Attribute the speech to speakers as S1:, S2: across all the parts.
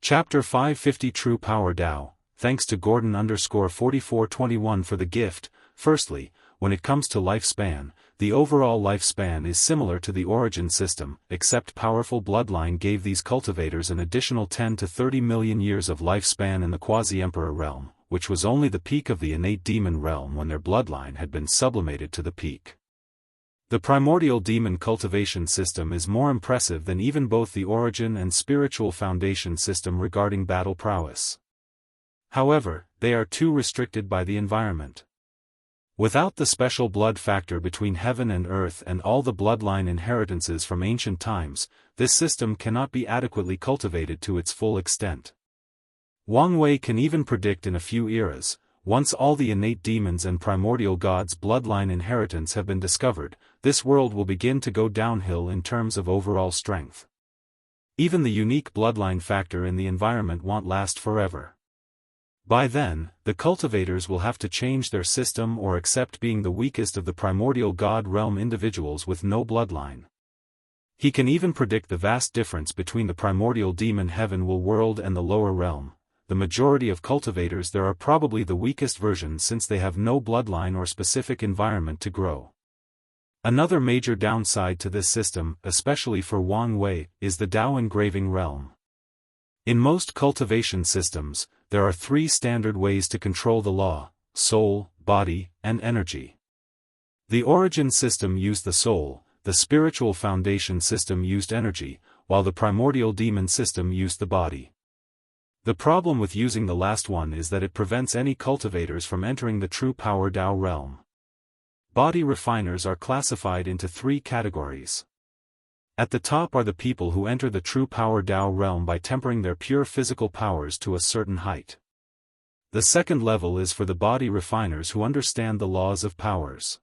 S1: Chapter 550 True Power Tao. Thanks to Gordon_4421 for the gift. Firstly, when it comes to lifespan, the overall lifespan is similar to the origin system, except powerful bloodline gave these cultivators an additional 10 to 30 million years of lifespan in the quasi-emperor realm, which was only the peak of the innate demon realm when their bloodline had been sublimated to the peak. The primordial demon cultivation system is more impressive than even both the origin and spiritual foundation system regarding battle prowess. However, they are too restricted by the environment. Without the special blood factor between heaven and earth and all the bloodline inheritances from ancient times, this system cannot be adequately cultivated to its full extent. Wang Wei can even predict in a few eras, once all the innate demons and primordial gods' bloodline inheritance have been discovered, this world will begin to go downhill in terms of overall strength. Even the unique bloodline factor in the environment won't last forever. By then, the cultivators will have to change their system or accept being the weakest of the primordial god realm individuals with no bloodline. He can even predict the vast difference between the primordial demon heaven world and the lower realm. The majority of cultivators there are probably the weakest version since they have no bloodline or specific environment to grow. Another major downside to this system, especially for Wang Wei, is the Dao engraving realm. In most cultivation systems, there are three standard ways to control the law: soul, body, and energy. The origin system used the soul, the spiritual foundation system used energy, while the primordial demon system used the body. The problem with using the last one is that it prevents any cultivators from entering the true power Tao realm. Body refiners are classified into three categories. At the top are the people who enter the true power Tao realm by tempering their pure physical powers to a certain height. The second level is for the body refiners who understand the laws of powers.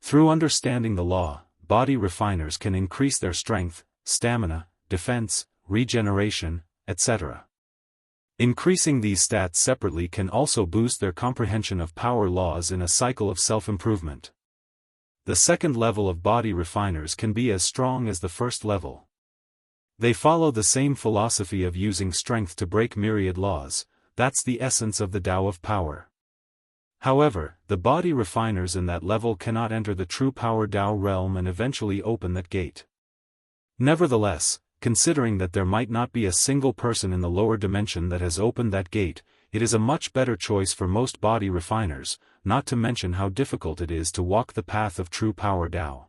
S1: Through understanding the law, body refiners can increase their strength, stamina, defense, regeneration, etc. Increasing these stats separately can also boost their comprehension of power laws in a cycle of self-improvement. The second level of body refiners can be as strong as the first level. They follow the same philosophy of using strength to break myriad laws. That's the essence of the Tao of power. However, the body refiners in that level cannot enter the true power Tao realm and eventually open that gate. Nevertheless, considering that there might not be a single person in the lower dimension that has opened that gate, it is a much better choice for most body refiners, not to mention how difficult it is to walk the path of true power Tao.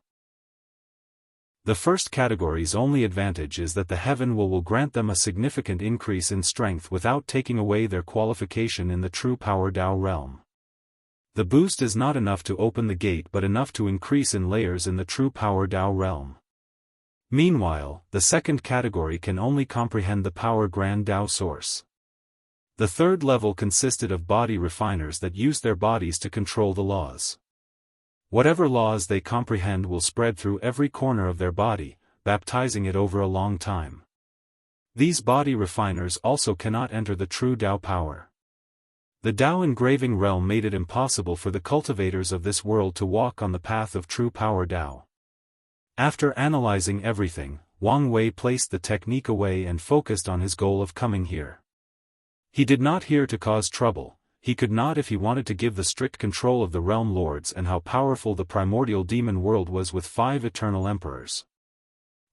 S1: The first category's only advantage is that the heaven will grant them a significant increase in strength without taking away their qualification in the true power Tao realm. The boost is not enough to open the gate but enough to increase in layers in the true power Tao realm. Meanwhile, the second category can only comprehend the power Grand Tao source. The third level consisted of body refiners that use their bodies to control the laws. Whatever laws they comprehend will spread through every corner of their body, baptizing it over a long time. These body refiners also cannot enter the true Tao power. The Tao engraving realm made it impossible for the cultivators of this world to walk on the path of true power Tao. After analyzing everything, Wang Wei placed the technique away and focused on his goal of coming here. He did not here to cause trouble. He could not if he wanted to give the strict control of the realm lords and how powerful the primordial demon world was with 5 eternal emperors.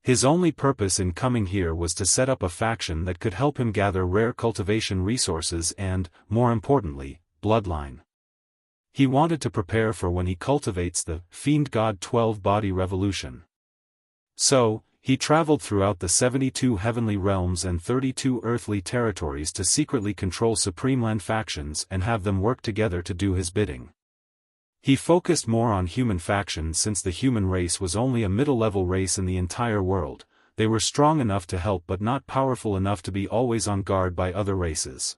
S1: His only purpose in coming here was to set up a faction that could help him gather rare cultivation resources and, more importantly, bloodline. He wanted to prepare for when he cultivates the Fiend God 12 body revolution. So, he traveled throughout the 72 heavenly realms and 32 earthly territories to secretly control Supreme Land factions and have them work together to do his bidding. He focused more on human factions since the human race was only a middle-level race in the entire world. They were strong enough to help but not powerful enough to be always on guard by other races.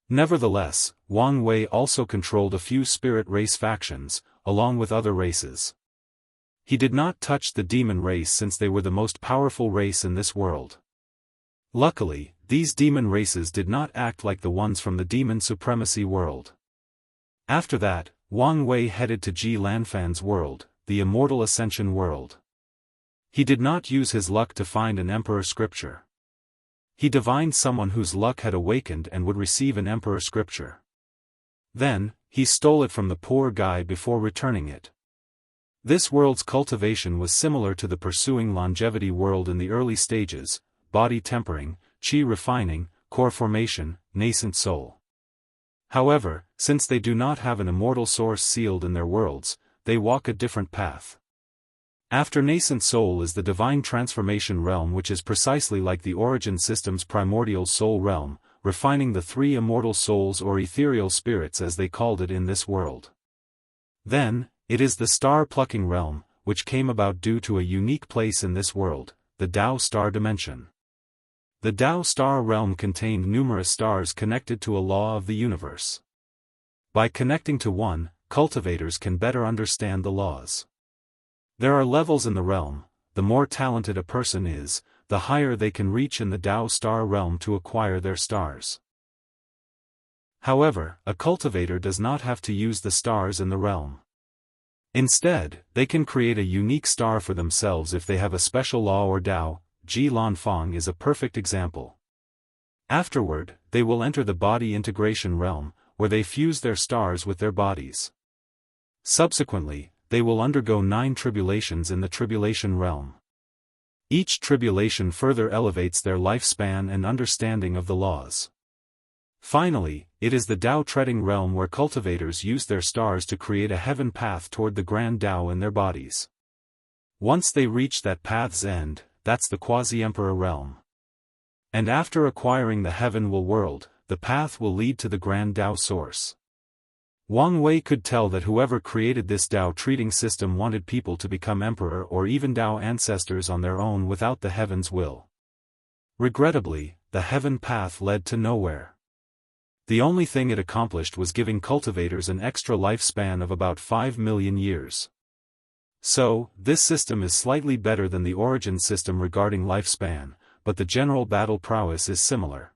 S1: Nevertheless, Wang Wei also controlled a few spirit race factions, along with other races. He did not touch the demon race since they were the most powerful race in this world. Luckily, these demon races did not act like the ones from the demon supremacy world. After that, Wang Wei headed to Ji Lanfan's world, the Immortal Ascension world. He did not use his luck to find an emperor scripture. He divined someone whose luck had awakened and would receive an emperor scripture. Then, he stole it from the poor guy before returning it. This world's cultivation was similar to the pursuing longevity world in the early stages: body tempering, chi refining, core formation, nascent soul. However, since they do not have an immortal source sealed in their worlds, they walk a different path. After nascent soul is the divine transformation realm, which is precisely like the origin system's primordial soul realm, refining the three immortal souls or ethereal spirits as they called it in this world. Then, it is the star-plucking realm, which came about due to a unique place in this world, the Dao star dimension. The Dao star realm contained numerous stars connected to a law of the universe. By connecting to one, cultivators can better understand the laws. There are levels in the realm. The more talented a person is, the higher they can reach in the Dao star realm to acquire their stars. However, a cultivator does not have to use the stars in the realm. Instead, they can create a unique star for themselves if they have a special law or Dao. Ji Lan Fang is a perfect example. Afterward, they will enter the body integration realm, where they fuse their stars with their bodies. Subsequently, they will undergo 9 tribulations in the tribulation realm. Each tribulation further elevates their lifespan and understanding of the laws. Finally, it is the Dao treading realm where cultivators use their stars to create a heaven path toward the grand Dao in their bodies. Once they reach that path's end, that's the quasi-emperor realm. And after acquiring the heaven-will world, the path will lead to the grand Dao source. Wang Wei could tell that whoever created this Dao treating system wanted people to become emperor or even Dao ancestors on their own without the heaven's will. Regrettably, the heaven path led to nowhere. The only thing it accomplished was giving cultivators an extra lifespan of about 5 million years. So, this system is slightly better than the origin system regarding lifespan, but the general battle prowess is similar.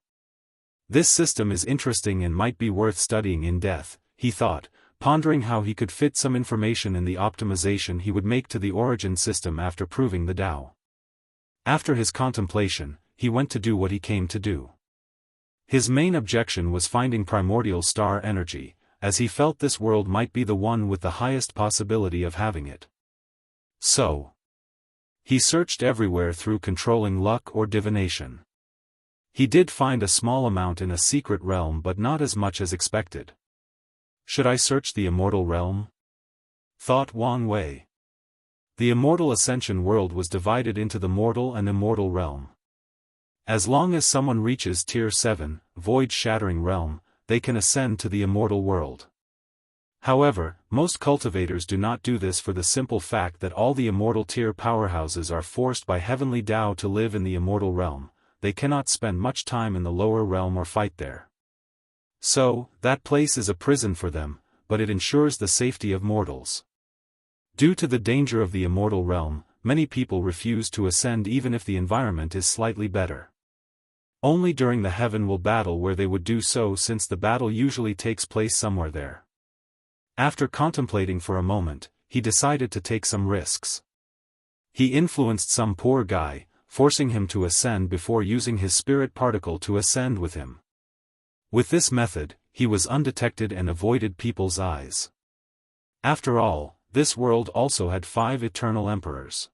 S1: This system is interesting and might be worth studying in depth, he thought, pondering how he could fit some information in the optimization he would make to the origin system after proving the Dao. After his contemplation, he went to do what he came to do. His main objection was finding primordial star energy, as he felt this world might be the one with the highest possibility of having it. So, he searched everywhere through controlling luck or divination. He did find a small amount in a secret realm, but not as much as expected. Should I search the immortal realm? Thought Wang Wei. The immortal ascension world was divided into the mortal and immortal realm. As long as someone reaches tier 7, void-shattering realm, they can ascend to the immortal world. However, most cultivators do not do this for the simple fact that all the immortal tier powerhouses are forced by heavenly Dao to live in the immortal realm. They cannot spend much time in the lower realm or fight there. So, that place is a prison for them, but it ensures the safety of mortals. Due to the danger of the immortal realm, many people refuse to ascend even if the environment is slightly better. Only during the heaven-will battle where they would do so, since the battle usually takes place somewhere there. After contemplating for a moment, he decided to take some risks. He influenced some poor guy, forcing him to ascend before using his spirit particle to ascend with him. With this method, he was undetected and avoided people's eyes. After all, this world also had 5 eternal emperors.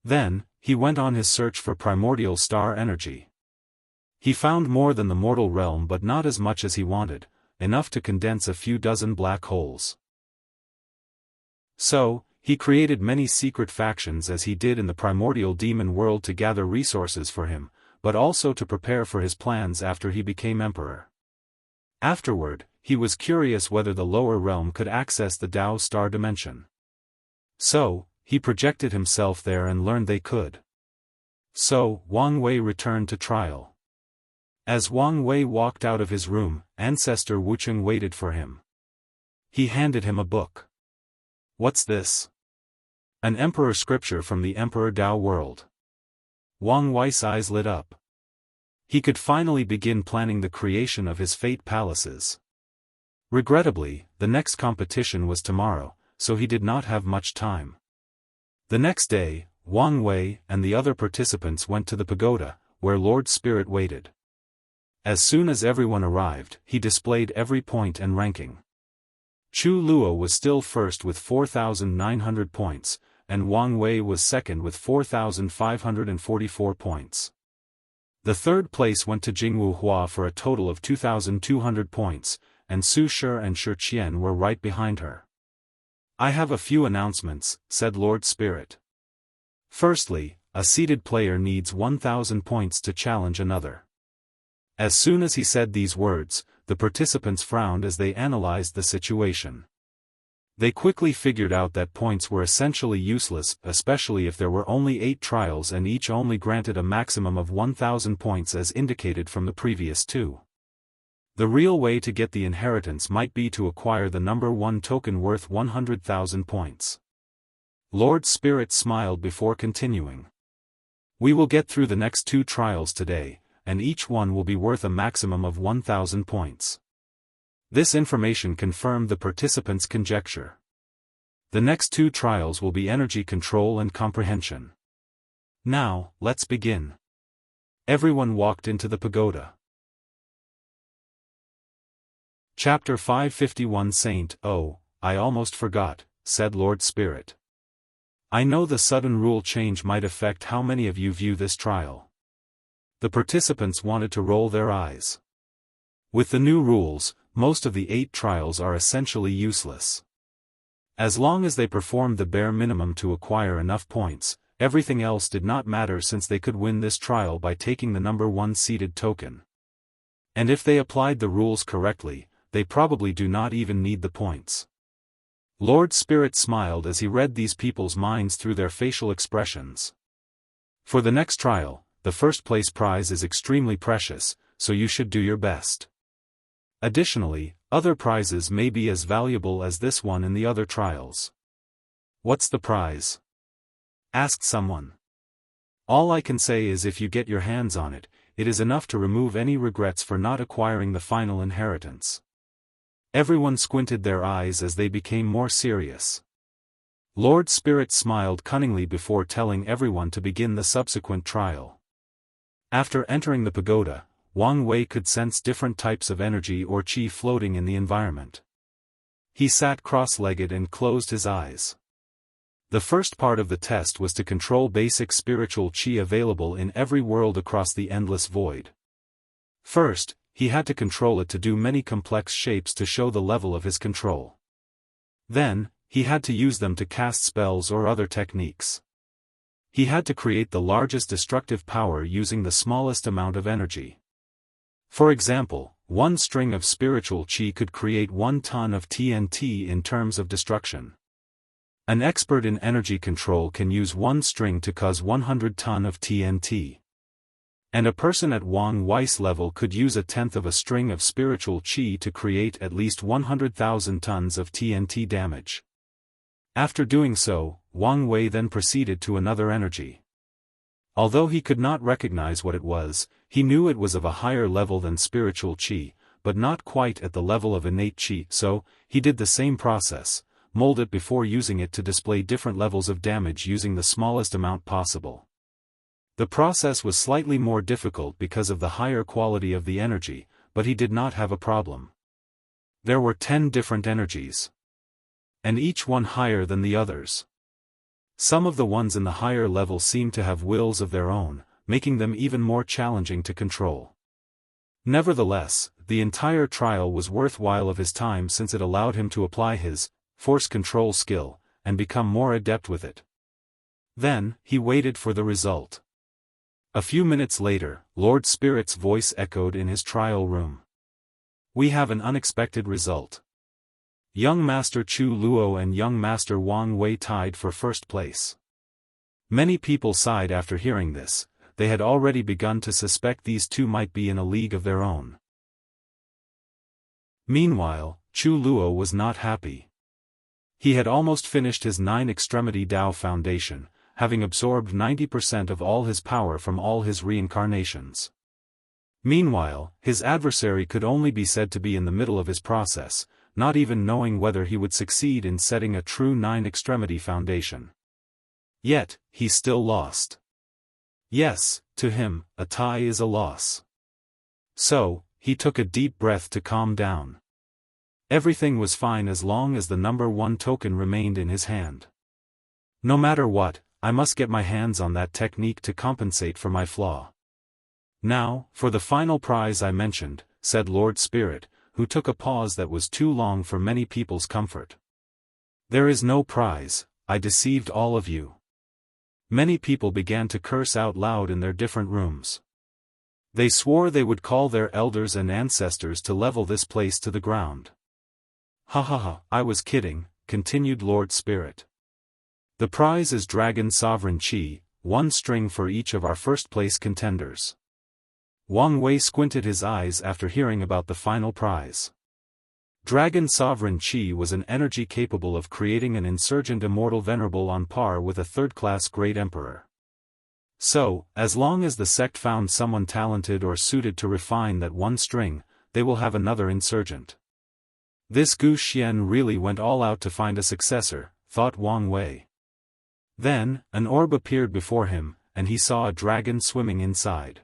S1: Then, he went on his search for primordial star energy. He found more than the mortal realm, but not as much as he wanted, enough to condense a few dozen black holes. So, he created many secret factions as he did in the primordial demon world to gather resources for him, but also to prepare for his plans after he became emperor. Afterward, he was curious whether the lower realm could access the Dao star dimension. So, he projected himself there and learned they could. So, Wang Wei returned to trial. As Wang Wei walked out of his room, Ancestor Wucheng waited for him. He handed him a book. What's this? An emperor scripture from the Emperor Dao world. Wang Wei's eyes lit up. He could finally begin planning the creation of his fate palaces. Regrettably, the next competition was tomorrow, so he did not have much time. The next day, Wang Wei and the other participants went to the pagoda, where Lord Spirit waited. As soon as everyone arrived, he displayed every point and ranking. Chu Luo was still first with 4,900 points, and Wang Wei was second with 4,544 points. The third place went to Jingwu Hua for a total of 2,200 points, and Su Shi and Shi Qian were right behind her. "I have a few announcements," said Lord Spirit. "Firstly, a seeded player needs 1,000 points to challenge another." As soon as he said these words, the participants frowned as they analyzed the situation. They quickly figured out that points were essentially useless, especially if there were only 8 trials and each only granted a maximum of 1,000 points as indicated from the previous 2. The real way to get the inheritance might be to acquire the number 1 token worth 100,000 points. Lord Spirit smiled before continuing. "We will get through the next 2 trials today, and each one will be worth a maximum of 1,000 points." This information confirmed the participants' conjecture. The next 2 trials will be energy control and comprehension. "Now, let's begin." Everyone walked into the pagoda. Chapter 551 Saint, "Oh, I almost forgot," said Lord Spirit. "I know the sudden rule change might affect how many of you view this trial." The participants wanted to roll their eyes. With the new rules, most of the 8 trials are essentially useless. As long as they performed the bare minimum to acquire enough points, everything else did not matter since they could win this trial by taking the number 1 seeded token. And if they applied the rules correctly, they probably do not even need the points. Lord Spirit smiled as he read these people's minds through their facial expressions. For the next trial, the first place prize is extremely precious, so you should do your best. Additionally, other prizes may be as valuable as this one in the other trials. "What's the prize?" asked someone. "All I can say is if you get your hands on it, it is enough to remove any regrets for not acquiring the final inheritance." Everyone squinted their eyes as they became more serious. Lord Spirit smiled cunningly before telling everyone to begin the subsequent trial. After entering the pagoda, Wang Wei could sense different types of energy or qi floating in the environment. He sat cross-legged and closed his eyes. The first part of the test was to control basic spiritual qi available in every world across the endless void. First, he had to control it to do many complex shapes to show the level of his control. Then, he had to use them to cast spells or other techniques. He had to create the largest destructive power using the smallest amount of energy. For example, 1 string of spiritual qi could create 1 ton of TNT in terms of destruction. An expert in energy control can use 1 string to cause 100 ton of TNT. And a person at Wang Wei's level could use 1/10 of a string of spiritual qi to create at least 100,000 tons of TNT damage. After doing so, Wang Wei then proceeded to another energy. Although he could not recognize what it was, he knew it was of a higher level than spiritual qi, but not quite at the level of innate qi, so, he did the same process, mold it before using it to display different levels of damage using the smallest amount possible. The process was slightly more difficult because of the higher quality of the energy, but he did not have a problem. There were 10 different energies. And each one higher than the others. Some of the ones in the higher level seemed to have wills of their own, making them even more challenging to control. Nevertheless, the entire trial was worthwhile of his time since it allowed him to apply his force control skill, and become more adept with it. Then, he waited for the result. A few minutes later, Lord Spirit's voice echoed in his trial room. "We have an unexpected result. Young Master Chu Luo and Young Master Wang Wei tied for first place." Many people sighed after hearing this. They had already begun to suspect these 2 might be in a league of their own. Meanwhile, Chu Luo was not happy. He had almost finished his 9-extremity Dao foundation, having absorbed 90% of all his power from all his reincarnations. Meanwhile, his adversary could only be said to be in the middle of his process, not even knowing whether he would succeed in setting a true 9-extremity foundation. Yet, he still lost. Yes, to him, a tie is a loss. So, he took a deep breath to calm down. Everything was fine as long as the number 1 token remained in his hand. No matter what, I must get my hands on that technique to compensate for my flaw. Now, for the final prize I mentioned, said Lord Spirit, who took a pause that was too long for many people's comfort. There is no prize, I deceived all of you. Many people began to curse out loud in their different rooms. They swore they would call their elders and ancestors to level this place to the ground. Ha ha ha, I was kidding, continued Lord Spirit. The prize is Dragon Sovereign Chi, 1 string for each of our first-place contenders. Wang Wei squinted his eyes after hearing about the final prize. Dragon Sovereign Chi was an energy capable of creating an insurgent immortal venerable on par with a third-class great emperor. So, as long as the sect found someone talented or suited to refine that 1 string, they will have another insurgent. This Gu Xian really went all out to find a successor, thought Wang Wei. Then, an orb appeared before him, and he saw a dragon swimming inside.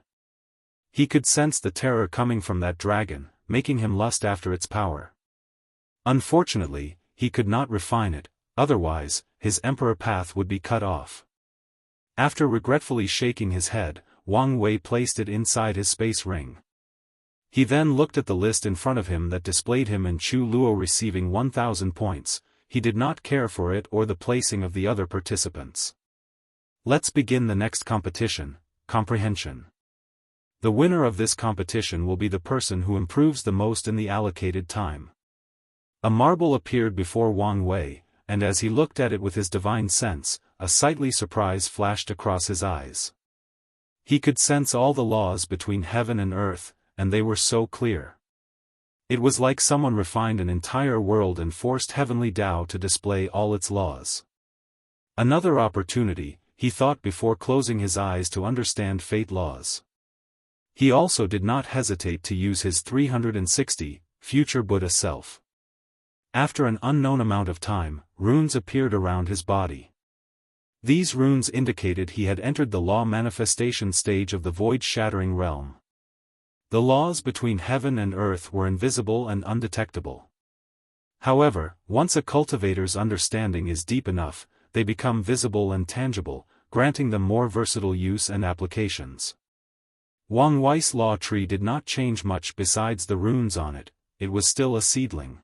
S1: He could sense the terror coming from that dragon, making him lust after its power. Unfortunately, he could not refine it, otherwise, his emperor path would be cut off. After regretfully shaking his head, Wang Wei placed it inside his space ring. He then looked at the list in front of him that displayed him and Chu Luo receiving 1,000 points. He did not care for it or the placing of the other participants. Let's begin the next competition, comprehension. The winner of this competition will be the person who improves the most in the allocated time. A marble appeared before Wang Wei, and as he looked at it with his divine sense, a sightly surprise flashed across his eyes. He could sense all the laws between heaven and earth, and they were so clear. It was like someone refined an entire world and forced heavenly Tao to display all its laws. Another opportunity, he thought before closing his eyes to understand fate laws. He also did not hesitate to use his 360, future Buddha self. After an unknown amount of time, runes appeared around his body. These runes indicated he had entered the law manifestation stage of the void-shattering realm. The laws between heaven and earth were invisible and undetectable. However, once a cultivator's understanding is deep enough, they become visible and tangible, granting them more versatile use and applications. Wang Wei's law tree did not change much besides the runes on it, it was still a seedling.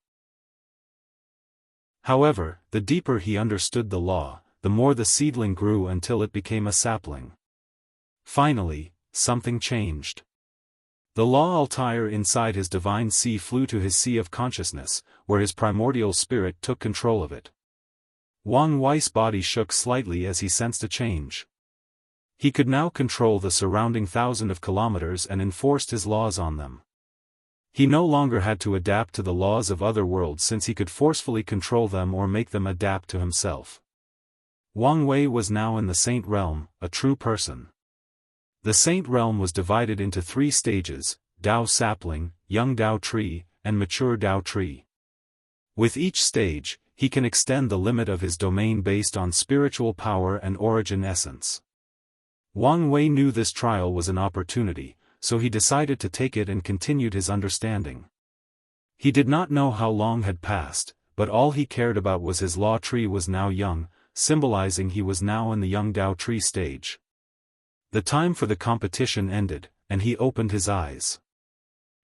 S1: However, the deeper he understood the law, the more the seedling grew until it became a sapling. Finally, something changed. The law Altair inside his divine sea flew to his sea of consciousness, where his primordial spirit took control of it. Wang Wei's body shook slightly as he sensed a change. He could now control the surrounding 1,000 of kilometers and enforced his laws on them. He no longer had to adapt to the laws of other worlds since he could forcefully control them or make them adapt to himself. Wang Wei was now in the Saint Realm, a true person. The Saint Realm was divided into 3 stages, Dao Sapling, Young Dao Tree, and Mature Dao Tree. With each stage, he can extend the limit of his domain based on spiritual power and origin essence. Wang Wei knew this trial was an opportunity, so he decided to take it and continued his understanding. He did not know how long had passed, but all he cared about was his law tree was now young, symbolizing he was now in the Young Dao Tree stage. The time for the competition ended, and he opened his eyes.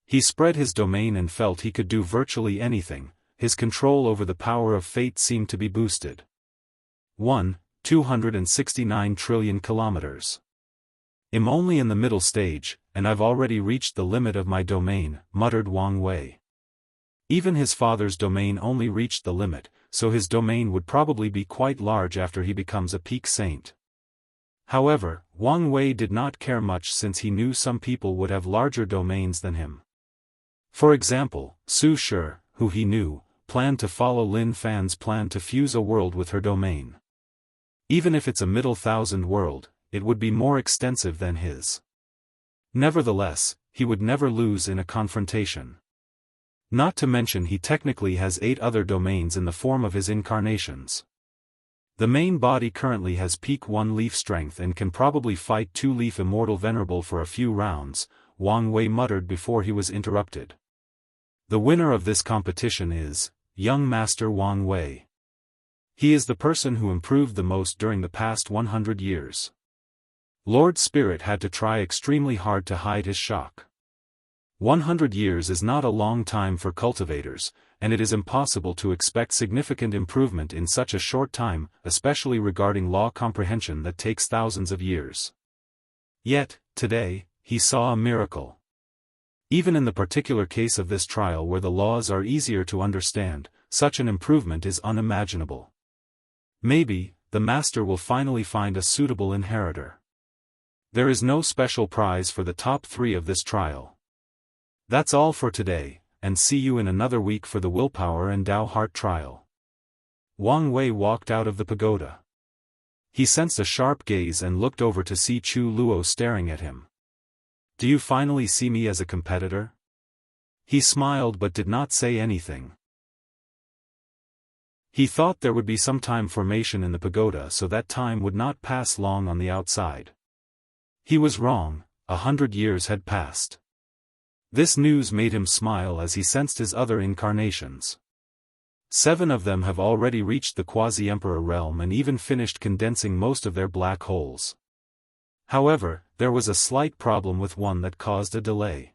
S1: He spread his domain and felt he could do virtually anything. His control over the power of fate seemed to be boosted. 269 trillion kilometers. I'm only in the middle stage, and I've already reached the limit of my domain, muttered Wang Wei. Even his father's domain only reached the limit, so his domain would probably be quite large after he becomes a peak saint. However, Wang Wei did not care much since he knew some people would have larger domains than him. For example, Su Shi, who he knew, planned to follow Lin Fan's plan to fuse a world with her domain. Even if it's a middle 1,000 world, it would be more extensive than his. Nevertheless, he would never lose in a confrontation. Not to mention he technically has 8 other domains in the form of his incarnations. The main body currently has peak 1 leaf strength and can probably fight 2 leaf immortal venerable for a few rounds, Wang Wei muttered before he was interrupted. The winner of this competition is young Master Wang Wei. He is the person who improved the most during the past 100 years. Lord Spirit had to try extremely hard to hide his shock. 100 years is not a long time for cultivators, and it is impossible to expect significant improvement in such a short time, especially regarding law comprehension that takes thousands of years. Yet, today, he saw a miracle. Even in the particular case of this trial where the laws are easier to understand, such an improvement is unimaginable. Maybe, the master will finally find a suitable inheritor. There is no special prize for the top 3 of this trial. That's all for today, and see you in another week for the Willpower and Dao Heart trial. Wang Wei walked out of the pagoda. He sensed a sharp gaze and looked over to see Chu Luo staring at him. Do you finally see me as a competitor? He smiled but did not say anything. He thought there would be some time formation in the pagoda so that time would not pass long on the outside. He was wrong, 100 years had passed. This news made him smile as he sensed his other incarnations. 7 of them have already reached the quasi-emperor realm and even finished condensing most of their black holes. However, there was a slight problem with one that caused a delay.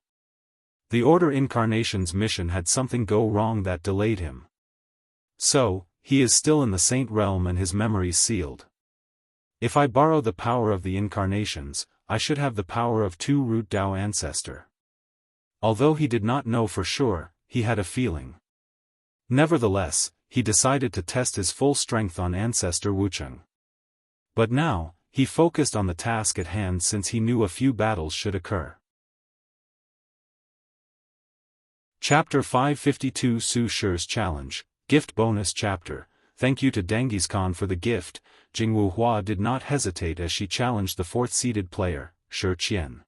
S1: The Order Incarnation's mission had something go wrong that delayed him. So, he is still in the Saint realm and his memories sealed. If I borrow the power of the incarnations, I should have the power of 2 root Dao ancestor. Although he did not know for sure, he had a feeling. Nevertheless, he decided to test his full strength on ancestor Wucheng. But now, he focused on the task at hand since he knew a few battles should occur. Chapter 552 Su Shi's Challenge, Gift Bonus Chapter. Thank you to Genghis Khan for the gift. Jianghu Hua did not hesitate as she challenged the 4th-seeded player, Shi Qian.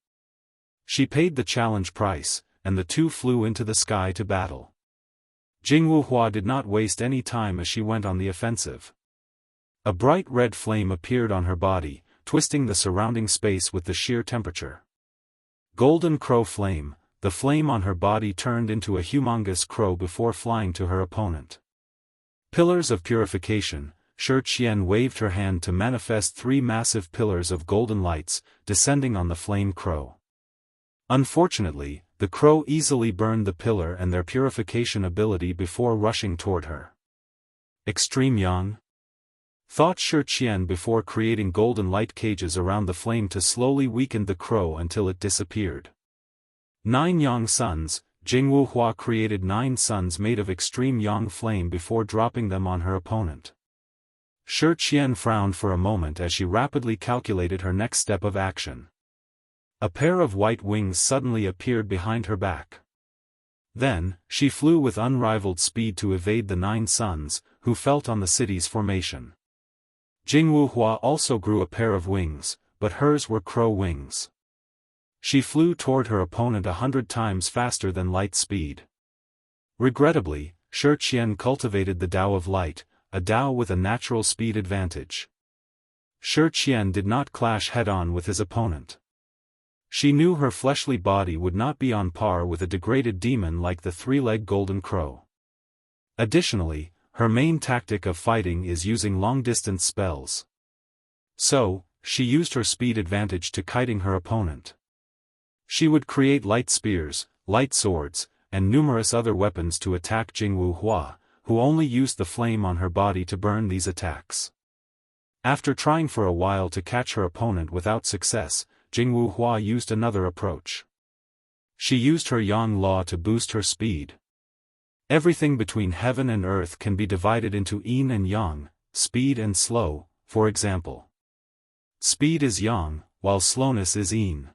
S1: She paid the challenge price, and the two flew into the sky to battle. Jianghu Hua did not waste any time as she went on the offensive. A bright red flame appeared on her body, twisting the surrounding space with the sheer temperature. Golden crow flame, the flame on her body turned into a humongous crow before flying to her opponent. Pillars of Purification. Shi Qian waved her hand to manifest 3 massive pillars of golden lights, descending on the flame crow. Unfortunately, the crow easily burned the pillar and their purification ability before rushing toward her. Extreme Yang? Thought Shi Qian before creating golden light cages around the flame to slowly weaken the crow until it disappeared. 9 Yang suns. Jianghu Hua created 9 suns made of extreme Yang flame before dropping them on her opponent. Shi Qian frowned for a moment as she rapidly calculated her next step of action. A pair of white wings suddenly appeared behind her back. Then, she flew with unrivaled speed to evade the 9 suns, who felt on the city's formation. Jianghu Hua also grew a pair of wings, but hers were crow wings. She flew toward her opponent 100 times faster than light speed. Regrettably, Shi Qian cultivated the Dao of Light, a Dao with a natural speed advantage. Shi Qian did not clash head-on with his opponent. She knew her fleshly body would not be on par with a degraded demon like the 3-legged golden crow. Additionally, her main tactic of fighting is using long-distance spells. So, she used her speed advantage to kiting her opponent. She would create light spears, light swords, and numerous other weapons to attack Jianghu Hua, who only used the flame on her body to burn these attacks. After trying for a while to catch her opponent without success, Jianghu Hua used another approach. She used her Yang law to boost her speed. Everything between heaven and earth can be divided into yin and yang, speed and slow, for example. Speed is yang, while slowness is yin.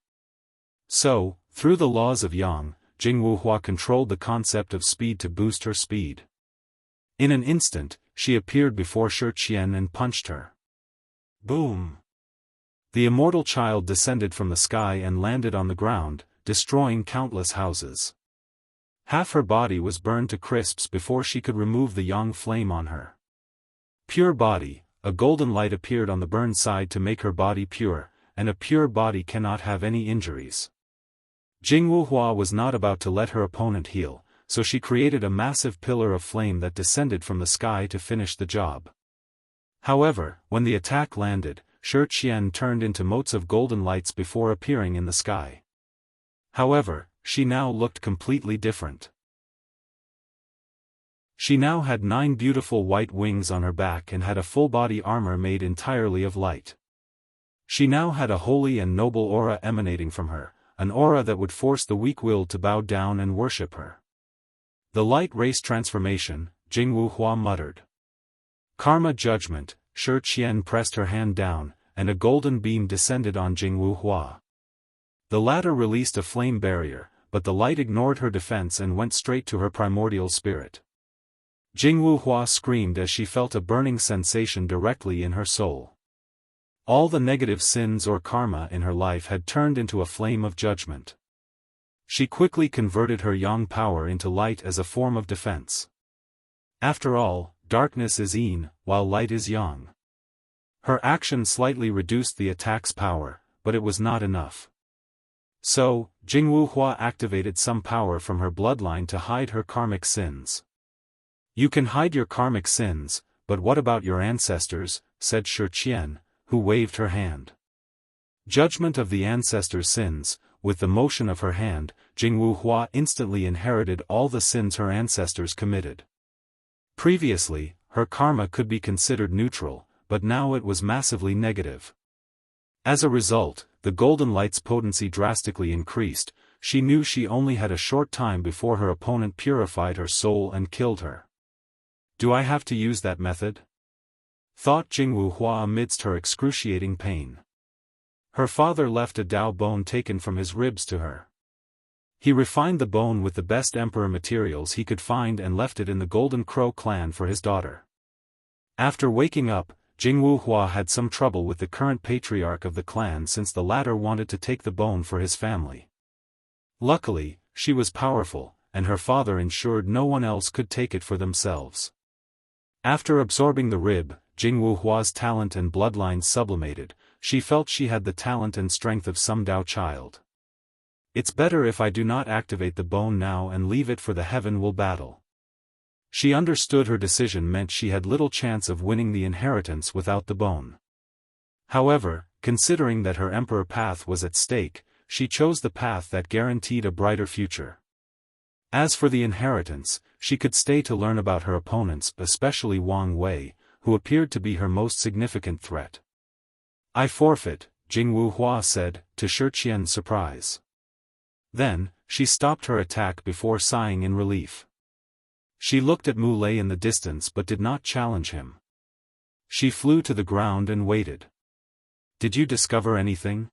S1: So, through the laws of yang, Jianghu Hua controlled the concept of speed to boost her speed. In an instant, she appeared before Shi Qian and punched her. Boom! The immortal child descended from the sky and landed on the ground, destroying countless houses. Half her body was burned to crisps before she could remove the yang flame on her. Pure body, a golden light appeared on the burned side to make her body pure, and a pure body cannot have any injuries. Jianghu was not about to let her opponent heal, so she created a massive pillar of flame that descended from the sky to finish the job. However, when the attack landed, Shi Qian turned into motes of golden lights before appearing in the sky. However, she now looked completely different. She now had 9 beautiful white wings on her back and had a full-body armor made entirely of light. She now had a holy and noble aura emanating from her, an aura that would force the weak will to bow down and worship her. The light race transformation, Jianghu muttered. Karma judgment, Shi Qian pressed her hand down, and a golden beam descended on Jianghu. The latter released a flame barrier, but the light ignored her defense and went straight to her primordial spirit. Jianghu screamed as she felt a burning sensation directly in her soul. All the negative sins or karma in her life had turned into a flame of judgment. She quickly converted her yang power into light as a form of defense. After all, darkness is yin, while light is yang. Her action slightly reduced the attack's power, but it was not enough. So, Jianghu activated some power from her bloodline to hide her karmic sins. "You can hide your karmic sins, but what about your ancestors?" said Shi Qian, who waved her hand. Judgment of the ancestors' sins. With the motion of her hand, Jianghu instantly inherited all the sins her ancestors committed. Previously, her karma could be considered neutral, but now it was massively negative. As a result, the golden light's potency drastically increased. She knew she only had a short time before her opponent purified her soul and killed her. "Do I have to use that method?" thought Jianghu amidst her excruciating pain. Her father left a Dao bone taken from his ribs to her. He refined the bone with the best emperor materials he could find and left it in the Golden Crow clan for his daughter. After waking up, Jianghu had some trouble with the current patriarch of the clan since the latter wanted to take the bone for his family. Luckily, she was powerful, and her father ensured no one else could take it for themselves. After absorbing the rib, Jianghu's talent and bloodline sublimated. She felt she had the talent and strength of some Dao child. "It's better if I do not activate the bone now and leave it for the heaven will battle." She understood her decision meant she had little chance of winning the inheritance without the bone. However, considering that her emperor path was at stake, she chose the path that guaranteed a brighter future. As for the inheritance, she could stay to learn about her opponents, especially Wang Wei, who appeared to be her most significant threat. "I forfeit," Jianghu said, to Shi Qian's surprise. Then, she stopped her attack before sighing in relief. She looked at Mu Lei in the distance but did not challenge him. She flew to the ground and waited. "Did you discover anything?"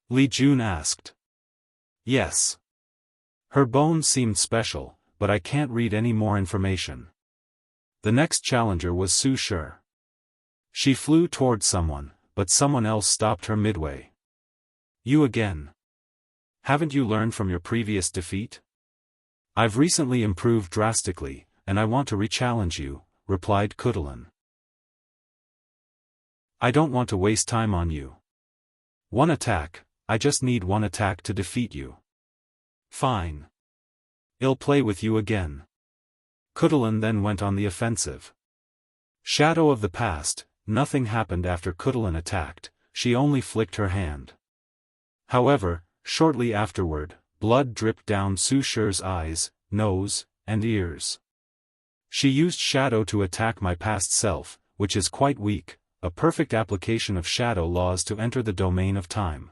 S1: Li Jun asked. "Yes. Her bones seemed special, but I can't read any more information." The next challenger was Su Shi. She flew towards someone, but someone else stopped her midway. "You again. Haven't you learned from your previous defeat?" "I've recently improved drastically, and I want to re-challenge you," replied Cultivation. "I don't want to waste time on you. One attack, I just need one attack to defeat you." "Fine. I'll play with you again." Cultivation then went on the offensive. Shadow of the past, nothing happened after Cultivation attacked, she only flicked her hand. However, shortly afterward, blood dripped down Su Shi's eyes, nose, and ears. "She used shadow to attack my past self, which is quite weak, a perfect application of shadow laws to enter the domain of time.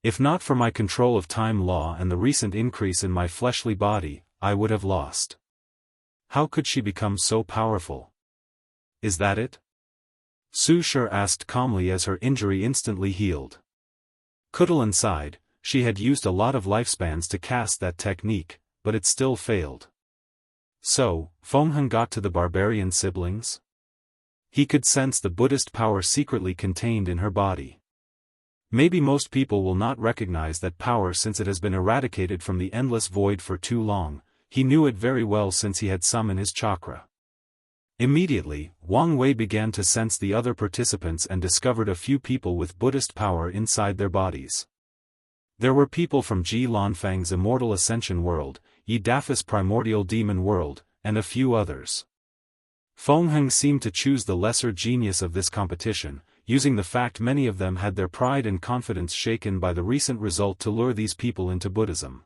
S1: If not for my control of time law and the recent increase in my fleshly body, I would have lost. How could she become so powerful? Is that it?" Su Shi asked calmly as her injury instantly healed. Cultivation sighed. She had used a lot of lifespans to cast that technique, but it still failed. So, Fenghan got to the barbarian siblings? He could sense the Buddhist power secretly contained in her body. Maybe most people will not recognize that power since it has been eradicated from the endless void for too long. He knew it very well since he had some in his chakra. Immediately, Wang Wei began to sense the other participants and discovered a few people with Buddhist power inside their bodies. There were people from Ji Lanfang's Immortal Ascension world, Yi Dafa's Primordial Demon world, and a few others. Feng Heng seemed to choose the lesser genius of this competition, using the fact many of them had their pride and confidence shaken by the recent result to lure these people into Buddhism.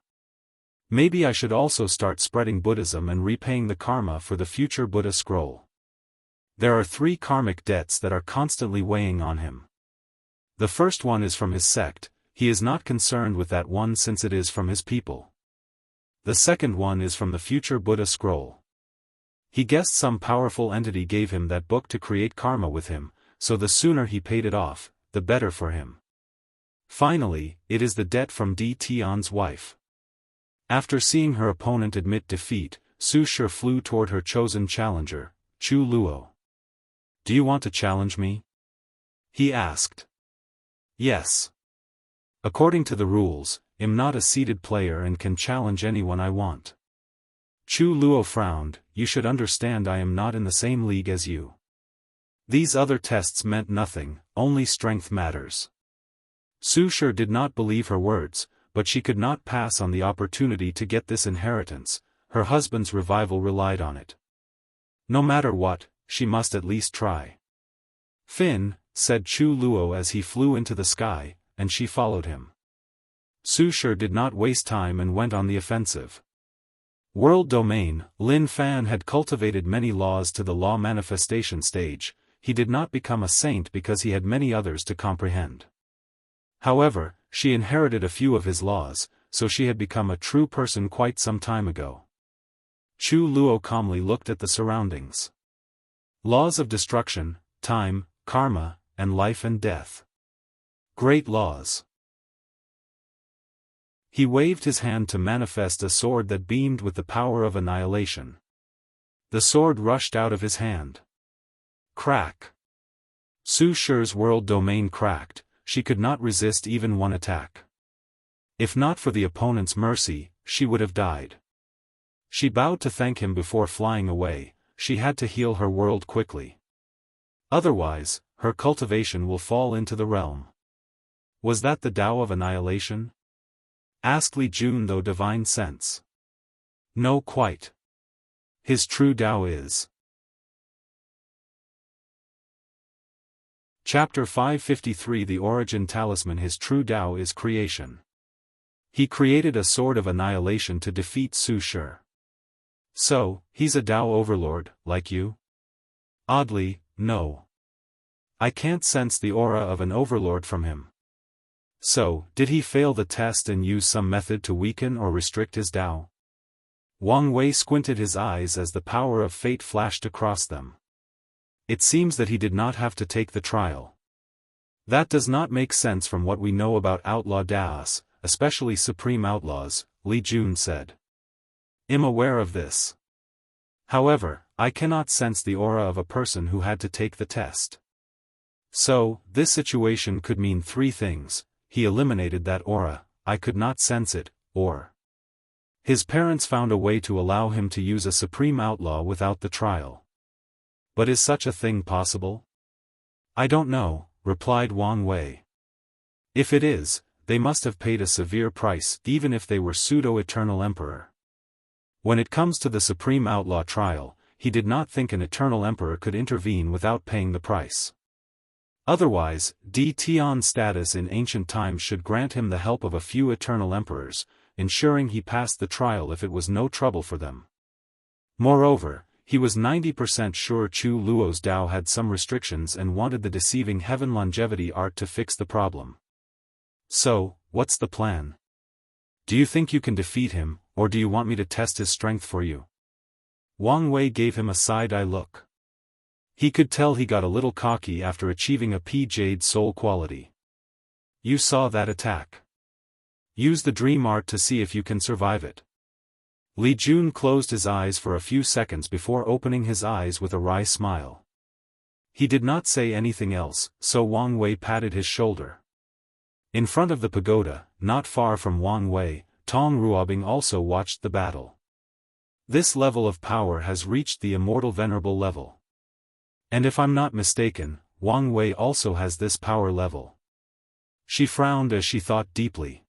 S1: Maybe I should also start spreading Buddhism and repaying the karma for the future Buddha scroll. There are 3 karmic debts that are constantly weighing on him. The first one is from his sect. He is not concerned with that one since it is from his people. The second one is from the future Buddha scroll. He guessed some powerful entity gave him that book to create karma with him, so the sooner he paid it off, the better for him. Finally, it is the debt from Di Tian's wife. After seeing her opponent admit defeat, Su Shi flew toward her chosen challenger, Chu Luo. "Do you want to challenge me?" he asked. "Yes. According to the rules, I'm not a seated player and can challenge anyone I want." Chu Luo frowned. "You should understand I am not in the same league as you. These other tests meant nothing, only strength matters." Su Shi did not believe her words, but she could not pass on the opportunity to get this inheritance. Her husband's revival relied on it. No matter what, she must at least try. "Fin," said Chu Luo as he flew into the sky, and she followed him. Su Shi did not waste time and went on the offensive. World domain. Lin Fan had cultivated many laws to the law manifestation stage. He did not become a saint because he had many others to comprehend. However, she inherited a few of his laws, so she had become a true person quite some time ago. Chu Luo calmly looked at the surroundings. Laws of destruction, time, karma, and life and death. Great laws. He waved his hand to manifest a sword that beamed with the power of annihilation. The sword rushed out of his hand. Crack. Su Shi's world domain cracked. She could not resist even one attack. If not for the opponent's mercy, she would have died. She bowed to thank him before flying away. She had to heal her world quickly. Otherwise, her cultivation will fall into the realm. Was that the Tao of annihilation? Asked Li Jun though divine sense. No, quite. His true Tao is. Chapter 553 The Origin Talisman. His true Tao is creation. He created a sword of annihilation to defeat Su Shi. So, he's a Tao overlord, like you? Oddly, no. I can't sense the aura of an overlord from him. So, did he fail the test and use some method to weaken or restrict his Tao? Wang Wei squinted his eyes as the power of fate flashed across them. It seems that he did not have to take the trial. That does not make sense from what we know about outlaw Daoists, especially supreme outlaws, Li Jun said. I'm aware of this. However, I cannot sense the aura of a person who had to take the test. So, this situation could mean 3 things. He eliminated that aura, I could not sense it, or his parents found a way to allow him to use a supreme outlaw without the trial. But is such a thing possible? I don't know, replied Wang Wei. If it is, they must have paid a severe price, even if they were pseudo-eternal emperor. When it comes to the supreme outlaw trial, he did not think an eternal emperor could intervene without paying the price. Otherwise, Di Tian's status in ancient times should grant him the help of a few eternal emperors, ensuring he passed the trial if it was no trouble for them. Moreover, he was 90% sure Chu Luo's Tao had some restrictions and wanted the deceiving heaven longevity art to fix the problem. So, what's the plan? Do you think you can defeat him, or do you want me to test his strength for you? Wang Wei gave him a side-eye look. He could tell he got a little cocky after achieving a P-Jade soul quality. You saw that attack. Use the dream art to see if you can survive it. Li Jun closed his eyes for a few seconds before opening his eyes with a wry smile. He did not say anything else, so Wang Wei patted his shoulder. In front of the pagoda, not far from Wang Wei, Tong Ruobing also watched the battle. This level of power has reached the immortal venerable level. And if I'm not mistaken, Wang Wei also has this power level. She frowned as she thought deeply.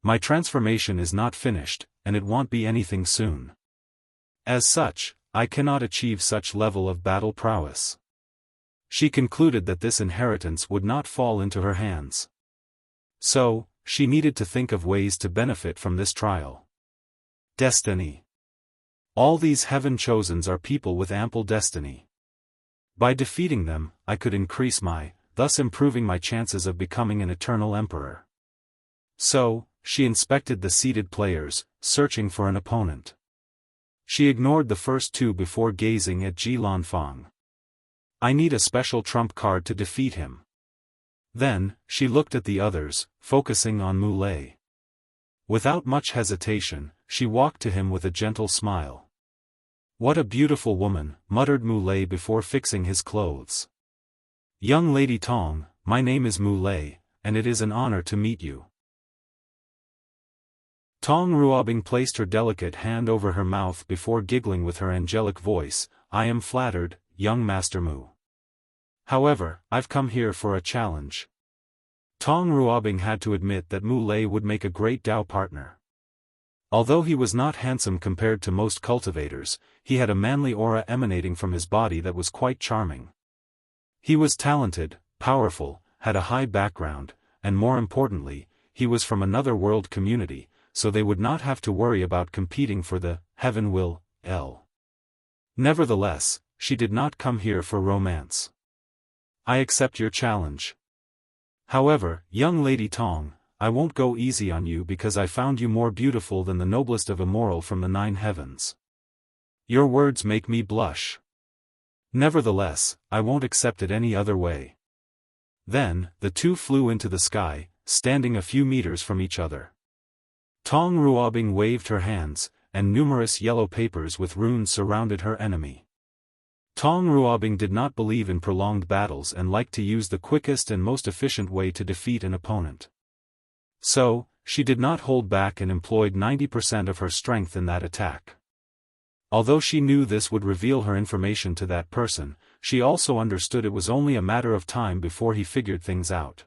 S1: My transformation is not finished, and it won't be anything soon. As such, I cannot achieve such level of battle prowess. She concluded that this inheritance would not fall into her hands. So, she needed to think of ways to benefit from this trial. Destiny. All these heaven-chosens are people with ample destiny. By defeating them, I could increase thus improving my chances of becoming an eternal emperor. So, she inspected the seated players, searching for an opponent. She ignored the first two before gazing at Ji Lanfang. I need a special trump card to defeat him. Then, she looked at the others, focusing on Mu Lei. Without much hesitation, she walked to him with a gentle smile. What a beautiful woman, muttered Mu Lei before fixing his clothes. Young Lady Tong, my name is Mu Lei, and it is an honor to meet you. Tong Ruobing placed her delicate hand over her mouth before giggling with her angelic voice, I am flattered, young Master Mu. However, I've come here for a challenge. Tong Ruobing had to admit that Mu Lei would make a great Dao partner. Although he was not handsome compared to most cultivators, he had a manly aura emanating from his body that was quite charming. He was talented, powerful, had a high background, and more importantly, he was from another world community, so they would not have to worry about competing for the Heaven Will. Nevertheless, she did not come here for romance. I accept your challenge. However, young Lady Tong, I won't go easy on you because I found you more beautiful than the noblest of Immortal from the 9 heavens. Your words make me blush. Nevertheless, I won't accept it any other way. Then, the two flew into the sky, standing a few meters from each other. Tong Ruobing waved her hands, and numerous yellow papers with runes surrounded her enemy. Tong Ruobing did not believe in prolonged battles and liked to use the quickest and most efficient way to defeat an opponent. So, she did not hold back and employed 90% of her strength in that attack. Although she knew this would reveal her information to that person, she also understood it was only a matter of time before he figured things out.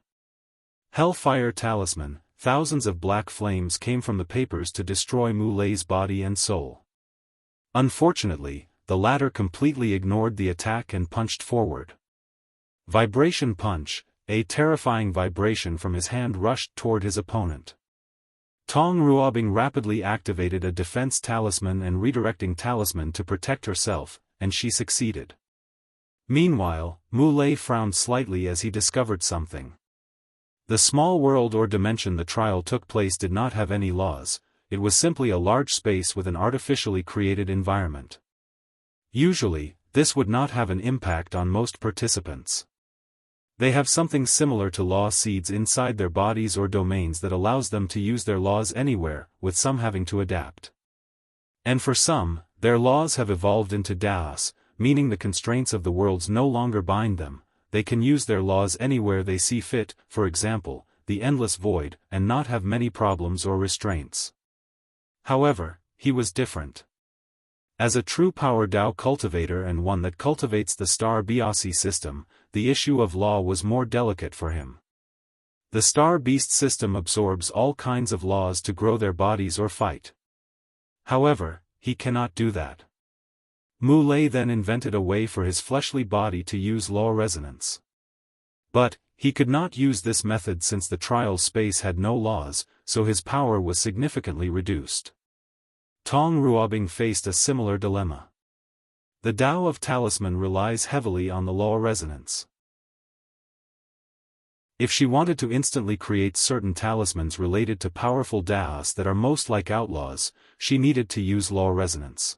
S1: Hellfire Talisman, thousands of black flames came from the papers to destroy Mu Lei's body and soul. Unfortunately, the latter completely ignored the attack and punched forward. Vibration Punch, a terrifying vibration from his hand rushed toward his opponent. Tong Ruobing rapidly activated a defense talisman and redirecting talisman to protect herself, and she succeeded. Meanwhile, Mu Lei frowned slightly as he discovered something. The small world or dimension the trial took place did not have any laws, it was simply a large space with an artificially created environment. Usually, this would not have an impact on most participants. They have something similar to law seeds inside their bodies or domains that allows them to use their laws anywhere, with some having to adapt. And for some, their laws have evolved into Daoist, meaning the constraints of the worlds no longer bind them, they can use their laws anywhere they see fit, for example, the endless void, and not have many problems or restraints. However, he was different. As a true power Dao cultivator and one that cultivates the Star Beast system, the issue of law was more delicate for him. The Star Beast system absorbs all kinds of laws to grow their bodies or fight. However, he cannot do that. Mu Lei then invented a way for his fleshly body to use law resonance. But, he could not use this method since the trial space had no laws, so his power was significantly reduced. Tong Ruobing faced a similar dilemma. The Tao of Talisman relies heavily on the law resonance. If she wanted to instantly create certain talismans related to powerful Daoists that are most like outlaws, she needed to use law resonance.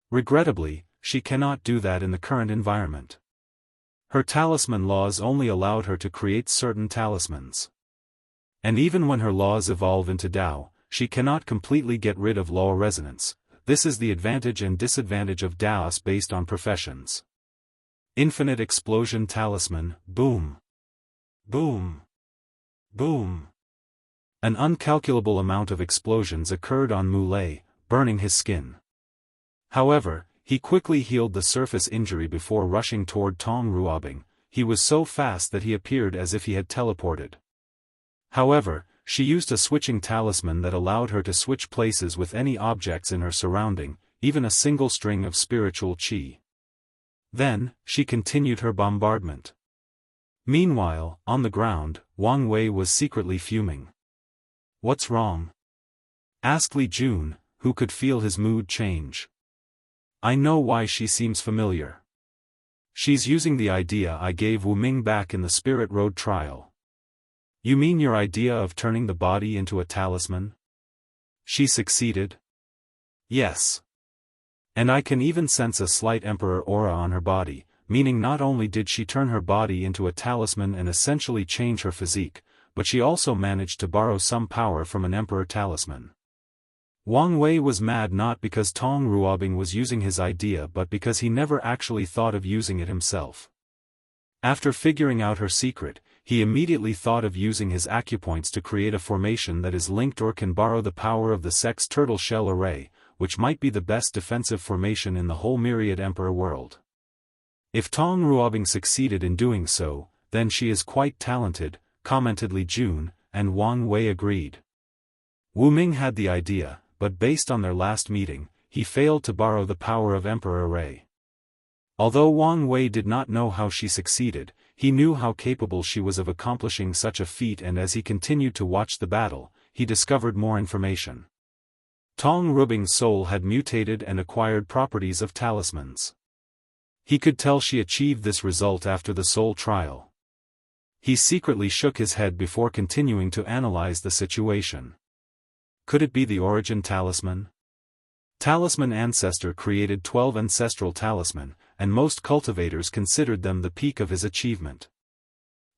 S1: Regrettably, she cannot do that in the current environment. Her talisman laws only allowed her to create certain talismans. And even when her laws evolve into Tao, she cannot completely get rid of law resonance. This is the advantage and disadvantage of Daoist based on professions. Infinite Explosion Talisman, boom. Boom. Boom. An uncalculable amount of explosions occurred on Mu Lei, burning his skin. However, He quickly healed the surface injury before rushing toward Tong Ruobing. He was so fast that he appeared as if he had teleported. However, she used a switching talisman that allowed her to switch places with any objects in her surrounding, even a single string of spiritual qi. Then, she continued her bombardment. Meanwhile, on the ground, Wang Wei was secretly fuming. "What's wrong?" asked Li Jun, who could feel his mood change. "I know why she seems familiar. She's using the idea I gave Wu Ming back in the Spirit Road trial." "You mean your idea of turning the body into a talisman?" "She succeeded?" "Yes. And I can even sense a slight Emperor aura on her body, meaning not only did she turn her body into a talisman and essentially change her physique, but she also managed to borrow some power from an Emperor talisman." Wang Wei was mad not because Tong Ruobing was using his idea but because he never actually thought of using it himself. After figuring out her secret, he immediately thought of using his acupoints to create a formation that is linked or can borrow the power of the sect's turtle shell array, which might be the best defensive formation in the whole Myriad Emperor world. "If Tong Ruobing succeeded in doing so, then she is quite talented," commented Li Jun, and Wang Wei agreed. Wu Ming had the idea, but based on their last meeting, he failed to borrow the power of Emperor Array. Although Wang Wei did not know how she succeeded, he knew how capable she was of accomplishing such a feat, and as he continued to watch the battle, he discovered more information. Tong Ruobing's soul had mutated and acquired properties of talismans. He could tell she achieved this result after the soul trial. He secretly shook his head before continuing to analyze the situation. Could it be the origin talisman? Talisman Ancestor created 12 ancestral talisman, and most cultivators considered them the peak of his achievement.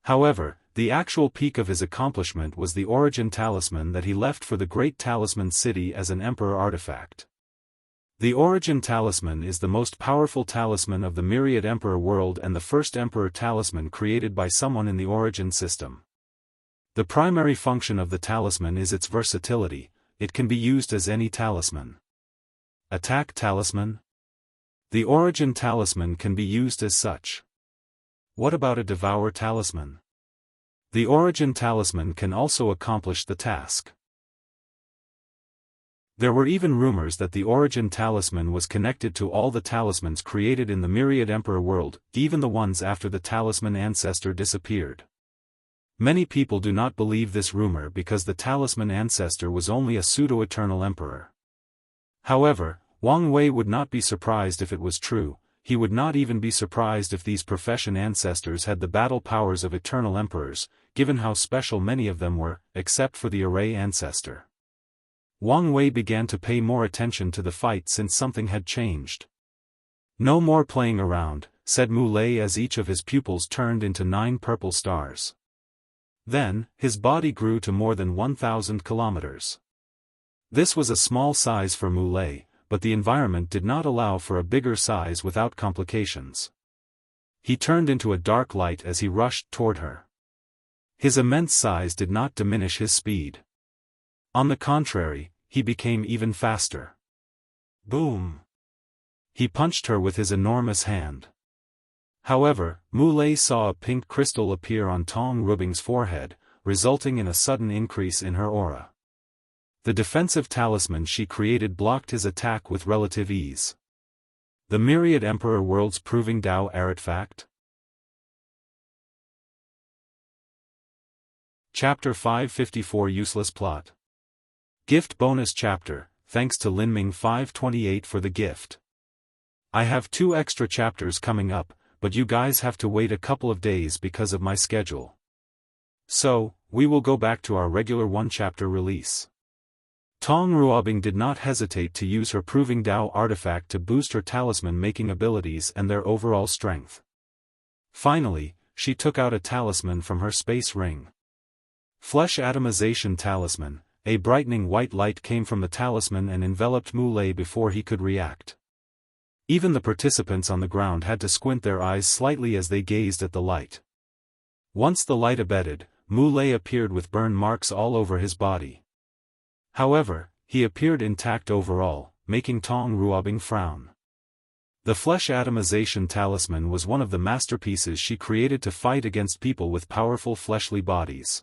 S1: However, the actual peak of his accomplishment was the origin talisman that he left for the Great Talisman City as an Emperor artifact. The origin talisman is the most powerful talisman of the Myriad Emperor world and the first Emperor talisman created by someone in the origin system. The primary function of the talisman is its versatility. It can be used as any talisman. Attack talisman? The origin talisman can be used as such. What about a devour talisman? The origin talisman can also accomplish the task. There were even rumors that the origin talisman was connected to all the talismans created in the Myriad Emperor world, even the ones after the talisman ancestor disappeared. Many people do not believe this rumor because the talisman ancestor was only a pseudo-eternal emperor. However, Wang Wei would not be surprised if it was true. He would not even be surprised if these profession ancestors had the battle powers of eternal emperors, given how special many of them were, except for the array ancestor. Wang Wei began to pay more attention to the fight since something had changed. "No more playing around," said Mu Lei as each of his pupils turned into 9 purple stars. Then, his body grew to more than 1,000 kilometers. This was a small size for Mu Lei, but the environment did not allow for a bigger size without complications. He turned into a dark light as he rushed toward her. His immense size did not diminish his speed. On the contrary, he became even faster. Boom! He punched her with his enormous hand. However, Mu Lei saw a pink crystal appear on Tong Ruobing's forehead, resulting in a sudden increase in her aura. The defensive talisman she created blocked his attack with relative ease. The Myriad Emperor world's proving Dao artifact? Chapter 554 Useless Plot. Gift Bonus Chapter, thanks to Linming 528 for the gift. I have 2 extra chapters coming up, but you guys have to wait a couple of days because of my schedule. So, we will go back to our regular 1-chapter release. Tong Ruobing did not hesitate to use her Proving Dao artifact to boost her talisman-making abilities and their overall strength. Finally, she took out a talisman from her space ring. Flesh Atomization Talisman. A brightening white light came from the talisman and enveloped Mu Lei before he could react. Even the participants on the ground had to squint their eyes slightly as they gazed at the light. Once the light abated, Mu Lei appeared with burn marks all over his body. However, he appeared intact overall, making Tong Ruobing frown. The flesh atomization talisman was one of the masterpieces she created to fight against people with powerful fleshly bodies.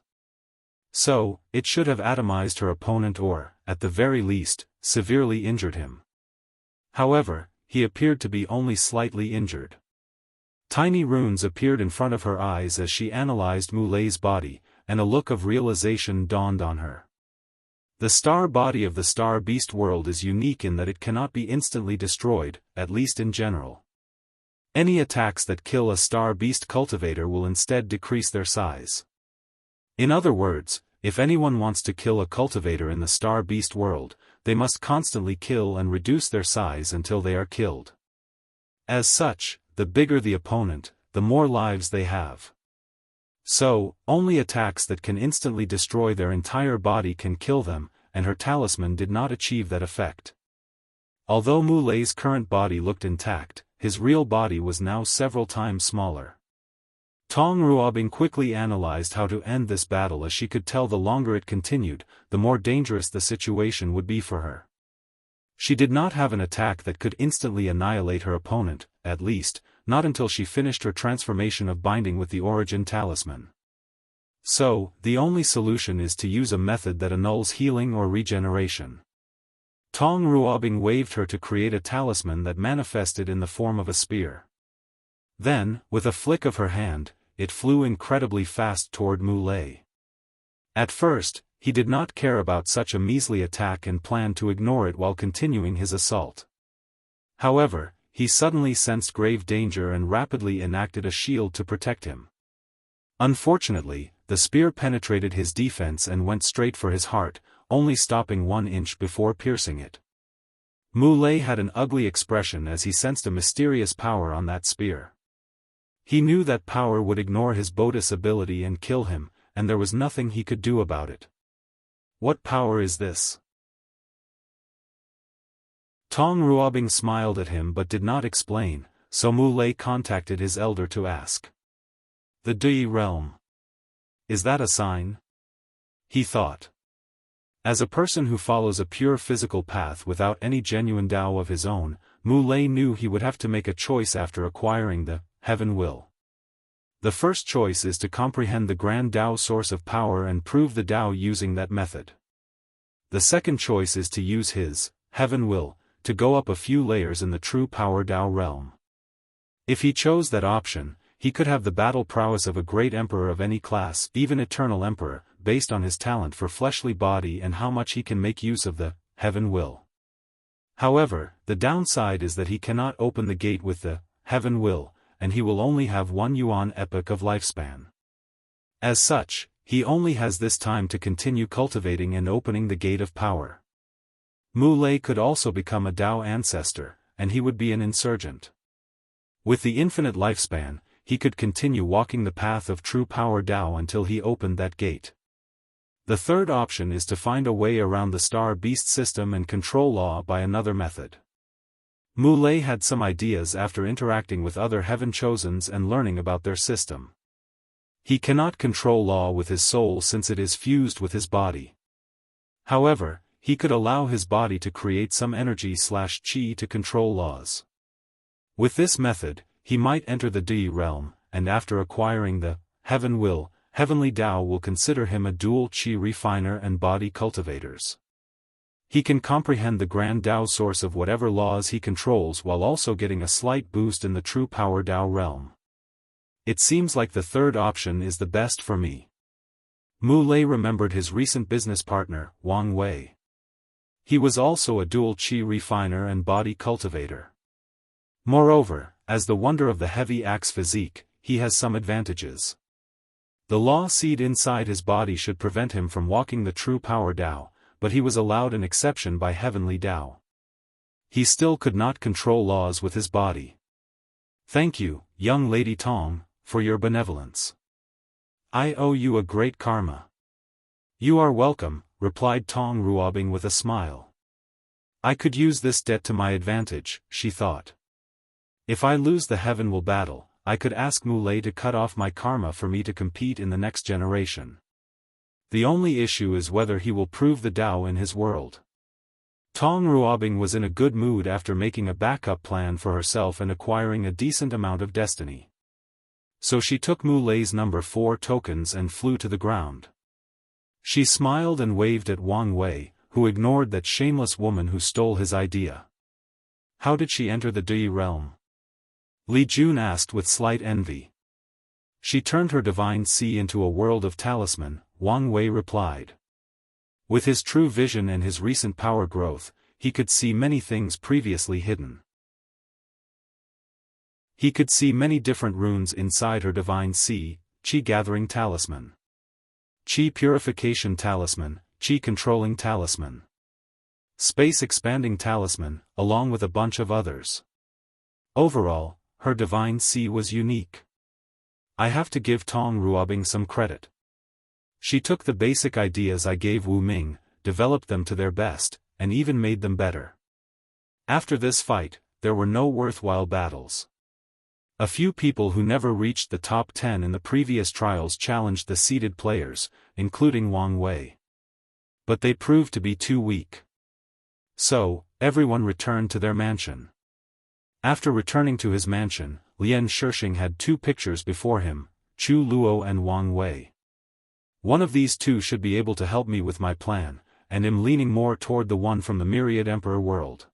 S1: So, it should have atomized her opponent or, at the very least, severely injured him. However, he appeared to be only slightly injured. Tiny runes appeared in front of her eyes as she analyzed Mulei's body, and a look of realization dawned on her. The star body of the star beast world is unique in that it cannot be instantly destroyed, at least in general. Any attacks that kill a star beast cultivator will instead decrease their size. In other words, if anyone wants to kill a cultivator in the star beast world, they must constantly kill and reduce their size until they are killed. As such, the bigger the opponent, the more lives they have. So, only attacks that can instantly destroy their entire body can kill them, and her talisman did not achieve that effect. Although Mulei's current body looked intact, his real body was now several times smaller. Tong Ruobing quickly analyzed how to end this battle, as she could tell the longer it continued, the more dangerous the situation would be for her. She did not have an attack that could instantly annihilate her opponent, at least, not until she finished her transformation of binding with the origin talisman. So, the only solution is to use a method that annuls healing or regeneration. Tong Ruobing waved her to create a talisman that manifested in the form of a spear. Then, with a flick of her hand, it flew incredibly fast toward Mulei. At first, he did not care about such a measly attack and planned to ignore it while continuing his assault. However, he suddenly sensed grave danger and rapidly enacted a shield to protect him. Unfortunately, the spear penetrated his defense and went straight for his heart, only stopping 1 inch before piercing it. Mulei had an ugly expression as he sensed a mysterious power on that spear. He knew that power would ignore his Bodis ability and kill him, and there was nothing he could do about it. What power is this? Tong Ruobing smiled at him but did not explain, so Mulei contacted his elder to ask. The Dui realm. Is that a sign? He thought. As a person who follows a pure physical path without any genuine Tao of his own, Mulei knew he would have to make a choice after acquiring the Heaven Will. The first choice is to comprehend the grand Tao source of power and prove the Tao using that method. The second choice is to use his Heaven Will to go up a few layers in the true power Tao realm. If he chose that option, he could have the battle prowess of a great emperor of any class, even eternal emperor, based on his talent for fleshly body and how much he can make use of the Heaven Will. However, the downside is that he cannot open the gate with the Heaven Will, and he will only have 1 yuan epoch of lifespan. As such, he only has this time to continue cultivating and opening the gate of power. Mulei could also become a Tao ancestor, and he would be an insurgent. With the infinite lifespan, he could continue walking the path of true power Tao until he opened that gate. The third option is to find a way around the star beast system and control law by another method. Mulei had some ideas after interacting with other Heaven Chosens and learning about their system. He cannot control law with his soul since it is fused with his body. However, he could allow his body to create some energy/chi to control laws. With this method, he might enter the Dui realm, and after acquiring the Heaven Will, Heavenly Tao will consider him a dual chi refiner and body cultivators. He can comprehend the grand Tao source of whatever laws he controls while also getting a slight boost in the true power Tao realm. It seems like the third option is the best for me. Mulei remembered his recent business partner, Wang Wei. He was also a dual chi refiner and body cultivator. Moreover, as the wonder of the heavy axe physique, he has some advantages. The law seed inside his body should prevent him from walking the true power Tao, but he was allowed an exception by Heavenly Tao. He still could not control laws with his body. Thank you, young Lady Tong, for your benevolence. I owe you a great karma. You are welcome, replied Tong Ruobing with a smile. I could use this debt to my advantage, she thought. If I lose the Heaven Will battle, I could ask Mulei to cut off my karma for me to compete in the next generation. The only issue is whether he will prove the Tao in his world. Tong Ruobing was in a good mood after making a backup plan for herself and acquiring a decent amount of destiny. So she took Mu Lei's number 4 tokens and flew to the ground. She smiled and waved at Wang Wei, who ignored that shameless woman who stole his idea. How did she enter the Dui realm? Li Jun asked with slight envy. She turned her divine sea into a world of talisman, Wang Wei replied. With his true vision and his recent power growth, he could see many things previously hidden. He could see many different runes inside her divine sea, Qi gathering talisman, Qi purification talisman, Qi controlling talisman, space expanding talisman, along with a bunch of others. Overall, her divine sea was unique. I have to give Tong Ruobing some credit. She took the basic ideas I gave Wu Ming, developed them to their best, and even made them better. After this fight, there were no worthwhile battles. A few people who never reached the top 10 in the previous trials challenged the seeded players, including Wang Wei. But they proved to be too weak. So, everyone returned to their mansion. After returning to his mansion, Lian Shixing had 2 pictures before him, Chu Luo and Wang Wei. One of these 2 should be able to help me with my plan, and am leaning more toward the one from the Myriad Emperor world.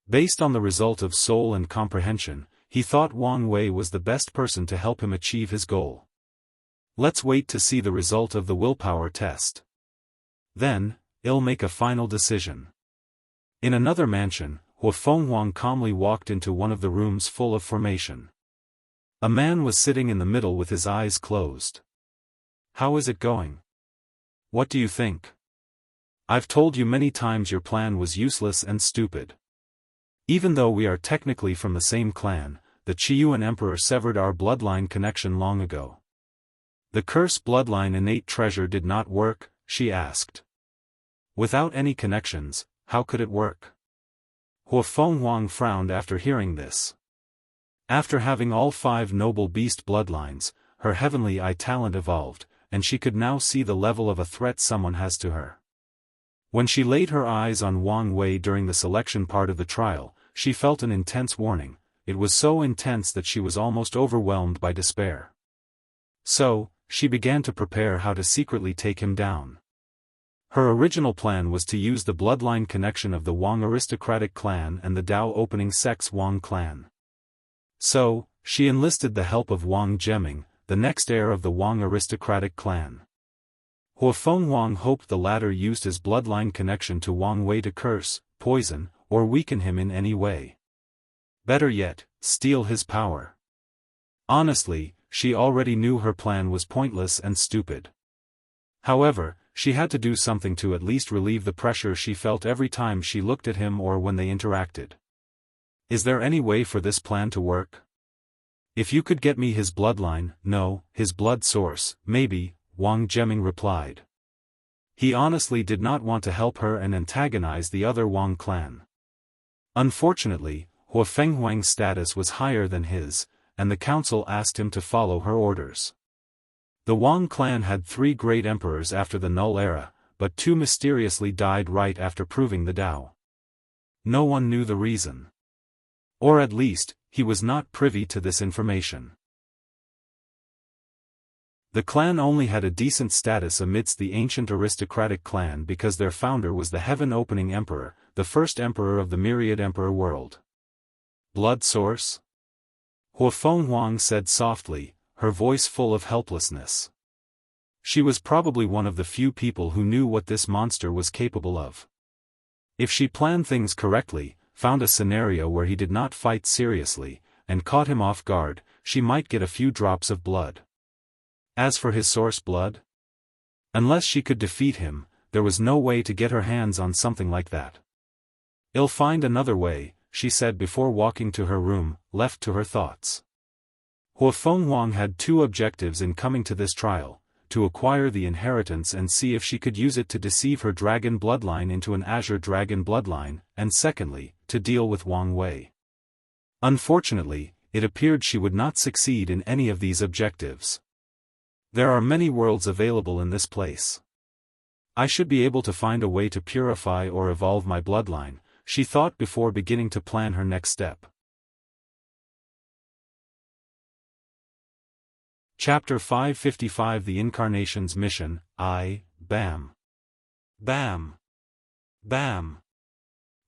S1: Based on the result of soul and comprehension, he thought Wang Wei was the best person to help him achieve his goal. Let's wait to see the result of the willpower test. Then, I'll make a final decision. In another mansion, Hua Fenghuang calmly walked into one of the rooms full of formation. A man was sitting in the middle with his eyes closed. How is it going? What do you think? I've told you many times your plan was useless and stupid. Even though we are technically from the same clan, the Qiyuan Emperor severed our bloodline connection long ago. The cursed bloodline innate treasure did not work, she asked. Without any connections, how could it work? Hua Fenghuang frowned after hearing this. After having all 5 noble beast bloodlines, her heavenly eye talent evolved, and she could now see the level of a threat someone has to her. When she laid her eyes on Wang Wei during the selection part of the trial, she felt an intense warning. It was so intense that she was almost overwhelmed by despair. So, she began to prepare how to secretly take him down. Her original plan was to use the bloodline connection of the Wang aristocratic clan and the Dao opening sects Wang clan. So, she enlisted the help of Wang Zheming, the next heir of the Wang aristocratic clan. Hua Fenghuang hoped the latter used his bloodline connection to Wang Wei to curse, poison, or weaken him in any way. Better yet, steal his power. Honestly, she already knew her plan was pointless and stupid. However, she had to do something to at least relieve the pressure she felt every time she looked at him or when they interacted. Is there any way for this plan to work? If you could get me his bloodline, no, his blood source, maybe, Wang Zheming replied. He honestly did not want to help her and antagonize the other Wang clan. Unfortunately, Hua Fenghuang's status was higher than his, and the council asked him to follow her orders. The Wang clan had 3 great emperors after the Null Era, but 2 mysteriously died right after proving the Tao. No one knew the reason. Or at least, he was not privy to this information. The clan only had a decent status amidst the ancient aristocratic clan because their founder was the heaven-opening emperor, the first emperor of the Myriad Emperor world. Blood source? Hua Fenghuang said softly, her voice full of helplessness. She was probably one of the few people who knew what this monster was capable of. If she planned things correctly, found a scenario where he did not fight seriously, and caught him off guard, she might get a few drops of blood. As for his source blood? Unless she could defeat him, there was no way to get her hands on something like that. I'll find another way, she said before walking to her room, left to her thoughts. Hua Fenghuang had 2 objectives in coming to this trial, to acquire the inheritance and see if she could use it to deceive her dragon bloodline into an azure dragon bloodline, and secondly, to deal with Wang Wei. Unfortunately, it appeared she would not succeed in any of these objectives. There are many worlds available in this place. I should be able to find a way to purify or evolve my bloodline, she thought before beginning to plan her next step. Chapter 555 The Incarnation's Mission, Bam. Bam. Bam.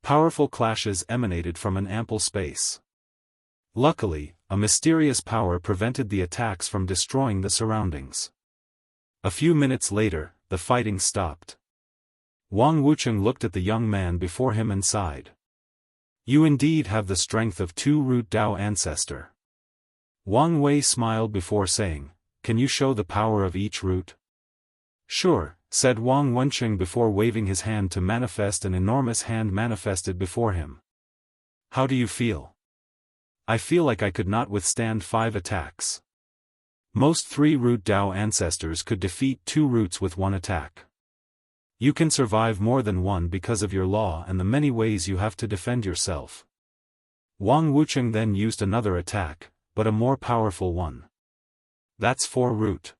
S1: Powerful clashes emanated from an ample space. Luckily, a mysterious power prevented the attacks from destroying the surroundings. A few minutes later, the fighting stopped. Wang Wucheng looked at the young man before him and sighed. You indeed have the strength of two-root Dao ancestor. Wang Wei smiled before saying, can you show the power of each root? Sure, said Wang Wencheng before waving his hand to manifest an enormous hand manifested before him. How do you feel? I feel like I could not withstand 5 attacks. Most 3-root Dao ancestors could defeat 2 roots with 1 attack. You can survive more than one because of your law and the many ways you have to defend yourself. Wang Wucheng then used another attack, but a more powerful one. That's 4-root.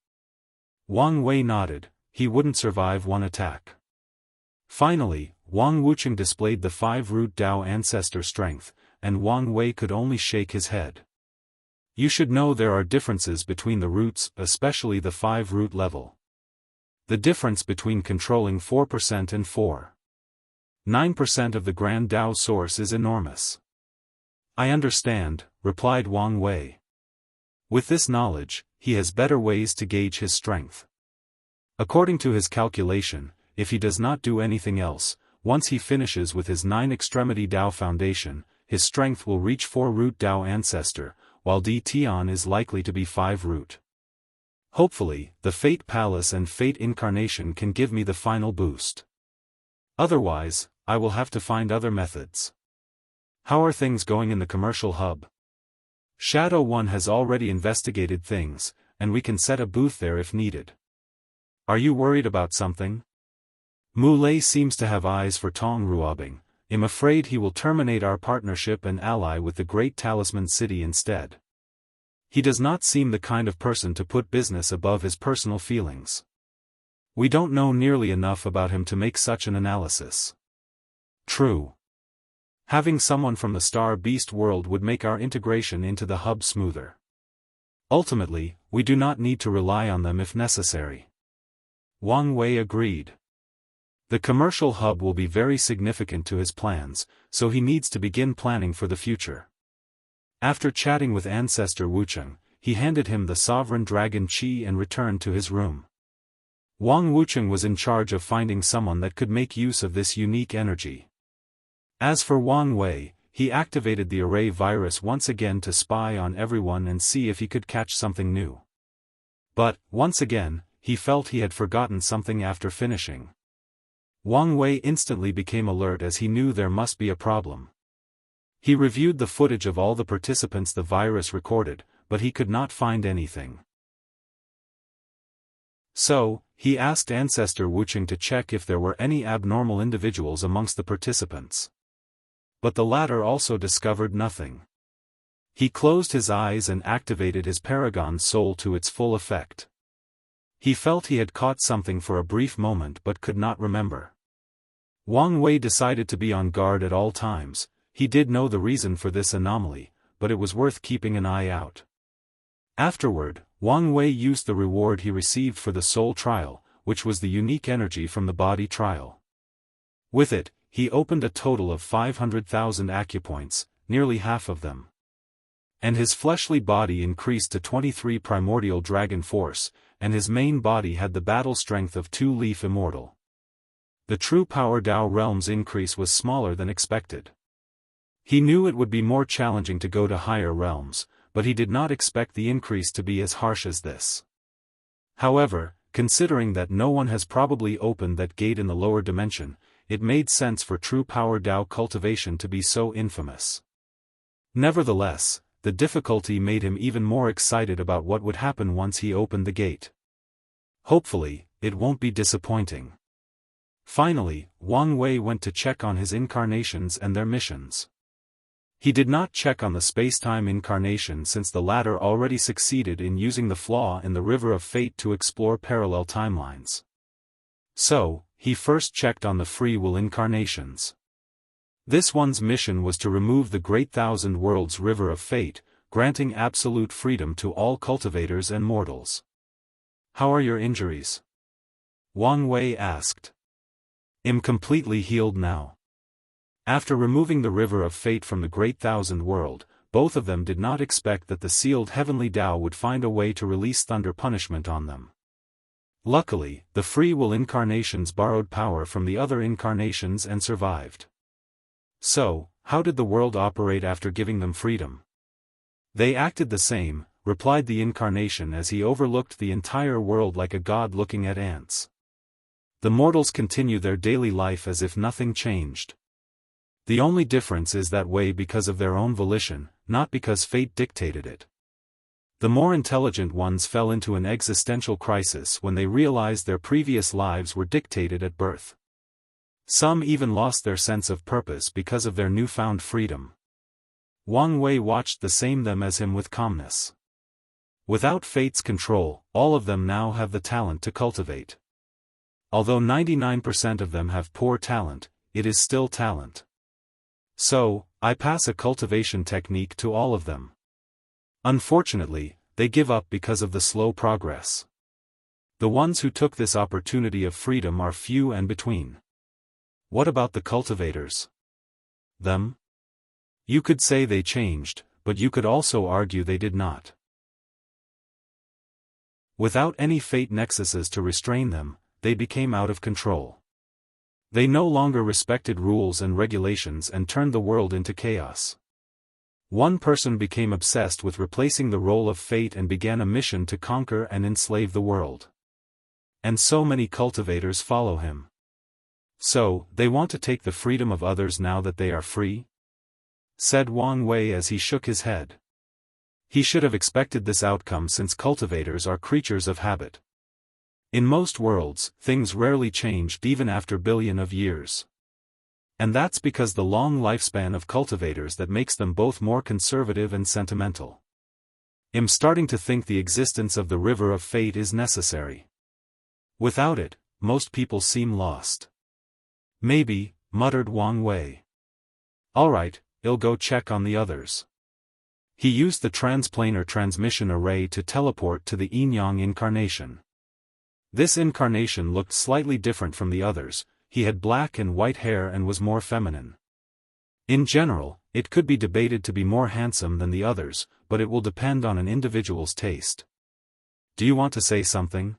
S1: Wang Wei nodded, he wouldn't survive 1 attack. Finally, Wang Wucheng displayed the 5-root Dao ancestor strength, and Wang Wei could only shake his head. You should know there are differences between the roots, especially the 5-root level. The difference between controlling 4% and 4.9% of the Grand Dao source is enormous. I understand, replied Wang Wei. With this knowledge, he has better ways to gauge his strength. According to his calculation, if he does not do anything else, once he finishes with his 9-extremity Dao foundation, his strength will reach 4-root Dao ancestor, while Di Tian is likely to be 5-root. Hopefully, the Fate Palace and Fate Incarnation can give me the final boost. Otherwise, I will have to find other methods. How are things going in the commercial hub? Shadow One has already investigated things, and we can set a booth there if needed. Are you worried about something? Mu Lei seems to have eyes for Tong Ruobing. I'm afraid he will terminate our partnership and ally with the Great Talisman City instead. He does not seem the kind of person to put business above his personal feelings. We don't know nearly enough about him to make such an analysis. True. Having someone from the Star Beast world would make our integration into the hub smoother. Ultimately, we do not need to rely on them if necessary. Wang Wei agreed. The commercial hub will be very significant to his plans, so he needs to begin planning for the future. After chatting with Ancestor Wucheng, he handed him the Sovereign Dragon Qi and returned to his room. Wang Wucheng was in charge of finding someone that could make use of this unique energy. As for Wang Wei, he activated the array virus once again to spy on everyone and see if he could catch something new. But, once again, he felt he had forgotten something after finishing. Wang Wei instantly became alert as he knew there must be a problem. He reviewed the footage of all the participants the virus recorded, but he could not find anything. So, he asked Ancestor Wucheng to check if there were any abnormal individuals amongst the participants. But the latter also discovered nothing. He closed his eyes and activated his Paragon Soul to its full effect. He felt he had caught something for a brief moment but could not remember. Wang Wei decided to be on guard at all times. He did know the reason for this anomaly, but it was worth keeping an eye out. Afterward, Wang Wei used the reward he received for the soul trial, which was the unique energy from the body trial. With it, he opened a total of 500,000 acupoints, nearly half of them. And his fleshly body increased to 23 primordial dragon force, and his main body had the battle strength of 2-leaf immortal. The true power Dao realm's increase was smaller than expected. He knew it would be more challenging to go to higher realms, but he did not expect the increase to be as harsh as this. However, considering that no one has probably opened that gate in the lower dimension, it made sense for true power Dao cultivation to be so infamous. Nevertheless, the difficulty made him even more excited about what would happen once he opened the gate. Hopefully, it won't be disappointing. Finally, Wang Wei went to check on his incarnations and their missions. He did not check on the spacetime incarnation since the latter already succeeded in using the flaw in the River of Fate to explore parallel timelines. So, he first checked on the free will incarnations. This one's mission was to remove the Great Thousand Worlds River of Fate, granting absolute freedom to all cultivators and mortals. "How are your injuries?" Wang Wei asked. "I'm completely healed now." After removing the River of Fate from the Great Thousand World, both of them did not expect that the sealed heavenly Tao would find a way to release thunder punishment on them. Luckily, the free will incarnations borrowed power from the other incarnations and survived. "So, how did the world operate after giving them freedom?" "They acted the same," replied the incarnation as he overlooked the entire world like a god looking at ants. "The mortals continue their daily life as if nothing changed. The only difference is that way because of their own volition, not because fate dictated it. The more intelligent ones fell into an existential crisis when they realized their previous lives were dictated at birth. Some even lost their sense of purpose because of their newfound freedom." Wang Wei watched the same them as him with calmness. Without fate's control, all of them now have the talent to cultivate. Although 99% of them have poor talent, it is still talent. So, I pass a cultivation technique to all of them. Unfortunately, they give up because of the slow progress. The ones who took this opportunity of freedom are few and between. What about the cultivators? Them? You could say they changed, but you could also argue they did not. Without any fate nexuses to restrain them, they became out of control. They no longer respected rules and regulations and turned the world into chaos. One person became obsessed with replacing the role of fate and began a mission to conquer and enslave the world. And so many cultivators follow him. "So, they want to take the freedom of others now that they are free?" said Wang Wei as he shook his head. He should have expected this outcome since cultivators are creatures of habit. In most worlds, things rarely changed even after billions of years. And that's because the long lifespan of cultivators that makes them both more conservative and sentimental. "I'm starting to think the existence of the River of Fate is necessary. Without it, most people seem lost." "Maybe," muttered Wang Wei. "Alright, I'll go check on the others." He used the transplanar transmission array to teleport to the Yin-Yang incarnation. This incarnation looked slightly different from the others. He had black and white hair and was more feminine. In general, it could be debated to be more handsome than the others, but it will depend on an individual's taste. "Do you want to say something?"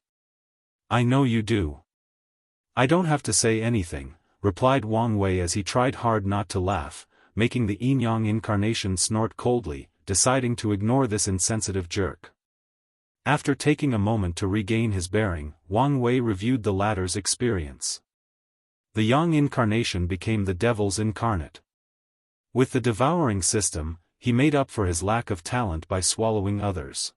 S1: "I know you do." "I don't have to say anything," replied Wang Wei as he tried hard not to laugh, making the Yin-Yang incarnation snort coldly, deciding to ignore this insensitive jerk. After taking a moment to regain his bearing, Wang Wei reviewed the latter's experience. The Yang incarnation became the devil's incarnate. With the devouring system, he made up for his lack of talent by swallowing others.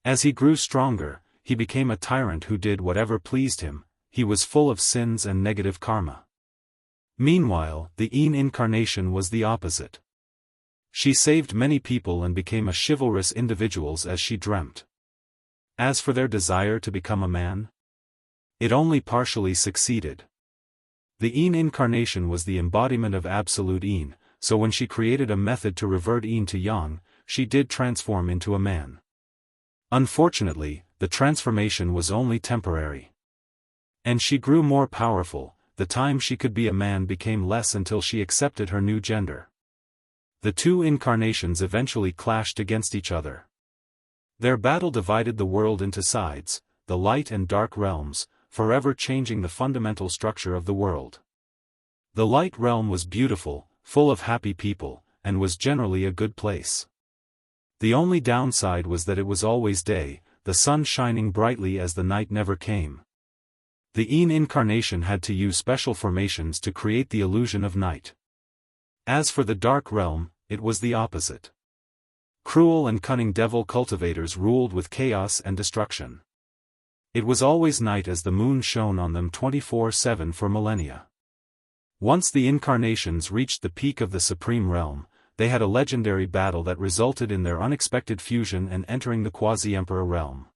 S1: As he grew stronger, he became a tyrant who did whatever pleased him. He was full of sins and negative karma. Meanwhile, the Yin incarnation was the opposite. She saved many people and became a chivalrous individual as she dreamt. As for their desire to become a man, it only partially succeeded. The Yin incarnation was the embodiment of absolute Yin, so when she created a method to revert Yin to Yang, she did transform into a man. Unfortunately, the transformation was only temporary. And she grew more powerful. The time she could be a man became less until she accepted her new gender. The two incarnations eventually clashed against each other. Their battle divided the world into sides, the light and dark realms, forever changing the fundamental structure of the world. The light realm was beautiful, full of happy people, and was generally a good place. The only downside was that it was always day, the sun shining brightly as the night never came. The Yin incarnation had to use special formations to create the illusion of night. As for the dark realm, it was the opposite. Cruel and cunning devil cultivators ruled with chaos and destruction. It was always night as the moon shone on them 24/7 for millennia. Once the incarnations reached the peak of the supreme realm, they had a legendary battle that resulted in their unexpected fusion and entering the quasi-emperor realm.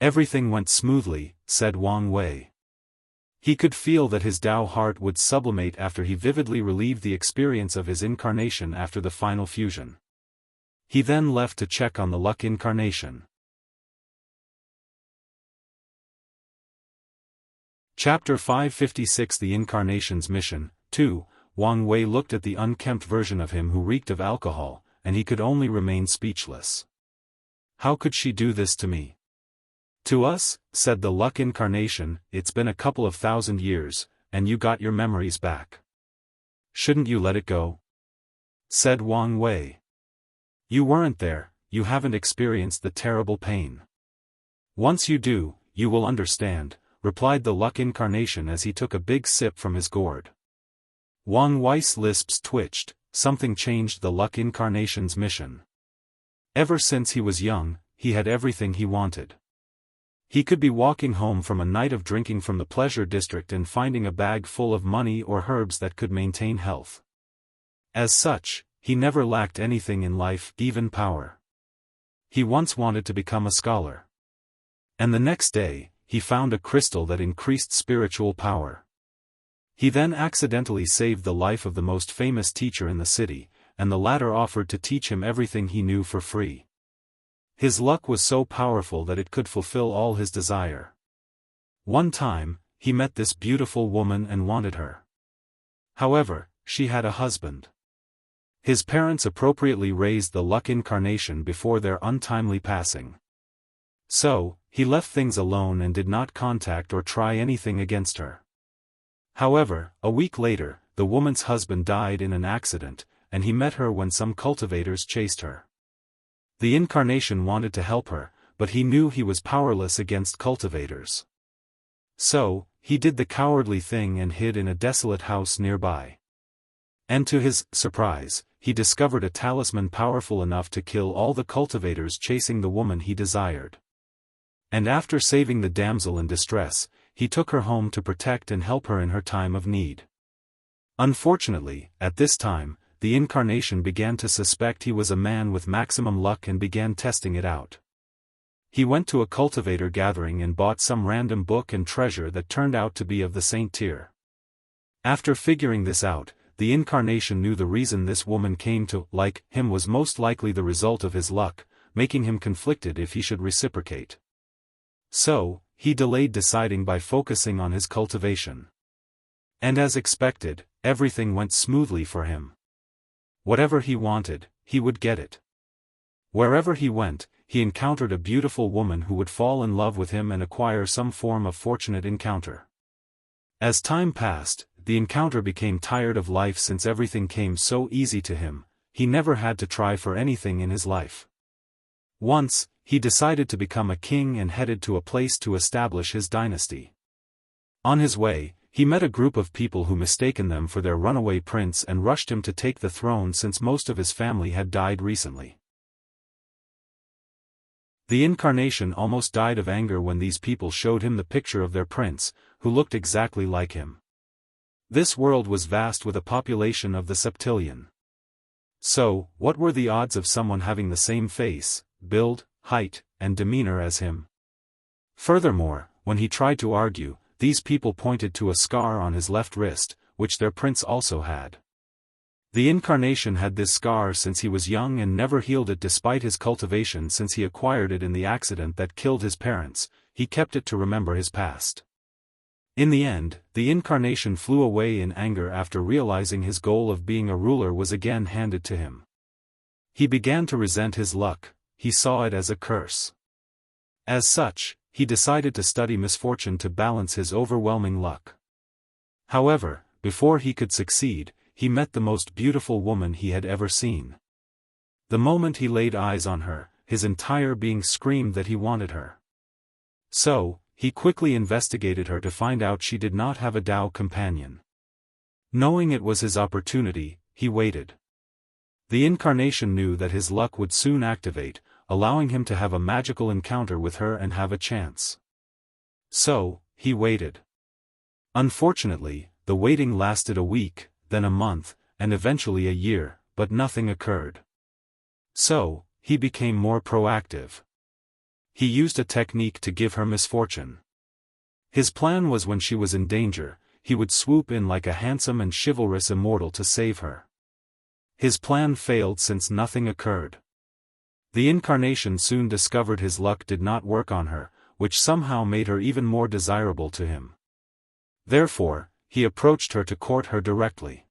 S1: Everything went smoothly, said Wang Wei. He could feel that his Dao heart would sublimate after he vividly relived the experience of his incarnation after the final fusion. He then left to check on the luck incarnation. Chapter 556 The Incarnation's Mission. 2. Wang Wei looked at the unkempt version of him who reeked of alcohol, and he could only remain speechless. How could she do this to me? To us, said the luck incarnation, it's been a couple of thousand years, and you got your memories back. Shouldn't you let it go? Said Wang Wei. You weren't there, you haven't experienced the terrible pain. Once you do, you will understand, replied the luck incarnation as he took a big sip from his gourd. Wang Wei's lips twitched. Something changed the luck incarnation's mission. Ever since he was young, he had everything he wanted. He could be walking home from a night of drinking from the pleasure district and finding a bag full of money or herbs that could maintain health. As such, he never lacked anything in life, even power. He once wanted to become a scholar. And the next day, he found a crystal that increased spiritual power. He then accidentally saved the life of the most famous teacher in the city, and the latter offered to teach him everything he knew for free. His luck was so powerful that it could fulfill all his desire. One time, he met this beautiful woman and wanted her. However, she had a husband. His parents appropriately raised the luck incarnation before their untimely passing. So, he left things alone and did not contact or try anything against her. However, a week later, the woman's husband died in an accident, and he met her when some cultivators chased her. The incarnation wanted to help her, but he knew he was powerless against cultivators. So, he did the cowardly thing and hid in a desolate house nearby. And to his surprise, he discovered a talisman powerful enough to kill all the cultivators chasing the woman he desired. And after saving the damsel in distress, he took her home to protect and help her in her time of need. Unfortunately, at this time, the incarnation began to suspect he was a man with maximum luck and began testing it out. He went to a cultivator gathering and bought some random book and treasure that turned out to be of the saint tier. After figuring this out, the incarnation knew the reason this woman came to like him was most likely the result of his luck, making him conflicted if he should reciprocate. So, he delayed deciding by focusing on his cultivation. And as expected, everything went smoothly for him. Whatever he wanted, he would get it. Wherever he went, he encountered a beautiful woman who would fall in love with him and acquire some form of fortunate encounter. As time passed, the encounter became tired of life since everything came so easy to him, he never had to try for anything in his life. Once, he decided to become a king and headed to a place to establish his dynasty. On his way, he met a group of people who mistaken them for their runaway prince and rushed him to take the throne since most of his family had died recently. The incarnation almost died of anger when these people showed him the picture of their prince, who looked exactly like him. This world was vast with a population of the septillion. So, what were the odds of someone having the same face, build, height, and demeanor as him? Furthermore, when he tried to argue, these people pointed to a scar on his left wrist, which their prince also had. The incarnation had this scar since he was young and never healed it despite his cultivation since he acquired it in the accident that killed his parents. He kept it to remember his past. In the end, the incarnation flew away in anger after realizing his goal of being a ruler was again handed to him. He began to resent his luck. He saw it as a curse. As such, he decided to study misfortune to balance his overwhelming luck. However, before he could succeed, he met the most beautiful woman he had ever seen. The moment he laid eyes on her, his entire being screamed that he wanted her. So, he quickly investigated her to find out she did not have a Dao companion. Knowing it was his opportunity, he waited. The incarnation knew that his luck would soon activate, allowing him to have a magical encounter with her and have a chance. So, he waited. Unfortunately, the waiting lasted a week, then a month, and eventually a year, but nothing occurred. So, he became more proactive. He used a technique to give her misfortune. His plan was when she was in danger, he would swoop in like a handsome and chivalrous immortal to save her. His plan failed since nothing occurred. The incarnation soon discovered his luck did not work on her, which somehow made her even more desirable to him. Therefore, he approached her to court her directly.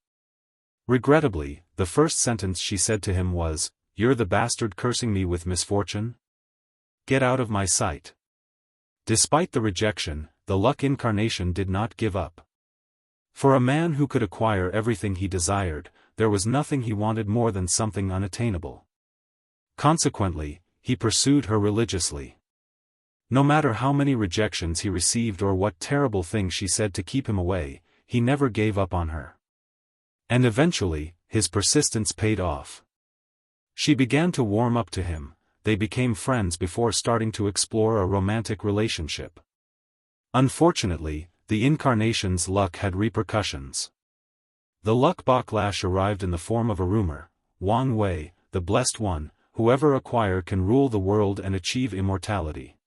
S1: Regrettably, the first sentence she said to him was, "You're the bastard cursing me with misfortune? Get out of my sight." Despite the rejection, the luck incarnation did not give up. For a man who could acquire everything he desired, there was nothing he wanted more than something unattainable. Consequently, he pursued her religiously. No matter how many rejections he received or what terrible things she said to keep him away, he never gave up on her. And eventually, his persistence paid off. She began to warm up to him, they became friends before starting to explore a romantic relationship. Unfortunately, the incarnation's luck had repercussions. The luck backlash arrived in the form of a rumor: Wang Wei, the blessed one, whoever acquire can rule the world and achieve immortality.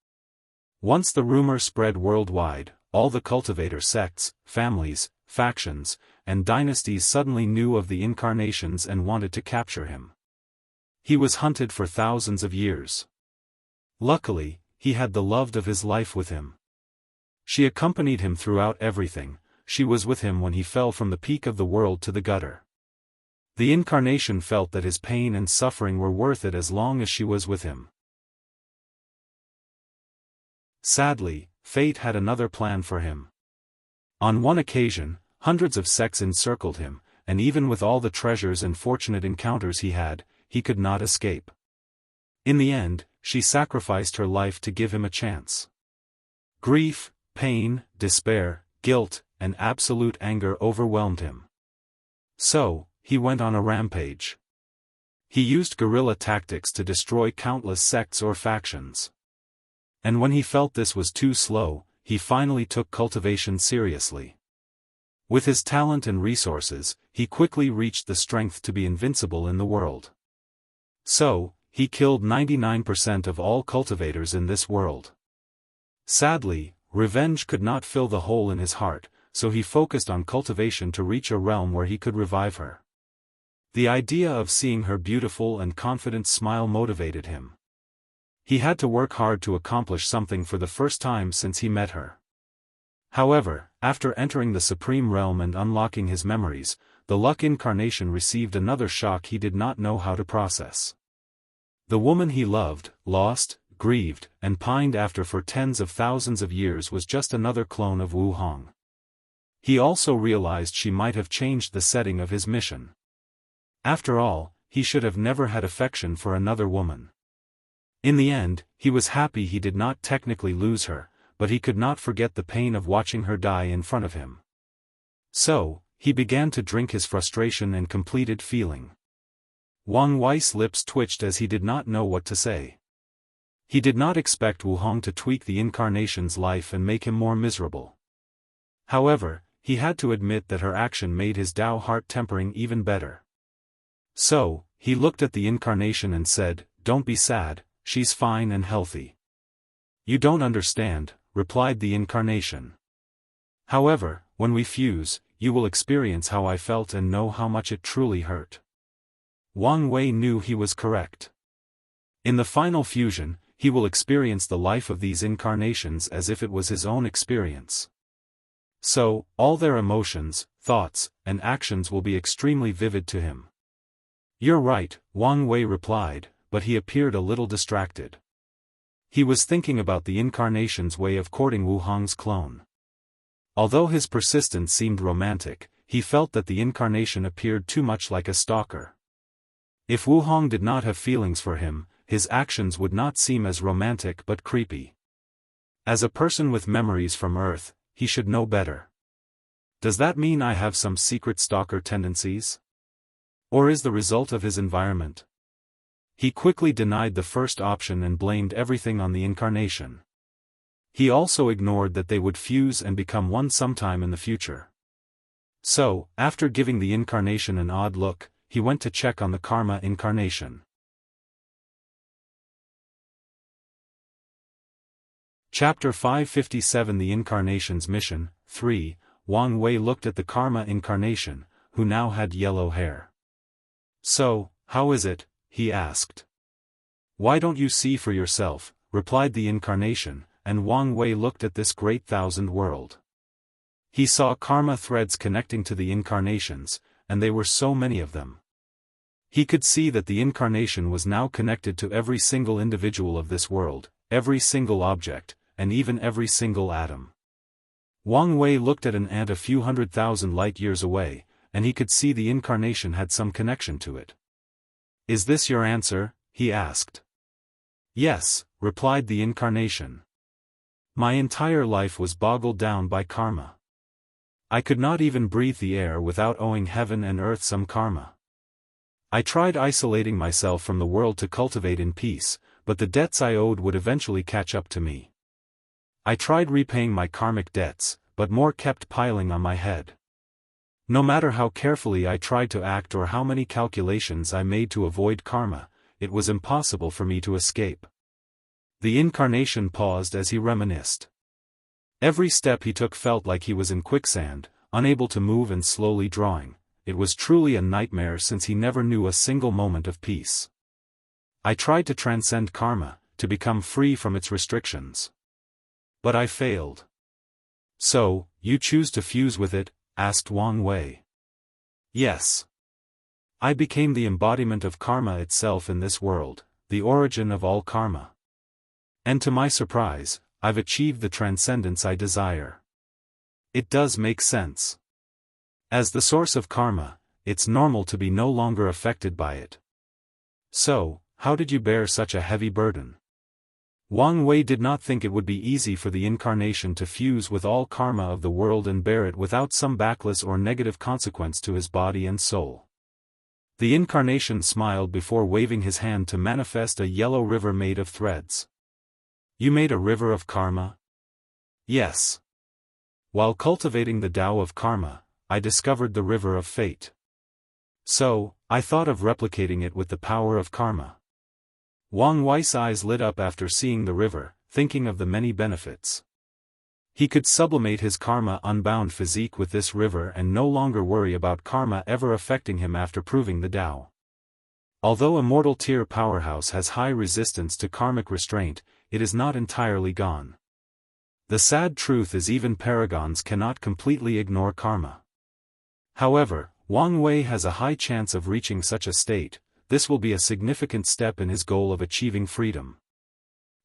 S1: Once the rumor spread worldwide, all the cultivator sects, families, factions, and dynasties suddenly knew of the incarnations and wanted to capture him. He was hunted for thousands of years. Luckily, he had the love of his life with him. She accompanied him throughout everything, she was with him when he fell from the peak of the world to the gutter. The incarnation felt that his pain and suffering were worth it as long as she was with him. Sadly, fate had another plan for him. On one occasion, hundreds of sects encircled him, and even with all the treasures and fortunate encounters he could not escape. In the end, she sacrificed her life to give him a chance. Grief, pain, despair, guilt, and absolute anger overwhelmed him. So, he went on a rampage. He used guerrilla tactics to destroy countless sects or factions. And when he felt this was too slow, he finally took cultivation seriously. With his talent and resources, he quickly reached the strength to be invincible in the world. So, he killed 99% of all cultivators in this world. Sadly, revenge could not fill the hole in his heart, so he focused on cultivation to reach a realm where he could revive her. The idea of seeing her beautiful and confident smile motivated him. He had to work hard to accomplish something for the first time since he met her. However, after entering the Supreme Realm and unlocking his memories, the luck incarnation received another shock he did not know how to process. The woman he loved, lost, grieved, and pined after for tens of thousands of years was just another clone of Wu Hong. He also realized she might have changed the setting of his mission. After all, he should have never had affection for another woman. In the end, he was happy he did not technically lose her, but he could not forget the pain of watching her die in front of him. So, he began to drink his frustration and completed feeling. Wang Wei's lips twitched as he did not know what to say. He did not expect Wu Hong to tweak the incarnation's life and make him more miserable. However, he had to admit that her action made his Dao heart tempering even better. So, he looked at the incarnation and said, "Don't be sad, she's fine and healthy." "You don't understand," replied the incarnation. "However, when we fuse, you will experience how I felt and know how much it truly hurt." Wang Wei knew he was correct. In the final fusion, he will experience the life of these incarnations as if it was his own experience. So, all their emotions, thoughts, and actions will be extremely vivid to him. "You're right," Wang Wei replied, but he appeared a little distracted. He was thinking about the incarnation's way of courting Wu Hong's clone. Although his persistence seemed romantic, he felt that the incarnation appeared too much like a stalker. If Wu Hong did not have feelings for him, his actions would not seem as romantic but creepy. As a person with memories from Earth, he should know better. Does that mean I have some secret stalker tendencies? Or is the result of his environment? He quickly denied the first option and blamed everything on the incarnation. He also ignored that they would fuse and become one sometime in the future. So, after giving the incarnation an odd look, he went to check on the karma incarnation. Chapter 557 The Incarnation's Mission. 3. Wang Wei looked at the Karma incarnation, who now had yellow hair. "So, how is it?" he asked. "Why don't you see for yourself?" replied the incarnation, and Wang Wei looked at this great thousand world. He saw karma threads connecting to the incarnations, and they were so many of them. He could see that the incarnation was now connected to every single individual of this world, every single object, and even every single atom. Wang Wei looked at an ant a few 100,000 light-years away, and he could see the incarnation had some connection to it. "Is this your answer?" he asked. "Yes," replied the incarnation. "My entire life was boggled down by karma. I could not even breathe the air without owing heaven and earth some karma. I tried isolating myself from the world to cultivate in peace, but the debts I owed would eventually catch up to me. I tried repaying my karmic debts, but more kept piling on my head. No matter how carefully I tried to act or how many calculations I made to avoid karma, it was impossible for me to escape." The incarnation paused as he reminisced. Every step he took felt like he was in quicksand, unable to move and slowly drawing. It was truly a nightmare since he never knew a single moment of peace. "I tried to transcend karma, to become free from its restrictions. But I failed." "So, you choose to fuse with it?" asked Wang Wei. "Yes. I became the embodiment of karma itself in this world, the origin of all karma. And to my surprise, I've achieved the transcendence I desire. It does make sense. As the source of karma, it's normal to be no longer affected by it. So, how did you bear such a heavy burden?" Wang Wei did not think it would be easy for the incarnation to fuse with all karma of the world and bear it without some backlash or negative consequence to his body and soul. The incarnation smiled before waving his hand to manifest a yellow river made of threads. "You made a river of karma?" "Yes. While cultivating the Tao of karma, I discovered the river of fate. So, I thought of replicating it with the power of karma." Wang Wei's eyes lit up after seeing the river, thinking of the many benefits. He could sublimate his karma-unbound physique with this river and no longer worry about karma ever affecting him after proving the Tao. Although Immortal tier powerhouse has high resistance to karmic restraint, it is not entirely gone. The sad truth is even paragons cannot completely ignore karma. However, Wang Wei has a high chance of reaching such a state. This will be a significant step in his goal of achieving freedom.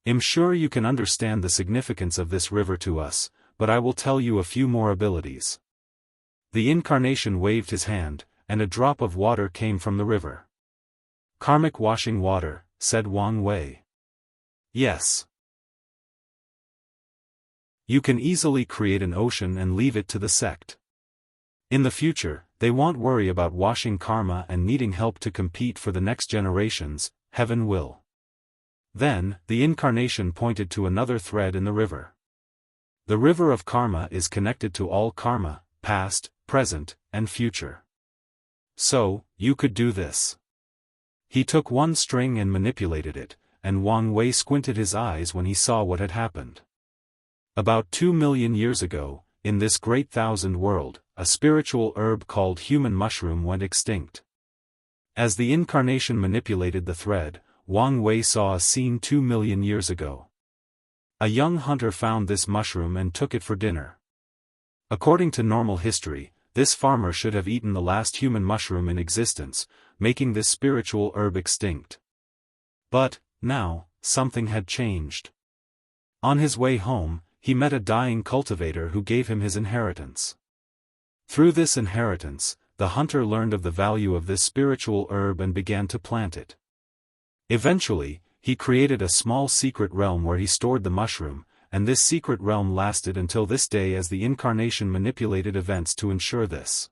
S1: "I'm sure you can understand the significance of this river to us, but I will tell you a few more abilities." The incarnation waved his hand, and a drop of water came from the river. "Karmic washing water," said Wang Wei. "Yes. You can easily create an ocean and leave it to the sect. In the future, they won't worry about washing karma and needing help to compete for the next generations, heaven will." Then, the incarnation pointed to another thread in the river. "The river of karma is connected to all karma, past, present, and future. So, you could do this." He took one string and manipulated it, and Wang Wei squinted his eyes when he saw what had happened. About 2 million years ago, in this great thousand world, a spiritual herb called human mushroom went extinct. As the incarnation manipulated the thread, Wang Wei saw a scene 2 million years ago. A young hunter found this mushroom and took it for dinner. According to normal history, this farmer should have eaten the last human mushroom in existence, making this spiritual herb extinct. But, now, something had changed. On his way home, he met a dying cultivator who gave him his inheritance. Through this inheritance, the hunter learned of the value of this spiritual herb and began to plant it. Eventually, he created a small secret realm where he stored the mushroom, and this secret realm lasted until this day as the incarnation manipulated events to ensure this.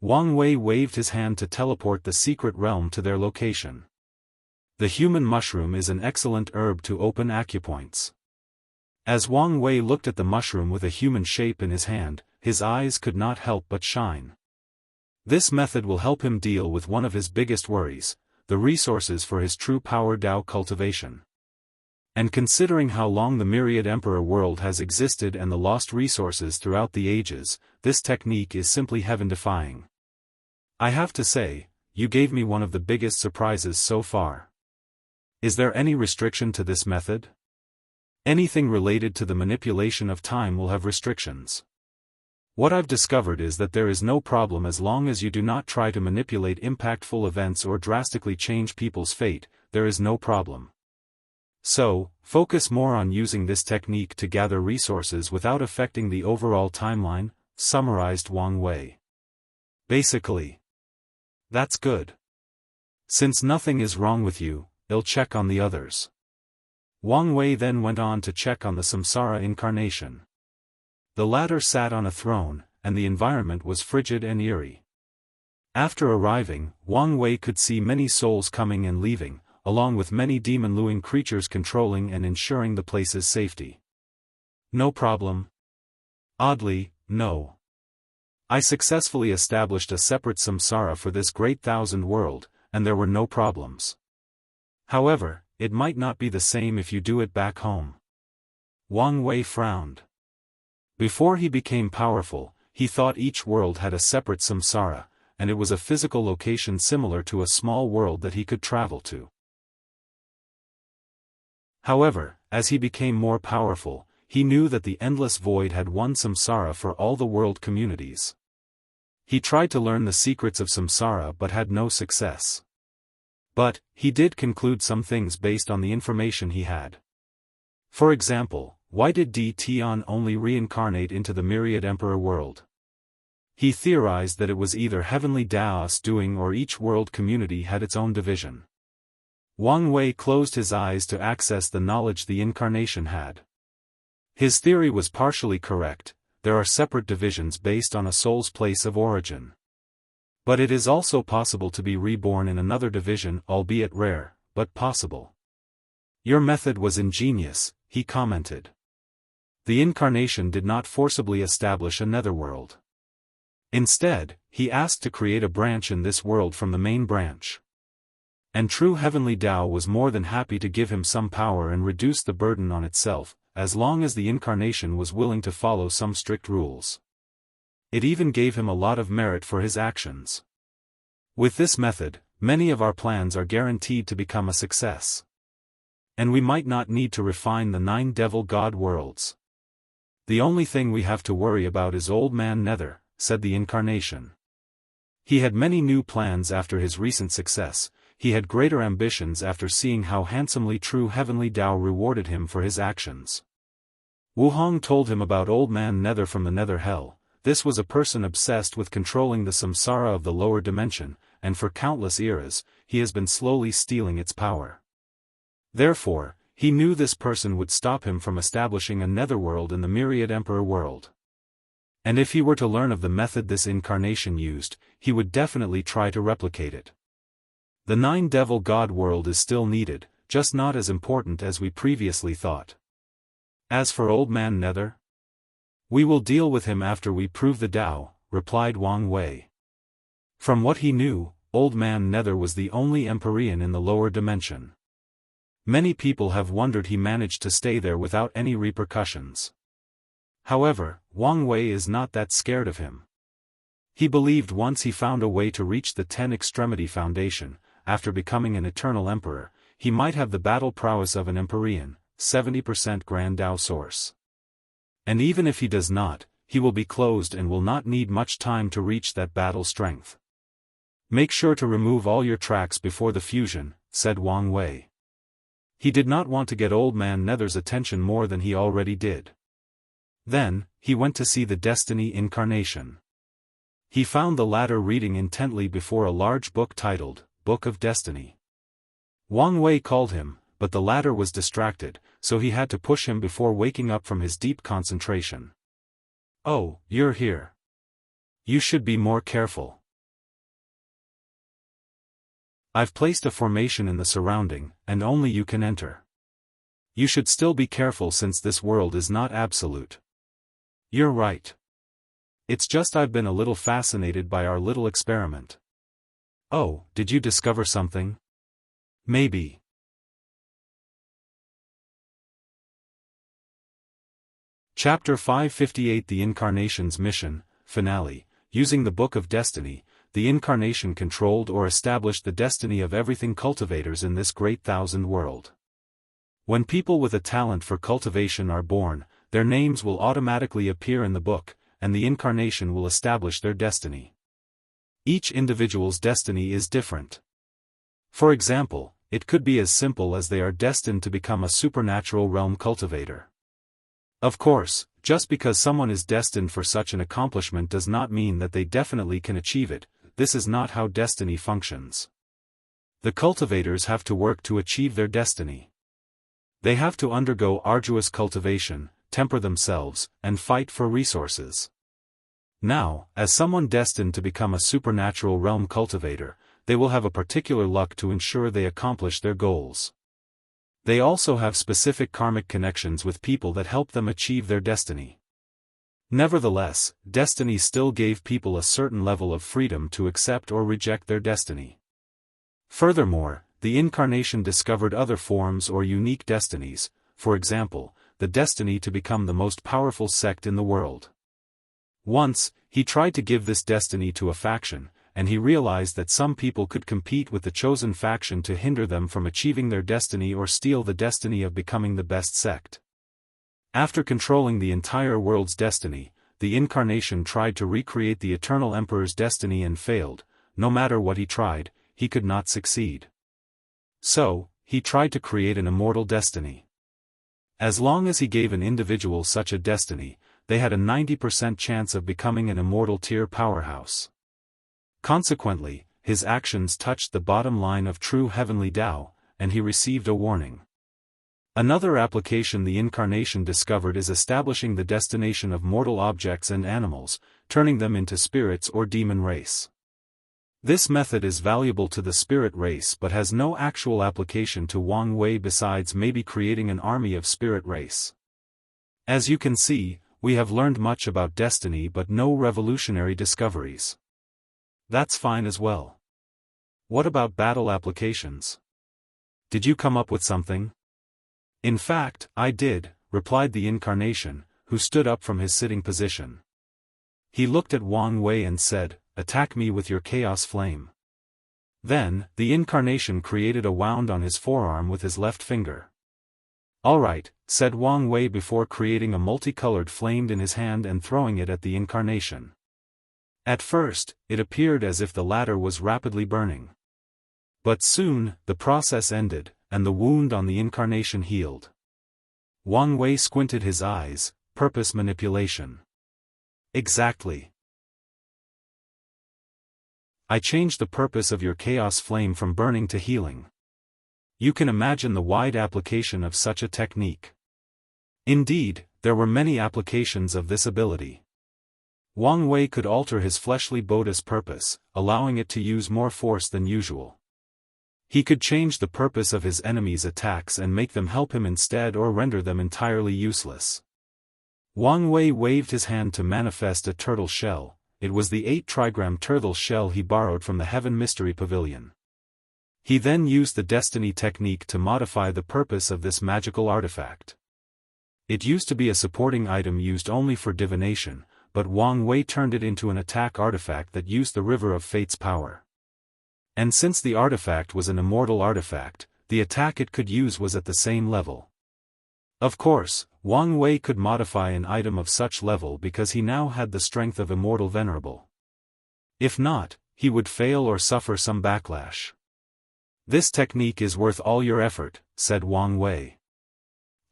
S1: Wang Wei waved his hand to teleport the secret realm to their location. The human mushroom is an excellent herb to open acupoints. As Wang Wei looked at the mushroom with a human shape in his hand, his eyes could not help but shine. This method will help him deal with one of his biggest worries, the resources for his true power Tao cultivation. And considering how long the myriad emperor world has existed and the lost resources throughout the ages, this technique is simply heaven-defying. I have to say, you gave me one of the biggest surprises so far. Is there any restriction to this method? Anything related to the manipulation of time will have restrictions. What I've discovered is that there is no problem as long as you do not try to manipulate impactful events or drastically change people's fate, there is no problem. So, focus more on using this technique to gather resources without affecting the overall timeline, summarized Wang Wei. Basically. That's good. Since nothing is wrong with you, I'll check on the others. Wang Wei then went on to check on the Samsara incarnation. The latter sat on a throne, and the environment was frigid and eerie. After arriving, Wang Wei could see many souls coming and leaving, along with many demon-luing creatures controlling and ensuring the place's safety. No problem. Oddly, no. I successfully established a separate samsara for this great thousand world, and there were no problems. However, it might not be the same if you do it back home. Wang Wei frowned. Before he became powerful, he thought each world had a separate samsara, and it was a physical location similar to a small world that he could travel to. However, as he became more powerful, he knew that the endless void had one samsara for all the world communities. He tried to learn the secrets of samsara but had no success. But, he did conclude some things based on the information he had. For example, why did Di Tian only reincarnate into the myriad emperor world? He theorized that it was either heavenly Daoist doing or each world community had its own division. Wang Wei closed his eyes to access the knowledge the incarnation had. His theory was partially correct, there are separate divisions based on a soul's place of origin. But it is also possible to be reborn in another division, albeit rare, but possible. Your method was ingenious, he commented. The incarnation did not forcibly establish a netherworld. Instead, he asked to create a branch in this world from the main branch. And true heavenly Tao was more than happy to give him some power and reduce the burden on itself, as long as the incarnation was willing to follow some strict rules. It even gave him a lot of merit for his actions. With this method, many of our plans are guaranteed to become a success. And we might not need to refine the 9 devil god worlds. The only thing we have to worry about is Old Man Nether, said the incarnation. He had many new plans after his recent success. He had greater ambitions after seeing how handsomely true heavenly Tao rewarded him for his actions. Wu Hong told him about Old Man Nether from the Nether Hell. This was a person obsessed with controlling the samsara of the lower dimension, and for countless eras, he has been slowly stealing its power. Therefore, he knew this person would stop him from establishing a netherworld in the myriad emperor world. And if he were to learn of the method this incarnation used, he would definitely try to replicate it. The 9 devil god world is still needed, just not as important as we previously thought. As for Old Man Nether, we will deal with him after we prove the Tao, replied Wang Wei. From what he knew, Old Man Nether was the only Empyrean in the lower dimension. Many people have wondered he managed to stay there without any repercussions. However, Wang Wei is not that scared of him. He believed once he found a way to reach the 10 Extremity Foundation, after becoming an eternal emperor, he might have the battle prowess of an Empyrean, 70% Grand Tao source. And even if he does not, he will be closed and will not need much time to reach that battle strength. Make sure to remove all your tracks before the fusion, said Wang Wei. He did not want to get Old Man Nether's attention more than he already did. Then, he went to see the Destiny incarnation. He found the latter reading intently before a large book titled, Book of Destiny. Wang Wei called him, but the latter was distracted, so he had to push him before waking up from his deep concentration. Oh, you're here. You should be more careful. I've placed a formation in the surrounding, and only you can enter. You should still be careful since this world is not absolute. You're right. It's just I've been a little fascinated by our little experiment. Oh, did you discover something? Maybe. Chapter 558 The Incarnation's Mission, Finale. Using the Book of Destiny, the Incarnation controlled or established the destiny of everything cultivators in this great thousand world. When people with a talent for cultivation are born, their names will automatically appear in the book, and the Incarnation will establish their destiny. Each individual's destiny is different. For example, it could be as simple as they are destined to become a supernatural realm cultivator. Of course, just because someone is destined for such an accomplishment does not mean that they definitely can achieve it. This is not how destiny functions. The cultivators have to work to achieve their destiny. They have to undergo arduous cultivation, temper themselves, and fight for resources. Now, as someone destined to become a supernatural realm cultivator, they will have a particular luck to ensure they accomplish their goals. They also have specific karmic connections with people that help them achieve their destiny. Nevertheless, destiny still gave people a certain level of freedom to accept or reject their destiny. Furthermore, the Incarnation discovered other forms or unique destinies, for example, the destiny to become the most powerful sect in the world. Once, he tried to give this destiny to a faction, and he realized that some people could compete with the chosen faction to hinder them from achieving their destiny or steal the destiny of becoming the best sect. After controlling the entire world's destiny, the Incarnation tried to recreate the Eternal Emperor's destiny and failed. No matter what he tried, he could not succeed. So, he tried to create an immortal destiny. As long as he gave an individual such a destiny, they had a 90% chance of becoming an immortal tier powerhouse. Consequently, his actions touched the bottom line of true heavenly Tao, and he received a warning. Another application the Incarnation discovered is establishing the destination of mortal objects and animals, turning them into spirits or demon race. This method is valuable to the spirit race but has no actual application to Wang Wei besides maybe creating an army of spirit race. As you can see, we have learned much about destiny but no revolutionary discoveries. That's fine as well. What about battle applications? Did you come up with something? In fact, I did, replied the Incarnation, who stood up from his sitting position. He looked at Wang Wei and said, "Attack me with your chaos flame." Then, the Incarnation created a wound on his forearm with his left finger. "Alright," said Wang Wei before creating a multicolored flame in his hand and throwing it at the Incarnation. At first, it appeared as if the latter was rapidly burning. But soon, the process ended, and the wound on the Incarnation healed. Wang Wei squinted his eyes. Purpose manipulation. Exactly. I changed the purpose of your chaos flame from burning to healing. You can imagine the wide application of such a technique. Indeed, there were many applications of this ability. Wang Wei could alter his fleshly Buddha's purpose, allowing it to use more force than usual. He could change the purpose of his enemies' attacks and make them help him instead or render them entirely useless. Wang Wei waved his hand to manifest a turtle shell. It was the 8-trigram turtle shell he borrowed from the Heaven Mystery Pavilion. He then used the Destiny technique to modify the purpose of this magical artifact. It used to be a supporting item used only for divination, but Wang Wei turned it into an attack artifact that used the River of Fate's power. And since the artifact was an immortal artifact, the attack it could use was at the same level. Of course, Wang Wei could modify an item of such level because he now had the strength of Immortal Venerable. If not, he would fail or suffer some backlash. This technique is worth all your effort, said Wang Wei.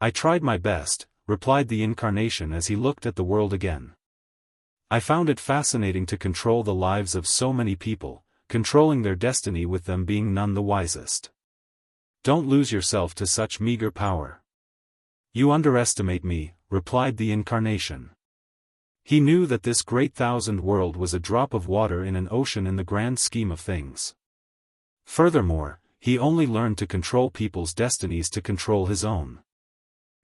S1: I tried my best, replied the Incarnation as he looked at the world again. I found it fascinating to control the lives of so many people, controlling their destiny with them being none the wisest. Don't lose yourself to such meager power. You underestimate me, replied the Incarnation. He knew that this great thousand world was a drop of water in an ocean in the grand scheme of things. Furthermore, he only learned to control people's destinies to control his own.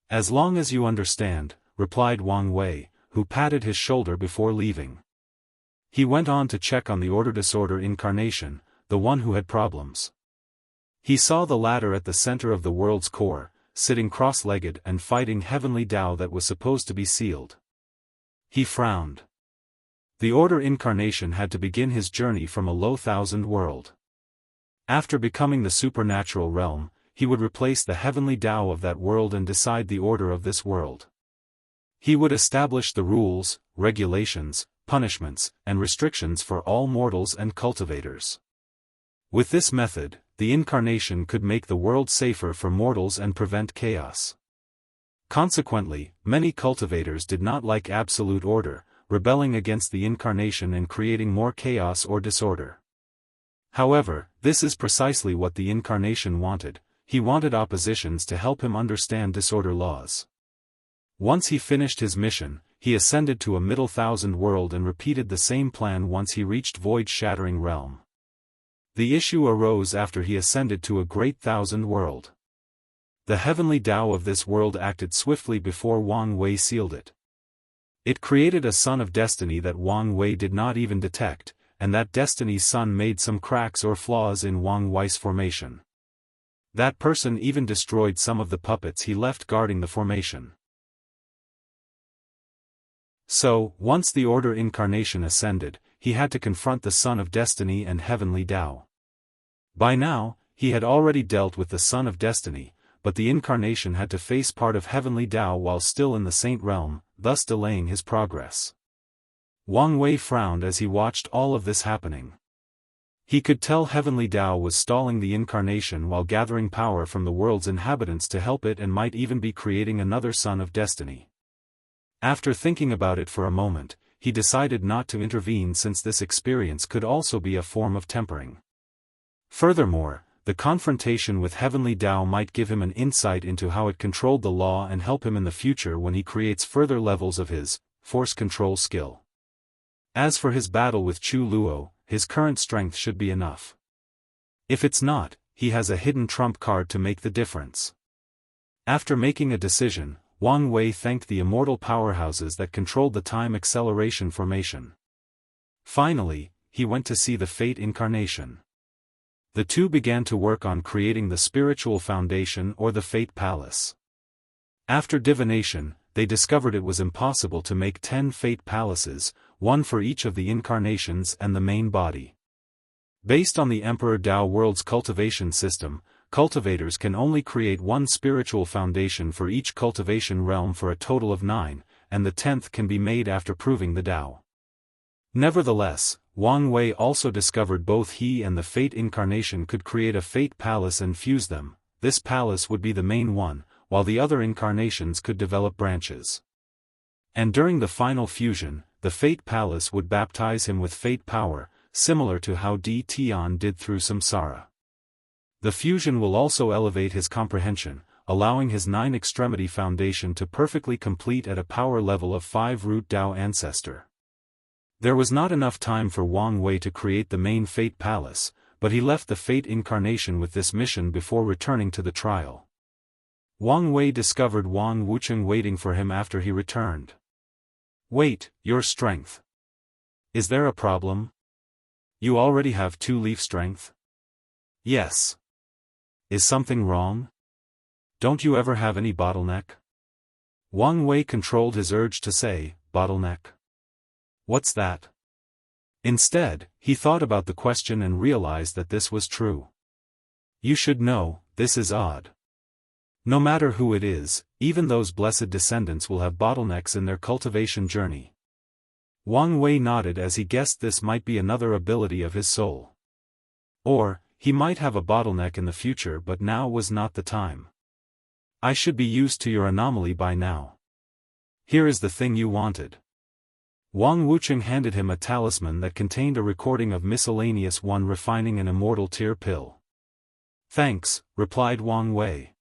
S1: As long as you understand, replied Wang Wei, who patted his shoulder before leaving. He went on to check on the Order Disorder Incarnation, the one who had problems. He saw the latter at the center of the world's core, sitting cross-legged and fighting heavenly Tao that was supposed to be sealed. He frowned. The Order incarnation had to begin his journey from a low thousand world. After becoming the supernatural realm, he would replace the heavenly Tao of that world and decide the order of this world. He would establish the rules, regulations, punishments, and restrictions for all mortals and cultivators. With this method, the incarnation could make the world safer for mortals and prevent chaos. Consequently, many cultivators did not like absolute order, rebelling against the incarnation and creating more chaos or disorder. However, this is precisely what the incarnation wanted. He wanted oppositions to help him understand disorder laws. Once he finished his mission, he ascended to a middle thousand world and repeated the same plan once he reached void-shattering realm. The issue arose after he ascended to a great thousand world. The heavenly Tao of this world acted swiftly before Wang Wei sealed it. It created a sun of destiny that Wang Wei did not even detect, and that destiny's sun made some cracks or flaws in Wang Wei's formation. That person even destroyed some of the puppets he left guarding the formation. So, once the Order incarnation ascended, he had to confront the Sun of Destiny and Heavenly Tao. By now, he had already dealt with the Sun of Destiny, but the incarnation had to face part of Heavenly Tao while still in the Saint realm, thus delaying his progress. Wang Wei frowned as he watched all of this happening. He could tell Heavenly Tao was stalling the incarnation while gathering power from the world's inhabitants to help it and might even be creating another Sun of Destiny. After thinking about it for a moment, he decided not to intervene since this experience could also be a form of tempering. Furthermore, the confrontation with Heavenly Tao might give him an insight into how it controlled the law and help him in the future when he creates further levels of his force control skill. As for his battle with Chu Luo, his current strength should be enough. If it's not, he has a hidden trump card to make the difference. After making a decision, Wang Wei thanked the immortal powerhouses that controlled the time acceleration formation. Finally, he went to see the Fate incarnation. The two began to work on creating the spiritual foundation or the Fate Palace. After divination, they discovered it was impossible to make 10 Fate Palaces, one for each of the incarnations and the main body. Based on the Emperor Tao World's cultivation system, cultivators can only create one spiritual foundation for each cultivation realm for a total of 9, and the 10th can be made after proving the Tao. Nevertheless, Wang Wei also discovered both he and the Fate incarnation could create a Fate Palace and fuse them. This palace would be the main one, while the other incarnations could develop branches. And during the final fusion, the Fate Palace would baptize him with Fate power, similar to how Di Tian did through Samsara. The fusion will also elevate his comprehension, allowing his 9-extremity foundation to perfectly complete at a power level of 5 root Tao ancestor. There was not enough time for Wang Wei to create the main Fate Palace, but he left the Fate incarnation with this mission before returning to the trial. Wang Wei discovered Wang Wucheng waiting for him after he returned. "Wait, your strength. Is there a problem? You already have 2-leaf strength?" "Yes." "Is something wrong? Don't you ever have any bottleneck?" Wang Wei controlled his urge to say, "Bottleneck? What's that?" Instead, he thought about the question and realized that this was true. "You should know, this is odd. No matter who it is, even those blessed descendants will have bottlenecks in their cultivation journey." Wang Wei nodded as he guessed this might be another ability of his soul. Or, he might have a bottleneck in the future but now was not the time. "I should be used to your anomaly by now. Here is the thing you wanted." Wang Wucheng handed him a talisman that contained a recording of miscellaneous one refining an immortal tear pill. "Thanks," replied Wang Wei.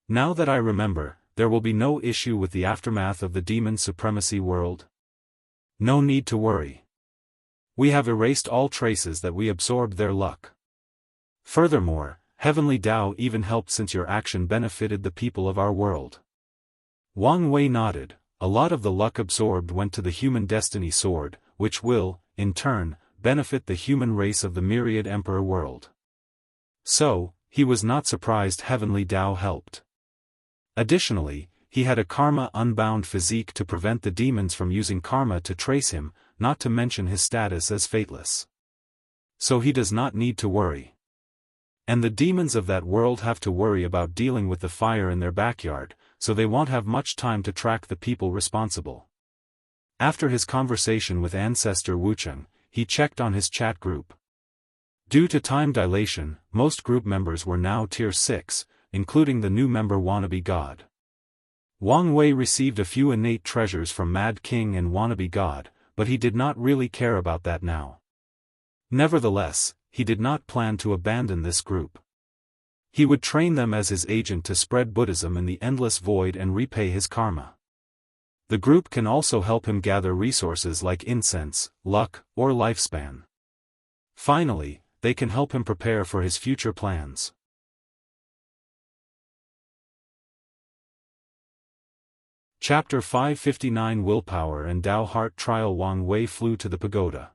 S1: "Now that I remember, there will be no issue with the aftermath of the demon supremacy world. No need to worry. We have erased all traces that we absorbed their luck. Furthermore, Heavenly Tao even helped since your action benefited the people of our world." Wang Wei nodded. A lot of the luck absorbed went to the human destiny sword, which will, in turn, benefit the human race of the myriad emperor world. So, he was not surprised heavenly Tao helped. Additionally, he had a karma-unbound physique to prevent the demons from using karma to trace him, not to mention his status as fateless. So he does not need to worry. And the demons of that world have to worry about dealing with the fire in their backyard, so they won't have much time to track the people responsible. After his conversation with Ancestor Wucheng, he checked on his chat group. Due to time dilation, most group members were now Tier 6, including the new member Wannabe God. Wang Wei received a few innate treasures from Mad King and Wannabe God, but he did not really care about that now. Nevertheless, he did not plan to abandon this group. He would train them as his agent to spread Buddhism in the endless void and repay his karma. The group can also help him gather resources like incense, luck, or lifespan. Finally, they can help him prepare for his future plans. Chapter 559 Willpower and Tao Heart Trial. Wang Wei flew to the pagoda.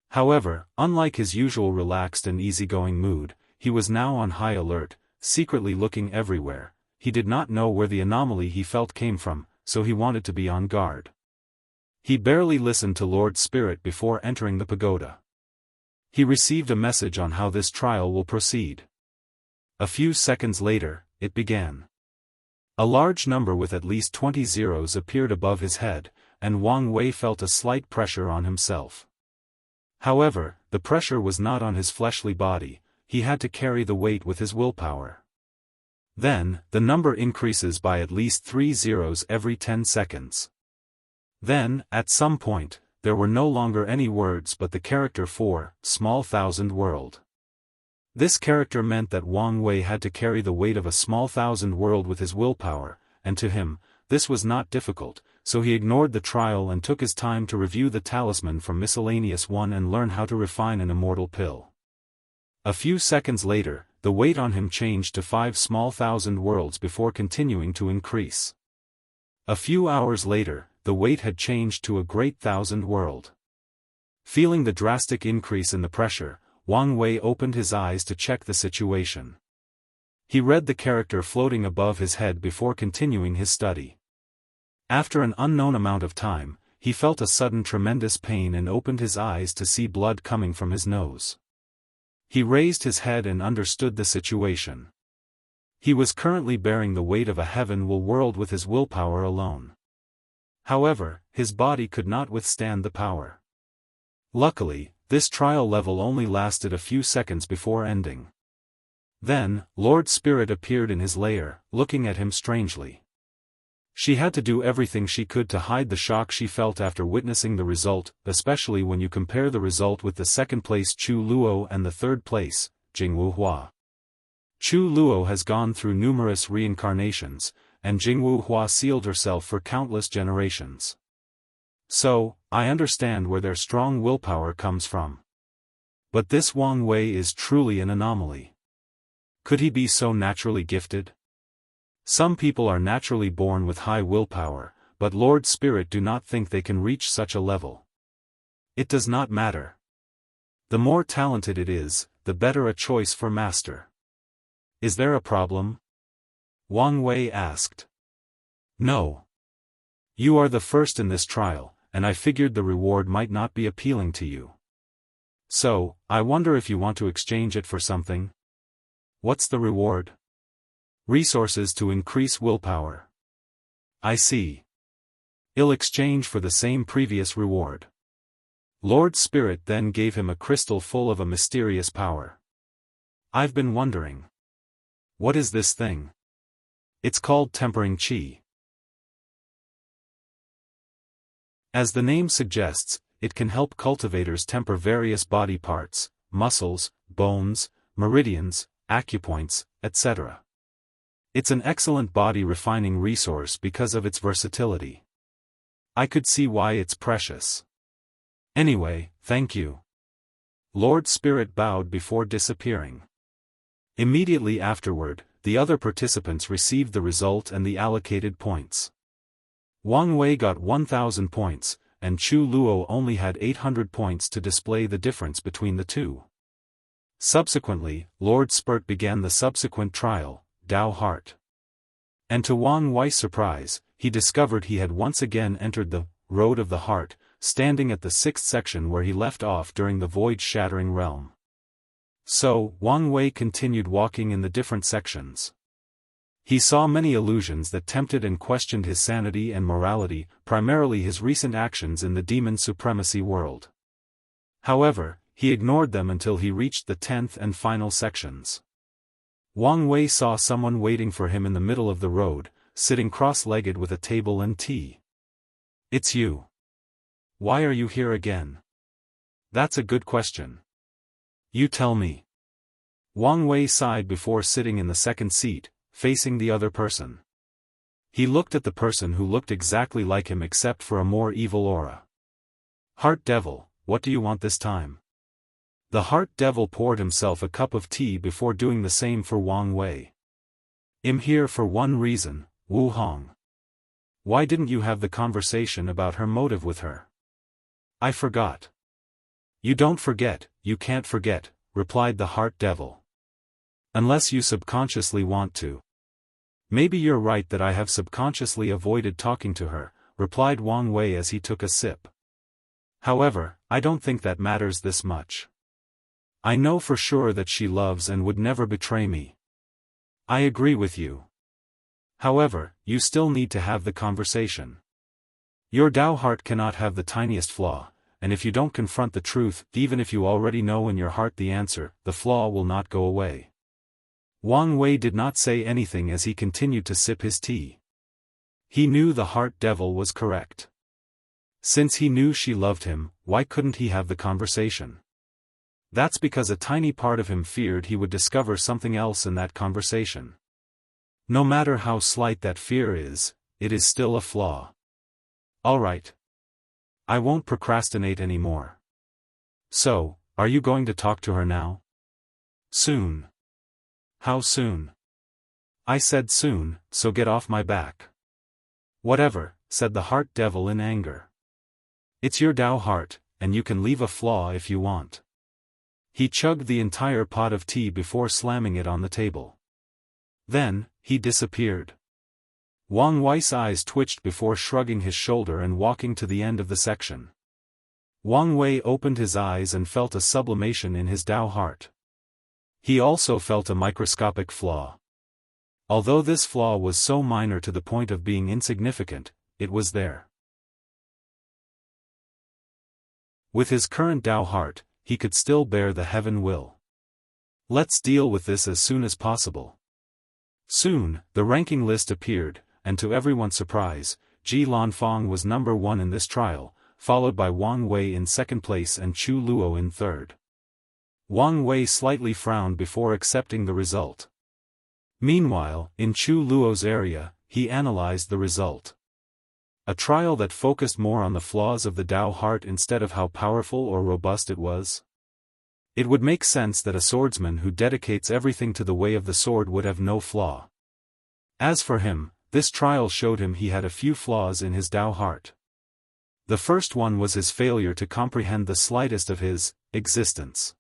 S1: However, unlike his usual relaxed and easygoing mood, he was now on high alert, secretly looking everywhere. He did not know where the anomaly he felt came from, so he wanted to be on guard. He barely listened to Lord Spirit before entering the pagoda. He received a message on how this trial will proceed. A few seconds later, it began. A large number with at least 20 zeros appeared above his head, and Wang Wei felt a slight pressure on himself. However, the pressure was not on his fleshly body, he had to carry the weight with his willpower. Then, the number increases by at least 3 zeros every 10 seconds. Then, at some point, there were no longer any words but the character 4, small thousand world. This character meant that Wang Wei had to carry the weight of a small thousand world with his willpower, and to him, this was not difficult, so he ignored the trial and took his time to review the talisman from Miscellaneous 1 and learn how to refine an immortal pill. A few seconds later, the weight on him changed to 5 small thousand worlds before continuing to increase. A few hours later, the weight had changed to a great thousand world. Feeling the drastic increase in the pressure, Wang Wei opened his eyes to check the situation. He read the character floating above his head before continuing his study. After an unknown amount of time, he felt a sudden tremendous pain and opened his eyes to see blood coming from his nose. He raised his head and understood the situation. He was currently bearing the weight of a heaven-will world with his willpower alone. However, his body could not withstand the power. Luckily, this trial level only lasted a few seconds before ending. Then, Lord Spirit appeared in his lair, looking at him strangely. She had to do everything she could to hide the shock she felt after witnessing the result, especially when you compare the result with the second place Chu Luo and the third place, Jianghu Hua. Chu Luo has gone through numerous reincarnations, and Jianghu Hua sealed herself for countless generations. So, I understand where their strong willpower comes from. But this Wang Wei is truly an anomaly. Could he be so naturally gifted? Some people are naturally born with high willpower, but Lord Spirit do not think they can reach such a level. It does not matter. The more talented it is, the better a choice for master. Is there a problem? Wang Wei asked. No. You are the first in this trial, and I figured the reward might not be appealing to you. So, I wonder if you want to exchange it for something? What's the reward? Resources to increase willpower. I see. I'll exchange for the same previous reward. Lord Spirit then gave him a crystal full of a mysterious power. I've been wondering. What is this thing? It's called tempering qi. As the name suggests, it can help cultivators temper various body parts, muscles, bones, meridians, acupoints, etc. It's an excellent body refining resource because of its versatility. I could see why it's precious. Anyway, thank you. Lord Spirit bowed before disappearing. Immediately afterward, the other participants received the result and the allocated points. Wang Wei got 1,000 points, and Chu Luo only had 800 points to display the difference between the two. Subsequently, Lord Spurt began the subsequent trial, Dao Heart. And to Wang Wei's surprise, he discovered he had once again entered the Road of the Heart, standing at the 6th section where he left off during the void-shattering realm. So, Wang Wei continued walking in the different sections. He saw many illusions that tempted and questioned his sanity and morality, primarily his recent actions in the demon supremacy world. However, he ignored them until he reached the 10th and final sections. Wang Wei saw someone waiting for him in the middle of the road, sitting cross-legged with a table and tea. "It's you. Why are you here again?" "That's a good question. You tell me." Wang Wei sighed before sitting in the second seat, facing the other person. He looked at the person who looked exactly like him except for a more evil aura. "Heart Devil, what do you want this time?" The Heart Devil poured himself a cup of tea before doing the same for Wang Wei. "I'm here for one reason, Wu Hong. Why didn't you have the conversation about her motive with her?" "I forgot." "You don't forget, you can't forget," replied the Heart Devil. "Unless you subconsciously want to." "Maybe you're right that I have subconsciously avoided talking to her," replied Wang Wei as he took a sip. "However, I don't think that matters this much. I know for sure that she loves and would never betray me." "I agree with you. However, you still need to have the conversation. Your Dao heart cannot have the tiniest flaw, and if you don't confront the truth, even if you already know in your heart the answer, the flaw will not go away." Wang Wei did not say anything as he continued to sip his tea. He knew the Heart Devil was correct. Since he knew she loved him, why couldn't he have the conversation? That's because a tiny part of him feared he would discover something else in that conversation. No matter how slight that fear is, it is still a flaw. "Alright. I won't procrastinate anymore. So, are you going to talk to her now?" "Soon." "How soon?" "I said soon, so get off my back." "Whatever," said the Heart Devil in anger. "It's your Dao heart, and you can leave a flaw if you want." He chugged the entire pot of tea before slamming it on the table. Then, he disappeared. Wang Wei's eyes twitched before shrugging his shoulder and walking to the end of the section. Wang Wei opened his eyes and felt a sublimation in his Dao heart. He also felt a microscopic flaw. Although this flaw was so minor to the point of being insignificant, it was there. With his current Dao heart, he could still bear the heaven will. Let's deal with this as soon as possible. Soon, the ranking list appeared, and to everyone's surprise, Ji Lanfang was number 1 in this trial, followed by Wang Wei in second place and Chu Luo in third. Wang Wei slightly frowned before accepting the result. Meanwhile, in Chu Luo's area, he analyzed the result. A trial that focused more on the flaws of the Dao heart instead of how powerful or robust it was. It would make sense that a swordsman who dedicates everything to the way of the sword would have no flaw. As for him, this trial showed him he had a few flaws in his Dao heart. The first one was his failure to comprehend the slightest of his existence.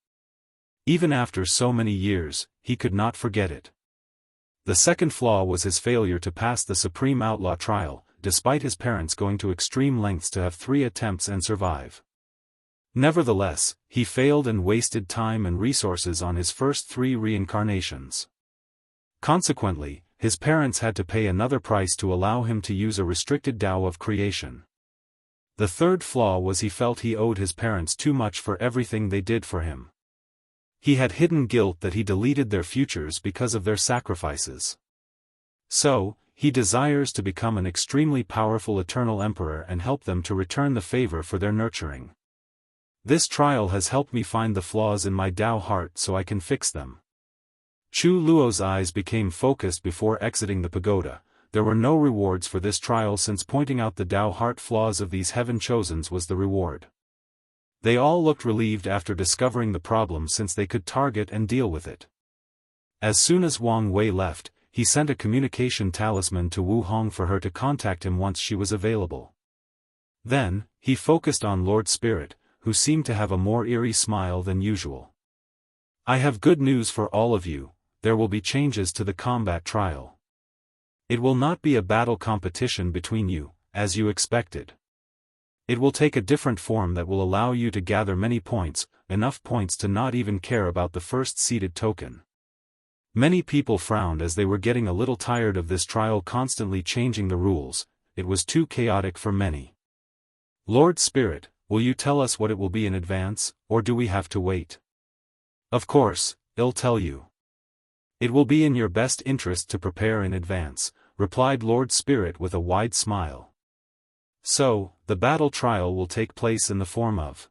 S1: Even after so many years, he could not forget it. The second flaw was his failure to pass the Supreme Outlaw trial, despite his parents going to extreme lengths to have 3 attempts and survive. Nevertheless, he failed and wasted time and resources on his first 3 reincarnations. Consequently, his parents had to pay another price to allow him to use a restricted Dao of creation. The third flaw was he felt he owed his parents too much for everything they did for him. He had hidden guilt that he deleted their futures because of their sacrifices. So, he desires to become an extremely powerful eternal emperor and help them to return the favor for their nurturing. This trial has helped me find the flaws in my Dao heart so I can fix them. Chu Luo's eyes became focused before exiting the pagoda. There were no rewards for this trial since pointing out the Dao heart flaws of these heaven chosens was the reward. They all looked relieved after discovering the problem since they could target and deal with it. As soon as Wang Wei left, he sent a communication talisman to Wu Hong for her to contact him once she was available. Then, he focused on Lord Spirit, who seemed to have a more eerie smile than usual. I have good news for all of you, there will be changes to the combat trial. It will not be a battle competition between you, as you expected. It will take a different form that will allow you to gather many points, enough points to not even care about the first seeded token. Many people frowned as they were getting a little tired of this trial constantly changing the rules. It was too chaotic for many. Lord Spirit, will you tell us what it will be in advance, or do we have to wait? Of course, I'll tell you. It will be in your best interest to prepare in advance, replied Lord Spirit with a wide smile. So, the battle trial will take place in the form of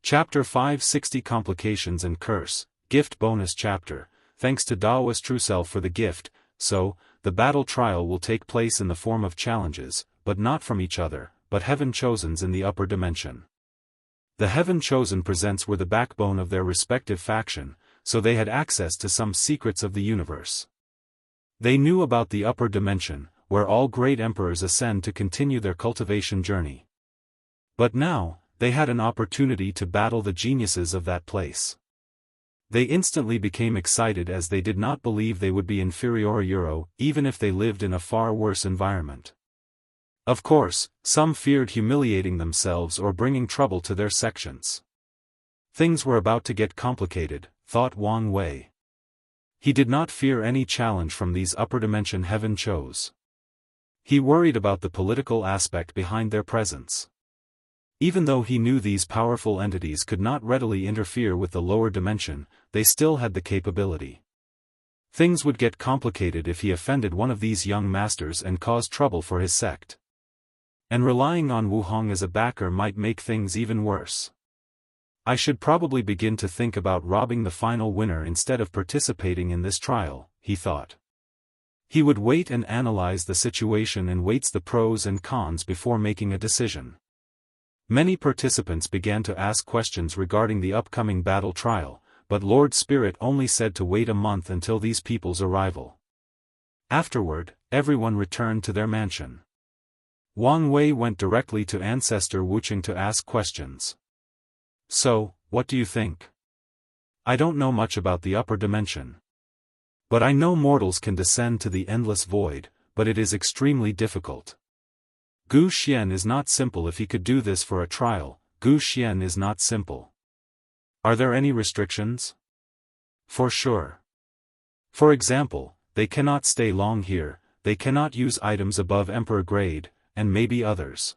S1: Chapter 560 Complications and Curse, Gift Bonus Chapter. Thanks to Daoist True Self for the gift. So, the battle trial will take place in the form of challenges, but not from each other, but Heaven Chosens in the upper dimension. The Heaven Chosen presents were the backbone of their respective faction, so they had access to some secrets of the universe. They knew about the upper dimension, where all great emperors ascend to continue their cultivation journey. But now, they had an opportunity to battle the geniuses of that place. They instantly became excited as they did not believe they would be inferior, even if they lived in a far worse environment. Of course, some feared humiliating themselves or bringing trouble to their sections. Things were about to get complicated, thought Wang Wei. He did not fear any challenge from these upper dimension heaven chose. He worried about the political aspect behind their presence. Even though he knew these powerful entities could not readily interfere with the lower dimension, they still had the capability. Things would get complicated if he offended one of these young masters and caused trouble for his sect. And relying on Wu Hong as a backer might make things even worse. I should probably begin to think about robbing the final winner instead of participating in this trial, he thought. He would wait and analyze the situation and weights the pros and cons before making a decision. Many participants began to ask questions regarding the upcoming battle trial, but Lord Spirit only said to wait a month until these people's arrival. Afterward, everyone returned to their mansion. Wang Wei went directly to Ancestor Wucheng to ask questions. So, what do you think? I don't know much about the upper dimension. But I know mortals can descend to the endless void, but it is extremely difficult. Gu Xian is not simple. If he could do this for a trial, Gu Xian is not simple. Are there any restrictions? For sure. For example, they cannot stay long here, they cannot use items above Emperor grade, and maybe others.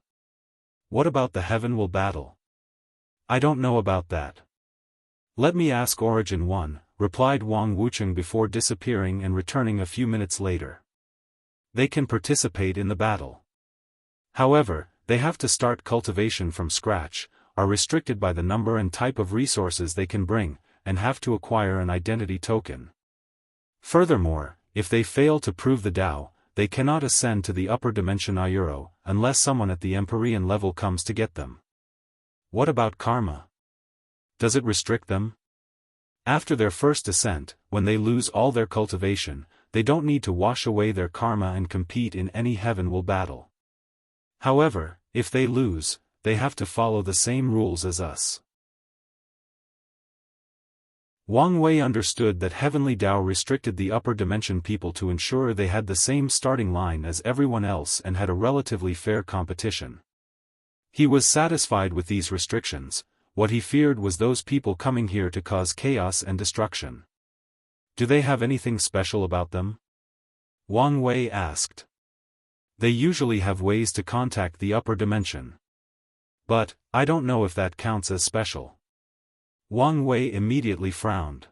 S1: What about the Heaven will battle? I don't know about that. Let me ask Origin 1, replied Wang Wucheng before disappearing and returning a few minutes later. They can participate in the battle. However, they have to start cultivation from scratch, are restricted by the number and type of resources they can bring, and have to acquire an identity token. Furthermore, if they fail to prove the Tao, they cannot ascend to the upper dimension Ayuro, unless someone at the Empyrean level comes to get them. What about karma? Does it restrict them? After their first ascent, when they lose all their cultivation, they don't need to wash away their karma and compete in any Heaven will battle. However, if they lose, they have to follow the same rules as us. Wang Wei understood that Heavenly Tao restricted the upper dimension people to ensure they had the same starting line as everyone else and had a relatively fair competition. He was satisfied with these restrictions. What he feared was those people coming here to cause chaos and destruction. Do they have anything special about them? Wang Wei asked. They usually have ways to contact the upper dimension. But, I don't know if that counts as special. Wang Wei immediately frowned.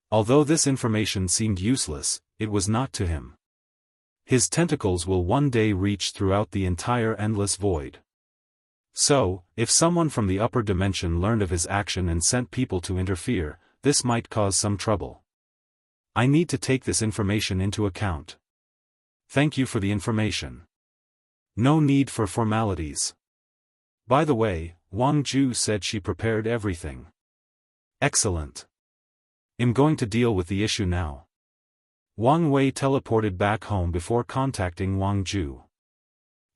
S1: Although this information seemed useless, it was not to him. His tentacles will one day reach throughout the entire endless void. So, if someone from the upper dimension learned of his action and sent people to interfere, this might cause some trouble. I need to take this information into account. Thank you for the information. No need for formalities. By the way, Wang Ju said she prepared everything. Excellent. I'm going to deal with the issue now. Wang Wei teleported back home before contacting Wang Ju.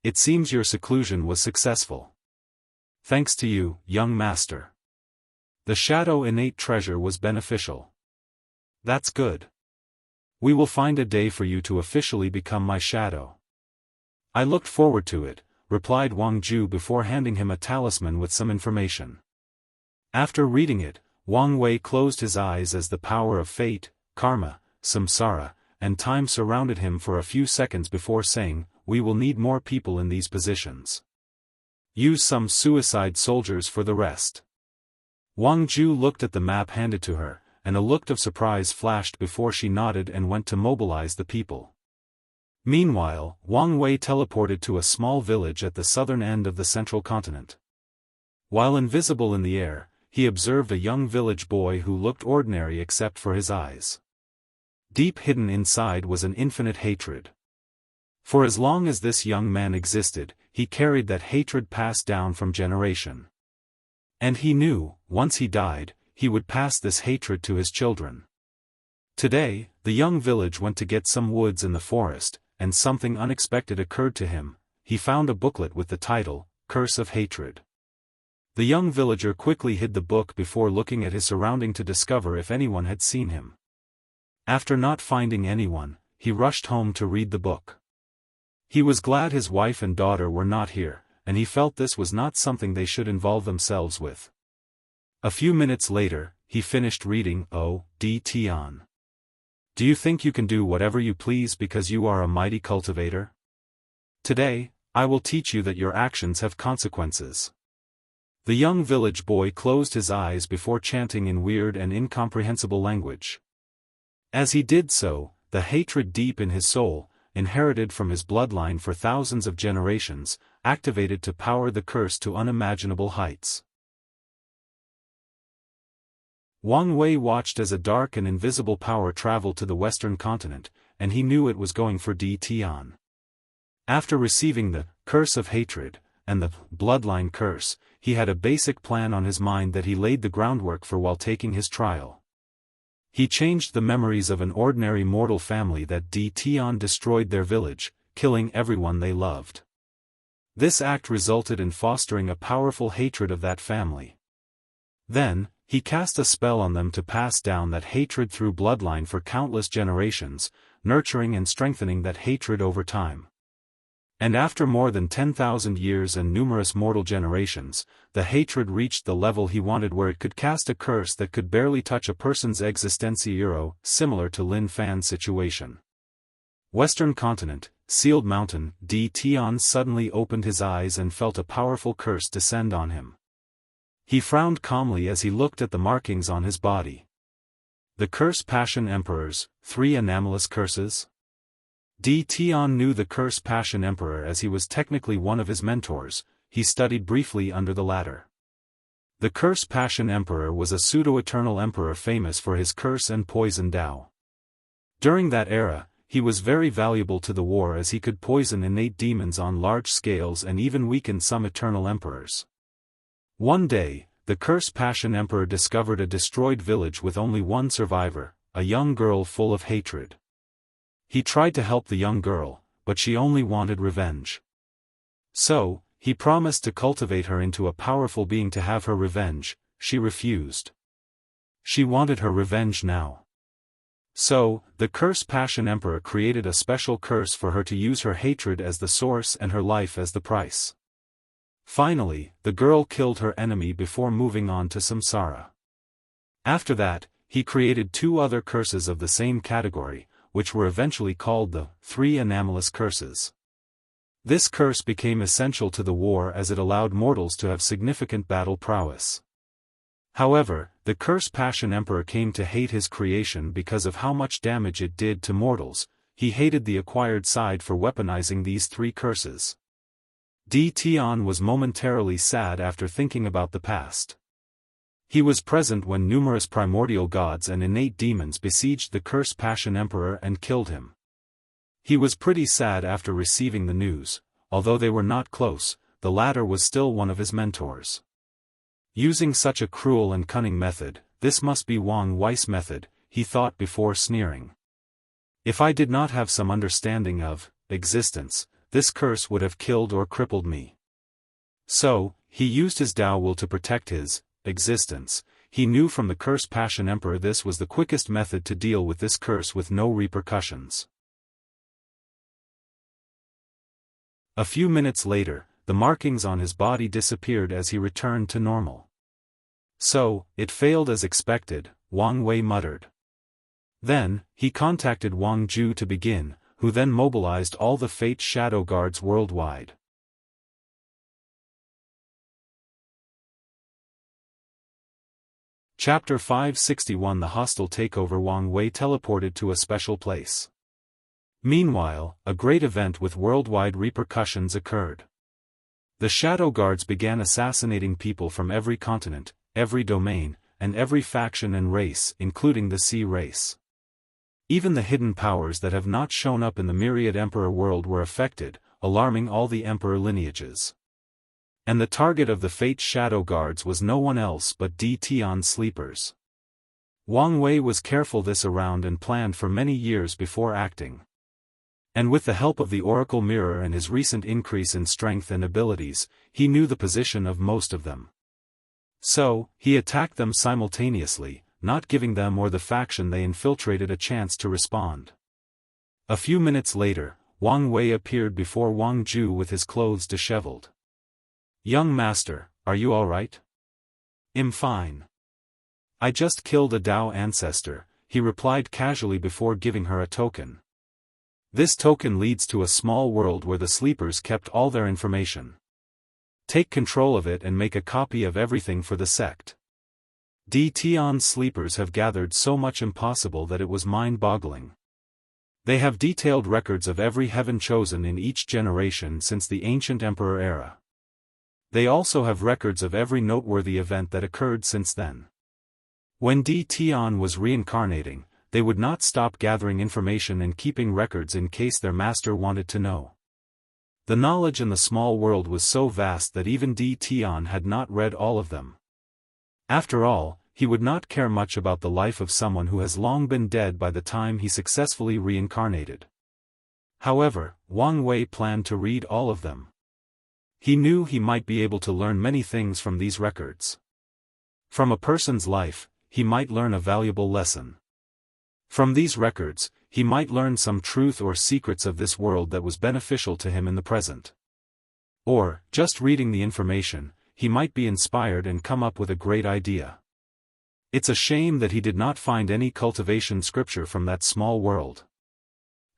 S1: It seems your seclusion was successful. Thanks to you, young master. The shadow innate treasure was beneficial. That's good. We will find a day for you to officially become my shadow. I looked forward to it, replied Wang Ju before handing him a talisman with some information. After reading it, Wang Wei closed his eyes as the power of fate, karma, samsara, and time surrounded him for a few seconds before saying, "We will need more people in these positions. Use some suicide soldiers for the rest." Wang Ju looked at the map handed to her, and a look of surprise flashed before she nodded and went to mobilize the people. Meanwhile, Wang Wei teleported to a small village at the southern end of the central continent. While invisible in the air, he observed a young village boy who looked ordinary except for his eyes. Deep hidden inside was an infinite hatred. For as long as this young man existed, he carried that hatred passed down from generation. And he knew, once he died, he would pass this hatred to his children. Today, the young village went to get some woods in the forest, and something unexpected occurred to him. He found a booklet with the title, Curse of Hatred. The young villager quickly hid the book before looking at his surrounding to discover if anyone had seen him. After not finding anyone, he rushed home to read the book. He was glad his wife and daughter were not here, and he felt this was not something they should involve themselves with. A few minutes later, he finished reading O.D. Tian. Do you think you can do whatever you please because you are a mighty cultivator? Today, I will teach you that your actions have consequences. The young village boy closed his eyes before chanting in weird and incomprehensible language. As he did so, the hatred deep in his soul, inherited from his bloodline for thousands of generations, activated to power the curse to unimaginable heights. Wang Wei watched as a dark and invisible power traveled to the western continent, and he knew it was going for D. Tian. After receiving the curse of hatred, and the bloodline curse, he had a basic plan on his mind that he laid the groundwork for while taking his trial. He changed the memories of an ordinary mortal family that D. Tian destroyed their village, killing everyone they loved. This act resulted in fostering a powerful hatred of that family. Then, he cast a spell on them to pass down that hatred through bloodline for countless generations, nurturing and strengthening that hatred over time. And after more than 10,000 years and numerous mortal generations, the hatred reached the level he wanted where it could cast a curse that could barely touch a person's existenciero, similar to Lin Fan's situation. Western continent, sealed mountain, D. Tian suddenly opened his eyes and felt a powerful curse descend on him. He frowned calmly as he looked at the markings on his body. The Curse Passion Emperors, 3 anomalous curses? D. Tian knew the Curse Passion Emperor as he was technically one of his mentors. He studied briefly under the latter. The Curse Passion Emperor was a pseudo-eternal emperor famous for his curse and poison Dao. During that era, he was very valuable to the war as he could poison innate demons on large scales and even weaken some eternal emperors. One day, the Curse Passion Emperor discovered a destroyed village with only one survivor, a young girl full of hatred. He tried to help the young girl, but she only wanted revenge. So, he promised to cultivate her into a powerful being to have her revenge. She refused. She wanted her revenge now. So, the Curse Passion Emperor created a special curse for her to use her hatred as the source and her life as the price. Finally, the girl killed her enemy before moving on to samsara. After that, he created 2 other curses of the same category, which were eventually called the 3 anomalous curses. This curse became essential to the war as it allowed mortals to have significant battle prowess. However, the Curse Passion Emperor came to hate his creation because of how much damage it did to mortals. He hated the acquired side for weaponizing these 3 curses. D. Tian was momentarily sad after thinking about the past. He was present when numerous primordial gods and innate demons besieged the Curse Passion Emperor and killed him. He was pretty sad after receiving the news. Although they were not close, the latter was still one of his mentors. Using such a cruel and cunning method, this must be Wang Wei's method, he thought before sneering. If I did not have some understanding of existence, this curse would have killed or crippled me. So, he used his Dao will to protect his existence. He knew from the Curse Passion Emperor this was the quickest method to deal with this curse with no repercussions. A few minutes later, the markings on his body disappeared as he returned to normal. So, it failed as expected, Wang Wei muttered. Then, he contacted Wang Ju to begin, who then mobilized all the Fate Shadow Guards worldwide. Chapter 561 The hostile takeover. Wang Wei teleported to a special place. Meanwhile, a great event with worldwide repercussions occurred. The Shadow Guards began assassinating people from every continent, every domain, and every faction and race, including the Sea race. Even the hidden powers that have not shown up in the myriad Emperor world were affected, alarming all the Emperor lineages. And the target of the Fate Shadow Guards was no one else but Tian sleepers. Wang Wei was careful this around and planned for many years before acting. And with the help of the Oracle Mirror and his recent increase in strength and abilities, he knew the position of most of them. So, he attacked them simultaneously, not giving them or the faction they infiltrated a chance to respond. A few minutes later, Wang Wei appeared before Wang Ju with his clothes disheveled. "Young master, are you alright?" "I'm fine. I just killed a Dao ancestor," he replied casually before giving her a token. This token leads to a small world where the sleepers kept all their information. Take control of it and make a copy of everything for the sect. Tian sleepers have gathered so much impossible that it was mind-boggling. They have detailed records of every heaven chosen in each generation since the ancient emperor era. They also have records of every noteworthy event that occurred since then. When Tian was reincarnating, they would not stop gathering information and keeping records in case their master wanted to know. The knowledge in the small world was so vast that even Tian had not read all of them. After all, he would not care much about the life of someone who has long been dead by the time he successfully reincarnated. However, Wang Wei planned to read all of them. He knew he might be able to learn many things from these records. From a person's life, he might learn a valuable lesson. From these records, he might learn some truth or secrets of this world that was beneficial to him in the present. Or, just reading the information, he might be inspired and come up with a great idea. It's a shame that he did not find any cultivation scripture from that small world.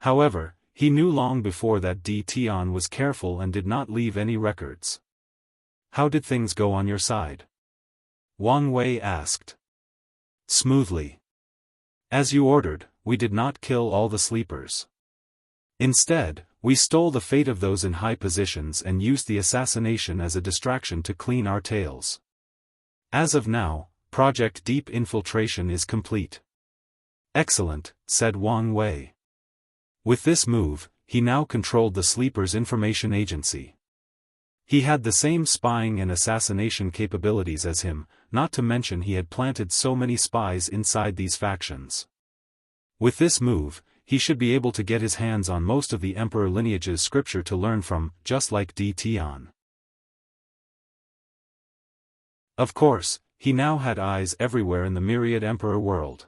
S1: However, he knew long before that Tian was careful and did not leave any records. "How did things go on your side?" Wang Wei asked. "Smoothly. As you ordered, we did not kill all the sleepers. Instead, we stole the fate of those in high positions and used the assassination as a distraction to clean our tails. As of now, Project Deep Infiltration is complete." "Excellent," said Wang Wei. With this move, he now controlled the sleepers' information agency. He had the same spying and assassination capabilities as him, not to mention he had planted so many spies inside these factions. With this move, he should be able to get his hands on most of the Emperor lineage's scripture to learn from, just like Tian. Of course, he now had eyes everywhere in the myriad Emperor world.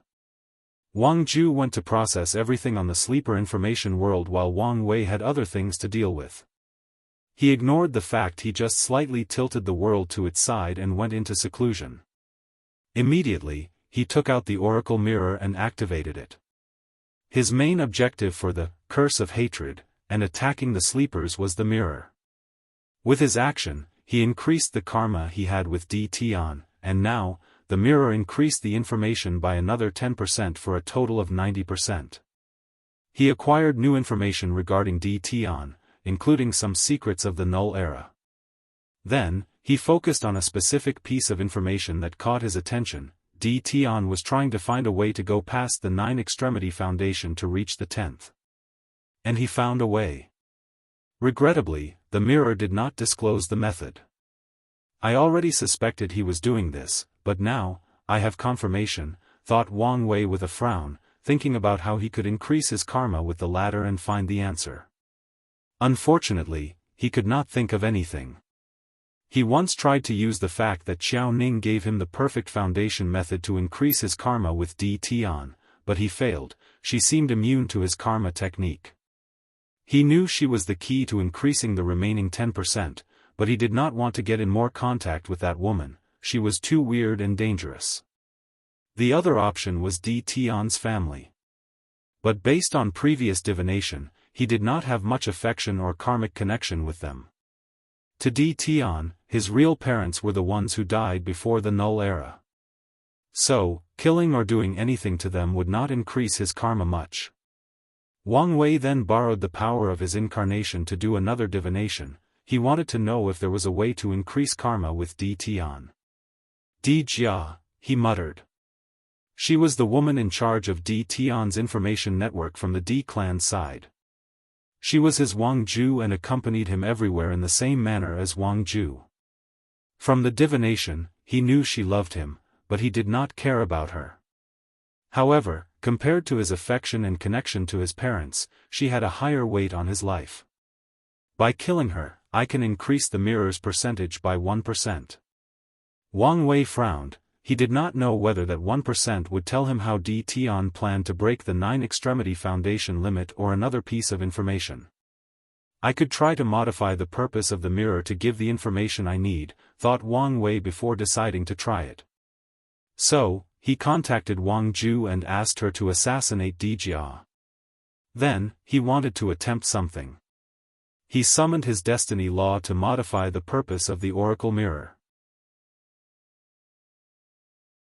S1: Wang Ju went to process everything on the sleeper information world while Wang Wei had other things to deal with. He ignored the fact he just slightly tilted the world to its side and went into seclusion. Immediately, he took out the Oracle Mirror and activated it. His main objective for the Curse of Hatred, and attacking the sleepers was the mirror. With his action, he increased the karma he had with Tian, and now, the mirror increased the information by another 10% for a total of 90%. He acquired new information regarding Tian, including some secrets of the Null Era. Then, he focused on a specific piece of information that caught his attention. Tian was trying to find a way to go past the 9-extremity foundation to reach the 10th. And he found a way. Regrettably, the mirror did not disclose the method. "I already suspected he was doing this, but now, I have confirmation," thought Wang Wei with a frown, thinking about how he could increase his karma with the ladder and find the answer. Unfortunately, he could not think of anything. He once tried to use the fact that Xiao Ning gave him the perfect foundation method to increase his karma with Di Tian, but he failed. She seemed immune to his karma technique. He knew she was the key to increasing the remaining 10%, but he did not want to get in more contact with that woman. She was too weird and dangerous. The other option was Di Tian's family. But based on previous divination, he did not have much affection or karmic connection with them. To Di Tian, his real parents were the ones who died before the Null Era. So, killing or doing anything to them would not increase his karma much. Wang Wei then borrowed the power of his incarnation to do another divination. He wanted to know if there was a way to increase karma with Di Tian. Di Jia, he muttered. She was the woman in charge of Di Tian's information network from the Di clan side. She was his Wang Ju and accompanied him everywhere in the same manner as Wang Ju. From the divination, he knew she loved him, but he did not care about her. However, compared to his affection and connection to his parents, she had a higher weight on his life. By killing her, I can increase the mirror's percentage by 1%. Wang Wei frowned. He did not know whether that 1% would tell him how Di Tian planned to break the 9-extremity foundation limit or another piece of information. I could try to modify the purpose of the mirror to give the information I need, thought Wang Wei before deciding to try it. So, he contacted Wang Ju and asked her to assassinate Di Jia. Then, he wanted to attempt something. He summoned his destiny law to modify the purpose of the oracle mirror.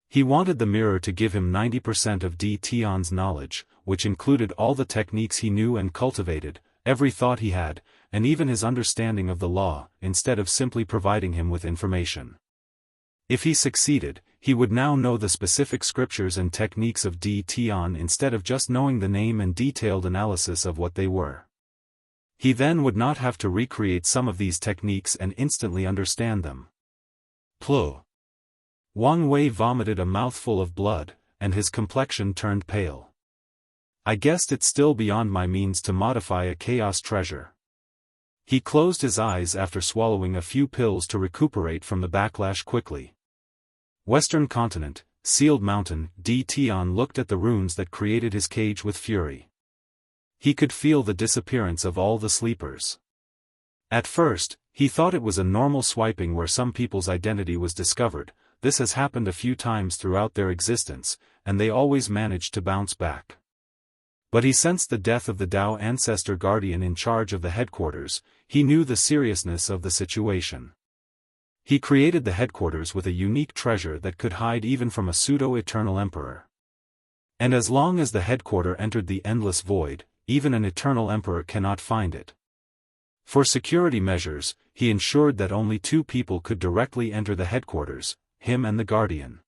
S1: He wanted the mirror to give him 90% of Di Tian's knowledge, which included all the techniques he knew and cultivated, every thought he had, and even his understanding of the law, instead of simply providing him with information. If he succeeded, he would now know the specific scriptures and techniques of Di Tian instead of just knowing the name and detailed analysis of what they were. He then would not have to recreate some of these techniques and instantly understand them. Pluh. Wang Wei vomited a mouthful of blood, and his complexion turned pale. I guessed it's still beyond my means to modify a chaos treasure. He closed his eyes after swallowing a few pills to recuperate from the backlash quickly. Western Continent, Sealed Mountain. Di Tian looked at the runes that created his cage with fury. He could feel the disappearance of all the sleepers. At first, he thought it was a normal swiping where some people's identity was discovered. This has happened a few times throughout their existence, and they always managed to bounce back. But he sensed the death of the Dao ancestor guardian in charge of the headquarters. He knew the seriousness of the situation. He created the headquarters with a unique treasure that could hide even from a pseudo-eternal emperor. And as long as the headquarter entered the endless void, even an eternal emperor cannot find it. For security measures, he ensured that only 2 people could directly enter the headquarters, him and the Guardian.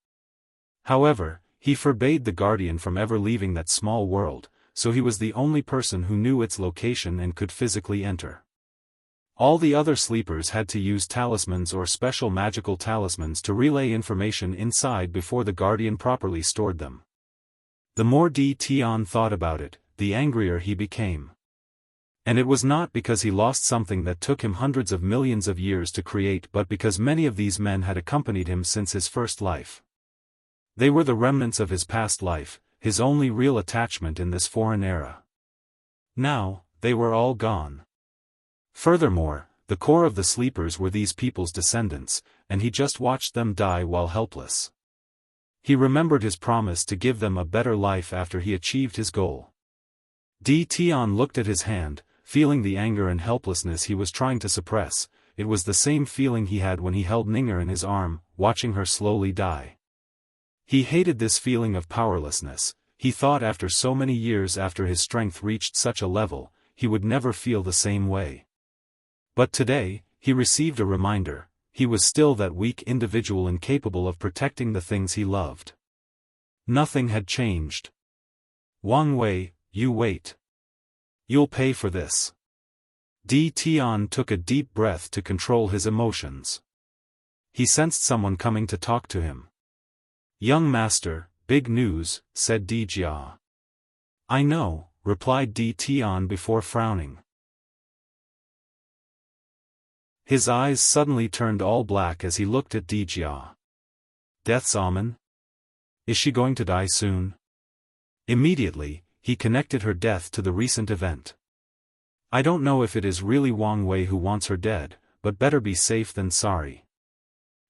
S1: However, he forbade the Guardian from ever leaving that small world, so he was the only person who knew its location and could physically enter. All the other sleepers had to use talismans or special magical talismans to relay information inside before the Guardian properly stored them. The more Di Tian thought about it, the angrier he became. And it was not because he lost something that took him hundreds of millions of years to create, but because many of these men had accompanied him since his first life. They were the remnants of his past life, his only real attachment in this foreign era. Now, they were all gone. Furthermore, the core of the sleepers were these people's descendants, and he just watched them die while helpless. He remembered his promise to give them a better life after he achieved his goal. Di Tian looked at his hand, feeling the anger and helplessness he was trying to suppress. It was the same feeling he had when he held Ninger in his arm, watching her slowly die. He hated this feeling of powerlessness. He thought after so many years after his strength reached such a level, he would never feel the same way. But today, he received a reminder. He was still that weak individual incapable of protecting the things he loved. Nothing had changed. Wang Wei, you wait. You'll pay for this. Di Tian took a deep breath to control his emotions. He sensed someone coming to talk to him. Young master, big news, said Di Jia. I know, replied Di Tian before frowning. His eyes suddenly turned all black as he looked at Dijia. Death's omen? Is she going to die soon? Immediately, he connected her death to the recent event. I don't know if it is really Wang Wei who wants her dead, but better be safe than sorry.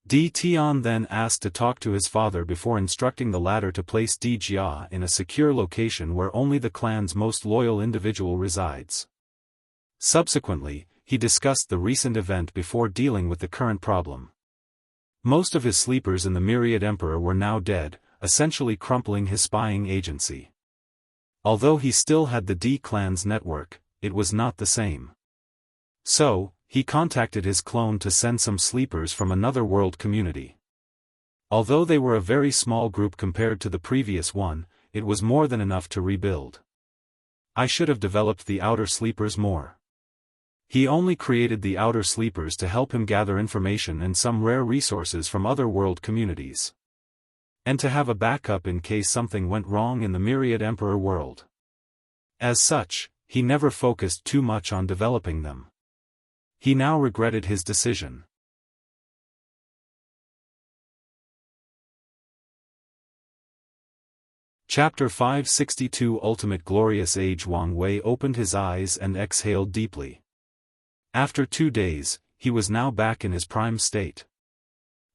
S1: Di Tian then asked to talk to his father before instructing the latter to place Di Jia in a secure location where only the clan's most loyal individual resides. Subsequently, he discussed the recent event before dealing with the current problem. Most of his sleepers in the Myriad Emperor were now dead, essentially crumpling his spying agency. Although he still had the D clan's network, it was not the same. So, he contacted his clone to send some sleepers from another world community. Although they were a very small group compared to the previous one, it was more than enough to rebuild. I should have developed the outer sleepers more. He only created the outer sleepers to help him gather information and some rare resources from other world communities. And to have a backup in case something went wrong in the Myriad Emperor world. As such, he never focused too much on developing them. He now regretted his decision. Chapter 562 Ultimate Glorious Age. Wang Wei opened his eyes and exhaled deeply. After 2 days, he was now back in his prime state.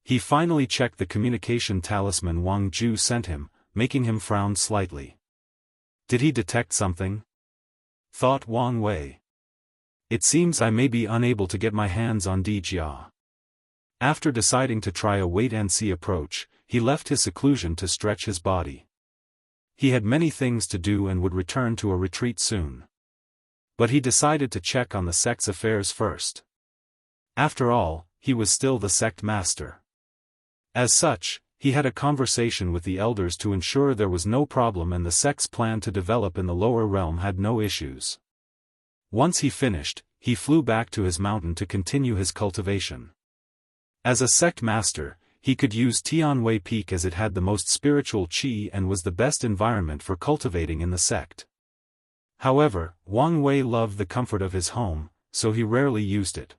S1: He finally checked the communication talisman Wang Ju sent him, making him frown slightly. Did he detect something? Thought Wang Wei. It seems I may be unable to get my hands on Di Jia. After deciding to try a wait-and-see approach, he left his seclusion to stretch his body. He had many things to do and would return to a retreat soon. But he decided to check on the sect's affairs first. After all, he was still the sect master. As such, he had a conversation with the elders to ensure there was no problem and the sect's plan to develop in the lower realm had no issues. Once he finished, he flew back to his mountain to continue his cultivation. As a sect master, he could use Tianwei Peak as it had the most spiritual qi and was the best environment for cultivating in the sect. However, Wang Wei loved the comfort of his home, so he rarely used it.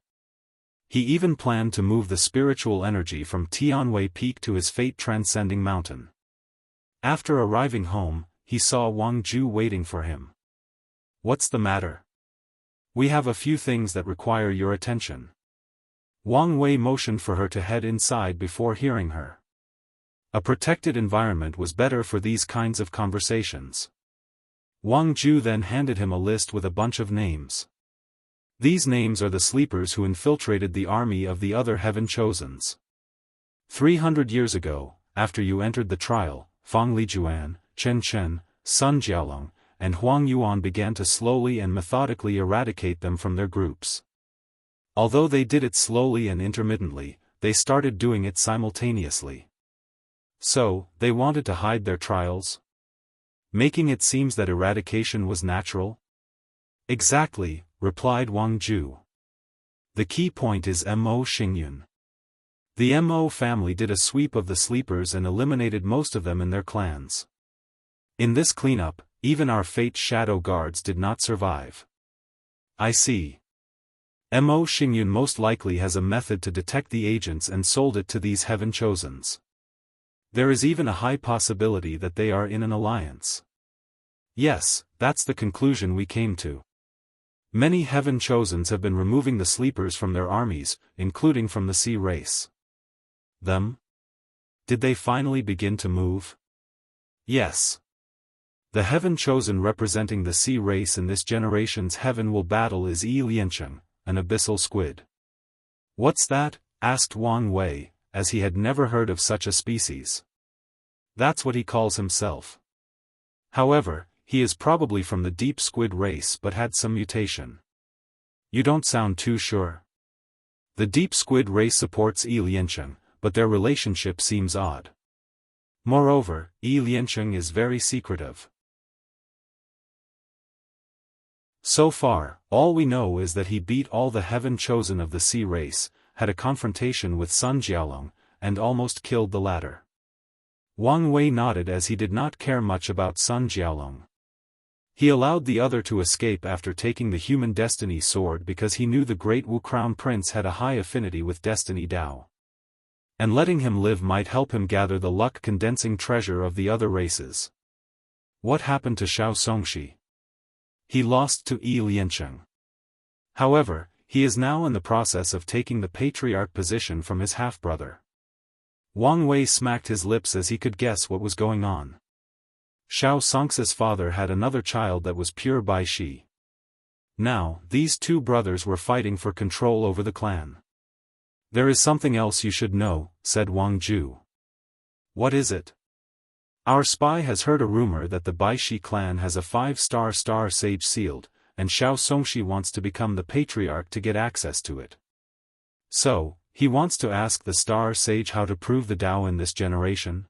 S1: He even planned to move the spiritual energy from Tianwei Peak to his fate-transcending mountain. After arriving home, he saw Wang Ju waiting for him. What's the matter? We have a few things that require your attention. Wang Wei motioned for her to head inside before hearing her. A protected environment was better for these kinds of conversations. Wang Ju then handed him a list with a bunch of names. These names are the sleepers who infiltrated the army of the other Heaven Chosens. 300 years ago, after you entered the trial, Fang Lijuan, Chen Chen, Sun Jiaolong, and Huang Yuan began to slowly and methodically eradicate them from their groups. Although they did it slowly and intermittently, they started doing it simultaneously. So, they wanted to hide their trials? Making it seem that eradication was natural? Exactly, replied Wang Ju. The key point is Mo Xingyun. The Mo family did a sweep of the sleepers and eliminated most of them in their clans. In this cleanup, even our fate shadow guards did not survive. I see. Mo Xingyun most likely has a method to detect the agents and sold it to these Heaven Chosens. There is even a high possibility that they are in an alliance. Yes, that's the conclusion we came to. Many Heaven Chosens have been removing the sleepers from their armies, including from the sea race. Them? Did they finally begin to move? Yes. The Heaven Chosen representing the sea race in this generation's Heaven will battle is Yi Liancheng, an abyssal squid. What's that? Asked Wang Wei, as he had never heard of such a species. That's what he calls himself. However, he is probably from the deep squid race but had some mutation. You don't sound too sure. The deep squid race supports Yi Liancheng, but their relationship seems odd. Moreover, Yi Liancheng is very secretive. So far, all we know is that he beat all the Heaven Chosen of the sea race, had a confrontation with Sun Jiaolong, and almost killed the latter. Wang Wei nodded as he did not care much about Sun Jiaolong. He allowed the other to escape after taking the human destiny sword because he knew the great Wu Crown Prince had a high affinity with destiny Dao. And letting him live might help him gather the luck-condensing treasure of the other races. What happened to Xiao Songxi? He lost to Yi Liancheng. However, he is now in the process of taking the patriarch position from his half-brother. Wang Wei smacked his lips as he could guess what was going on. Xiao Songxi's father had another child that was pure Bai Shi. Now, these two brothers were fighting for control over the clan. There is something else you should know, said Wang Ju. What is it? Our spy has heard a rumor that the Bai Shi clan has a 5-star star sage sealed, and Xiao Songxi wants to become the patriarch to get access to it. So, he wants to ask the star sage how to prove the Dao in this generation?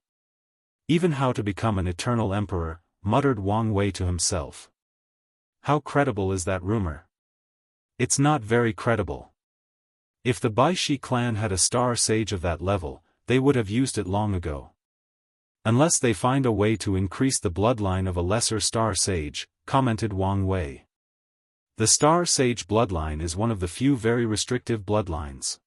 S1: Even how to become an eternal emperor, muttered Wang Wei to himself. How credible is that rumor? It's not very credible. If the Bai Shi clan had a star sage of that level, they would have used it long ago. Unless they find a way to increase the bloodline of a lesser star sage, commented Wang Wei. The star sage bloodline is one of the few very restrictive bloodlines.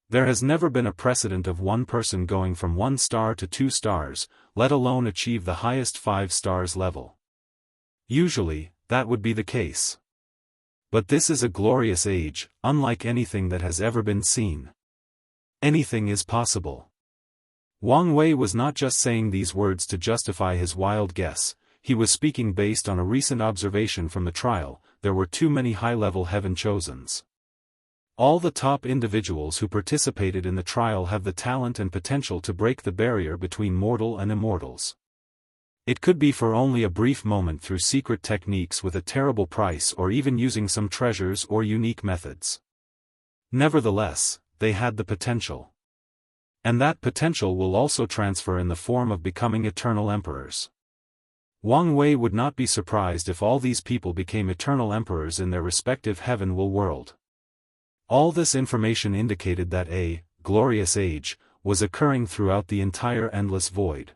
S1: There has never been a precedent of one person going from 1 star to 2 stars, let alone achieve the highest 5 stars level. Usually, that would be the case. But this is a glorious age, unlike anything that has ever been seen. Anything is possible. Wang Wei was not just saying these words to justify his wild guess, he was speaking based on a recent observation from the trial. There were too many high-level heaven chosens. All the top individuals who participated in the trial have the talent and potential to break the barrier between mortal and immortals. It could be for only a brief moment through secret techniques with a terrible price or even using some treasures or unique methods. Nevertheless, they had the potential. And that potential will also transfer in the form of becoming eternal emperors. Wang Wei would not be surprised if all these people became eternal emperors in their respective heaven-will world. All this information indicated that a glorious age was occurring throughout the entire endless void.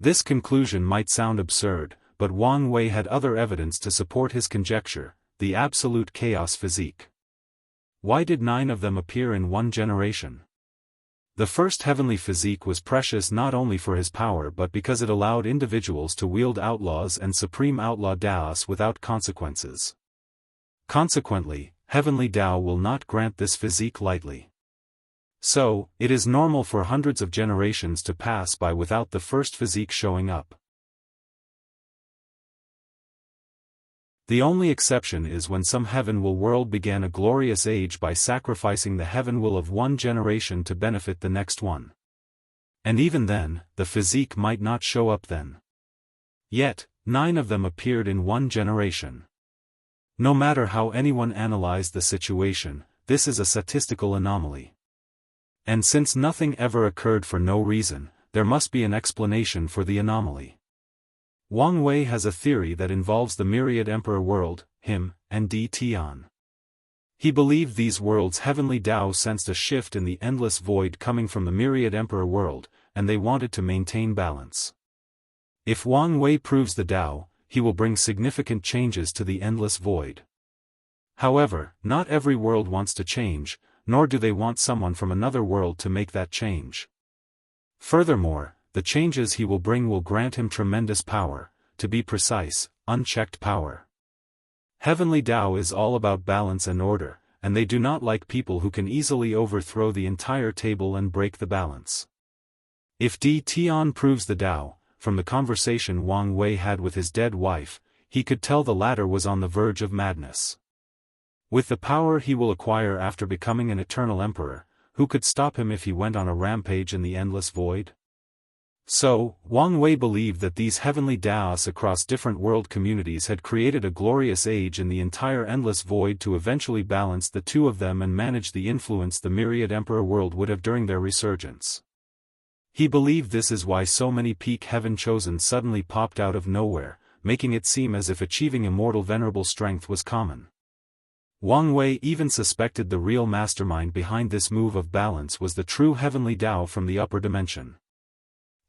S1: This conclusion might sound absurd, but Wang Wei had other evidence to support his conjecture, the absolute chaos physique. Why did 9 of them appear in one generation? The first heavenly physique was precious not only for his power but because it allowed individuals to wield outlaws and supreme outlaw Daoists without consequences. Consequently, heavenly Dao will not grant this physique lightly. So, it is normal for hundreds of generations to pass by without the first physique showing up. The only exception is when some heaven-will world began a glorious age by sacrificing the heaven-will of one generation to benefit the next one. And even then, the physique might not show up then. Yet, 9 of them appeared in one generation. No matter how anyone analyzed the situation, this is a statistical anomaly. And since nothing ever occurred for no reason, there must be an explanation for the anomaly. Wang Wei has a theory that involves the myriad emperor world, him, and Di Tian. He believed these worlds' heavenly Dao sensed a shift in the endless void coming from the myriad emperor world, and they wanted to maintain balance. If Wang Wei proves the Dao, he will bring significant changes to the endless void. However, not every world wants to change, nor do they want someone from another world to make that change. Furthermore, the changes he will bring will grant him tremendous power, to be precise, unchecked power. Heavenly Dao is all about balance and order, and they do not like people who can easily overthrow the entire table and break the balance. If Di Tian proves the Dao, from the conversation Wang Wei had with his dead wife, he could tell the latter was on the verge of madness. With the power he will acquire after becoming an eternal emperor, who could stop him if he went on a rampage in the endless void? So, Wang Wei believed that these heavenly Daoists across different world communities had created a glorious age in the entire endless void to eventually balance the two of them and manage the influence the myriad emperor world would have during their resurgence. He believed this is why so many peak heaven chosen suddenly popped out of nowhere, making it seem as if achieving immortal venerable strength was common. Wang Wei even suspected the real mastermind behind this move of balance was the true heavenly Dao from the upper dimension.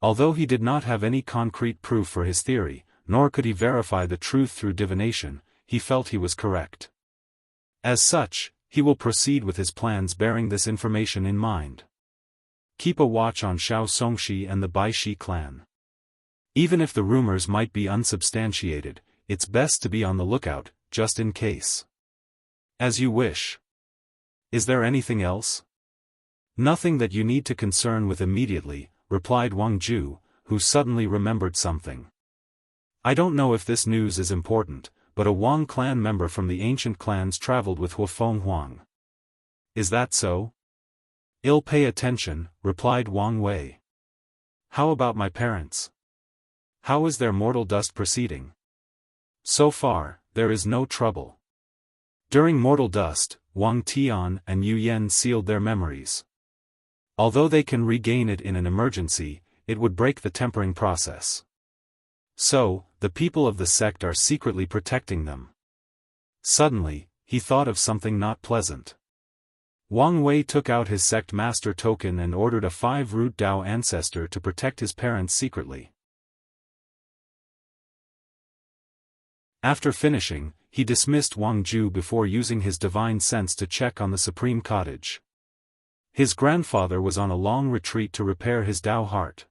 S1: Although he did not have any concrete proof for his theory, nor could he verify the truth through divination. He felt he was correct. As such, he will proceed with his plans bearing this information in mind. Keep a watch on Xiao Songxi and the Baishi clan. Even if the rumors might be unsubstantiated, it's best to be on the lookout, just in case. As you wish. Is there anything else? Nothing that you need to concern with immediately, replied Wang Ju, who suddenly remembered something. I don't know if this news is important, but a Wang clan member from the ancient clans traveled with Hufeng Huang. Is that so? I'll pay attention, replied Wang Wei. How about my parents? How is their mortal dust proceeding? So far, there is no trouble. During mortal dust, Wang Tian and Yu Yan sealed their memories. Although they can regain it in an emergency, it would break the tempering process. So, the people of the sect are secretly protecting them. Suddenly, he thought of something not pleasant. Wang Wei took out his sect master token and ordered a 5-root Dao ancestor to protect his parents secretly. After finishing, he dismissed Wang Ju before using his divine sense to check on the supreme cottage. His grandfather was on a long retreat to repair his Dao heart.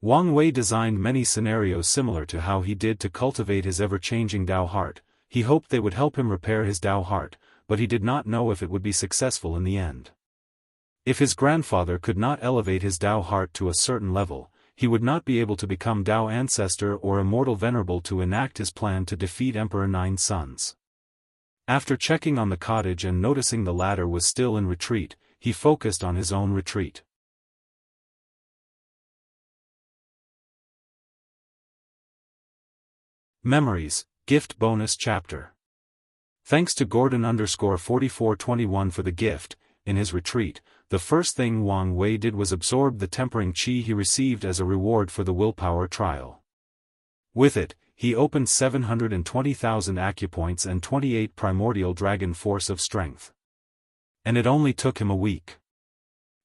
S1: Wang Wei designed many scenarios similar to how he did to cultivate his ever-changing Dao heart. He hoped they would help him repair his Dao heart, but he did not know if it would be successful in the end. If his grandfather could not elevate his Dao heart to a certain level, he would not be able to become Dao Ancestor or Immortal Venerable to enact his plan to defeat Emperor Nine Sons. After checking on the cottage and noticing the latter was still in retreat, he focused on his own retreat. Memories, Gift Bonus Chapter. Thanks to Gordon_4421 for the gift. In his retreat, the first thing Wang Wei did was absorb the tempering qi he received as a reward for the willpower trial. With it, he opened 720,000 acupoints and 28 primordial dragon force of strength. And it only took him a week.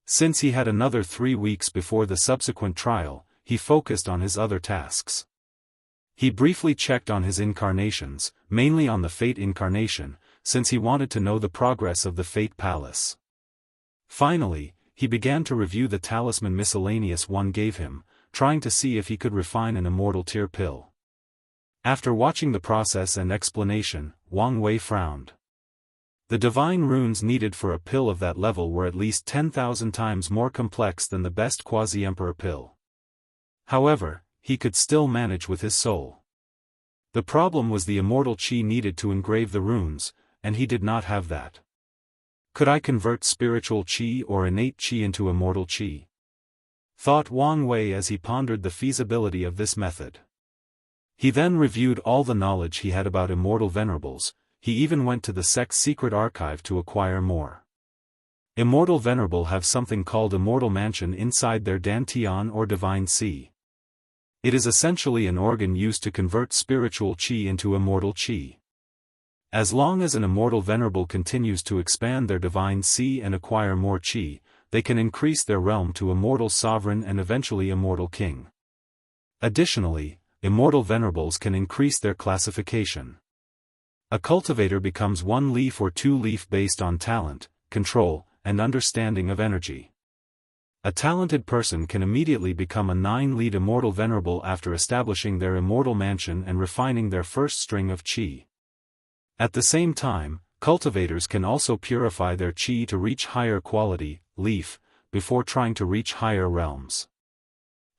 S1: Since he had another 3 weeks before the subsequent trial, he focused on his other tasks. He briefly checked on his incarnations, mainly on the Fate incarnation, since he wanted to know the progress of the Fate Palace. Finally, he began to review the talisman miscellaneous one gave him, trying to see if he could refine an immortal tier pill. After watching the process and explanation, Wang Wei frowned. The divine runes needed for a pill of that level were at least 10,000 times more complex than the best quasi-emperor pill. However, he could still manage with his soul. The problem was the immortal qi needed to engrave the runes, and he did not have that. Could I convert spiritual qi or innate qi into immortal qi? Thought Wang Wei as he pondered the feasibility of this method. He then reviewed all the knowledge he had about immortal venerables. He even went to the sect's secret archive to acquire more. Immortal venerable have something called immortal mansion inside their dantian or divine sea. It is essentially an organ used to convert spiritual qi into immortal qi. As long as an immortal venerable continues to expand their divine sea and acquire more qi, they can increase their realm to immortal sovereign and eventually immortal king. Additionally, immortal venerables can increase their classification. A cultivator becomes 1 leaf or 2 leaf based on talent, control, and understanding of energy. A talented person can immediately become a 9-lead immortal venerable after establishing their immortal mansion and refining their first string of qi. At the same time, cultivators can also purify their qi to reach higher quality, leaf, before trying to reach higher realms.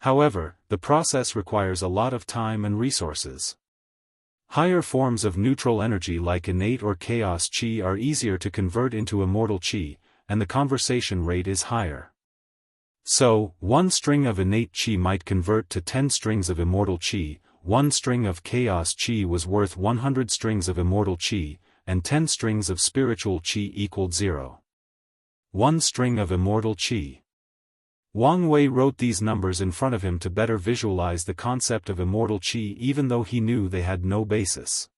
S1: However, the process requires a lot of time and resources. Higher forms of neutral energy like innate or chaos qi are easier to convert into immortal qi, and the conversion rate is higher. So, 1 string of innate qi might convert to 10 strings of immortal qi. 1 string of chaos qi was worth 100 strings of immortal qi, and 10 strings of spiritual qi equaled 0. 1 string of immortal qi. Wang Wei wrote these numbers in front of him to better visualize the concept of immortal qi even though he knew they had no basis.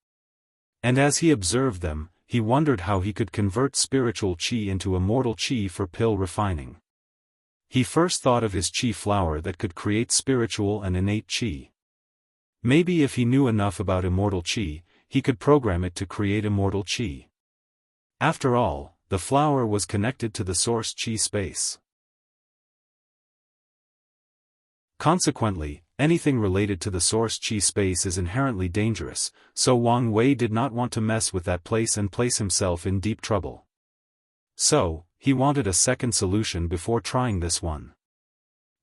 S1: And as he observed them, he wondered how he could convert spiritual qi into immortal qi for pill refining. He first thought of his qi flower that could create spiritual and innate qi. Maybe if he knew enough about immortal qi, he could program it to create immortal qi. After all, the flower was connected to the source qi space. Consequently, anything related to the source qi space is inherently dangerous, so Wang Wei did not want to mess with that place and place himself in deep trouble. So, he wanted a second solution before trying this one.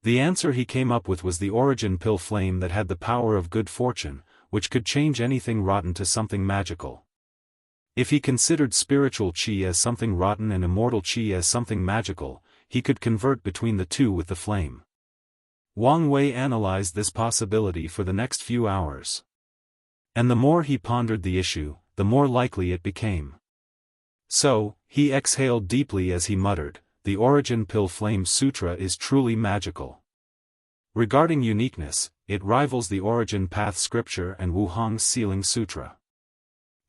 S1: The answer he came up with was the origin pill flame that had the power of good fortune, which could change anything rotten to something magical. If he considered spiritual qi as something rotten and immortal qi as something magical, he could convert between the two with the flame. Wang Wei analyzed this possibility for the next few hours. And the more he pondered the issue, the more likely it became. So, he exhaled deeply as he muttered, "The Origin Pill Flame Sutra is truly magical. Regarding uniqueness, it rivals the Origin Path Scripture and Wuhang's Sealing Sutra."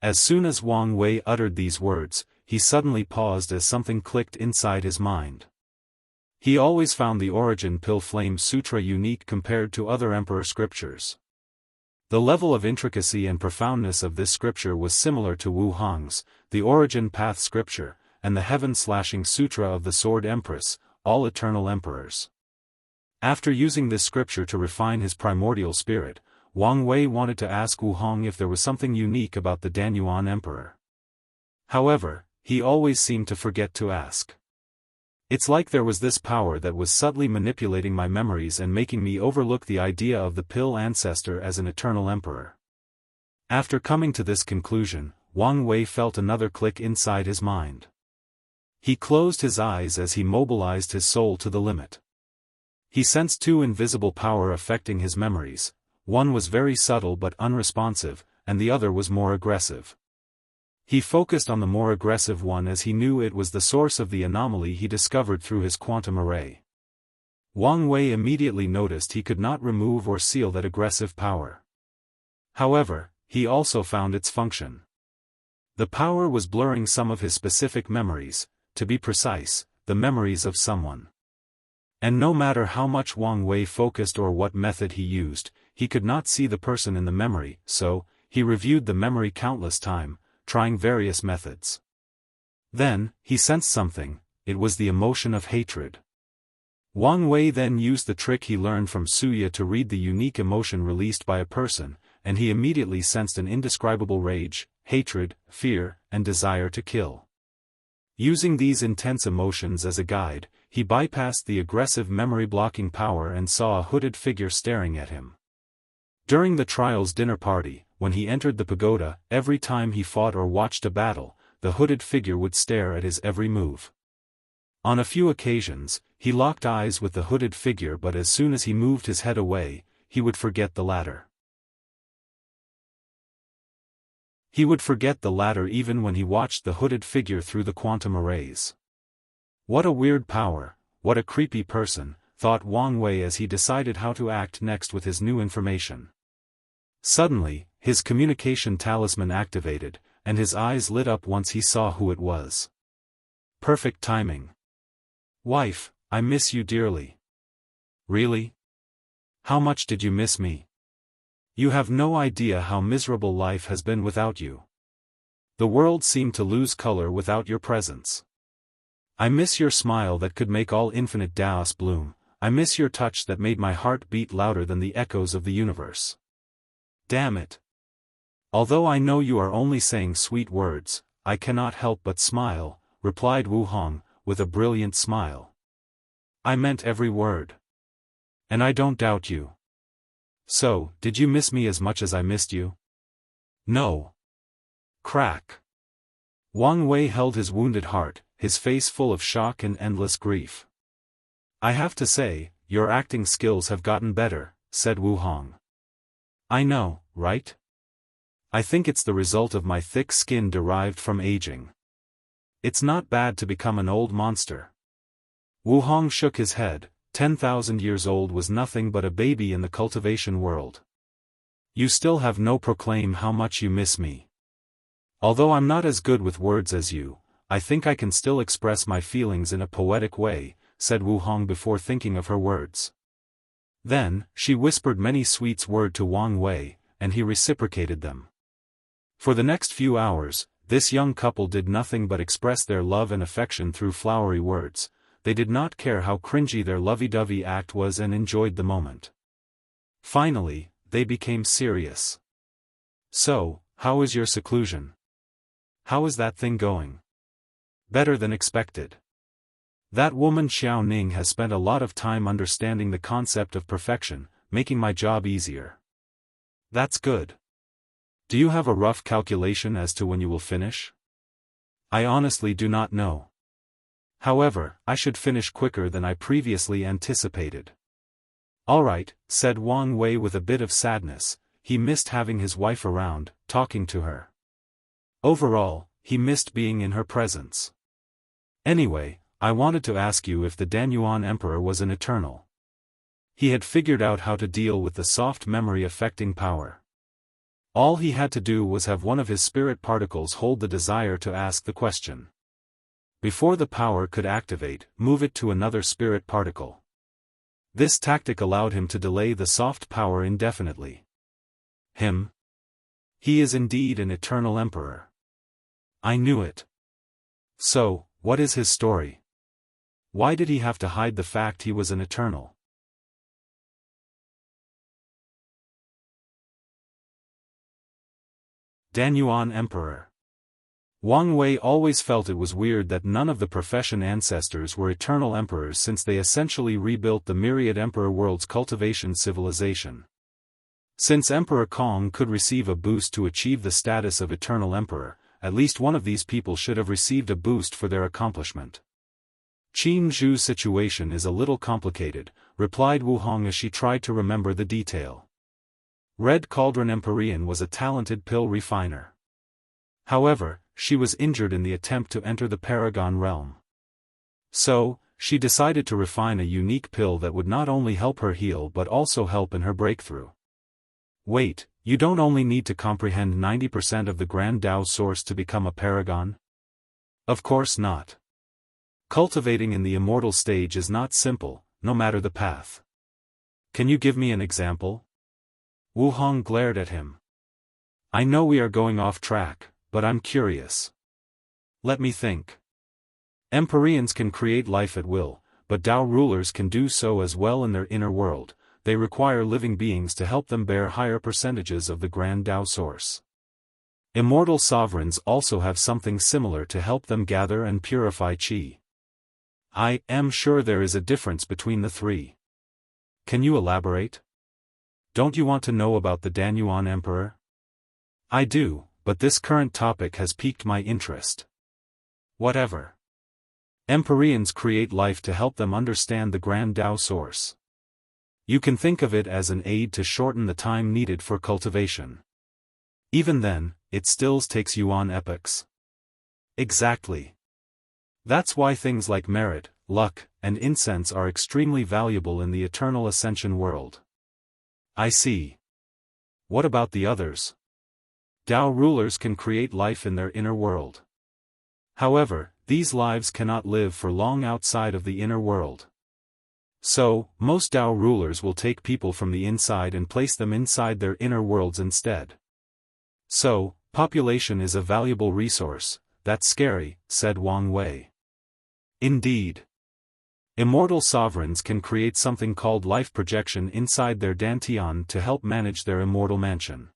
S1: As soon as Wang Wei uttered these words, he suddenly paused as something clicked inside his mind. He always found the Origin Pill Flame Sutra unique compared to other emperor scriptures. The level of intricacy and profoundness of this scripture was similar to Wuhang's, the Origin Path Scripture, and the Heaven-Slashing Sutra of the Sword Empress, all eternal emperors. After using this scripture to refine his primordial spirit, Wang Wei wanted to ask Wuhang if there was something unique about the Danyuan emperor. However, he always seemed to forget to ask. It's like there was this power that was subtly manipulating my memories and making me overlook the idea of the pill ancestor as an eternal emperor. After coming to this conclusion, Wang Wei felt another click inside his mind. He closed his eyes as he mobilized his soul to the limit. He sensed two invisible power affecting his memories. One was very subtle but unresponsive, and the other was more aggressive. He focused on the more aggressive one as he knew it was the source of the anomaly he discovered through his quantum array. Wang Wei immediately noticed he could not remove or seal that aggressive power. However, he also found its function. The power was blurring some of his specific memories, to be precise, the memories of someone. And no matter how much Wang Wei focused or what method he used, he could not see the person in the memory, so, he reviewed the memory countless times, trying various methods. Then, he sensed something. It was the emotion of hatred. Wang Wei then used the trick he learned from Suya to read the unique emotion released by a person, and he immediately sensed an indescribable rage, hatred, fear, and desire to kill. Using these intense emotions as a guide, he bypassed the aggressive memory-blocking power and saw a hooded figure staring at him. During the trial's dinner party, when he entered the pagoda, every time he fought or watched a battle, the hooded figure would stare at his every move. On a few occasions, he locked eyes with the hooded figure, but as soon as he moved his head away, he would forget the latter. He would forget the latter even when he watched the hooded figure through the quantum arrays. What a weird power, what a creepy person, thought Wang Wei as he decided how to act next with his new information. Suddenly, his communication talisman activated, and his eyes lit up once he saw who it was. Perfect timing. "Wife, I miss you dearly." "Really? How much did you miss me? You have no idea how miserable life has been without you. The world seemed to lose color without your presence. I miss your smile that could make all infinite Daoist bloom. I miss your touch that made my heart beat louder than the echoes of the universe. Damn it. Although I know you are only saying sweet words, I cannot help but smile," replied Wuhang, with a brilliant smile. "I meant every word. And I don't doubt you. So, did you miss me as much as I missed you?" "No." Crack. Wang Wei held his wounded heart, his face full of shock and endless grief. "I have to say, your acting skills have gotten better," said Wuhang. "I know, right? I think it's the result of my thick skin derived from aging. It's not bad to become an old monster." Wuhang shook his head. 10,000 years old was nothing but a baby in the cultivation world. "You still have no proclaim how much you miss me. Although I'm not as good with words as you, I think I can still express my feelings in a poetic way," said Wuhang before thinking of her words. Then, she whispered many sweet words to Wang Wei, and he reciprocated them. For the next few hours, this young couple did nothing but express their love and affection through flowery words. They did not care how cringy their lovey-dovey act was and enjoyed the moment. Finally, they became serious. "So, how is your seclusion? How is that thing going?" "Better than expected. That woman Xiao Ning has spent a lot of time understanding the concept of perfection, making my job easier." "That's good. Do you have a rough calculation as to when you will finish?" "I honestly do not know. However, I should finish quicker than I previously anticipated." "All right," said Wang Wei with a bit of sadness. He missed having his wife around, talking to her. Overall, he missed being in her presence. "Anyway, I wanted to ask you if the Danyuan Emperor was an eternal." He had figured out how to deal with the soft memory affecting power. All he had to do was have one of his spirit particles hold the desire to ask the question. Before the power could activate, move it to another spirit particle. This tactic allowed him to delay the soft power indefinitely. Him? He is indeed an eternal emperor. I knew it. So, what is his story? Why did he have to hide the fact he was an eternal? Danyuan Emperor. Wang Wei always felt it was weird that none of the profession ancestors were eternal emperors since they essentially rebuilt the myriad emperor world's cultivation civilization. Since Emperor Kong could receive a boost to achieve the status of eternal emperor, at least one of these people should have received a boost for their accomplishment. "Qin Zhu's situation is a little complicated," replied Wu Hong as she tried to remember the detail. Red Cauldron Empyrean was a talented pill refiner. However, she was injured in the attempt to enter the Paragon realm. So, she decided to refine a unique pill that would not only help her heal but also help in her breakthrough. Wait, you don't only need to comprehend 90% of the Grand Tao source to become a paragon? Of course not. Cultivating in the immortal stage is not simple, no matter the path. Can you give me an example? Wu Hong glared at him. I know we are going off track, but I'm curious. Let me think. Empyreans can create life at will, but Tao rulers can do so as well in their inner world. They require living beings to help them bear higher percentages of the Grand Tao source. Immortal sovereigns also have something similar to help them gather and purify qi. I am sure there is a difference between the three. Can you elaborate? Don't you want to know about the Danyuan Emperor? I do, but this current topic has piqued my interest. Whatever. Empyreans create life to help them understand the Grand Tao source. You can think of it as an aid to shorten the time needed for cultivation. Even then, it still takes yuan epochs. Exactly. That's why things like merit, luck, and incense are extremely valuable in the eternal ascension world. I see. What about the others? Tao rulers can create life in their inner world. However, these lives cannot live for long outside of the inner world. So, most Tao rulers will take people from the inside and place them inside their inner worlds instead. So, population is a valuable resource. That's scary, said Wang Wei. Indeed. Immortal sovereigns can create something called life projection inside their dantian to help manage their immortal mansion.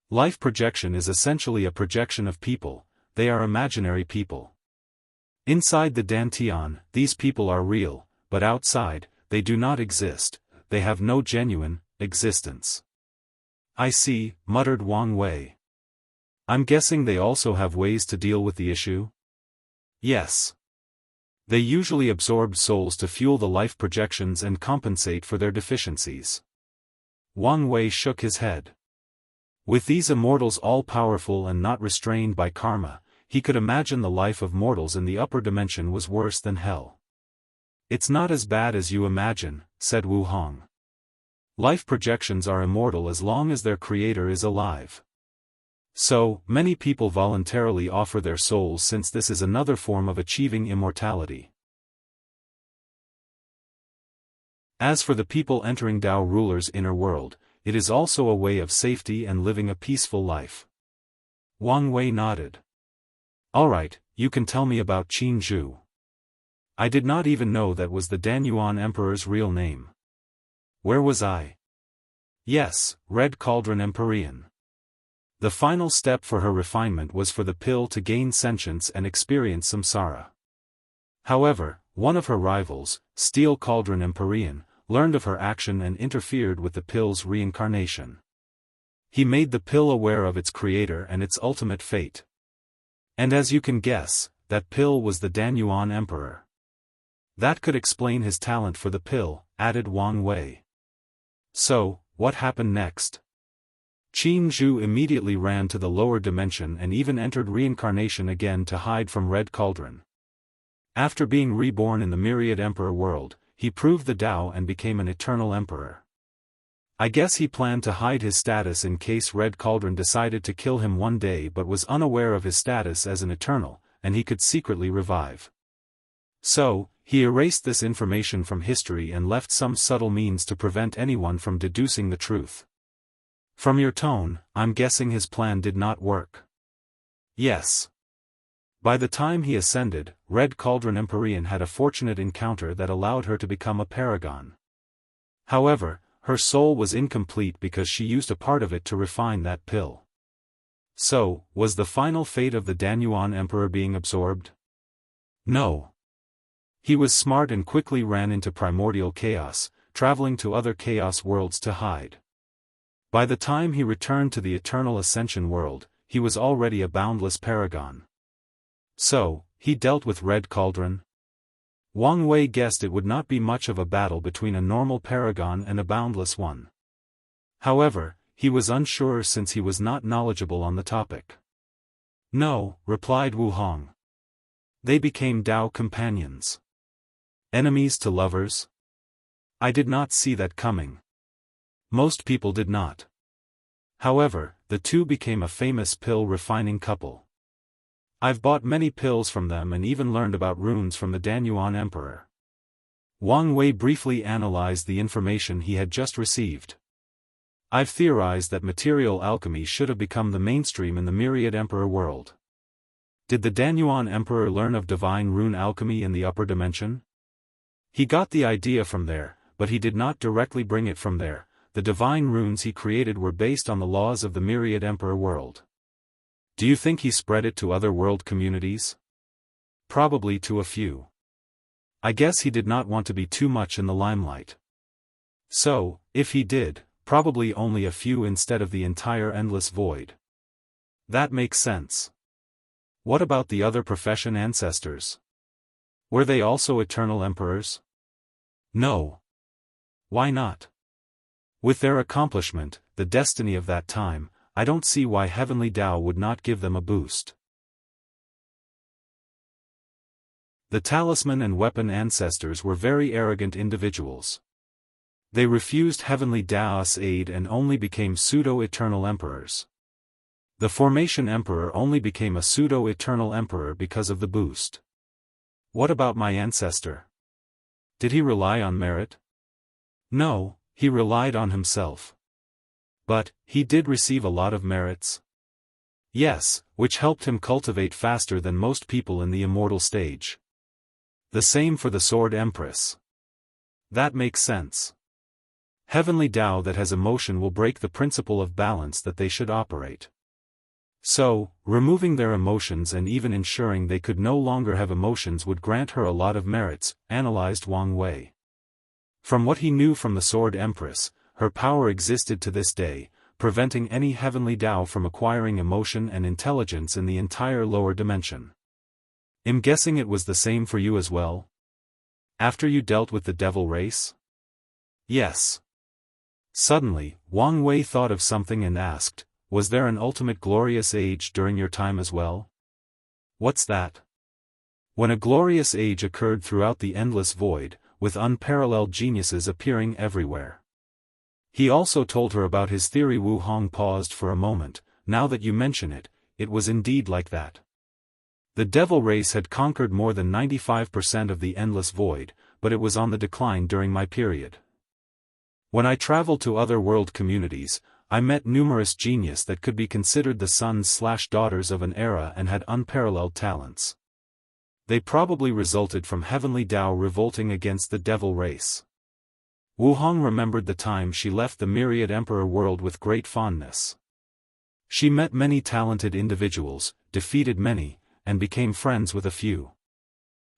S1: Life projection is essentially a projection of people. They are imaginary people. Inside the dantian, these people are real, but outside, they do not exist. They have no genuine existence. I see, muttered Wang Wei. I'm guessing they also have ways to deal with the issue? Yes. They usually absorb souls to fuel the life projections and compensate for their deficiencies. Wang Wei shook his head. With these immortals all-powerful and not restrained by karma, he could imagine the life of mortals in the upper dimension was worse than hell. It's not as bad as you imagine, said Wu Hong. Life projections are immortal as long as their creator is alive. So, many people voluntarily offer their souls since this is another form of achieving immortality. As for the people entering Tao rulers' inner world, it is also a way of safety and living a peaceful life. Wang Wei nodded. Alright, you can tell me about Qin Zhu. I did not even know that was the Danyuan Emperor's real name. Where was I? Yes, Red Cauldron Empyrean. The final step for her refinement was for the pill to gain sentience and experience samsara. However, one of her rivals, Steel Cauldron Empyrean, learned of her action and interfered with the pill's reincarnation. He made the pill aware of its creator and its ultimate fate. And as you can guess, that pill was the Danyuan Emperor. That could explain his talent for the pill, added Wang Wei. So, what happened next? Qin Zhu immediately ran to the lower dimension and even entered reincarnation again to hide from Red Cauldron. After being reborn in the Myriad Emperor world, he proved the Tao and became an eternal emperor. I guess he planned to hide his status in case Red Cauldron decided to kill him one day but was unaware of his status as an eternal, and he could secretly revive. So, he erased this information from history and left some subtle means to prevent anyone from deducing the truth. From your tone, I'm guessing his plan did not work. Yes. By the time he ascended, Red Cauldron Empyrean had a fortunate encounter that allowed her to become a paragon. However, her soul was incomplete because she used a part of it to refine that pill. So, was the final fate of the Danyuan Emperor being absorbed? No. He was smart and quickly ran into primordial chaos, traveling to other chaos worlds to hide. By the time he returned to the Eternal Ascension world, he was already a boundless paragon. So, he dealt with Red Cauldron? Wang Wei guessed it would not be much of a battle between a normal paragon and a boundless one. However, he was unsure since he was not knowledgeable on the topic. No, replied Wu Hong. They became Tao companions. Enemies to lovers? I did not see that coming. Most people did not. However, the two became a famous pill-refining couple. I've bought many pills from them and even learned about runes from the Danyuan Emperor. Wang Wei briefly analyzed the information he had just received. I've theorized that material alchemy should have become the mainstream in the Myriad Emperor world. Did the Danyuan Emperor learn of divine rune alchemy in the upper dimension? He got the idea from there, but he did not directly bring it from there. The divine runes he created were based on the laws of the Myriad Emperor world. Do you think he spread it to other world communities? Probably to a few. I guess he did not want to be too much in the limelight. So, if he did, probably only a few instead of the entire endless void. That makes sense. What about the other profession ancestors? Were they also eternal emperors? No. Why not? With their accomplishment, the destiny of that time, I don't see why Heavenly Tao would not give them a boost. The talisman and weapon ancestors were very arrogant individuals. They refused Heavenly Tao's aid and only became pseudo-eternal emperors. The Formation Emperor only became a pseudo-eternal emperor because of the boost. What about my ancestor? Did he rely on merit? No, he relied on himself. But, he did receive a lot of merits. Yes, which helped him cultivate faster than most people in the immortal stage. The same for the Sword Empress. That makes sense. Heavenly Tao that has emotion will break the principle of balance that they should operate. So, removing their emotions and even ensuring they could no longer have emotions would grant her a lot of merits, analyzed Wang Wei. From what he knew from the Sword Empress, her power existed to this day, preventing any Heavenly Tao from acquiring emotion and intelligence in the entire lower dimension. I'm guessing it was the same for you as well? After you dealt with the devil race? Yes. Suddenly, Wang Wei thought of something and asked, was there an ultimate glorious age during your time as well? What's that? When a glorious age occurred throughout the endless void, with unparalleled geniuses appearing everywhere. He also told her about his theory. Wu Hong paused for a moment. Now that you mention it, it was indeed like that. The devil race had conquered more than 95% of the endless void, but it was on the decline during my period. When I traveled to other world communities, I met numerous genius that could be considered the sons/daughters of an era and had unparalleled talents. They probably resulted from heavenly Tao revolting against the devil race. Wu Hong remembered the time she left the myriad emperor world with great fondness. She met many talented individuals, defeated many, and became friends with a few.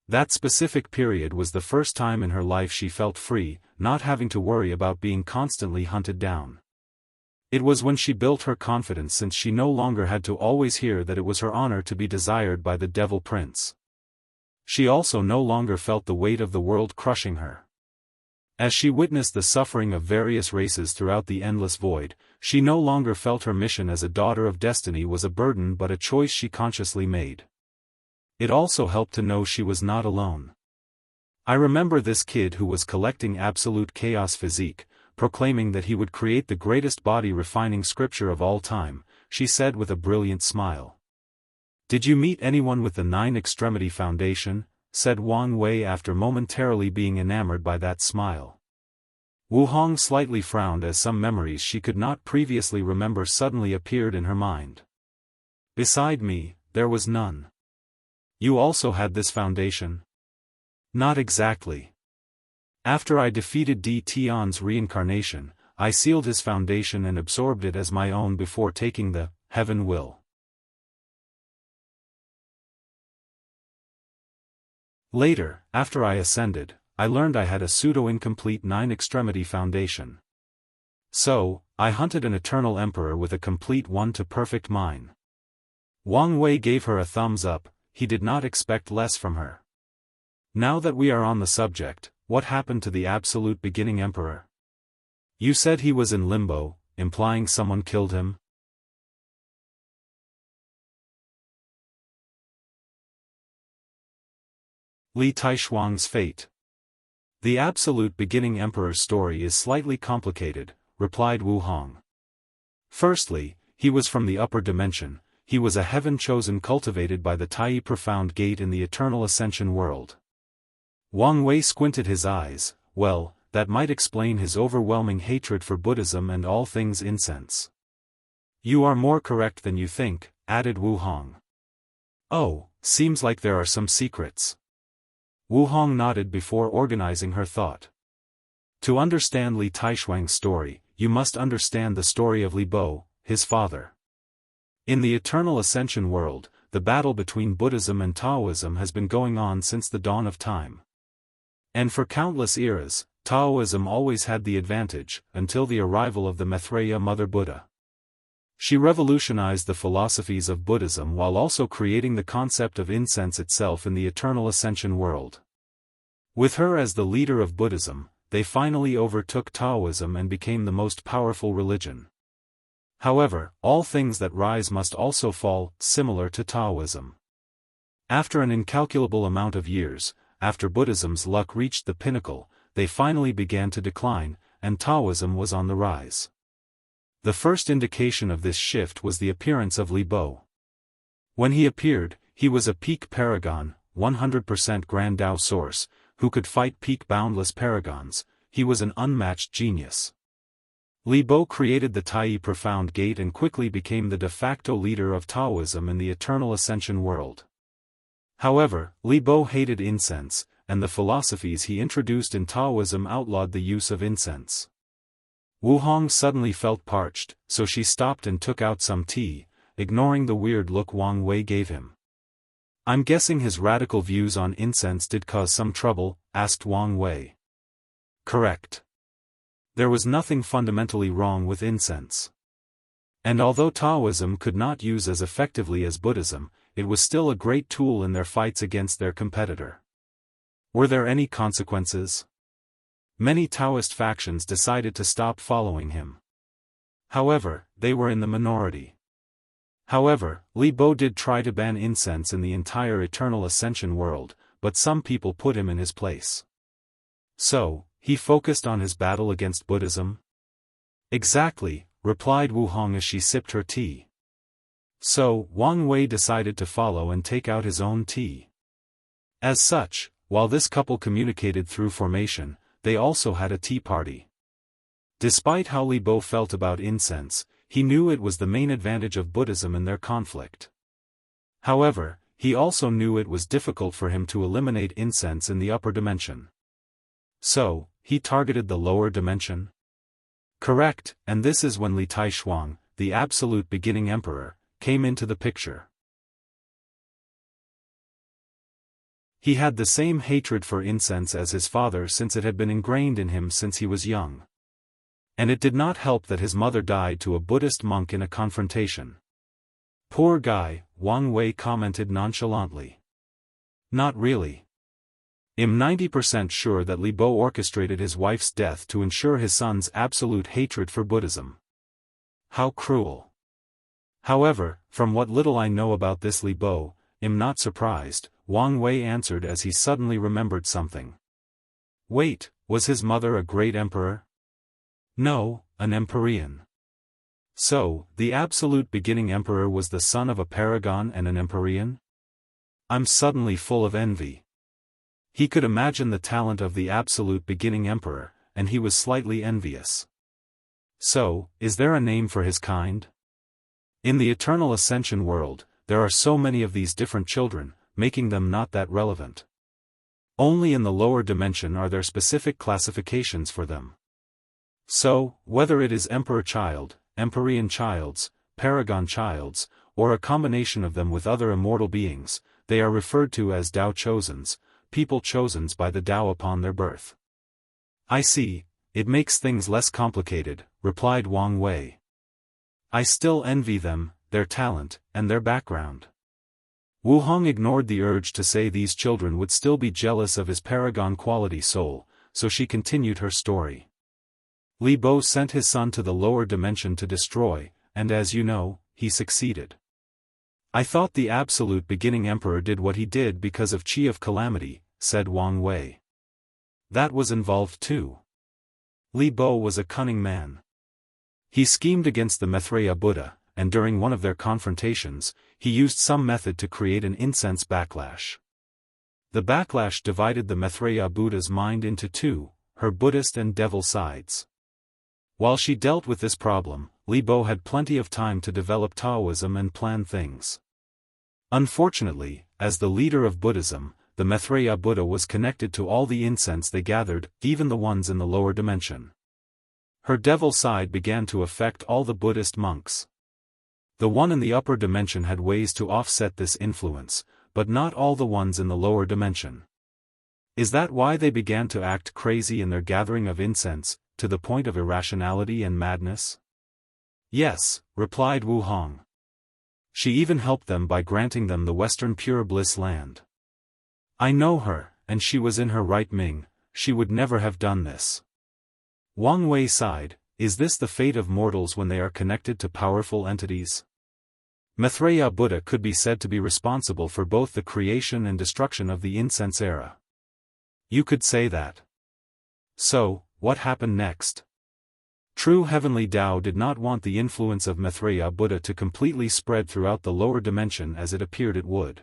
S1: That specific period was the first time in her life she felt free, not having to worry about being constantly hunted down. It was when she built her confidence, since she no longer had to always hear that it was her honor to be desired by the devil prince. She also no longer felt the weight of the world crushing her. As she witnessed the suffering of various races throughout the endless void, she no longer felt her mission as a daughter of destiny was a burden but a choice she consciously made. It also helped to know she was not alone. I remember this kid who was collecting absolute chaos physique, proclaiming that he would create the greatest body-refining scripture of all time, she said with a brilliant smile. Did you meet anyone with the 9-extremity foundation? Said Wang Wei after momentarily being enamored by that smile. Wu Hong slightly frowned as some memories she could not previously remember suddenly appeared in her mind. Beside me, there was none. You also had this foundation? Not exactly. After I defeated Di Tian's reincarnation, I sealed his foundation and absorbed it as my own before taking the heaven will. Later, after I ascended, I learned I had a pseudo-incomplete 9-extremity foundation. So, I hunted an eternal emperor with a complete 1-to-perfect mine. Wang Wei gave her a thumbs up. He did not expect less from her. Now that we are on the subject, what happened to the absolute beginning emperor? You said he was in limbo, implying someone killed him? Li Taishuang's fate. The absolute beginning emperor's story is slightly complicated, replied Wu Hong. Firstly, he was from the upper dimension. He was a heaven chosen cultivated by the Tai profound gate in the eternal ascension world. Wang Wei squinted his eyes. Well, that might explain his overwhelming hatred for Buddhism and all things incense. You are more correct than you think, added Wu Hong. Oh, seems like there are some secrets. Wu Hong nodded before organizing her thought. To understand Li Taishuang's story, you must understand the story of Li Bo, his father. In the eternal ascension world, the battle between Buddhism and Taoism has been going on since the dawn of time. And for countless eras, Taoism always had the advantage, until the arrival of the Maitreya Mother Buddha. She revolutionized the philosophies of Buddhism while also creating the concept of incense itself in the eternal ascension world. With her as the leader of Buddhism, they finally overtook Taoism and became the most powerful religion. However, all things that rise must also fall, similar to Taoism. After an incalculable amount of years, after Buddhism's luck reached the pinnacle, they finally began to decline, and Taoism was on the rise. The first indication of this shift was the appearance of Li Bo. When he appeared, he was a peak paragon, 100% Grand Tao source, who could fight peak boundless paragons. He was an unmatched genius. Li Bo created the Tai profound gate and quickly became the de facto leader of Taoism in the eternal ascension world. However, Li Bo hated incense, and the philosophies he introduced in Taoism outlawed the use of incense. Wu Hong suddenly felt parched, so she stopped and took out some tea, ignoring the weird look Wang Wei gave him. I'm guessing his radical views on incense did cause some trouble, asked Wang Wei. Correct. There was nothing fundamentally wrong with incense. And although Taoism could not use as effectively as Buddhism, it was still a great tool in their fights against their competitor. Were there any consequences? Many Taoist factions decided to stop following him. However, they were in the minority. However, Li Bo did try to ban incense in the entire eternal ascension world, but some people put him in his place. So, he focused on his battle against Buddhism? Exactly, replied Wu Hong as she sipped her tea. So, Wang Wei decided to follow and take out his own tea. As such, while this couple communicated through formation, they also had a tea party. Despite how Li Bo felt about incense, he knew it was the main advantage of Buddhism in their conflict. However, he also knew it was difficult for him to eliminate incense in the upper dimension. So, he targeted the lower dimension? Correct, and this is when Li Taishuang, the absolute beginning emperor, came into the picture. He had the same hatred for incense as his father since it had been ingrained in him since he was young. And it did not help that his mother died to a Buddhist monk in a confrontation. Poor guy, Wang Wei commented nonchalantly. Not really. I'm 90% sure that Li Bo orchestrated his wife's death to ensure his son's absolute hatred for Buddhism. How cruel. However, from what little I know about this Li Bo, I'm not surprised, Wang Wei answered as he suddenly remembered something. Wait, was his mother a great emperor? No, an empyrean. So, the absolute beginning emperor was the son of a paragon and an empyrean? I'm suddenly full of envy. He could imagine the talent of the absolute beginning emperor, and he was slightly envious. So, is there a name for his kind? In the eternal ascension world, there are so many of these different children, making them not that relevant. Only in the lower dimension are there specific classifications for them. So, whether it is emperor child, empyrean childs, paragon childs, or a combination of them with other immortal beings, they are referred to as Tao chosens, people chosen by the Tao upon their birth. I see, it makes things less complicated, replied Wang Wei. I still envy them, their talent, and their background. Wu Hong ignored the urge to say these children would still be jealous of his paragon quality soul, so she continued her story. Li Bo sent his son to the lower dimension to destroy, and as you know, he succeeded. I thought the absolute beginning emperor did what he did because of Chi of Calamity, said Wang Wei. That was involved too. Li Bo was a cunning man. He schemed against the Maitreya Buddha, and during one of their confrontations, he used some method to create an incense backlash. The backlash divided the Maitreya Buddha's mind into two, her Buddhist and devil sides. While she dealt with this problem, Li Bo had plenty of time to develop Taoism and plan things. Unfortunately, as the leader of Buddhism, the Maitreya Buddha was connected to all the incense they gathered, even the ones in the lower dimension. Her devil side began to affect all the Buddhist monks. The one in the upper dimension had ways to offset this influence, but not all the ones in the lower dimension. Is that why they began to act crazy in their gathering of incense, to the point of irrationality and madness? Yes, replied Wu Hong. She even helped them by granting them the Western Pure Bliss land. I know her, and she was in her right Ming, she would never have done this. Wang Wei sighed, is this the fate of mortals when they are connected to powerful entities? Maitreya Buddha could be said to be responsible for both the creation and destruction of the incense era. You could say that. So, what happened next? True heavenly Tao did not want the influence of Maitreya Buddha to completely spread throughout the lower dimension as it appeared it would.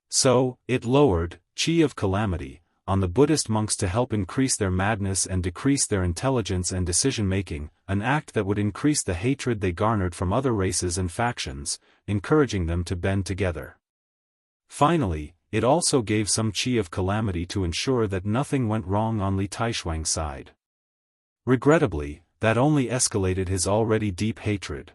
S1: So, it lowered, Chi of Calamity, on the Buddhist monks to help increase their madness and decrease their intelligence and decision-making, an act that would increase the hatred they garnered from other races and factions, encouraging them to band together. Finally, it also gave some Chi of Calamity to ensure that nothing went wrong on Li Taishuang's side. Regrettably, that only escalated his already deep hatred.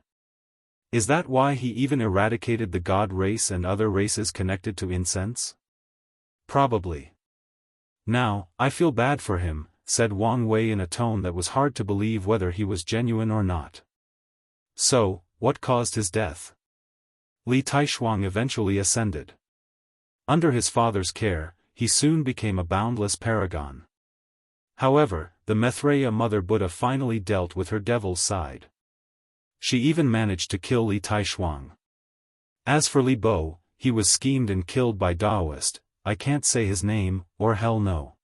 S1: Is that why he even eradicated the god race and other races connected to incense? Probably. Now, I feel bad for him, said Wang Wei in a tone that was hard to believe whether he was genuine or not. So, what caused his death? Li Taishuang eventually ascended. Under his father's care, he soon became a boundless paragon. However, the Maitreya Mother Buddha finally dealt with her devil's side. She even managed to kill Li Taishuang. As for Li Bo, he was schemed and killed by Daoist, I can't say his name, or hell no.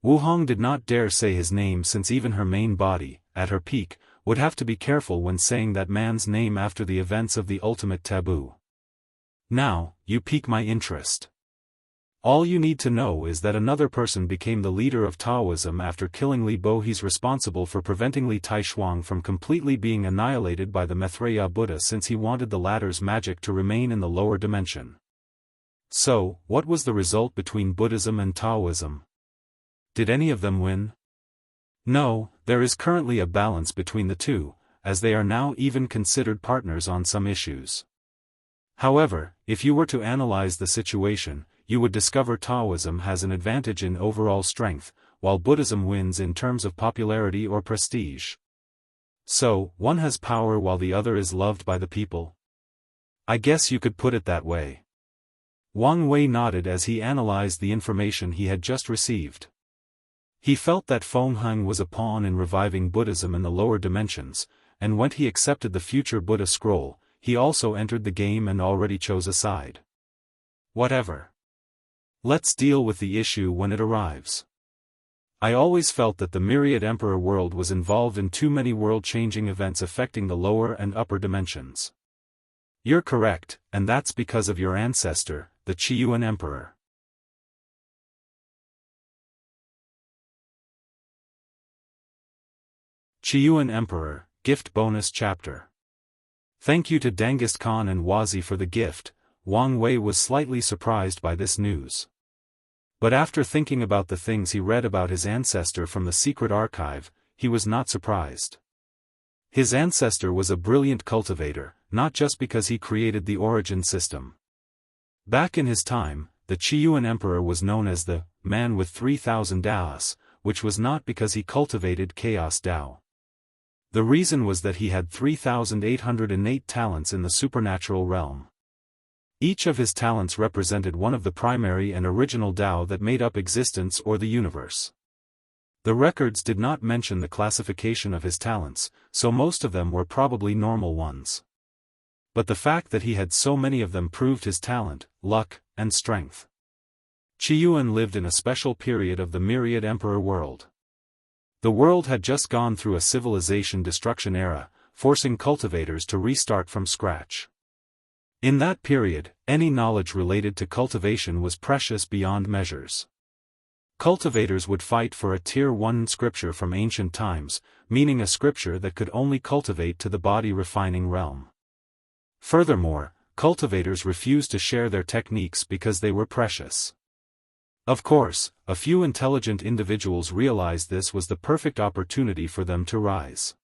S1: Wu Hong did not dare say his name since even her main body, at her peak, would have to be careful when saying that man's name after the events of the ultimate taboo. Now, you pique my interest. All you need to know is that another person became the leader of Taoism after killing Li Bo. He's responsible for preventing Li Taishuang from completely being annihilated by the Maitreya Buddha, since he wanted the latter's magic to remain in the lower dimension. So, what was the result between Buddhism and Taoism? Did any of them win? No, there is currently a balance between the two, as they are now even considered partners on some issues. However, if you were to analyze the situation, you would discover Taoism has an advantage in overall strength, while Buddhism wins in terms of popularity or prestige. So, one has power while the other is loved by the people? I guess you could put it that way. Wang Wei nodded as he analyzed the information he had just received. He felt that Feng Heng was a pawn in reviving Buddhism in the lower dimensions, and when he accepted the future Buddha scroll, he also entered the game and already chose a side. Whatever. Let's deal with the issue when it arrives. I always felt that the Myriad Emperor world was involved in too many world-changing events affecting the lower and upper dimensions. You're correct, and that's because of your ancestor, the Qiyuan Emperor. Qiyuan Emperor, Gift Bonus Chapter. Thank you to Dengist Khan and Wazi for the gift. Wang Wei was slightly surprised by this news. But after thinking about the things he read about his ancestor from the secret archive, he was not surprised. His ancestor was a brilliant cultivator, not just because he created the origin system. Back in his time, the Qiyuan Emperor was known as the man with 3,000 Daos, which was not because he cultivated chaos Dao. The reason was that he had 3,808 talents in the supernatural realm. Each of his talents represented one of the primary and original Tao that made up existence or the universe. The records did not mention the classification of his talents, so most of them were probably normal ones. But the fact that he had so many of them proved his talent, luck, and strength. Qiyuan lived in a special period of the Myriad Emperor world. The world had just gone through a civilization destruction era, forcing cultivators to restart from scratch. In that period, any knowledge related to cultivation was precious beyond measures. Cultivators would fight for a Tier 1 scripture from ancient times, meaning a scripture that could only cultivate to the body-refining realm. Furthermore, cultivators refused to share their techniques because they were precious. Of course, a few intelligent individuals realized this was the perfect opportunity for them to rise.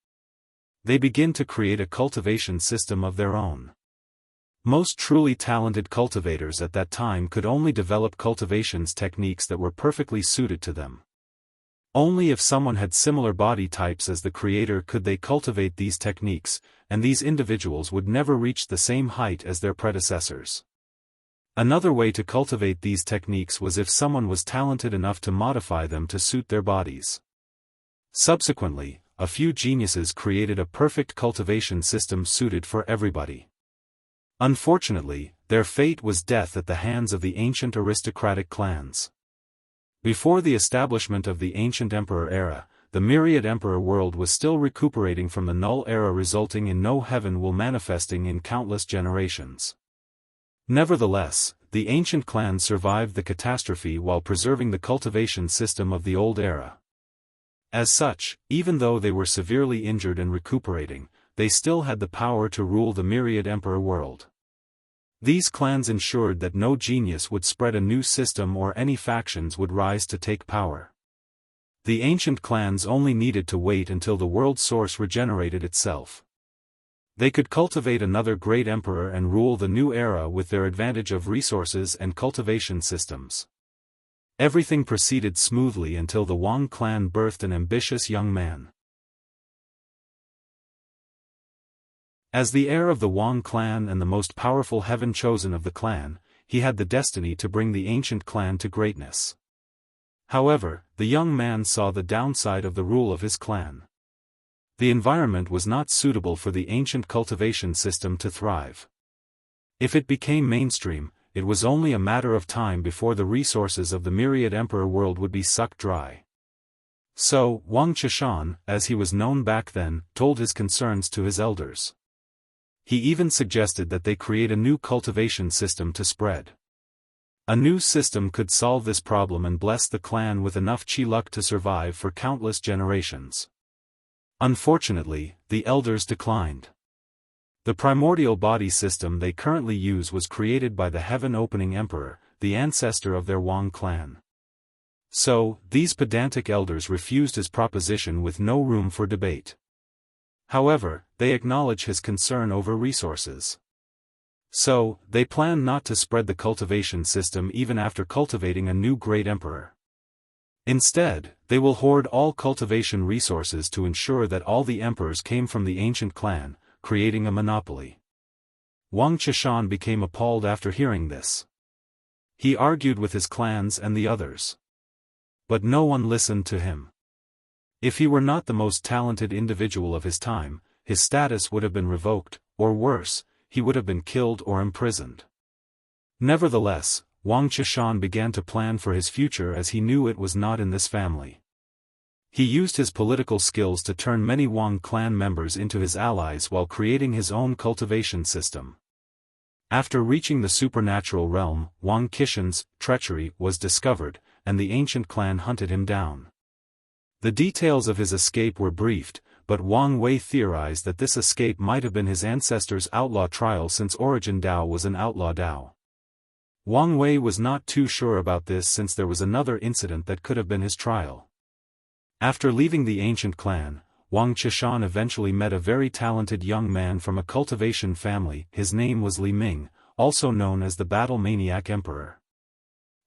S1: They begin to create a cultivation system of their own. Most truly talented cultivators at that time could only develop cultivations techniques that were perfectly suited to them. Only if someone had similar body types as the creator could they cultivate these techniques, and these individuals would never reach the same height as their predecessors. Another way to cultivate these techniques was if someone was talented enough to modify them to suit their bodies. Subsequently, a few geniuses created a perfect cultivation system suited for everybody. Unfortunately, their fate was death at the hands of the ancient aristocratic clans. Before the establishment of the ancient emperor era, the Myriad Emperor world was still recuperating from the null era, resulting in no heaven will manifesting in countless generations. Nevertheless, the ancient clans survived the catastrophe while preserving the cultivation system of the old era. As such, even though they were severely injured and recuperating, they still had the power to rule the Myriad Emperor world. These clans ensured that no genius would spread a new system or any factions would rise to take power. The ancient clans only needed to wait until the world source regenerated itself. They could cultivate another great emperor and rule the new era with their advantage of resources and cultivation systems. Everything proceeded smoothly until the Wang clan birthed an ambitious young man. As the heir of the Wang clan and the most powerful heaven chosen of the clan, he had the destiny to bring the ancient clan to greatness. However, the young man saw the downside of the rule of his clan. The environment was not suitable for the ancient cultivation system to thrive. If it became mainstream, it was only a matter of time before the resources of the Myriad Emperor world would be sucked dry. So, Wang Chishan, as he was known back then, told his concerns to his elders. He even suggested that they create a new cultivation system to spread. A new system could solve this problem and bless the clan with enough chi luck to survive for countless generations. Unfortunately, the elders declined. The primordial body system they currently use was created by the heaven-opening emperor, the ancestor of their Wang clan. So, these pedantic elders refused his proposition with no room for debate. However, they acknowledge his concern over resources. So, they plan not to spread the cultivation system even after cultivating a new great emperor. Instead, they will hoard all cultivation resources to ensure that all the emperors came from the ancient clan, creating a monopoly. Wang Qishan became appalled after hearing this. He argued with his clans and the others. But no one listened to him. If he were not the most talented individual of his time, his status would have been revoked, or worse, he would have been killed or imprisoned. Nevertheless, Wang Qishan began to plan for his future as he knew it was not in this family. He used his political skills to turn many Wang clan members into his allies while creating his own cultivation system. After reaching the supernatural realm, Wang Qishan's treachery was discovered, and the ancient clan hunted him down. The details of his escape were briefed, but Wang Wei theorized that this escape might have been his ancestor's outlaw trial since Origin Dao was an outlaw Dao. Wang Wei was not too sure about this since there was another incident that could have been his trial. After leaving the ancient clan, Wang Qishan eventually met a very talented young man from a cultivation family. His name was Li Ming, also known as the Battle Maniac Emperor.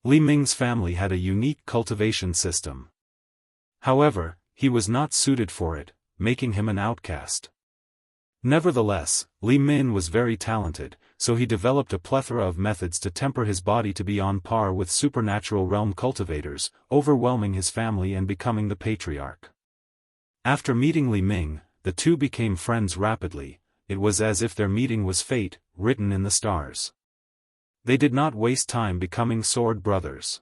S1: Li Ming's family had a unique cultivation system. However, he was not suited for it, making him an outcast. Nevertheless, Li Ming was very talented, so he developed a plethora of methods to temper his body to be on par with supernatural realm cultivators, overwhelming his family and becoming the patriarch. After meeting Li Ming, the two became friends rapidly. It was as if their meeting was fate, written in the stars. They did not waste time becoming sword brothers.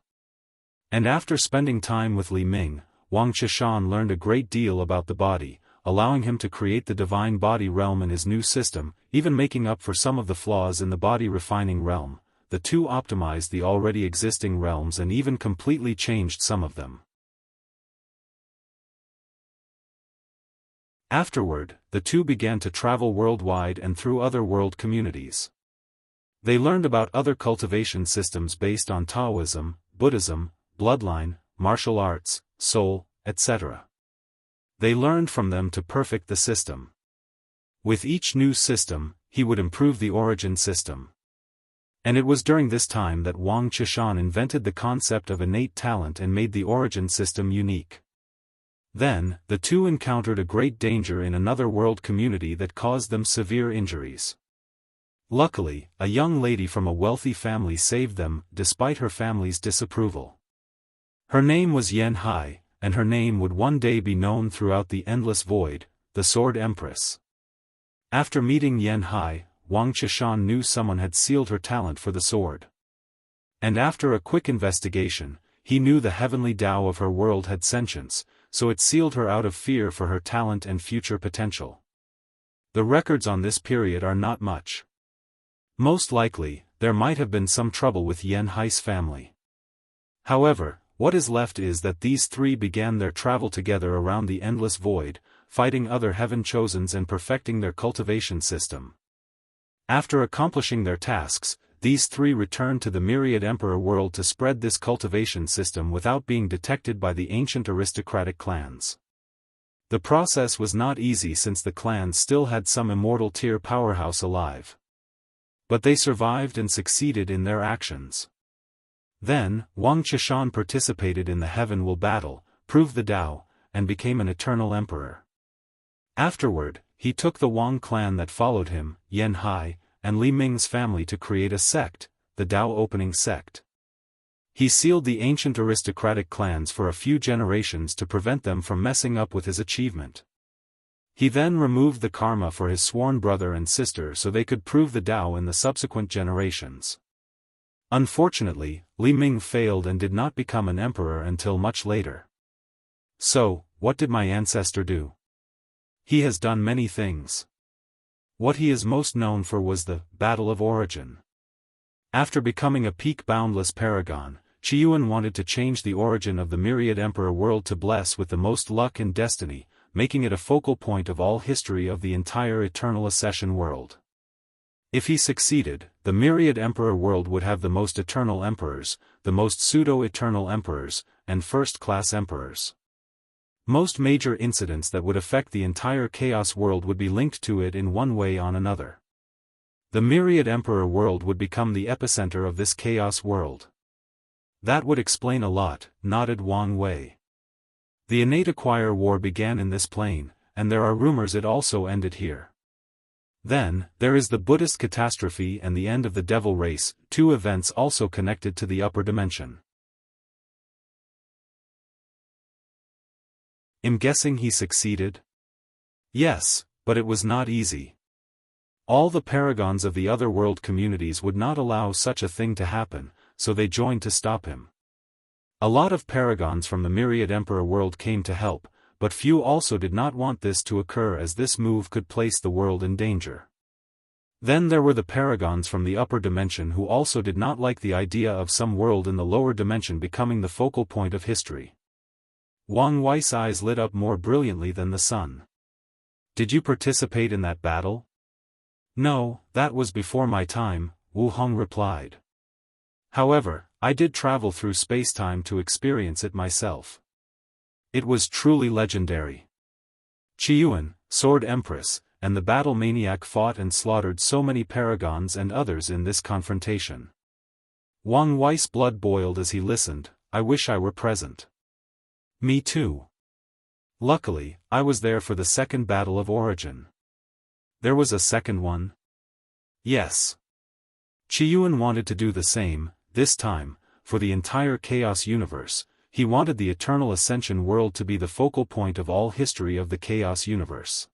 S1: And after spending time with Li Ming, Wang Qishan learned a great deal about the body, allowing him to create the divine body realm in his new system, even making up for some of the flaws in the body refining realm. The two optimized the already existing realms and even completely changed some of them. Afterward, the two began to travel worldwide and through other world communities. They learned about other cultivation systems based on Taoism, Buddhism, bloodline, martial arts, soul, etc. They learned from them to perfect the system. With each new system, he would improve the origin system. And it was during this time that Wang Qishan invented the concept of innate talent and made the origin system unique. Then, the two encountered a great danger in another world community that caused them severe injuries. Luckily, a young lady from a wealthy family saved them, despite her family's disapproval. Her name was Yan Hai, and her name would one day be known throughout the endless void, the Sword Empress. After meeting Yan Hai, Wang Qishan knew someone had sealed her talent for the sword. And after a quick investigation, he knew the heavenly Tao of her world had sentience, so it sealed her out of fear for her talent and future potential. The records on this period are not much. Most likely, there might have been some trouble with Yan Hai's family. However, what is left is that these three began their travel together around the endless void, fighting other heaven-chosens and perfecting their cultivation system. After accomplishing their tasks, these three returned to the Myriad Emperor world to spread this cultivation system without being detected by the ancient aristocratic clans. The process was not easy since the clans still had some immortal tier powerhouse alive. But they survived and succeeded in their actions. Then, Wang Qishan participated in the Heaven Will battle, proved the Tao, and became an eternal emperor. Afterward, he took the Wang clan that followed him, Yan Hai, and Li Ming's family to create a sect, the Tao Opening Sect. He sealed the ancient aristocratic clans for a few generations to prevent them from messing up with his achievement. He then removed the karma for his sworn brother and sister so they could prove the Tao in the subsequent generations. Unfortunately, Li Ming failed and did not become an emperor until much later. So, what did my ancestor do? He has done many things. What he is most known for was the Battle of Origin. After becoming a peak boundless paragon, Qiyuan wanted to change the origin of the myriad emperor world to bless with the most luck and destiny, making it a focal point of all history of the entire eternal accession world. If he succeeded, the myriad emperor world would have the most eternal emperors, the most pseudo-eternal emperors, and first-class emperors. Most major incidents that would affect the entire chaos world would be linked to it in one way or another. The myriad emperor world would become the epicenter of this chaos world. That would explain a lot, nodded Wang Wei. The innate acquire war began in this plane, and there are rumors it also ended here. Then, there is the Buddhist catastrophe and the end of the devil race, two events also connected to the upper dimension. I'm guessing he succeeded? Yes, but it was not easy. All the paragons of the other world communities would not allow such a thing to happen, so they joined to stop him. A lot of paragons from the myriad emperor world came to help, but few also did not want this to occur as this move could place the world in danger. Then there were the paragons from the upper dimension who also did not like the idea of some world in the lower dimension becoming the focal point of history. Wang Wei's eyes lit up more brilliantly than the sun. Did you participate in that battle? No, that was before my time, Wu Hong replied. However, I did travel through space-time to experience it myself. It was truly legendary. Qiyuan, Sword Empress, and the Battle Maniac fought and slaughtered so many paragons and others in this confrontation. Wang Wei's blood boiled as he listened. I wish I were present. Me too. Luckily, I was there for the second Battle of Origin. There was a second one? Yes. Qiyuan wanted to do the same, this time, for the entire Chaos universe. He wanted the Eternal Ascension world to be the focal point of all history of the Chaos universe.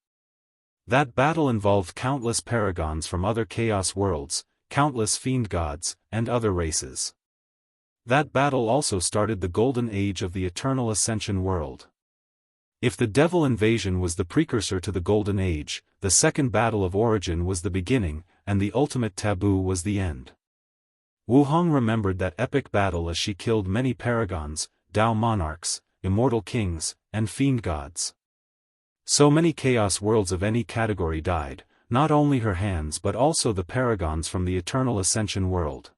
S1: That battle involved countless paragons from other Chaos worlds, countless fiend gods, and other races. That battle also started the Golden Age of the Eternal Ascension world. If the Devil Invasion was the precursor to the Golden Age, the second Battle of Origin was the beginning, and the ultimate taboo was the end. Wu Hong remembered that epic battle as she killed many paragons, Dao monarchs, immortal kings, and fiend gods. So many chaos worlds of any category died, not only her hands but also the paragons from the Eternal Ascension world.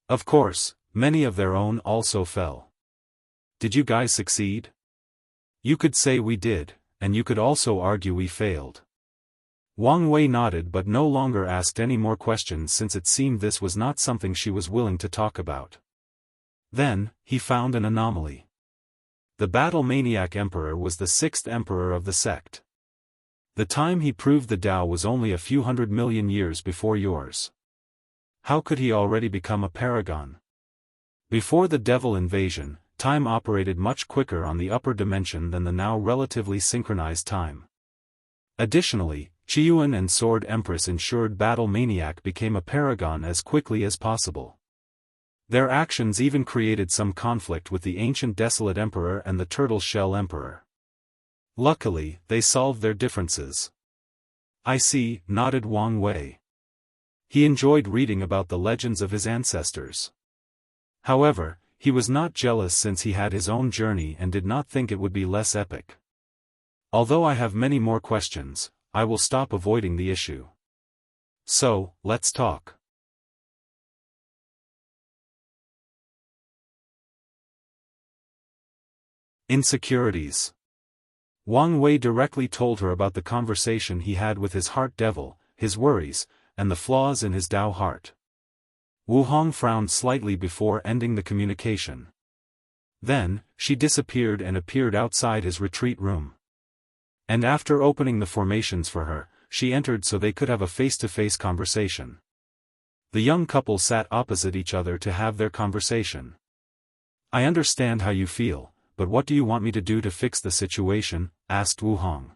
S1: Of course, many of their own also fell. Did you guys succeed? You could say we did, and you could also argue we failed. Wang Wei nodded but no longer asked any more questions since it seemed this was not something she was willing to talk about. Then, he found an anomaly. The Battle Maniac Emperor was the sixth emperor of the sect. The time he proved the Tao was only a few 100 million years before yours. How could he already become a paragon? Before the Devil Invasion, time operated much quicker on the upper dimension than the now relatively synchronized time. Additionally, Qiyuan and Sword Empress ensured Battle Maniac became a paragon as quickly as possible. Their actions even created some conflict with the ancient Desolate Emperor and the Turtle Shell Emperor. Luckily, they solved their differences. I see, nodded Wang Wei. He enjoyed reading about the legends of his ancestors. However, he was not jealous since he had his own journey and did not think it would be less epic. Although I have many more questions, I will stop avoiding the issue. So, let's talk. Insecurities. Wang Wei directly told her about the conversation he had with his heart devil, his worries, and the flaws in his Tao heart. Wu Hong frowned slightly before ending the communication. Then, she disappeared and appeared outside his retreat room. And after opening the formations for her, she entered so they could have a face-to-face conversation. The young couple sat opposite each other to have their conversation. I understand how you feel, but what do you want me to do to fix the situation? Asked Wu Hong.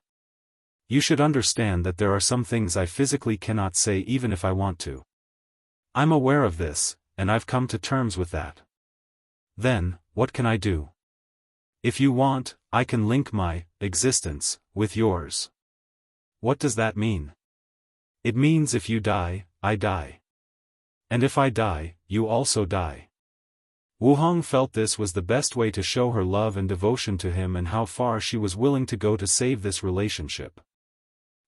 S1: You should understand that there are some things I physically cannot say even if I want to. I'm aware of this, and I've come to terms with that. Then, what can I do? If you want, I can link my existence with yours. What does that mean? It means if you die, I die. And if I die, you also die. Wu Hong felt this was the best way to show her love and devotion to him and how far she was willing to go to save this relationship.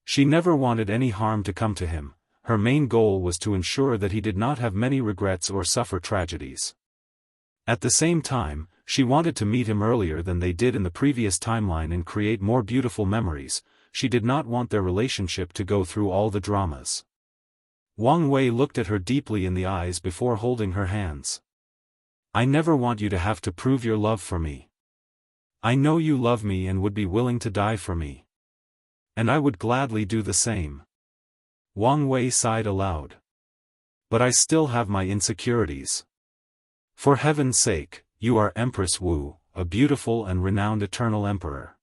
S1: She never wanted any harm to come to him. Her main goal was to ensure that he did not have many regrets or suffer tragedies. At the same time, she wanted to meet him earlier than they did in the previous timeline and create more beautiful memories. She did not want their relationship to go through all the dramas. Wang Wei looked at her deeply in the eyes before holding her hands. I never want you to have to prove your love for me. I know you love me and would be willing to die for me. And I would gladly do the same. Wang Wei sighed aloud. But I still have my insecurities. For heaven's sake, you are Empress Wu, a beautiful and renowned eternal emperor.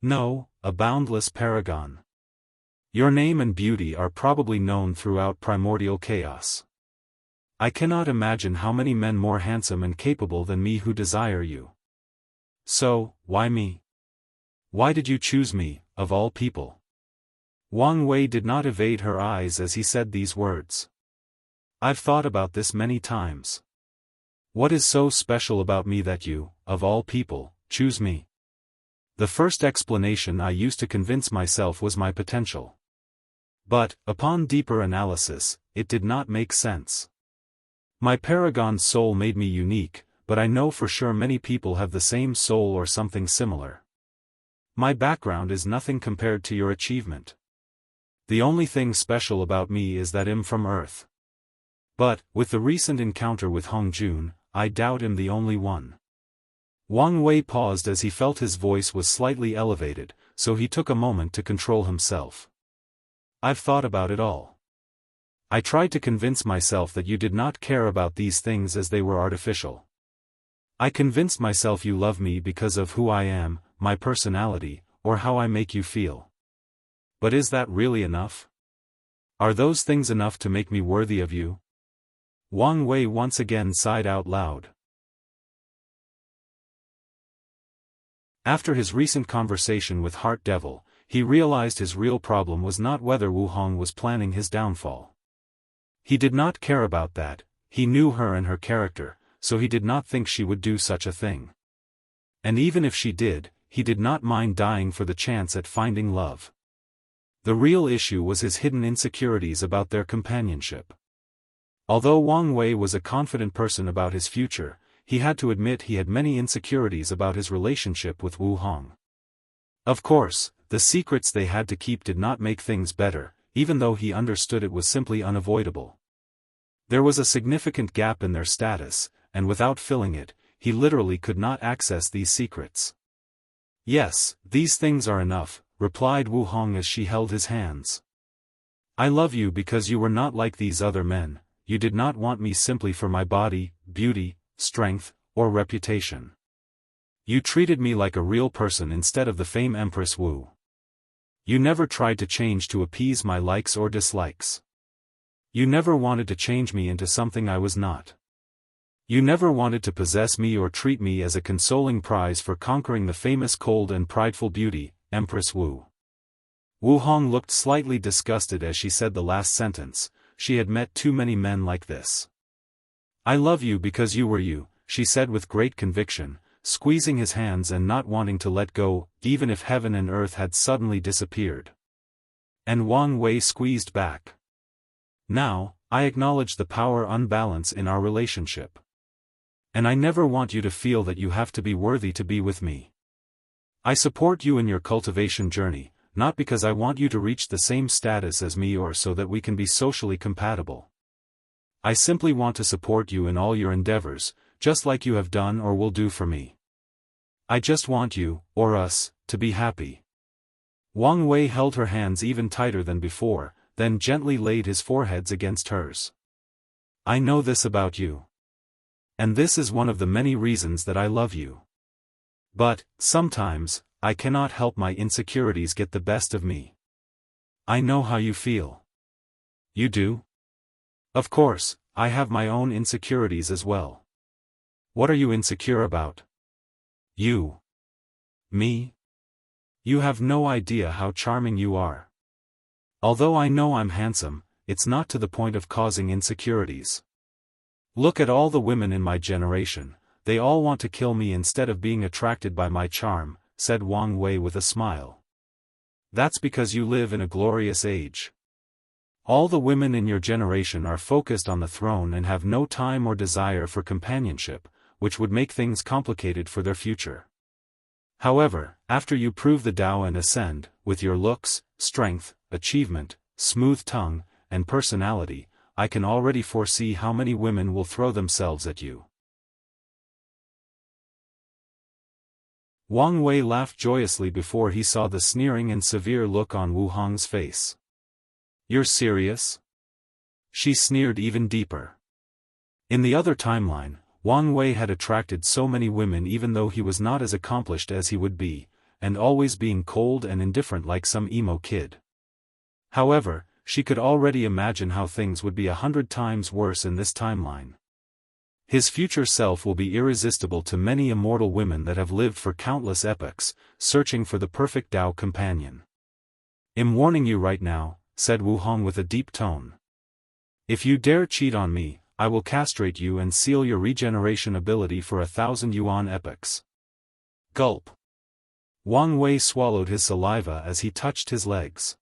S1: No, a boundless paragon. Your name and beauty are probably known throughout primordial chaos. I cannot imagine how many men more handsome and capable than me who desire you. So, why me? Why did you choose me, of all people? Wang Wei did not evade her eyes as he said these words. I've thought about this many times. What is so special about me that you, of all people, choose me? The first explanation I used to convince myself was my potential. But, upon deeper analysis, it did not make sense. My paragon soul made me unique, but I know for sure many people have the same soul or something similar. My background is nothing compared to your achievement. The only thing special about me is that I'm from Earth. But, with the recent encounter with Hong Jun, I doubt I'm the only one. Wang Wei paused as he felt his voice was slightly elevated, so he took a moment to control himself. I've thought about it all. I tried to convince myself that you did not care about these things as they were artificial. I convinced myself you love me because of who I am, my personality, or how I make you feel. But is that really enough? Are those things enough to make me worthy of you? Wang Wei once again sighed out loud. After his recent conversation with Heart Devil, he realized his real problem was not whether Wu Hong was planning his downfall. He did not care about that. He knew her and her character, so he did not think she would do such a thing. And even if she did, he did not mind dying for the chance at finding love. The real issue was his hidden insecurities about their companionship. Although Wang Wei was a confident person about his future, he had to admit he had many insecurities about his relationship with Wu Hong. Of course, the secrets they had to keep did not make things better, even though he understood it was simply unavoidable. There was a significant gap in their status, and without filling it, he literally could not access these secrets. Yes, these things are enough, replied Wu Hong as she held his hands. I love you because you were not like these other men. You did not want me simply for my body, beauty, strength, or reputation. You treated me like a real person instead of the fame Empress Wu. You never tried to change to appease my likes or dislikes. You never wanted to change me into something I was not. You never wanted to possess me or treat me as a consoling prize for conquering the famous cold and prideful beauty, Empress Wu. Wu Hong looked slightly disgusted as she said the last sentence. She had met too many men like this. I love you because you were you, she said with great conviction, squeezing his hands and not wanting to let go, even if heaven and earth had suddenly disappeared. And Wang Wei squeezed back. Now, I acknowledge the power unbalance in our relationship. And I never want you to feel that you have to be worthy to be with me. I support you in your cultivation journey, not because I want you to reach the same status as me or so that we can be socially compatible. I simply want to support you in all your endeavors, just like you have done or will do for me. I just want you, or us, to be happy. Wang Wei held her hands even tighter than before, then gently laid his foreheads against hers. I know this about you. And this is one of the many reasons that I love you. But, sometimes, I cannot help my insecurities get the best of me. I know how you feel. You do? Of course, I have my own insecurities as well. What are you insecure about? You. Me? You have no idea how charming you are. Although I know I'm handsome, it's not to the point of causing insecurities. Look at all the women in my generation, they all want to kill me instead of being attracted by my charm, said Wang Wei with a smile. That's because you live in a glorious age. All the women in your generation are focused on the throne and have no time or desire for companionship, which would make things complicated for their future. However, after you prove the Tao and ascend, with your looks, strength, achievement, smooth tongue, and personality, I can already foresee how many women will throw themselves at you. Wang Wei laughed joyously before he saw the sneering and severe look on Wu Hong's face. You're serious? She sneered even deeper. In the other timeline, Wang Wei had attracted so many women even though he was not as accomplished as he would be, and always being cold and indifferent like some emo kid. However, she could already imagine how things would be 100 times worse in this timeline. His future self will be irresistible to many immortal women that have lived for countless epochs, searching for the perfect Tao companion. I'm warning you right now, said Wu Hong with a deep tone. If you dare cheat on me, I will castrate you and seal your regeneration ability for 1,000 yuan epochs. Gulp. Wang Wei swallowed his saliva as he touched his legs.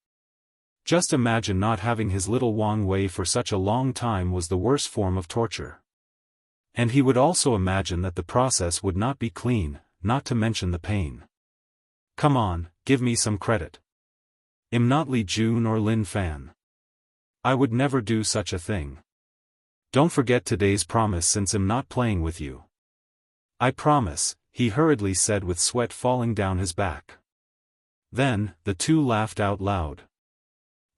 S1: Just imagine not having his little Wang Wei for such a long time was the worst form of torture. And he would also imagine that the process would not be clean, not to mention the pain. Come on, give me some credit. I'm not Li Jun or Lin Fan. I would never do such a thing. Don't forget today's promise since I'm not playing with you. I promise, he hurriedly said with sweat falling down his back. Then, the two laughed out loud.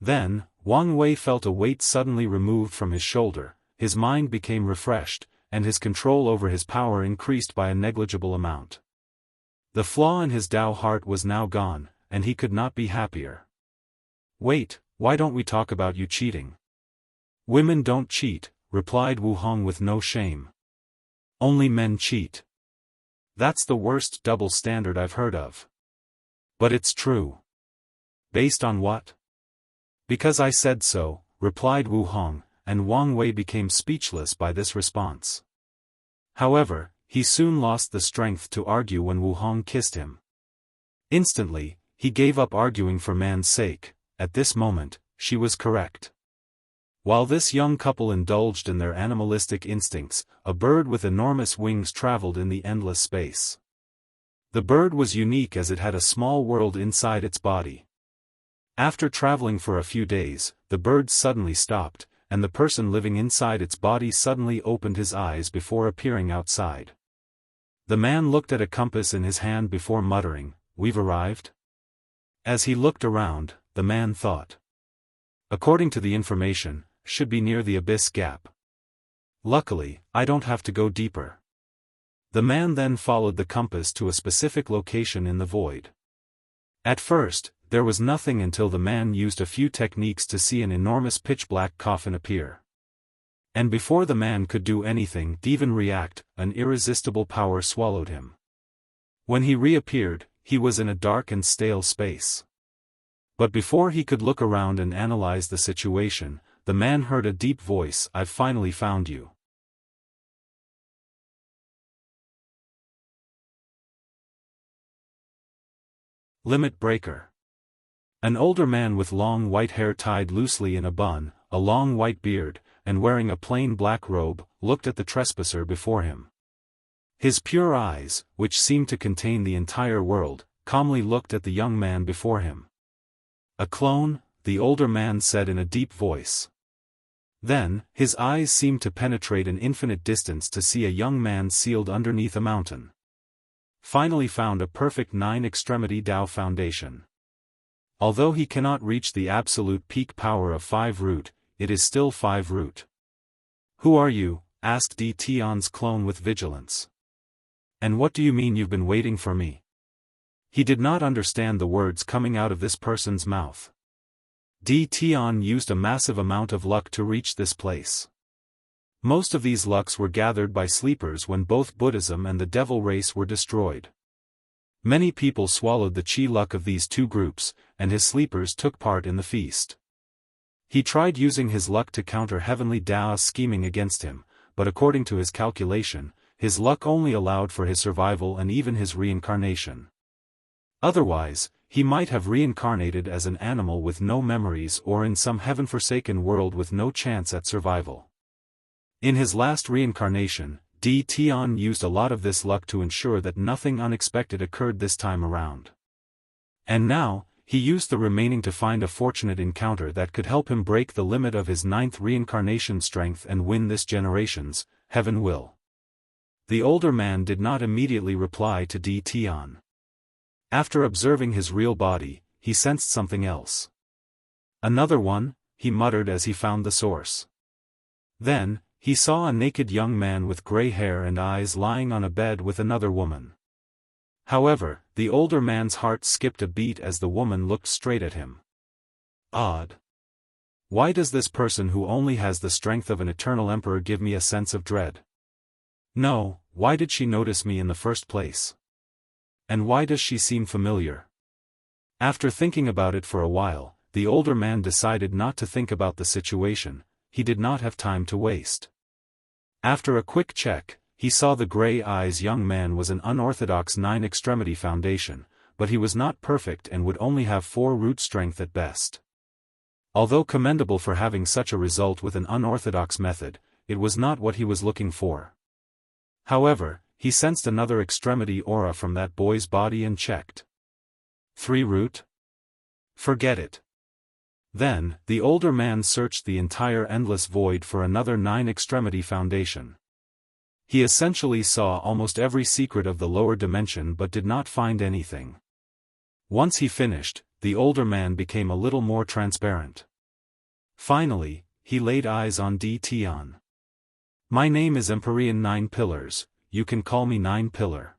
S1: Then, Wang Wei felt a weight suddenly removed from his shoulder, his mind became refreshed, and his control over his power increased by a negligible amount. The flaw in his Tao heart was now gone, and he could not be happier. Wait, why don't we talk about you cheating? Women don't cheat, replied Wu Hong with no shame. Only men cheat. That's the worst double standard I've heard of. But it's true. Based on what? Because I said so, replied Wu Hong, and Wang Wei became speechless by this response. However, he soon lost the strength to argue when Wu Hong kissed him. Instantly, he gave up arguing for man's sake. At this moment, she was correct. While this young couple indulged in their animalistic instincts, a bird with enormous wings traveled in the endless space. The bird was unique as it had a small world inside its body. After traveling for a few days, the bird suddenly stopped, and the person living inside its body suddenly opened his eyes before appearing outside. The man looked at a compass in his hand before muttering, "We've arrived?" As he looked around, the man thought. According to the information, should be near the abyss gap. Luckily, I don't have to go deeper. The man then followed the compass to a specific location in the void. At first, there was nothing until the man used a few techniques to see an enormous pitch-black coffin appear. And before the man could do anything, even react, an irresistible power swallowed him. When he reappeared, he was in a dark and stale space. But before he could look around and analyze the situation, the man heard a deep voice, "I've finally found you." Limit breaker. An older man with long white hair tied loosely in a bun, a long white beard, and wearing a plain black robe, looked at the trespasser before him. His pure eyes, which seemed to contain the entire world, calmly looked at the young man before him. "A clone," the older man said in a deep voice. Then, his eyes seemed to penetrate an infinite distance to see a young man sealed underneath a mountain. Finally found a perfect 9-extremity Tao foundation. Although he cannot reach the absolute peak power of 5 root, it is still 5 root. "Who are you?" asked Di Tian's clone with vigilance. "And what do you mean you've been waiting for me?" He did not understand the words coming out of this person's mouth. Di Tian used a massive amount of luck to reach this place. Most of these lucks were gathered by sleepers when both Buddhism and the devil race were destroyed. Many people swallowed the chi luck of these two groups, and his sleepers took part in the feast. He tried using his luck to counter heavenly Daoist scheming against him, but according to his calculation, his luck only allowed for his survival and even his reincarnation. Otherwise, he might have reincarnated as an animal with no memories or in some heaven-forsaken world with no chance at survival. In his last reincarnation, Di Tian used a lot of this luck to ensure that nothing unexpected occurred this time around. And now, he used the remaining to find a fortunate encounter that could help him break the limit of his 9th reincarnation strength and win this generation's heaven will. The older man did not immediately reply to Di Tian. After observing his real body, he sensed something else. Another one, he muttered as he found the source. Then, he saw a naked young man with gray hair and eyes lying on a bed with another woman. However, the older man's heart skipped a beat as the woman looked straight at him. Odd. Why does this person who only has the strength of an eternal emperor give me a sense of dread? No, why did she notice me in the first place? And why does she seem familiar? After thinking about it for a while, the older man decided not to think about the situation. He did not have time to waste. After a quick check, he saw the gray eyes young man was an unorthodox 9-extremity foundation, but he was not perfect and would only have 4 root strength at best. Although commendable for having such a result with an unorthodox method, it was not what he was looking for. However, he sensed another extremity aura from that boy's body and checked. 3 root? Forget it. Then, the older man searched the entire endless void for another 9-extremity foundation. He essentially saw almost every secret of the lower dimension but did not find anything. Once he finished, the older man became a little more transparent. Finally, he laid eyes on Di Tian. My name is Empyrean 9 Pillars, you can call me 9 Pillar.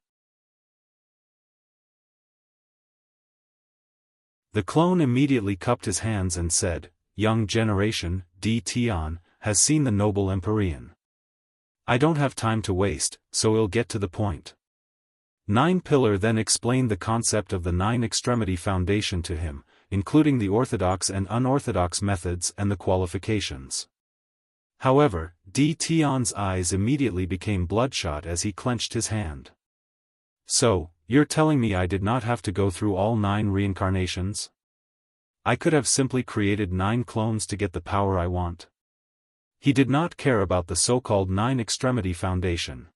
S1: The clone immediately cupped his hands and said, Young generation, Di Tian, has seen the noble Empyrean. I don't have time to waste, so I'll get to the point. 9 Pillar then explained the concept of the 9-extremity foundation to him, including the orthodox and unorthodox methods and the qualifications. However, Di Tian's eyes immediately became bloodshot as he clenched his hand. So, you're telling me I did not have to go through all 9 reincarnations? I could have simply created 9 clones to get the power I want. He did not care about the so-called 9-extremity foundation.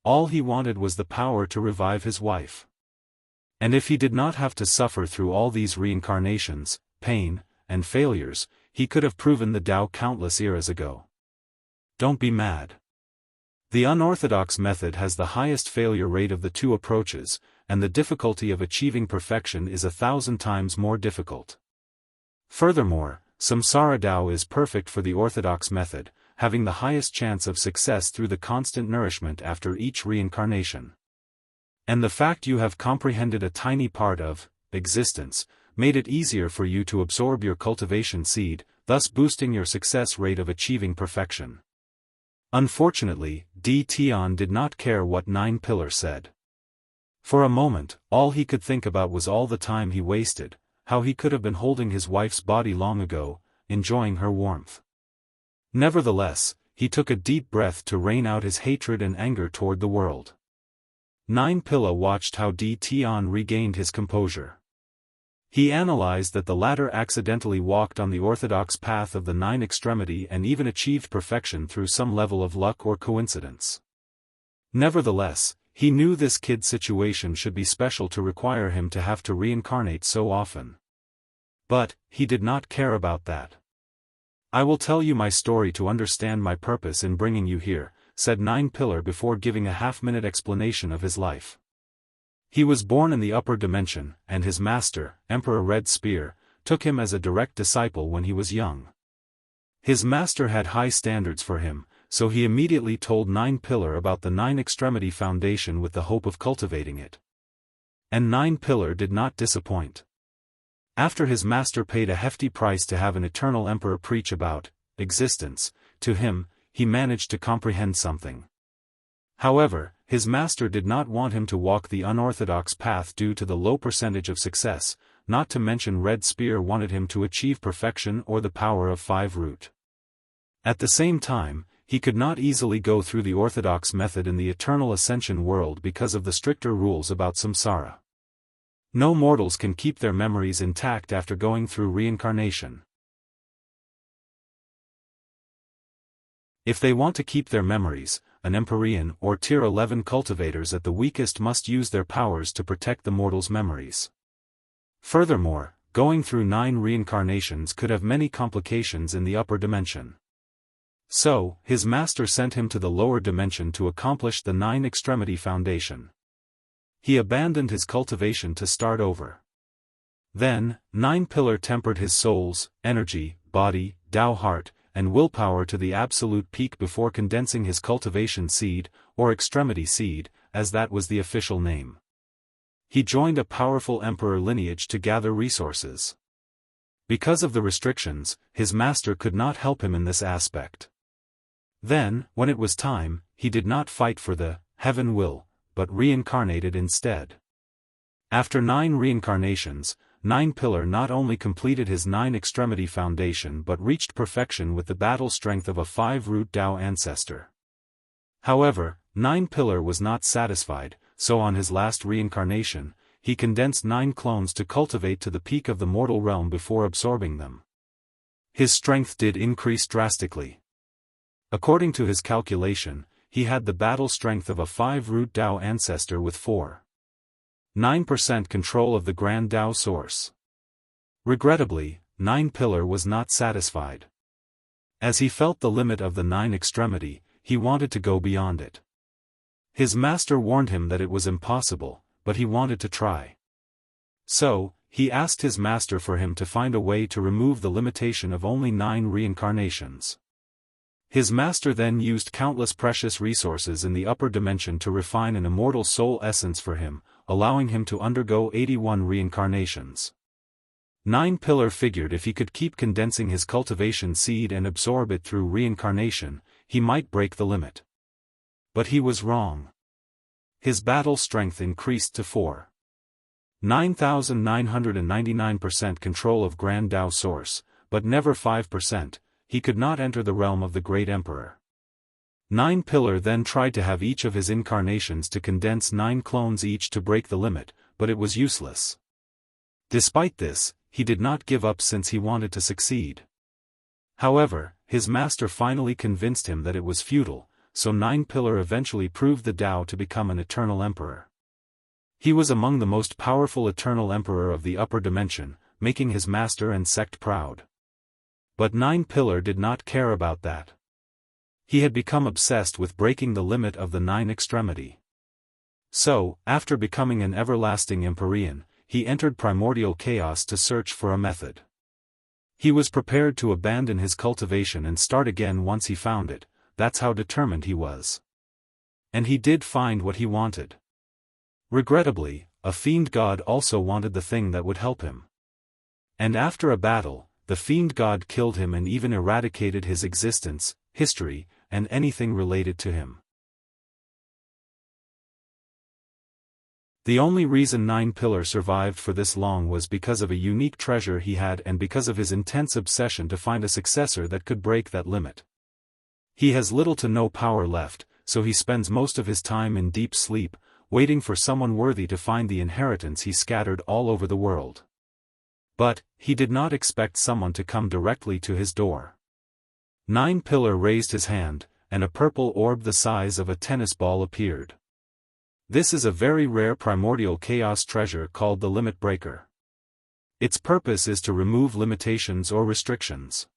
S1: All he wanted was the power to revive his wife. And if he did not have to suffer through all these reincarnations, pain, and failures, he could have proven the Tao countless eras ago. Don't be mad. The unorthodox method has the highest failure rate of the 2 approaches, and the difficulty of achieving perfection is 1,000 times more difficult. Furthermore, Samsara Tao is perfect for the orthodox method, having the highest chance of success through the constant nourishment after each reincarnation. And the fact you have comprehended a tiny part of existence made it easier for you to absorb your cultivation seed, thus boosting your success rate of achieving perfection. Unfortunately, Di Tian did not care what 9 Pillar said. For a moment, all he could think about was all the time he wasted, how he could have been holding his wife's body long ago, enjoying her warmth. Nevertheless, he took a deep breath to rain out his hatred and anger toward the world. 9 Pillar watched how Di Tian regained his composure. He analyzed that the latter accidentally walked on the orthodox path of the 9-extremity and even achieved perfection through some level of luck or coincidence. Nevertheless, he knew this kid's situation should be special to require him to have to reincarnate so often. But, he did not care about that. I will tell you my story to understand my purpose in bringing you here, said 9 Pillar before giving a half-minute explanation of his life. He was born in the upper dimension, and his master, Emperor Red Spear, took him as a direct disciple when he was young. His master had high standards for him, so he immediately told 9 Pillar about the 9-extremity foundation with the hope of cultivating it. And 9 Pillar did not disappoint. After his master paid a hefty price to have an eternal emperor preach about existence to him, he managed to comprehend something. However, his master did not want him to walk the unorthodox path due to the low percentage of success. not to mention Red Spear wanted him to achieve perfection or the power of 5 root. At the same time, he could not easily go through the orthodox method in the eternal ascension world because of the stricter rules about samsara. No mortals can keep their memories intact after going through reincarnation. If they want to keep their memories, an Empyrean or Tier 11 cultivators at the weakest must use their powers to protect the mortal's memories. Furthermore, going through 9 reincarnations could have many complications in the upper dimension. So, his master sent him to the lower dimension to accomplish the 9 extremity foundation. He abandoned his cultivation to start over. Then, 9 pillar tempered his soul's energy, body, Tao heart, and willpower to the absolute peak before condensing his cultivation seed, or extremity seed, as that was the official name. He joined a powerful emperor lineage to gather resources. Because of the restrictions, his master could not help him in this aspect. Then, when it was time, he did not fight for the heaven will, but reincarnated instead. After 9 reincarnations, 9 pillar not only completed his 9 extremity foundation but reached perfection with the battle strength of a 5 root Tao ancestor. However, 9 pillar was not satisfied, so on his last reincarnation, he condensed 9 clones to cultivate to the peak of the mortal realm before absorbing them. His strength did increase drastically. According to his calculation, he had the battle strength of a 5 root Tao ancestor with 4.9% control of the Grand Tao source. Regrettably, 9 pillar was not satisfied. As he felt the limit of the 9 extremity, he wanted to go beyond it. His master warned him that it was impossible, but he wanted to try. So, he asked his master for him to find a way to remove the limitation of only 9 reincarnations. His master then used countless precious resources in the upper dimension to refine an immortal soul essence for him, allowing him to undergo 81 reincarnations. 9 pillar figured if he could keep condensing his cultivation seed and absorb it through reincarnation, he might break the limit. But he was wrong. His battle strength increased to 4.9999% control of Grand Tao source, but never 5%. He could not enter the realm of the great emperor. 9 pillar then tried to have each of his incarnations to condense 9 clones each to break the limit, but it was useless. Despite this, he did not give up since he wanted to succeed. However, his master finally convinced him that it was futile, so 9 pillar eventually proved the Tao to become an eternal emperor. He was among the most powerful eternal emperor of the upper dimension, making his master and sect proud. But 9 pillar did not care about that. He had become obsessed with breaking the limit of the 9 extremity. So, after becoming an everlasting Empyrean, he entered primordial chaos to search for a method. He was prepared to abandon his cultivation and start again once he found it, that's how determined he was. And he did find what he wanted. Regrettably, a fiend god also wanted the thing that would help him. And after a battle, the fiend god killed him and even eradicated his existence, history, and anything related to him. The only reason 9 pillar survived for this long was because of a unique treasure he had and because of his intense obsession to find a successor that could break that limit. He has little to no power left, so he spends most of his time in deep sleep, waiting for someone worthy to find the inheritance he scattered all over the world. But, he did not expect someone to come directly to his door. 9 pillar raised his hand, and a purple orb the size of a tennis ball appeared. This is a very rare primordial chaos treasure called the Limit Breaker. Its purpose is to remove limitations or restrictions.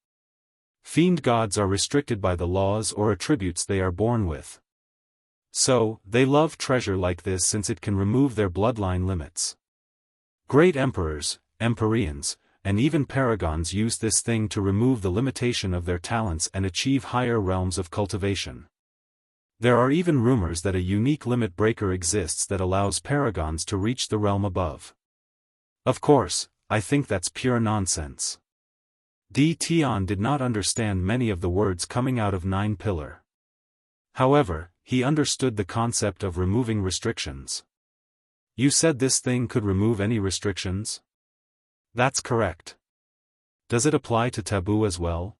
S1: Fiend gods are restricted by the laws or attributes they are born with. So, they love treasure like this since it can remove their bloodline limits. Great emperors, Empyreans, and even paragons use this thing to remove the limitation of their talents and achieve higher realms of cultivation. There are even rumors that a unique limit breaker exists that allows paragons to reach the realm above. Of course, I think that's pure nonsense. Tion did not understand many of the words coming out of 9 pillar. However, he understood the concept of removing restrictions. You said this thing could remove any restrictions? That's correct. Does it apply to taboo as well?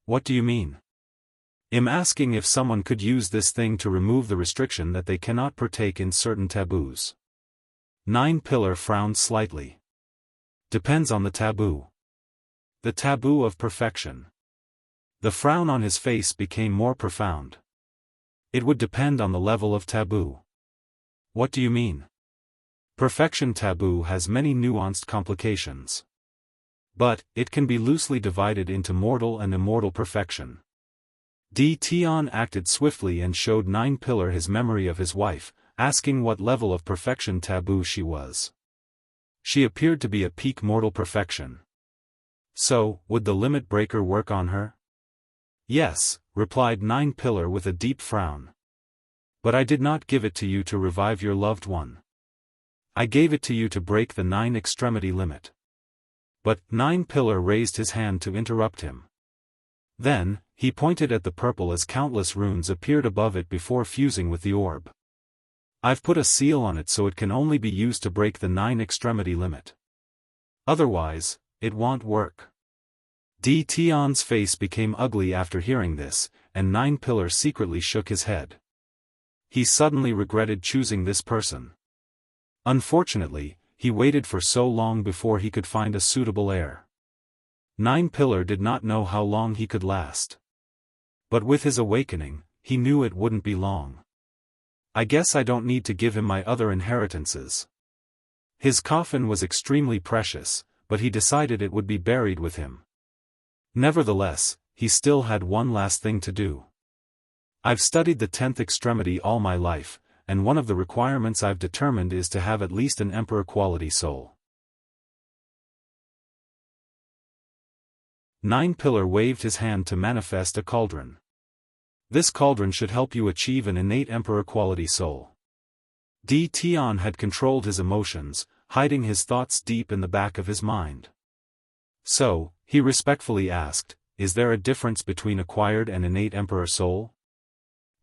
S1: What do you mean? I'm asking if someone could use this thing to remove the restriction that they cannot partake in certain taboos. Nine Pillar frowned slightly. Depends on the taboo. The taboo of perfection. The frown on his face became more profound. It would depend on the level of taboo. What do you mean? Perfection taboo has many nuanced complications. But, it can be loosely divided into mortal and immortal perfection. Tian acted swiftly and showed Nine Pillar his memory of his wife, asking what level of perfection taboo she was. She appeared to be a peak mortal perfection. So, would the limit breaker work on her? Yes, replied Nine Pillar with a deep frown. But I did not give it to you to revive your loved one. I gave it to you to break the 9 extremity limit. But, Nine Pillar raised his hand to interrupt him. Then, he pointed at the purple as countless runes appeared above it before fusing with the orb. I've put a seal on it so it can only be used to break the 9 extremity limit. Otherwise, it won't work. Tian's face became ugly after hearing this, and Nine Pillar secretly shook his head. He suddenly regretted choosing this person. Unfortunately, he waited for so long before he could find a suitable heir. Nine Pillar did not know how long he could last. But with his awakening, he knew it wouldn't be long. I guess I don't need to give him my other inheritances. His coffin was extremely precious, but he decided it would be buried with him. Nevertheless, he still had one last thing to do. I've studied the 10th extremity all my life, and one of the requirements I've determined is to have at least an emperor quality soul. Nine Pillar waved his hand to manifest a cauldron. This cauldron should help you achieve an innate emperor quality soul. Tian had controlled his emotions, hiding his thoughts deep in the back of his mind. So, he respectfully asked, is there a difference between acquired and innate emperor soul?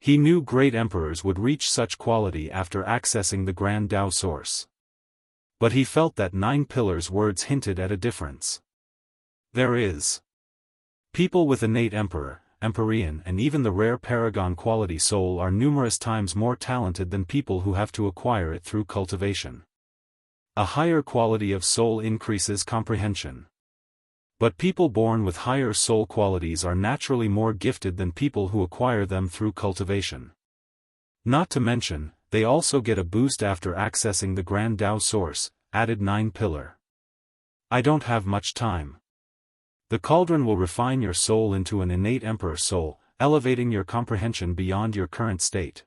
S1: He knew great emperors would reach such quality after accessing the Grand Tao source. But he felt that Nine Pillar's words hinted at a difference. There is. People with innate emperor, Empyrean and even the rare paragon quality soul are numerous times more talented than people who have to acquire it through cultivation. A higher quality of soul increases comprehension. But people born with higher soul qualities are naturally more gifted than people who acquire them through cultivation. Not to mention, they also get a boost after accessing the Grand Tao source, added Nine Pillar. I don't have much time. The cauldron will refine your soul into an innate emperor soul, elevating your comprehension beyond your current state.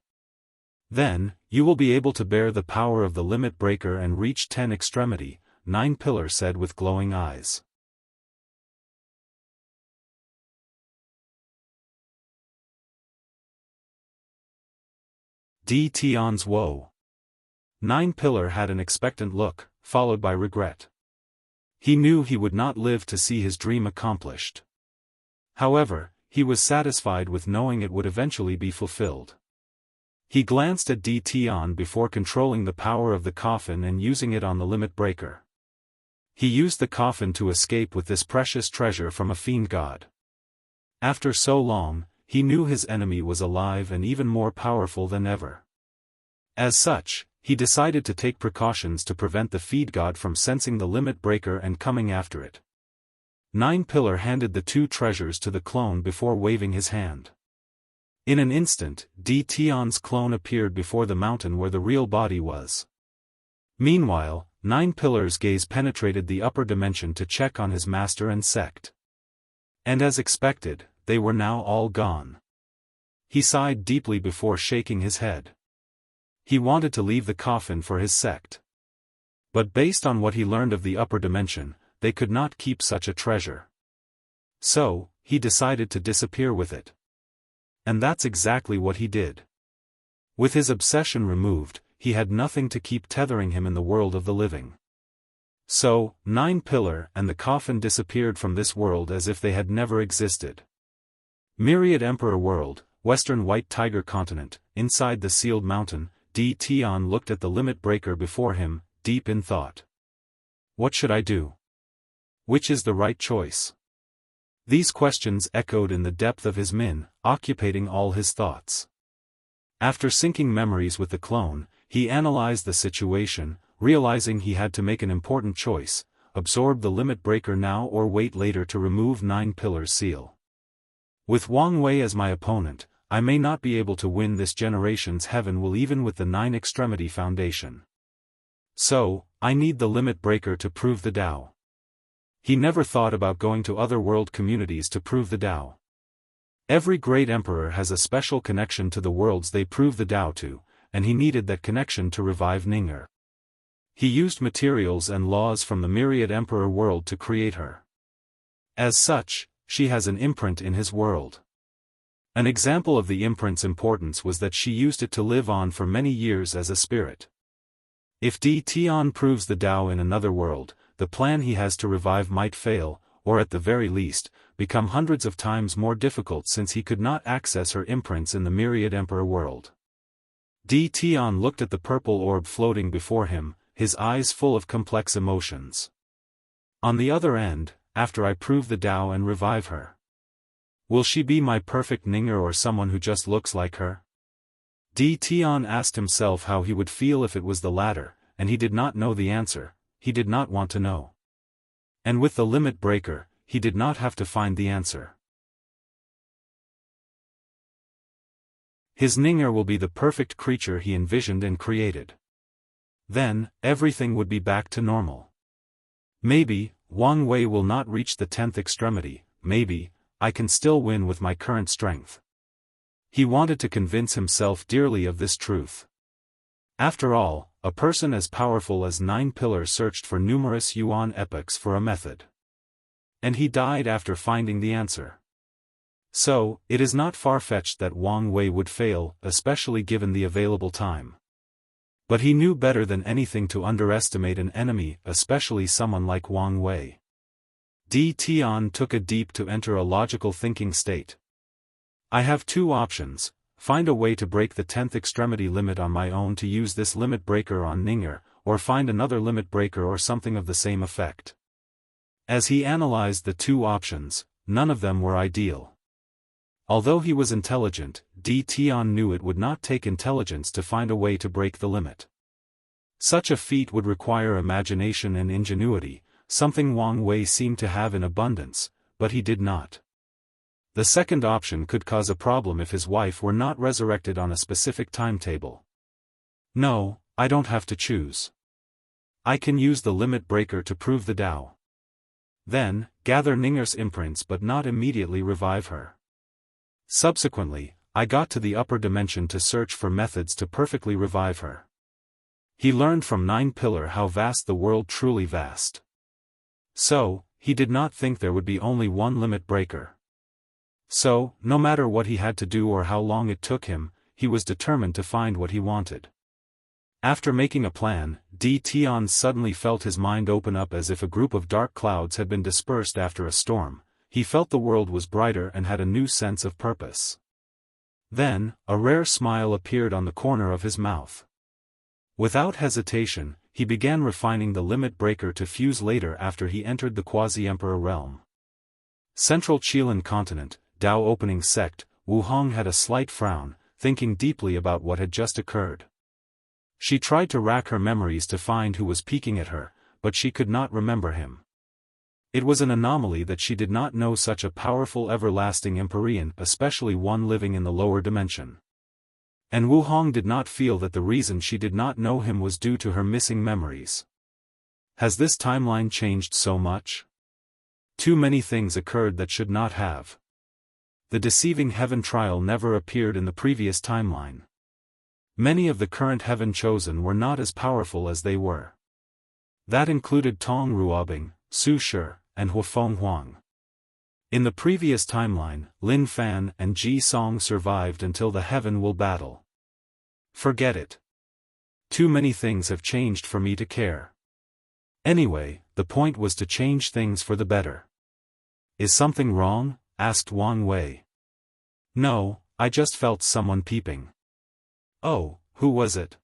S1: Then, you will be able to bear the power of the limit breaker and reach 10 extremity, Nine Pillar said with glowing eyes. Tian's woe. Nine Pillar had an expectant look, followed by regret. He knew he would not live to see his dream accomplished. However, he was satisfied with knowing it would eventually be fulfilled. He glanced at Tian before controlling the power of the coffin and using it on the limit breaker. He used the coffin to escape with this precious treasure from a fiend god. After so long, he knew his enemy was alive and even more powerful than ever. As such, he decided to take precautions to prevent the feed god from sensing the limit breaker and coming after it. Nine Pillar handed the 2 treasures to the clone before waving his hand. In an instant, Tian's clone appeared before the mountain where the real body was. Meanwhile, Nine Pillar's gaze penetrated the upper dimension to check on his master and sect. And as expected, they were now all gone. He sighed deeply before shaking his head. He wanted to leave the coffin for his sect. But based on what he learned of the upper dimension, they could not keep such a treasure. So, he decided to disappear with it. And that's exactly what he did. With his obsession removed, he had nothing to keep tethering him in the world of the living. So, Nine Pillar and the coffin disappeared from this world as if they had never existed. Myriad Emperor World, Western White Tiger Continent, inside the sealed mountain, Tian looked at the limit breaker before him, deep in thought. What should I do? Which is the right choice? These questions echoed in the depth of his min, occupating all his thoughts. After syncing memories with the clone, he analyzed the situation, realizing he had to make an important choice: absorb the limit breaker now or wait later to remove Nine Pillars seal. With Wang Wei as my opponent, I may not be able to win this generation's heaven will even with the Nine Extremity Foundation. So, I need the limit breaker to prove the Tao. He never thought about going to other world communities to prove the Tao. Every great emperor has a special connection to the worlds they prove the Tao to, and he needed that connection to revive Ning'er. He used materials and laws from the myriad emperor world to create her. As such, she has an imprint in his world. An example of the imprint's importance was that she used it to live on for many years as a spirit. If Di Tian proves the Tao in another world, the plan he has to revive might fail, or at the very least, become hundreds of times more difficult since he could not access her imprints in the myriad emperor world. Di Tian looked at the purple orb floating before him, his eyes full of complex emotions. On the other end, after I prove the Tao and revive her, will she be my perfect Ning'er or someone who just looks like her? Di Tian asked himself how he would feel if it was the latter, and he did not know the answer. He did not want to know. And with the limit breaker, he did not have to find the answer. His Ning'er will be the perfect creature he envisioned and created. Then, everything would be back to normal. Maybe, Wang Wei will not reach the 10th extremity, maybe, I can still win with my current strength. He wanted to convince himself dearly of this truth. After all, a person as powerful as Nine Pillars searched for numerous Yuan epochs for a method. And he died after finding the answer. So, it is not far-fetched that Wang Wei would fail, especially given the available time. But he knew better than anything to underestimate an enemy, especially someone like Wang Wei. Di Tian took a deep to enter a logical thinking state. I have two options: find a way to break the 10th extremity limit on my own to use this limit breaker on Ning'er, or find another limit breaker or something of the same effect. As he analyzed the two options, none of them were ideal. Although he was intelligent, Di Tian knew it would not take intelligence to find a way to break the limit. Such a feat would require imagination and ingenuity, something Wang Wei seemed to have in abundance, but he did not. The second option could cause a problem if his wife were not resurrected on a specific timetable. No, I don't have to choose. I can use the limit breaker to prove the Tao. Then, gather Ning'er's imprints but not immediately revive her. Subsequently, I got to the upper dimension to search for methods to perfectly revive her. He learned from Nine Pillar how vast the world truly vast. So, he did not think there would be only one limit breaker. So, no matter what he had to do or how long it took him, he was determined to find what he wanted. After making a plan, Di Tian suddenly felt his mind open up as if a group of dark clouds had been dispersed after a storm. He felt the world was brighter and had a new sense of purpose. Then, a rare smile appeared on the corner of his mouth. Without hesitation, he began refining the limit breaker to fuse later after he entered the quasi-emperor realm. Central Qilin continent, Dao opening sect, Wuhong had a slight frown, thinking deeply about what had just occurred. She tried to rack her memories to find who was peeking at her, but she could not remember him. It was an anomaly that she did not know such a powerful everlasting Empyrean, especially one living in the lower dimension. And Wuhong did not feel that the reason she did not know him was due to her missing memories. Has this timeline changed so much? Too many things occurred that should not have. The deceiving heaven trial never appeared in the previous timeline. Many of the current heaven chosen were not as powerful as they were. That included Tong Ruobing, Su Shi, and Huafeng Huang. In the previous timeline, Lin Fan and Ji Song survived until the heaven will battle. Forget it. Too many things have changed for me to care. Anyway, the point was to change things for the better. Is something wrong? Asked Wang Wei. No, I just felt someone peeping. Oh, who was it?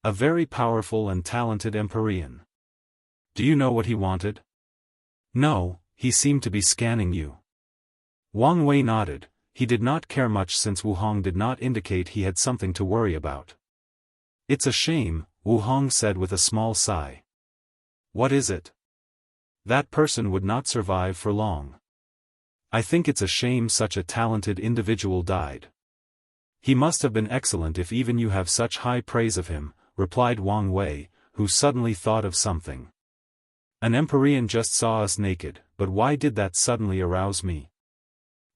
S1: A very powerful and talented Empyrean. Do you know what he wanted? No, he seemed to be scanning you. Wang Wei nodded. He did not care much since Wu Hong did not indicate he had something to worry about. It's a shame, Wu Hong said with a small sigh. What is it? That person would not survive for long. I think it's a shame such a talented individual died. He must have been excellent if even you have such high praise of him, replied Wang Wei, who suddenly thought of something. An Empyrean just saw us naked, but why did that suddenly arouse me?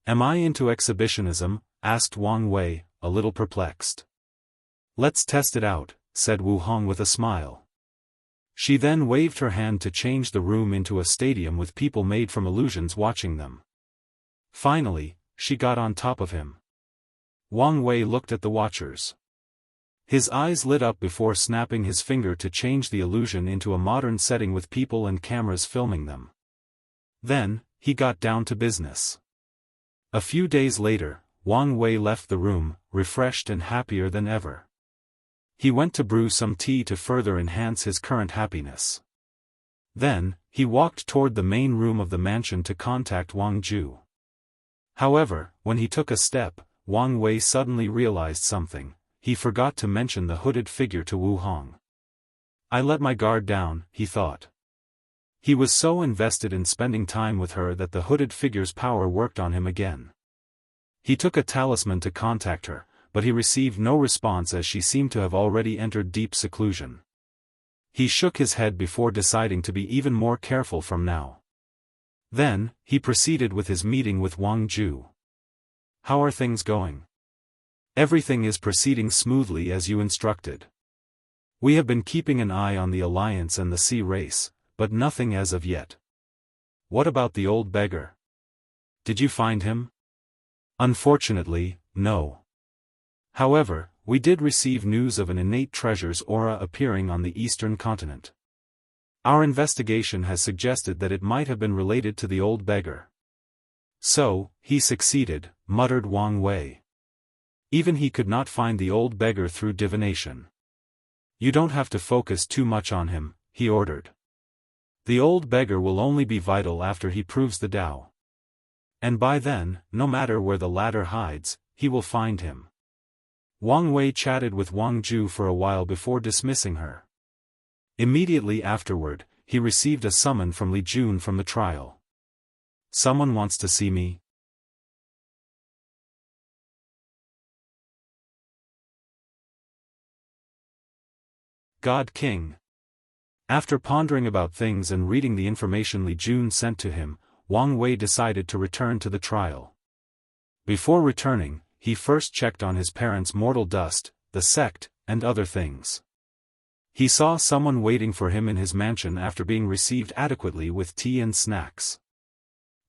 S1: Am I into exhibitionism? Asked Wang Wei, a little perplexed. Let's test it out, said Wu Hong with a smile. She then waved her hand to change the room into a stadium with people made from illusions watching them. Finally, she got on top of him. Wang Wei looked at the watchers. His eyes lit up before snapping his finger to change the illusion into a modern setting with people and cameras filming them. Then, he got down to business. A few days later, Wang Wei left the room, refreshed and happier than ever. He went to brew some tea to further enhance his current happiness. Then, he walked toward the main room of the mansion to contact Wang Ju. However, when he took a step, Wang Wei suddenly realized something. He forgot to mention the hooded figure to Wu Hong. I let my guard down, he thought. He was so invested in spending time with her that the hooded figure's power worked on him again. He took a talisman to contact her, but he received no response as she seemed to have already entered deep seclusion. He shook his head before deciding to be even more careful from now. Then, he proceeded with his meeting with Wang Ju. How are things going? Everything is proceeding smoothly as you instructed. We have been keeping an eye on the Alliance and the Sea Race, but nothing as of yet. What about the old beggar? Did you find him? Unfortunately, no. However, we did receive news of an innate treasure's aura appearing on the eastern continent. Our investigation has suggested that it might have been related to the old beggar. So, he succeeded, muttered Wang Wei. Even he could not find the old beggar through divination. You don't have to focus too much on him, he ordered. The old beggar will only be vital after he proves the Tao. And by then, no matter where the latter hides, he will find him. Wang Wei chatted with Wang Ju for a while before dismissing her. Immediately afterward, he received a summon from Li Jun from the trial. Someone wants to see me. God King. After pondering about things and reading the information Li Jun sent to him, Wang Wei decided to return to the trial. Before returning, he first checked on his parents' mortal dust, the sect, and other things. He saw someone waiting for him in his mansion after being received adequately with tea and snacks.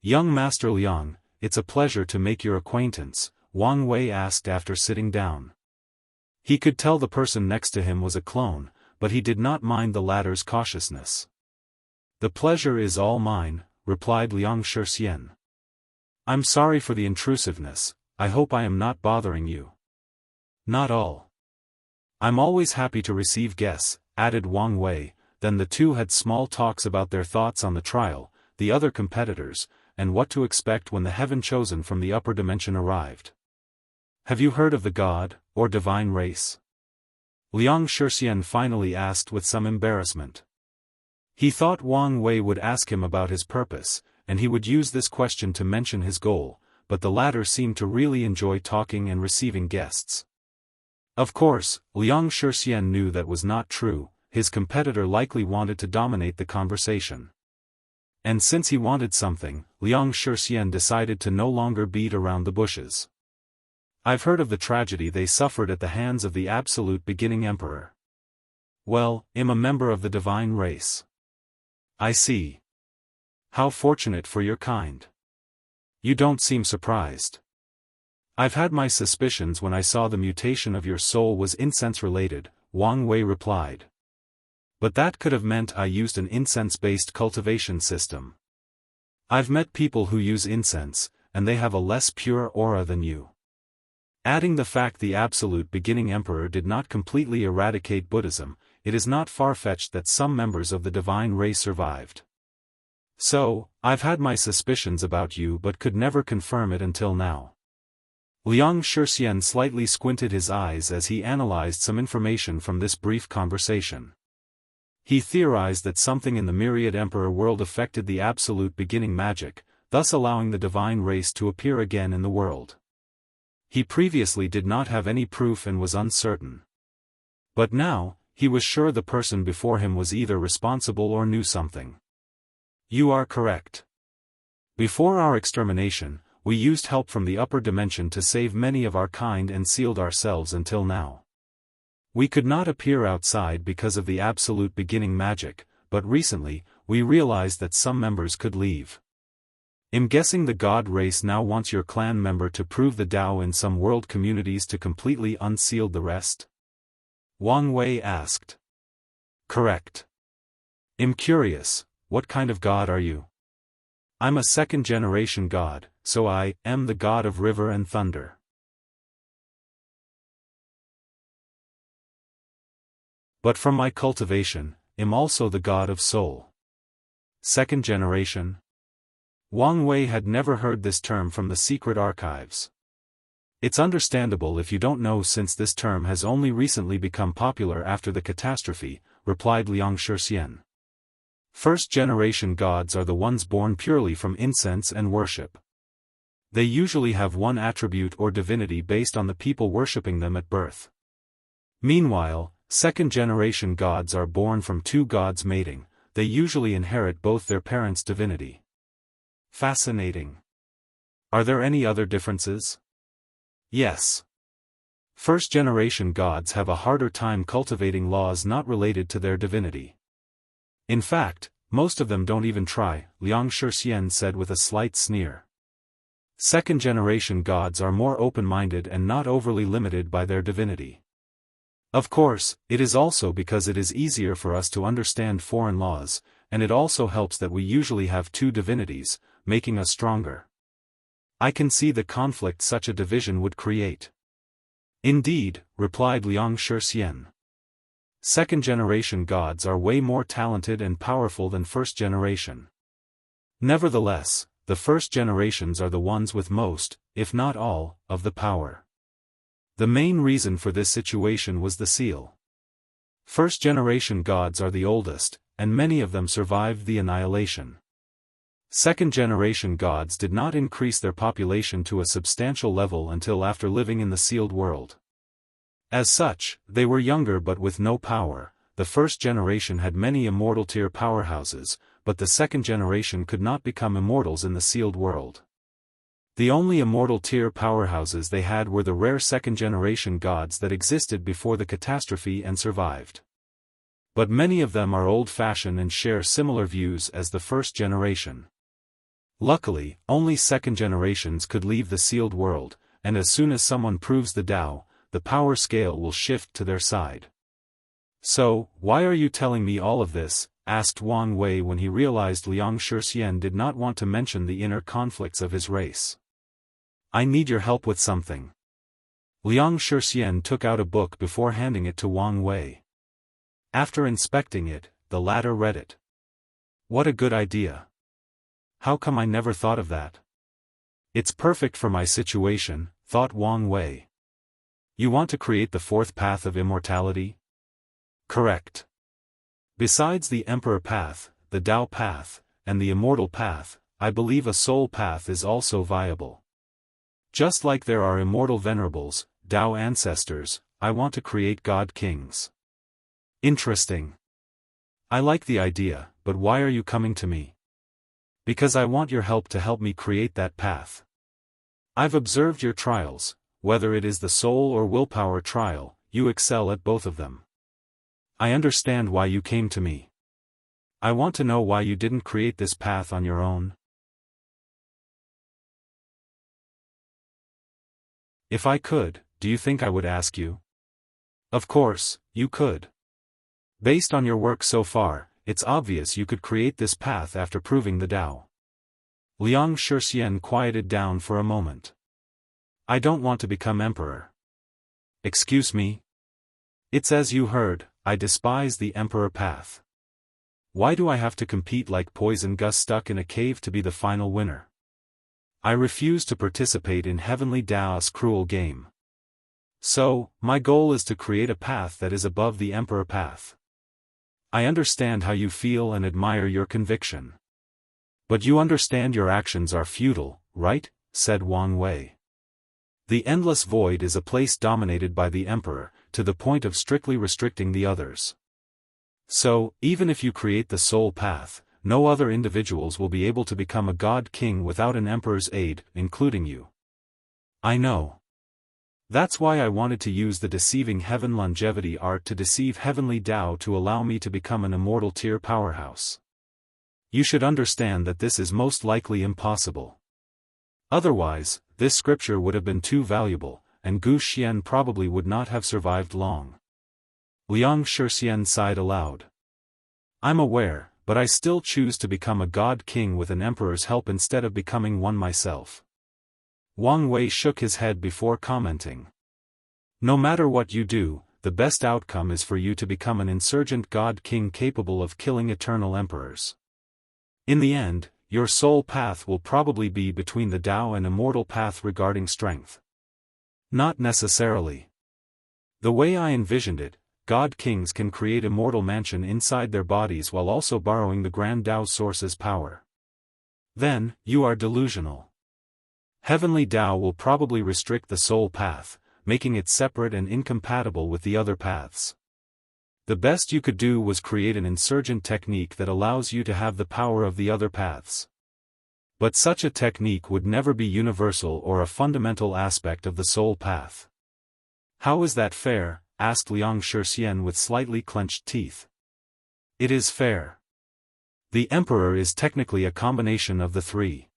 S1: Young Master Liang, it's a pleasure to make your acquaintance, Wang Wei asked after sitting down. He could tell the person next to him was a clone, but he did not mind the latter's cautiousness. The pleasure is all mine, replied Liang Shixian. I'm sorry for the intrusiveness, I hope I am not bothering you. Not all. I'm always happy to receive guests, added Wang Wei. Then the two had small talks about their thoughts on the trial, the other competitors, and what to expect when the heaven chosen from the upper dimension arrived. Have you heard of the god, or divine race? Liang Shixian finally asked with some embarrassment. He thought Wang Wei would ask him about his purpose, and he would use this question to mention his goal, but the latter seemed to really enjoy talking and receiving guests. Of course, Liang Shixian knew that was not true, his competitor likely wanted to dominate the conversation. And since he wanted something, Liang Shixian decided to no longer beat around the bushes. I've heard of the tragedy they suffered at the hands of the absolute beginning emperor. Well, I'm a member of the divine race. I see. How fortunate for your kind. You don't seem surprised. I've had my suspicions when I saw the mutation of your soul was incense-related, Wang Wei replied. But that could have meant I used an incense-based cultivation system. I've met people who use incense, and they have a less pure aura than you. Adding the fact the absolute beginning emperor did not completely eradicate Buddhism, it is not far-fetched that some members of the divine race survived. So, I've had my suspicions about you but could never confirm it until now. Liang Shixian slightly squinted his eyes as he analyzed some information from this brief conversation. He theorized that something in the myriad emperor world affected the absolute beginning magic, thus allowing the divine race to appear again in the world. He previously did not have any proof and was uncertain. But now, he was sure the person before him was either responsible or knew something. You are correct. Before our extermination, we used help from the upper dimension to save many of our kind and sealed ourselves until now. We could not appear outside because of the absolute beginning magic, but recently, we realized that some members could leave. I'm guessing the god race now wants your clan member to prove the Tao in some world communities to completely unseal the rest? Wang Wei asked. Correct. I'm curious, what kind of god are you? I'm a second-generation god, so I am the god of river and thunder. But from my cultivation, I'm also the god of soul. Second generation? Wang Wei had never heard this term from the secret archives. It's understandable if you don't know since this term has only recently become popular after the catastrophe, replied Liang Shixian. First-generation gods are the ones born purely from incense and worship. They usually have one attribute or divinity based on the people worshipping them at birth. Meanwhile, second-generation gods are born from two gods mating. They usually inherit both their parents' divinity. Fascinating. Are there any other differences? Yes. First-generation gods have a harder time cultivating laws not related to their divinity. In fact, most of them don't even try, Liang Shixian said with a slight sneer. Second-generation gods are more open-minded and not overly limited by their divinity. Of course, it is also because it is easier for us to understand foreign laws, and it also helps that we usually have two divinities, making us stronger. I can see the conflict such a division would create. Indeed, replied Liang Shixian. Second-generation gods are way more talented and powerful than first-generation. Nevertheless, the first generations are the ones with most, if not all, of the power. The main reason for this situation was the seal. First-generation gods are the oldest, and many of them survived the annihilation. Second-generation gods did not increase their population to a substantial level until after living in the sealed world. As such, they were younger but with no power. The first generation had many immortal tier powerhouses, but the second generation could not become immortals in the sealed world. The only immortal tier powerhouses they had were the rare second-generation gods that existed before the catastrophe and survived. But many of them are old-fashioned and share similar views as the first generation. Luckily, only second generations could leave the sealed world, and as soon as someone proves the Tao, the power scale will shift to their side. So, why are you telling me all of this? Asked Wang Wei when he realized Liang Shixian did not want to mention the inner conflicts of his race. I need your help with something. Liang Shixian took out a book before handing it to Wang Wei. After inspecting it, the latter read it. What a good idea. How come I never thought of that? It's perfect for my situation, thought Wang Wei. You want to create the fourth path of immortality? Correct. Besides the Emperor path, the Tao path, and the Immortal path, I believe a soul path is also viable. Just like there are immortal venerables, Tao ancestors, I want to create God kings. Interesting. I like the idea, but why are you coming to me? Because I want your help to help me create that path. I've observed your trials, whether it is the soul or willpower trial, you excel at both of them. I understand why you came to me. I want to know why you didn't create this path on your own. If I could, do you think I would ask you? Of course, you could. Based on your work so far, it's obvious you could create this path after proving the Tao. Liang Shixian quieted down for a moment. I don't want to become emperor. Excuse me? It's as you heard, I despise the emperor path. Why do I have to compete like Poison Gus stuck in a cave to be the final winner? I refuse to participate in Heavenly Dao's cruel game. So, my goal is to create a path that is above the emperor path. I understand how you feel and admire your conviction. But you understand your actions are futile, right? Said Wang Wei. The endless void is a place dominated by the emperor, to the point of strictly restricting the others. So, even if you create the soul path, no other individuals will be able to become a god king without an emperor's aid, including you. I know. That's why I wanted to use the deceiving heaven longevity art to deceive Heavenly Dao to allow me to become an immortal tier powerhouse. You should understand that this is most likely impossible. Otherwise, this scripture would have been too valuable, and Gu Xian probably would not have survived long. Liang Shixian sighed aloud. I'm aware, but I still choose to become a god king with an emperor's help instead of becoming one myself. Wang Wei shook his head before commenting. No matter what you do, the best outcome is for you to become an insurgent god king capable of killing eternal emperors. In the end, your soul path will probably be between the Dao and immortal path regarding strength. Not necessarily. The way I envisioned it, god kings can create immortal mansion inside their bodies while also borrowing the grand Dao source's power. Then, you are delusional. Heavenly Dao will probably restrict the soul path, making it separate and incompatible with the other paths. The best you could do was create an insurgent technique that allows you to have the power of the other paths. But such a technique would never be universal or a fundamental aspect of the soul path. How is that fair? Asked Liang Shixian with slightly clenched teeth. It is fair. The emperor is technically a combination of the three.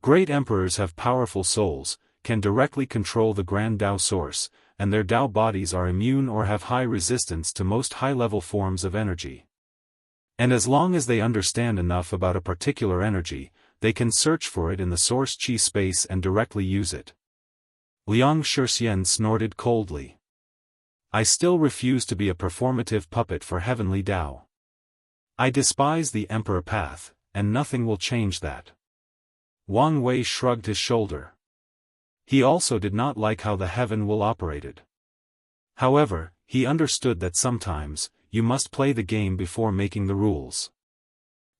S1: Great emperors have powerful souls, can directly control the grand Dao source, and their Dao bodies are immune or have high resistance to most high-level forms of energy. And as long as they understand enough about a particular energy, they can search for it in the source chi space and directly use it. Liang Shixian snorted coldly. I still refuse to be a performative puppet for Heavenly Dao. I despise the emperor path, and nothing will change that. Wang Wei shrugged his shoulder. He also did not like how the heaven will operated. However, he understood that sometimes, you must play the game before making the rules.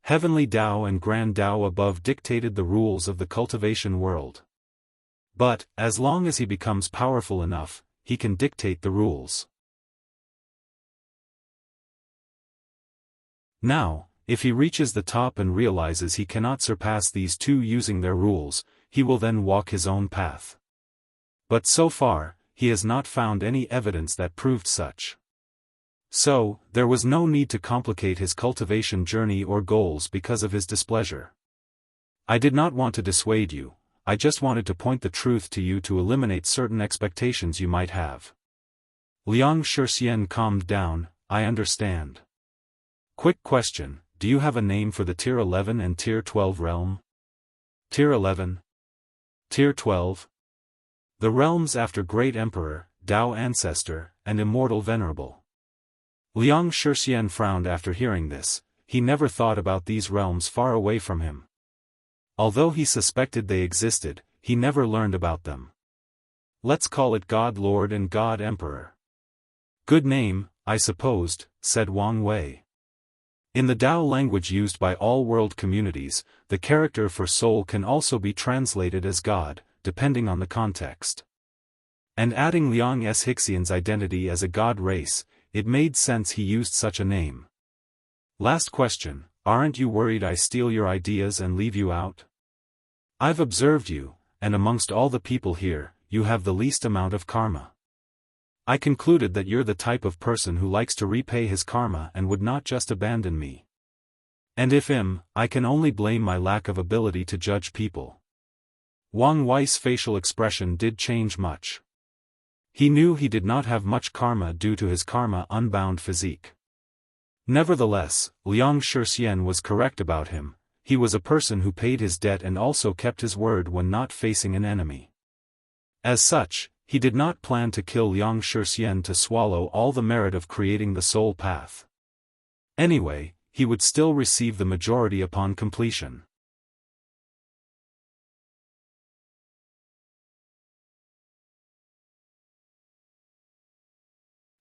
S1: Heavenly Dao and Grand Dao above dictated the rules of the cultivation world. But, as long as he becomes powerful enough, he can dictate the rules. Now, if he reaches the top and realizes he cannot surpass these two using their rules, he will then walk his own path. But so far, he has not found any evidence that proved such. So, there was no need to complicate his cultivation journey or goals because of his displeasure. I did not want to dissuade you, I just wanted to point the truth to you to eliminate certain expectations you might have. Liang Shixian calmed down. I understand. Quick question, do you have a name for the Tier 11 and Tier 12 realm? Tier 11. Tier 12. The realms after Great Emperor, Dao Ancestor, and Immortal Venerable. Liang Shixian frowned after hearing this. He never thought about these realms far away from him. Although he suspected they existed, he never learned about them. Let's call it God Lord and God Emperor. Good name, I supposed, said Wang Wei. In the Dao language used by all world communities, the character for soul can also be translated as God, depending on the context. And adding Liang Shixian's identity as a God race, it made sense he used such a name. Last question, aren't you worried I steal your ideas and leave you out? I've observed you, and amongst all the people here, you have the least amount of karma. I concluded that you're the type of person who likes to repay his karma and would not just abandon me. And if I can only blame my lack of ability to judge people. Wang Wei's facial expression did change much. He knew he did not have much karma due to his karma-unbound physique. Nevertheless, Liang Shixian was correct about him. He was a person who paid his debt and also kept his word when not facing an enemy. As such, he did not plan to kill Liang Shixian to swallow all the merit of creating the soul path. Anyway, he would still receive the majority upon completion.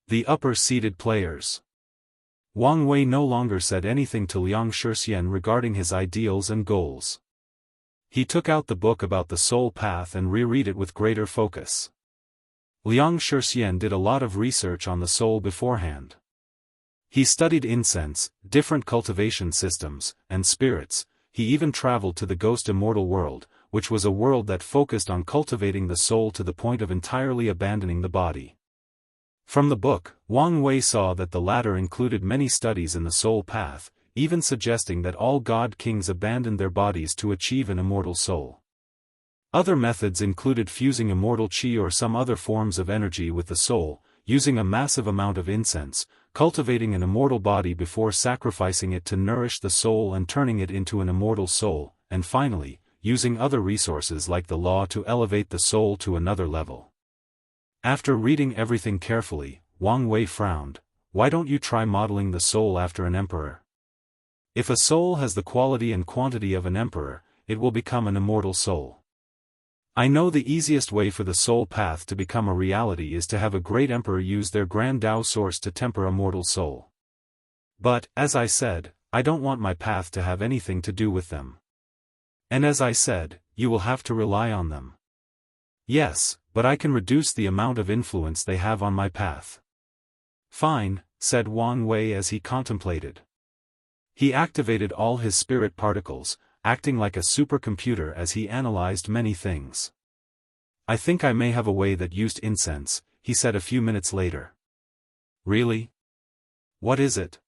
S1: The upper-seated players. Wang Wei no longer said anything to Liang Shixian regarding his ideals and goals. He took out the book about the soul path and reread it with greater focus. Liang Shixian did a lot of research on the soul beforehand. He studied incense, different cultivation systems, and spirits. He even traveled to the ghost immortal world, which was a world that focused on cultivating the soul to the point of entirely abandoning the body. From the book, Wang Wei saw that the latter included many studies in the soul path, even suggesting that all god kings abandoned their bodies to achieve an immortal soul. Other methods included fusing immortal qi or some other forms of energy with the soul, using a massive amount of incense, cultivating an immortal body before sacrificing it to nourish the soul and turning it into an immortal soul, and finally, using other resources like the law to elevate the soul to another level. After reading everything carefully, Wang Wei frowned. Why don't you try modeling the soul after an emperor? If a soul has the quality and quantity of an emperor, it will become an immortal soul. I know the easiest way for the soul path to become a reality is to have a great emperor use their grand Tao source to temper a mortal soul. But, as I said, I don't want my path to have anything to do with them. And as I said, you will have to rely on them. Yes, but I can reduce the amount of influence they have on my path. Fine, said Wang Wei as he contemplated. He activated all his spirit particles, acting like a supercomputer as he analyzed many things. I think I may have a way that used incense, he said a few minutes later. Really? What is it?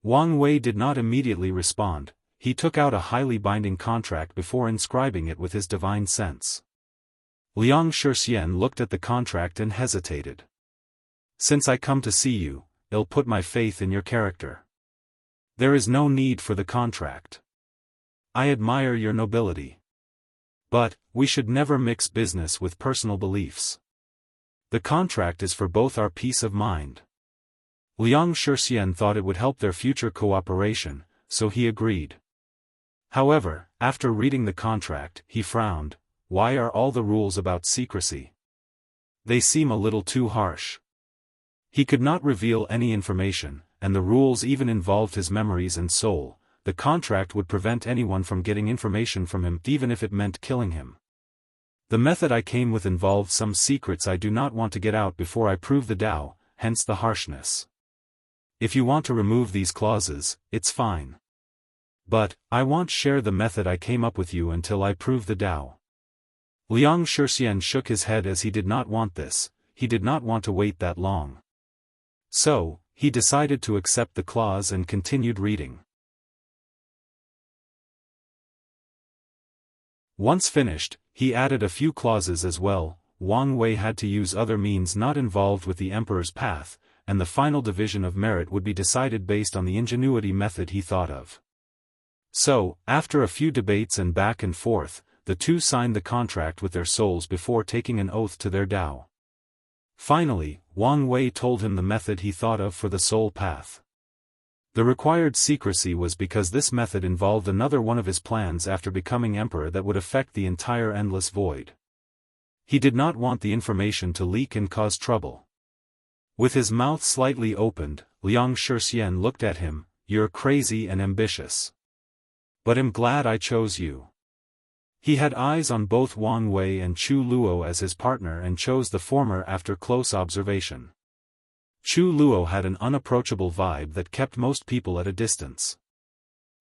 S1: Wang Wei did not immediately respond. He took out a highly binding contract before inscribing it with his divine sense. Liang Shixian looked at the contract and hesitated. Since I come to see you, I'll put my faith in your character. There is no need for the contract. I admire your nobility. But, we should never mix business with personal beliefs. The contract is for both our peace of mind. Liang Shixian thought it would help their future cooperation, so he agreed. However, after reading the contract, he frowned. Why are all the rules about secrecy? They seem a little too harsh. He could not reveal any information, and the rules even involved his memories and soul. The contract would prevent anyone from getting information from him even if it meant killing him. The method I came with involved some secrets I do not want to get out before I prove the Tao, hence the harshness. If you want to remove these clauses, it's fine. But, I won't share the method I came up with you until I prove the Tao. Liang Shixian shook his head as he did not want this. He did not want to wait that long. So, he decided to accept the clause and continued reading. Once finished, he added a few clauses as well. Wang Wei had to use other means not involved with the emperor's path, and the final division of merit would be decided based on the ingenuity method he thought of. So, after a few debates and back and forth, the two signed the contract with their souls before taking an oath to their Tao. Finally, Wang Wei told him the method he thought of for the soul path. The required secrecy was because this method involved another one of his plans after becoming emperor that would affect the entire endless void. He did not want the information to leak and cause trouble. With his mouth slightly opened, Liang Shixian looked at him. You're crazy and ambitious. But I'm glad I chose you. He had eyes on both Wang Wei and Chu Luo as his partner and chose the former after close observation. Chu Luo had an unapproachable vibe that kept most people at a distance.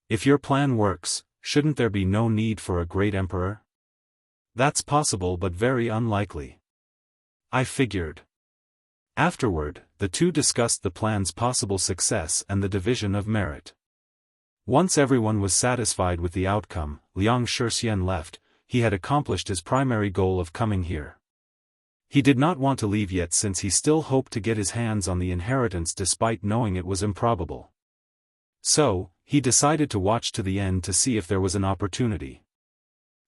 S1: If your plan works, shouldn't there be no need for a great emperor? That's possible but very unlikely. I figured. Afterward, the two discussed the plan's possible success and the division of merit. Once everyone was satisfied with the outcome, Liang Shixian left. He had accomplished his primary goal of coming here. He did not want to leave yet since he still hoped to get his hands on the inheritance despite knowing it was improbable. So, he decided to watch to the end to see if there was an opportunity.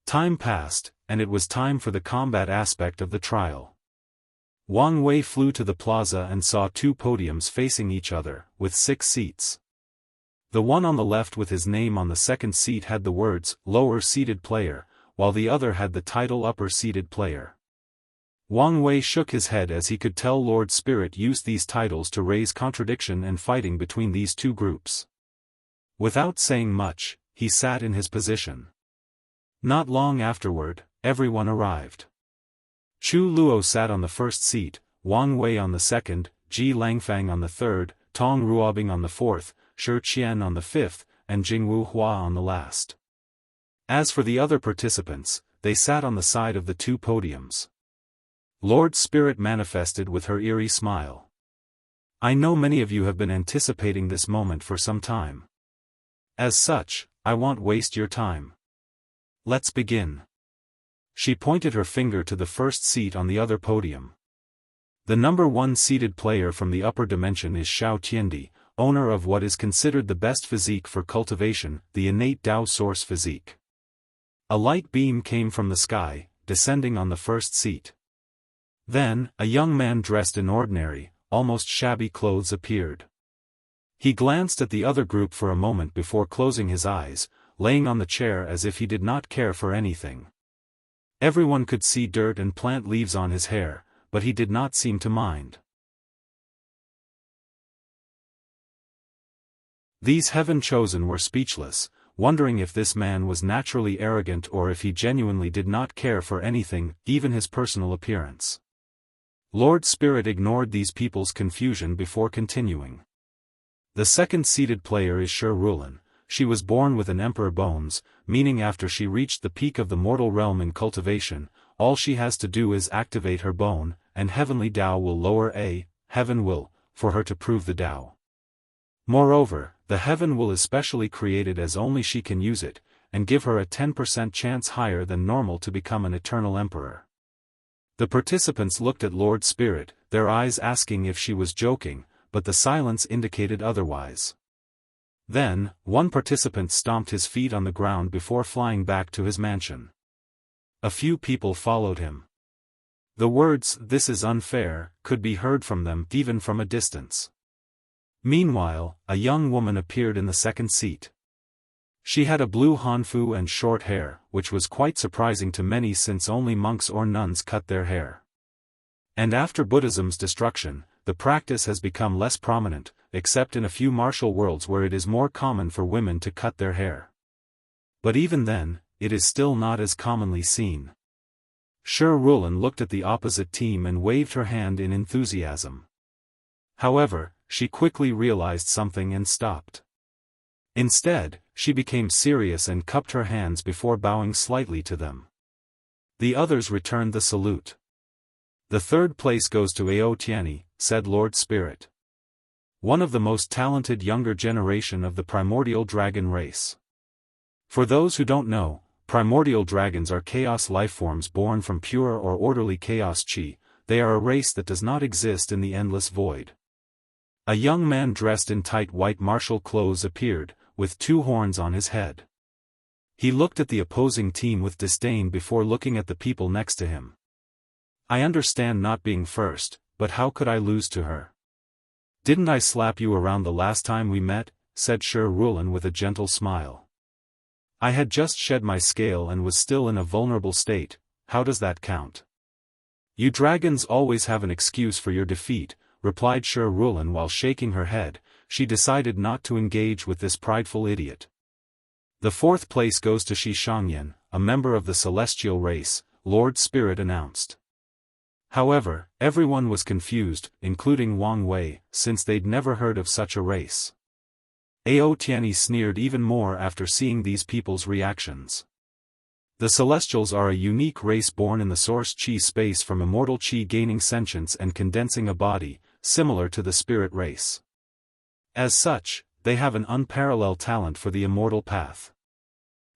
S1: Time passed, and it was time for the combat aspect of the trial. Wang Wei flew to the plaza and saw two podiums facing each other, with 6 seats. The one on the left with his name on the second seat had the words, lower-seated player, while the other had the title upper-seated player. Wang Wei shook his head as he could tell Lord Spirit used these titles to raise contradiction and fighting between these two groups. Without saying much, he sat in his position. Not long afterward, everyone arrived. Chu Luo sat on the first seat, Wang Wei on the second, Ji Langfang on the third, Tong Ruobing on the fourth, Shi Qian on the fifth, and Jingwu Hua on the last. As for the other participants, they sat on the side of the two podiums. Lord Spirit manifested with her eerie smile. I know many of you have been anticipating this moment for some time. As such, I won't waste your time. Let's begin. She pointed her finger to the first seat on the other podium. The number 1 seated player from the upper dimension is Xiao Tiandi, owner of what is considered the best physique for cultivation, the innate Dao source physique. A light beam came from the sky, descending on the first seat. Then, a young man dressed in ordinary, almost shabby clothes appeared. He glanced at the other group for a moment before closing his eyes, laying on the chair as if he did not care for anything. Everyone could see dirt and plant leaves on his hair, but he did not seem to mind. These heaven-chosen were speechless, wondering if this man was naturally arrogant or if he genuinely did not care for anything, even his personal appearance. Lord Spirit ignored these people's confusion before continuing. The second-seated player is Shi Rulin. She was born with an emperor bones, meaning after she reached the peak of the mortal realm in cultivation, all she has to do is activate her bone, and heavenly Dao will lower heaven will, for her to prove the Dao. Moreover, the heaven will is specially created as only she can use it, and give her a 10% chance higher than normal to become an eternal emperor. The participants looked at Lord Spirit, their eyes asking if she was joking, but the silence indicated otherwise. Then, one participant stomped his feet on the ground before flying back to his mansion. A few people followed him. The words, "This is unfair," could be heard from them even from a distance. Meanwhile, a young woman appeared in the second seat. She had a blue hanfu and short hair, which was quite surprising to many since only monks or nuns cut their hair. And after Buddhism's destruction, the practice has become less prominent, except in a few martial worlds where it is more common for women to cut their hair. But even then, it is still not as commonly seen. Shi Rulin looked at the opposite team and waved her hand in enthusiasm. However, she quickly realized something and stopped. Instead, she became serious and cupped her hands before bowing slightly to them. The others returned the salute. The third place goes to Ao Tiani, said Lord Spirit. One of the most talented younger generation of the primordial dragon race. For those who don't know, primordial dragons are chaos lifeforms born from pure or orderly chaos chi. They are a race that does not exist in the endless void. A young man dressed in tight white martial clothes appeared, with 2 horns on his head. He looked at the opposing team with disdain before looking at the people next to him. I understand not being first, but how could I lose to her? Didn't I slap you around the last time we met? Said Shi Rulin with a gentle smile. I had just shed my scale and was still in a vulnerable state. How does that count? You dragons always have an excuse for your defeat, replied Shi Rulin while shaking her head. She decided not to engage with this prideful idiot. The fourth place goes to Shi Xianxia, a member of the celestial race, Lord Spirit announced. However, everyone was confused, including Wang Wei, since they'd never heard of such a race. Ao Tiani sneered even more after seeing these people's reactions. The Celestials are a unique race born in the source chi space from immortal chi gaining sentience and condensing a body, similar to the spirit race. As such, they have an unparalleled talent for the immortal path.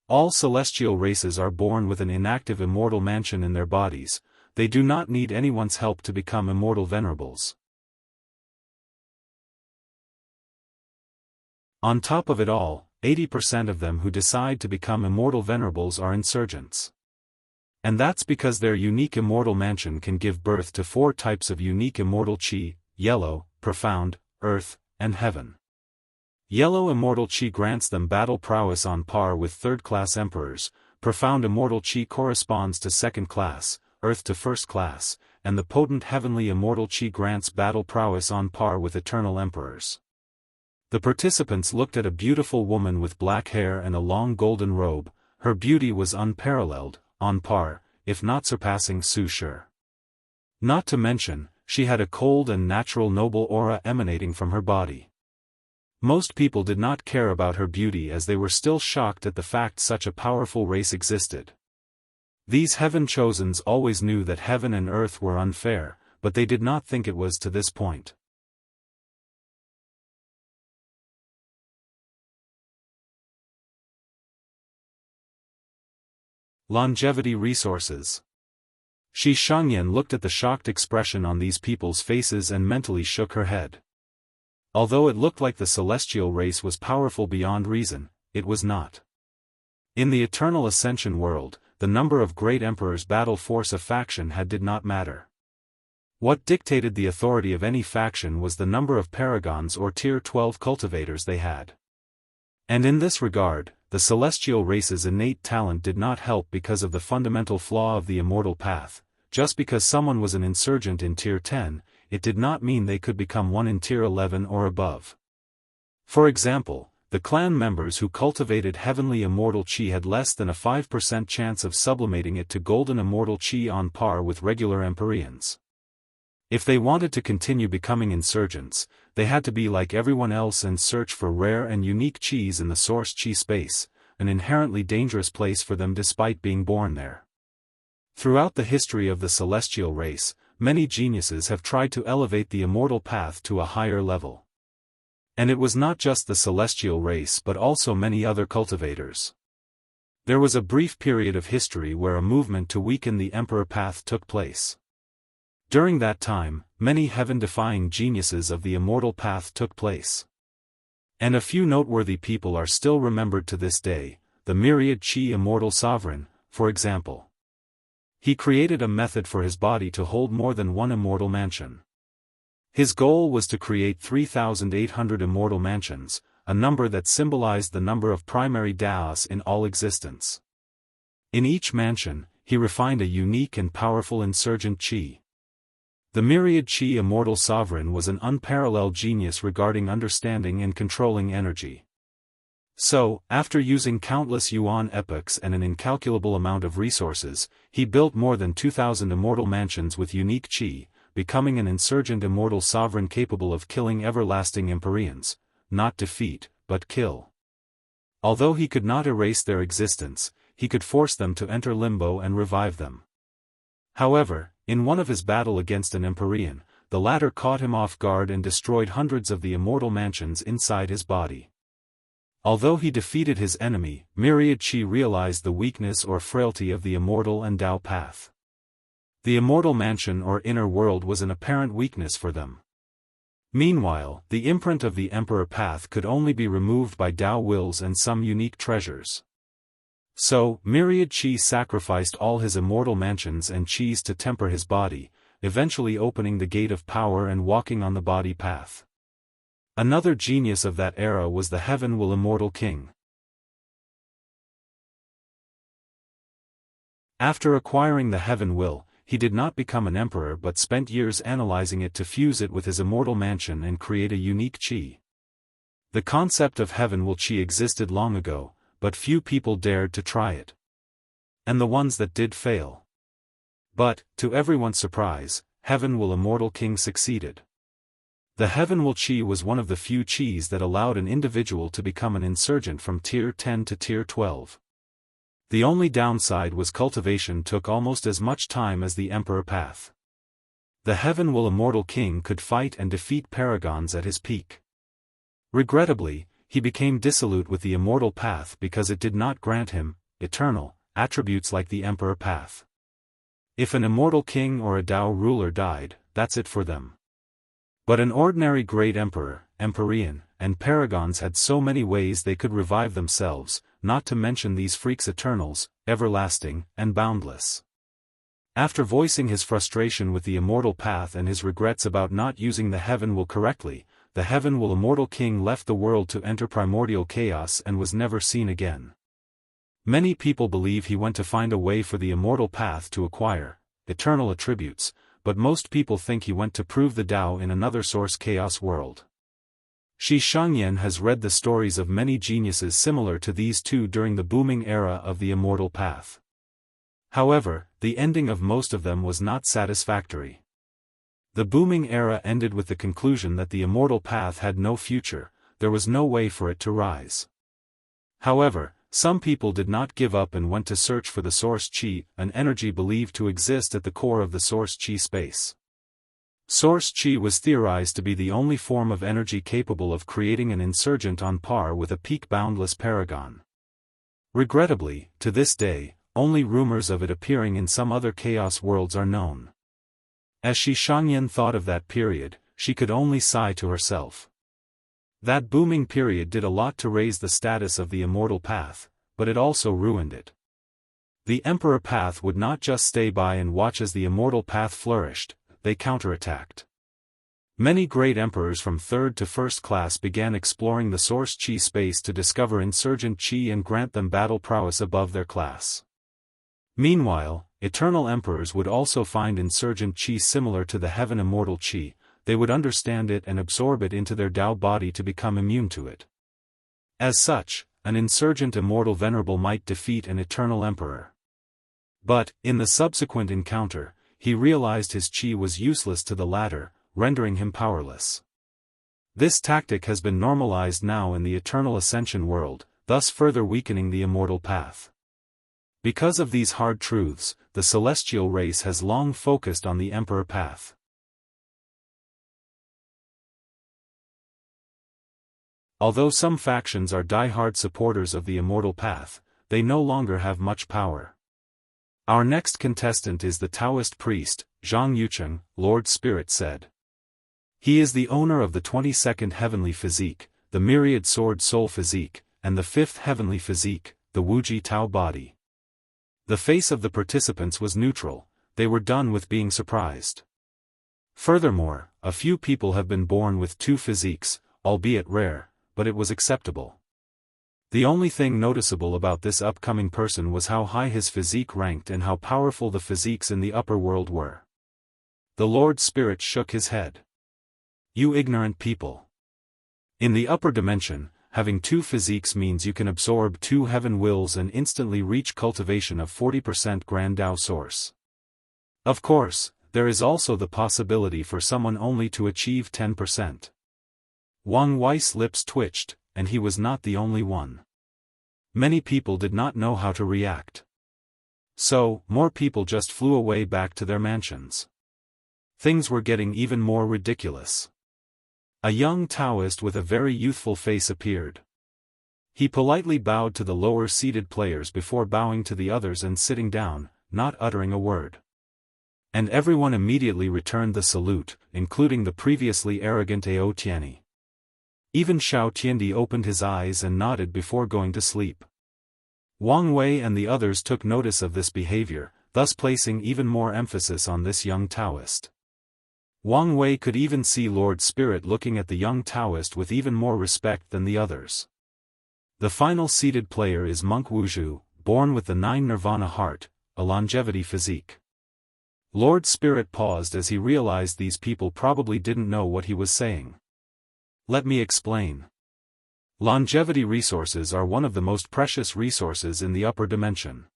S1: All celestial races are born with an inactive immortal mansion in their bodies. They do not need anyone's help to become immortal venerables. On top of it all, 80% of them who decide to become immortal venerables are insurgents. And that's because their unique immortal mansion can give birth to 4 types of unique immortal chi: yellow, profound, earth, and heaven. Yellow immortal chi grants them battle prowess on par with third-class emperors, profound immortal chi corresponds to second class, earth to first class, and the potent heavenly immortal chi grants battle prowess on par with eternal emperors. The participants looked at a beautiful woman with black hair and a long golden robe. Her beauty was unparalleled, on par, if not surpassing Su Shi. Not to mention, she had a cold and natural noble aura emanating from her body. Most people did not care about her beauty as they were still shocked at the fact such a powerful race existed. These heaven chosens always knew that heaven and earth were unfair, but they did not think it was to this point. Longevity resources. Shi Shangyan looked at the shocked expression on these people's faces and mentally shook her head. Although it looked like the celestial race was powerful beyond reason, it was not. In the eternal ascension world, the number of great emperors battle force a faction did not matter. What dictated the authority of any faction was the number of paragons or tier 12 cultivators they had. And in this regard, the celestial race's innate talent did not help because of the fundamental flaw of the immortal path. Just because someone was an insurgent in tier 10, it did not mean they could become one in tier 11 or above. For example, the clan members who cultivated heavenly immortal chi had less than a 5% chance of sublimating it to golden immortal chi on par with regular Empyreans. If they wanted to continue becoming insurgents, they had to be like everyone else and search for rare and unique chis in the source chi space, an inherently dangerous place for them despite being born there. Throughout the history of the celestial race, many geniuses have tried to elevate the immortal path to a higher level. And it was not just the celestial race but also many other cultivators. There was a brief period of history where a movement to weaken the emperor path took place. During that time, many heaven-defying geniuses of the immortal path took place. And a few noteworthy people are still remembered to this day, the myriad chi immortal sovereign, for example. He created a method for his body to hold more than one immortal mansion. His goal was to create 3,800 immortal mansions, a number that symbolized the number of primary Daoists in all existence. In each mansion, he refined a unique and powerful insurgent chi. The myriad chi immortal sovereign was an unparalleled genius regarding understanding and controlling energy. So, after using countless yuan epochs and an incalculable amount of resources, he built more than 2,000 immortal mansions with unique chi, becoming an insurgent immortal sovereign capable of killing everlasting Empyreans, not defeat, but kill. Although he could not erase their existence, he could force them to enter limbo and revive them. However, in one of his battle against an Empyrean, the latter caught him off guard and destroyed hundreds of the immortal mansions inside his body. Although he defeated his enemy, Myriad Chi realized the weakness or frailty of the immortal and Tao path. The immortal mansion or inner world was an apparent weakness for them. Meanwhile, the imprint of the emperor path could only be removed by Tao wills and some unique treasures. So, Myriad Chi sacrificed all his immortal mansions and chis to temper his body, eventually opening the gate of power and walking on the body path. Another genius of that era was the Heaven Will Immortal King. After acquiring the Heaven Will, he did not become an emperor but spent years analyzing it to fuse it with his immortal mansion and create a unique chi. The concept of Heaven Will Chi existed long ago, but few people dared to try it. And the ones that did fail. But, to everyone's surprise, Heaven Will Immortal King succeeded. The Heaven Will Chi was one of the few chis that allowed an individual to become an insurgent from tier 10 to tier 12. The only downside was cultivation took almost as much time as the Emperor path. The Heaven Will Immortal King could fight and defeat paragons at his peak. Regrettably, he became dissolute with the immortal path because it did not grant him, eternal, attributes like the Emperor path. If an immortal king or a Tao ruler died, that's it for them. But an ordinary great emperor, Empyrean, and paragons had so many ways they could revive themselves, not to mention these freaks eternals, everlasting, and boundless. After voicing his frustration with the immortal path and his regrets about not using the Heaven Will correctly, the Heaven Will immortal king left the world to enter primordial chaos and was never seen again. Many people believe he went to find a way for the immortal path to acquire eternal attributes, but most people think he went to prove the Tao in another source chaos world. Shi Xianxia has read the stories of many geniuses similar to these two during the booming era of the immortal path. However, the ending of most of them was not satisfactory. The booming era ended with the conclusion that the immortal path had no future, there was no way for it to rise. However, some people did not give up and went to search for the source Qi, an energy believed to exist at the core of the source Qi space. Source Qi was theorized to be the only form of energy capable of creating an insurgent on par with a peak boundless paragon. Regrettably, to this day, only rumors of it appearing in some other chaos worlds are known. As Shi Xianxia thought of that period, she could only sigh to herself. That booming period did a lot to raise the status of the immortal path, but it also ruined it. The Emperor path would not just stay by and watch as the immortal path flourished, they counterattacked. Many great emperors from third to first class began exploring the source Qi space to discover insurgent Qi and grant them battle prowess above their class. Meanwhile, eternal emperors would also find insurgent Qi similar to the heaven immortal Qi, they would understand it and absorb it into their Tao body to become immune to it. As such, an insurgent immortal venerable might defeat an eternal emperor. But, in the subsequent encounter, he realized his Qi was useless to the latter, rendering him powerless. This tactic has been normalized now in the eternal ascension world, thus further weakening the immortal path. Because of these hard truths, the celestial race has long focused on the Emperor path. Although some factions are die-hard supporters of the immortal path, they no longer have much power. Our next contestant is the Daoist priest, Jianghu, Lord Spirit said. He is the owner of the 22nd heavenly physique, the myriad sword soul physique, and the 5th heavenly physique, the Wuxia Tao body. The face of the participants was neutral, they were done with being surprised. Furthermore, a few people have been born with 2 physiques, albeit rare, but it was acceptable. The only thing noticeable about this upcoming person was how high his physique ranked and how powerful the physiques in the upper world were. The Lord Spirit shook his head. You ignorant people. In the upper dimension, having 2 physiques means you can absorb 2 heaven wills and instantly reach cultivation of 40% Grand Tao source. Of course, there is also the possibility for someone only to achieve 10%. Wang Wei's lips twitched, and he was not the only one. Many people did not know how to react. So, more people just flew away back to their mansions. Things were getting even more ridiculous. A young Daoist with a very youthful face appeared. He politely bowed to the lower-seated players before bowing to the others and sitting down, not uttering a word. And everyone immediately returned the salute, including the previously arrogant Ao Tianyi. Even Xiao Tiandi opened his eyes and nodded before going to sleep. Wang Wei and the others took notice of this behavior, thus placing even more emphasis on this young Daoist. Wang Wei could even see Lord Spirit looking at the young Daoist with even more respect than the others. The final seated player is Monk Wuzhu, born with the 9 Nirvana heart, a longevity physique. Lord Spirit paused as he realized these people probably didn't know what he was saying. Let me explain. Longevity resources are one of the most precious resources in the upper dimension.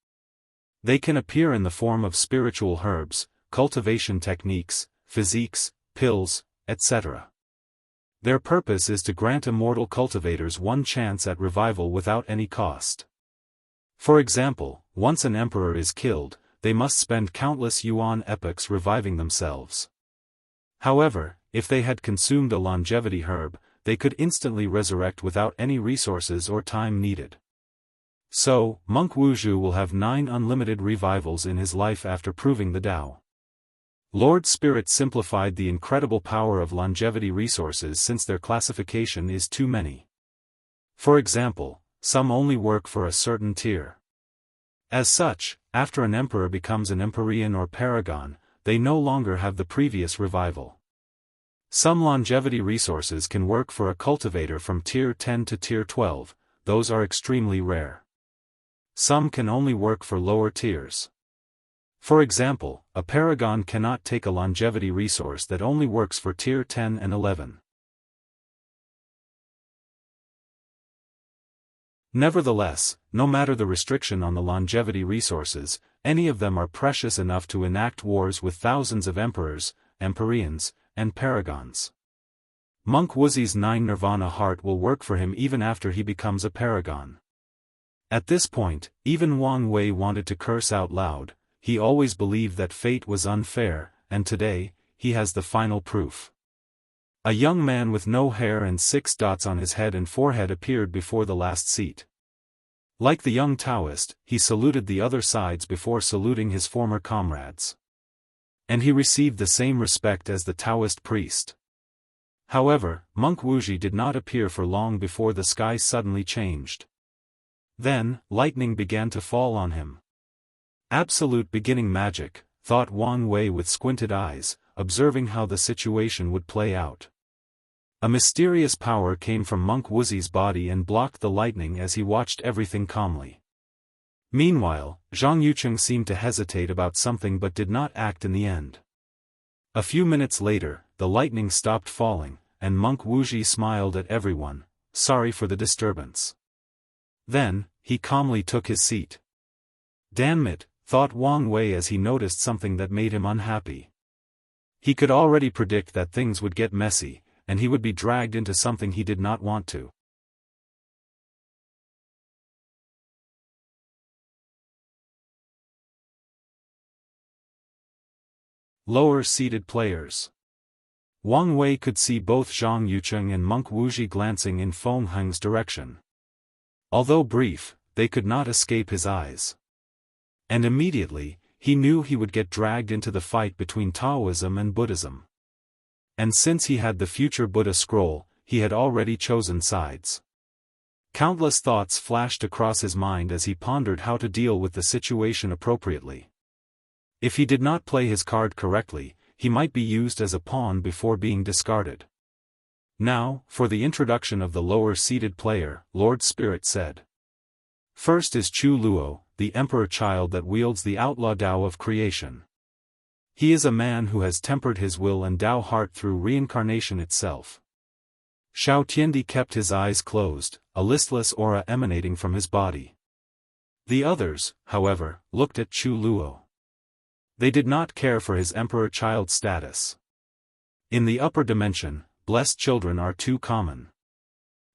S1: They can appear in the form of spiritual herbs, cultivation techniques, physiques, pills, etc. Their purpose is to grant immortal cultivators one chance at revival without any cost. For example, once an emperor is killed, they must spend countless yuan epochs reviving themselves. However, if they had consumed a longevity herb, they could instantly resurrect without any resources or time needed. So, Monk Wuzhu will have 9 unlimited revivals in his life after proving the Tao. Lord Spirit simplified the incredible power of longevity resources since their classification is too many. For example, some only work for a certain tier. As such, after an emperor becomes an empyrean or paragon, they no longer have the previous revival. Some longevity resources can work for a cultivator from tier 10 to tier 12, those are extremely rare. Some can only work for lower tiers. For example, a paragon cannot take a longevity resource that only works for tier 10 and 11. Nevertheless, no matter the restriction on the longevity resources, any of them are precious enough to enact wars with thousands of emperors, empyreans, and paragons. Monk Wuxia's 9 Nirvana heart will work for him even after he becomes a paragon. At this point, even Wang Wei wanted to curse out loud. He always believed that fate was unfair, and today, he has the final proof. A young man with no hair and 6 dots on his head and forehead appeared before the last seat. Like the young Daoist, he saluted the other sides before saluting his former comrades. And he received the same respect as the Daoist priest. However, Monk Wuxia did not appear for long before the sky suddenly changed. Then, lightning began to fall on him. Absolute beginning magic, thought Wang Wei with squinted eyes, observing how the situation would play out. A mysterious power came from Monk Wuxia's body and blocked the lightning as he watched everything calmly. Meanwhile, Zhang Yucheng seemed to hesitate about something but did not act in the end. A few minutes later, the lightning stopped falling, and Monk Wuxia smiled at everyone, sorry for the disturbance. Then, he calmly took his seat. Damn it, thought Wang Wei as he noticed something that made him unhappy. He could already predict that things would get messy, and he would be dragged into something he did not want to. Lower-seated players. Wang Wei could see both Zhang Yucheng and Monk Wuxia glancing in Feng Heng's direction. Although brief, they could not escape his eyes. And immediately, he knew he would get dragged into the fight between Taoism and Buddhism. And since he had the future Buddha scroll, he had already chosen sides. Countless thoughts flashed across his mind as he pondered how to deal with the situation appropriately. If he did not play his card correctly, he might be used as a pawn before being discarded. Now, for the introduction of the lower-seated player, Lord Spirit said. First is Chu Luo, the emperor child that wields the outlaw Dao of creation. He is a man who has tempered his will and Dao heart through reincarnation itself. Xiao Tiandi kept his eyes closed, a listless aura emanating from his body. The others, however, looked at Chu Luo. They did not care for his emperor child status. In the upper dimension, blessed children are too common.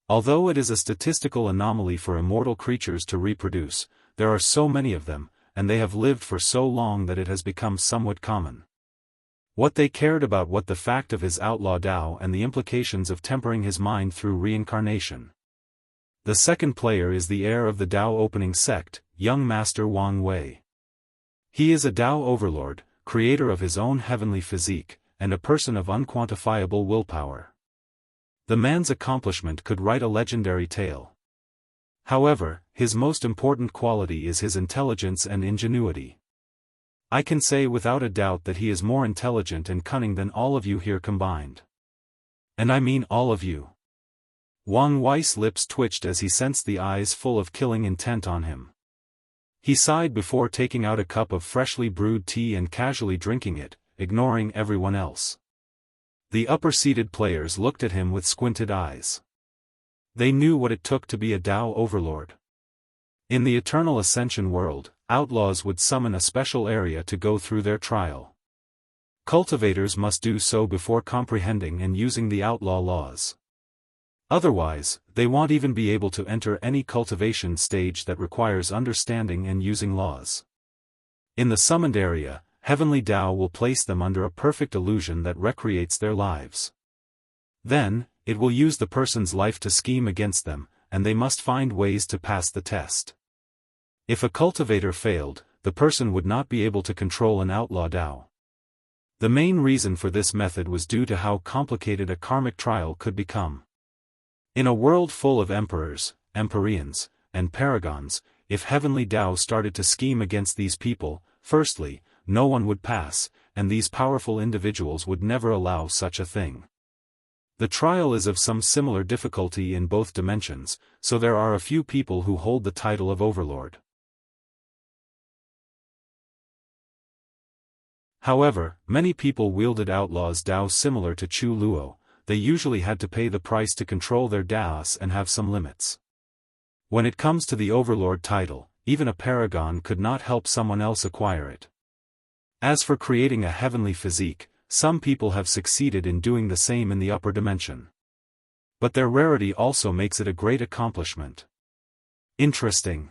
S1: Although it is a statistical anomaly for immortal creatures to reproduce, there are so many of them, and they have lived for so long that it has become somewhat common. What they cared about was the fact of his outlaw Dao and the implications of tempering his mind through reincarnation. The second player is the heir of the Dao opening sect, young master Wang Wei. He is a Dao overlord, creator of his own heavenly physique, and a person of unquantifiable willpower. The man's accomplishment could write a legendary tale. However, his most important quality is his intelligence and ingenuity. I can say without a doubt that he is more intelligent and cunning than all of you here combined. And I mean all of you. Wang Wei's lips twitched as he sensed the eyes full of killing intent on him. He sighed before taking out a cup of freshly brewed tea and casually drinking it, ignoring everyone else. The upper-seated players looked at him with squinted eyes. They knew what it took to be a Dao overlord. In the Eternal Ascension world, outlaws would summon a special area to go through their trial. Cultivators must do so before comprehending and using the outlaw laws. Otherwise, they won't even be able to enter any cultivation stage that requires understanding and using laws. In the summoned area, Heavenly Dao will place them under a perfect illusion that recreates their lives. Then, it will use the person's life to scheme against them, and they must find ways to pass the test. If a cultivator failed, the person would not be able to control an outlaw Dao. The main reason for this method was due to how complicated a karmic trial could become. In a world full of emperors, empyreans, and paragons, if Heavenly Tao started to scheme against these people, firstly, no one would pass, and these powerful individuals would never allow such a thing. The trial is of some similar difficulty in both dimensions, so there are a few people who hold the title of Overlord. However, many people wielded outlaws' Dao similar to Chu Luo. They usually had to pay the price to control their Daos and have some limits. When it comes to the Overlord title, even a paragon could not help someone else acquire it. As for creating a heavenly physique, some people have succeeded in doing the same in the upper dimension. But their rarity also makes it a great accomplishment. Interesting,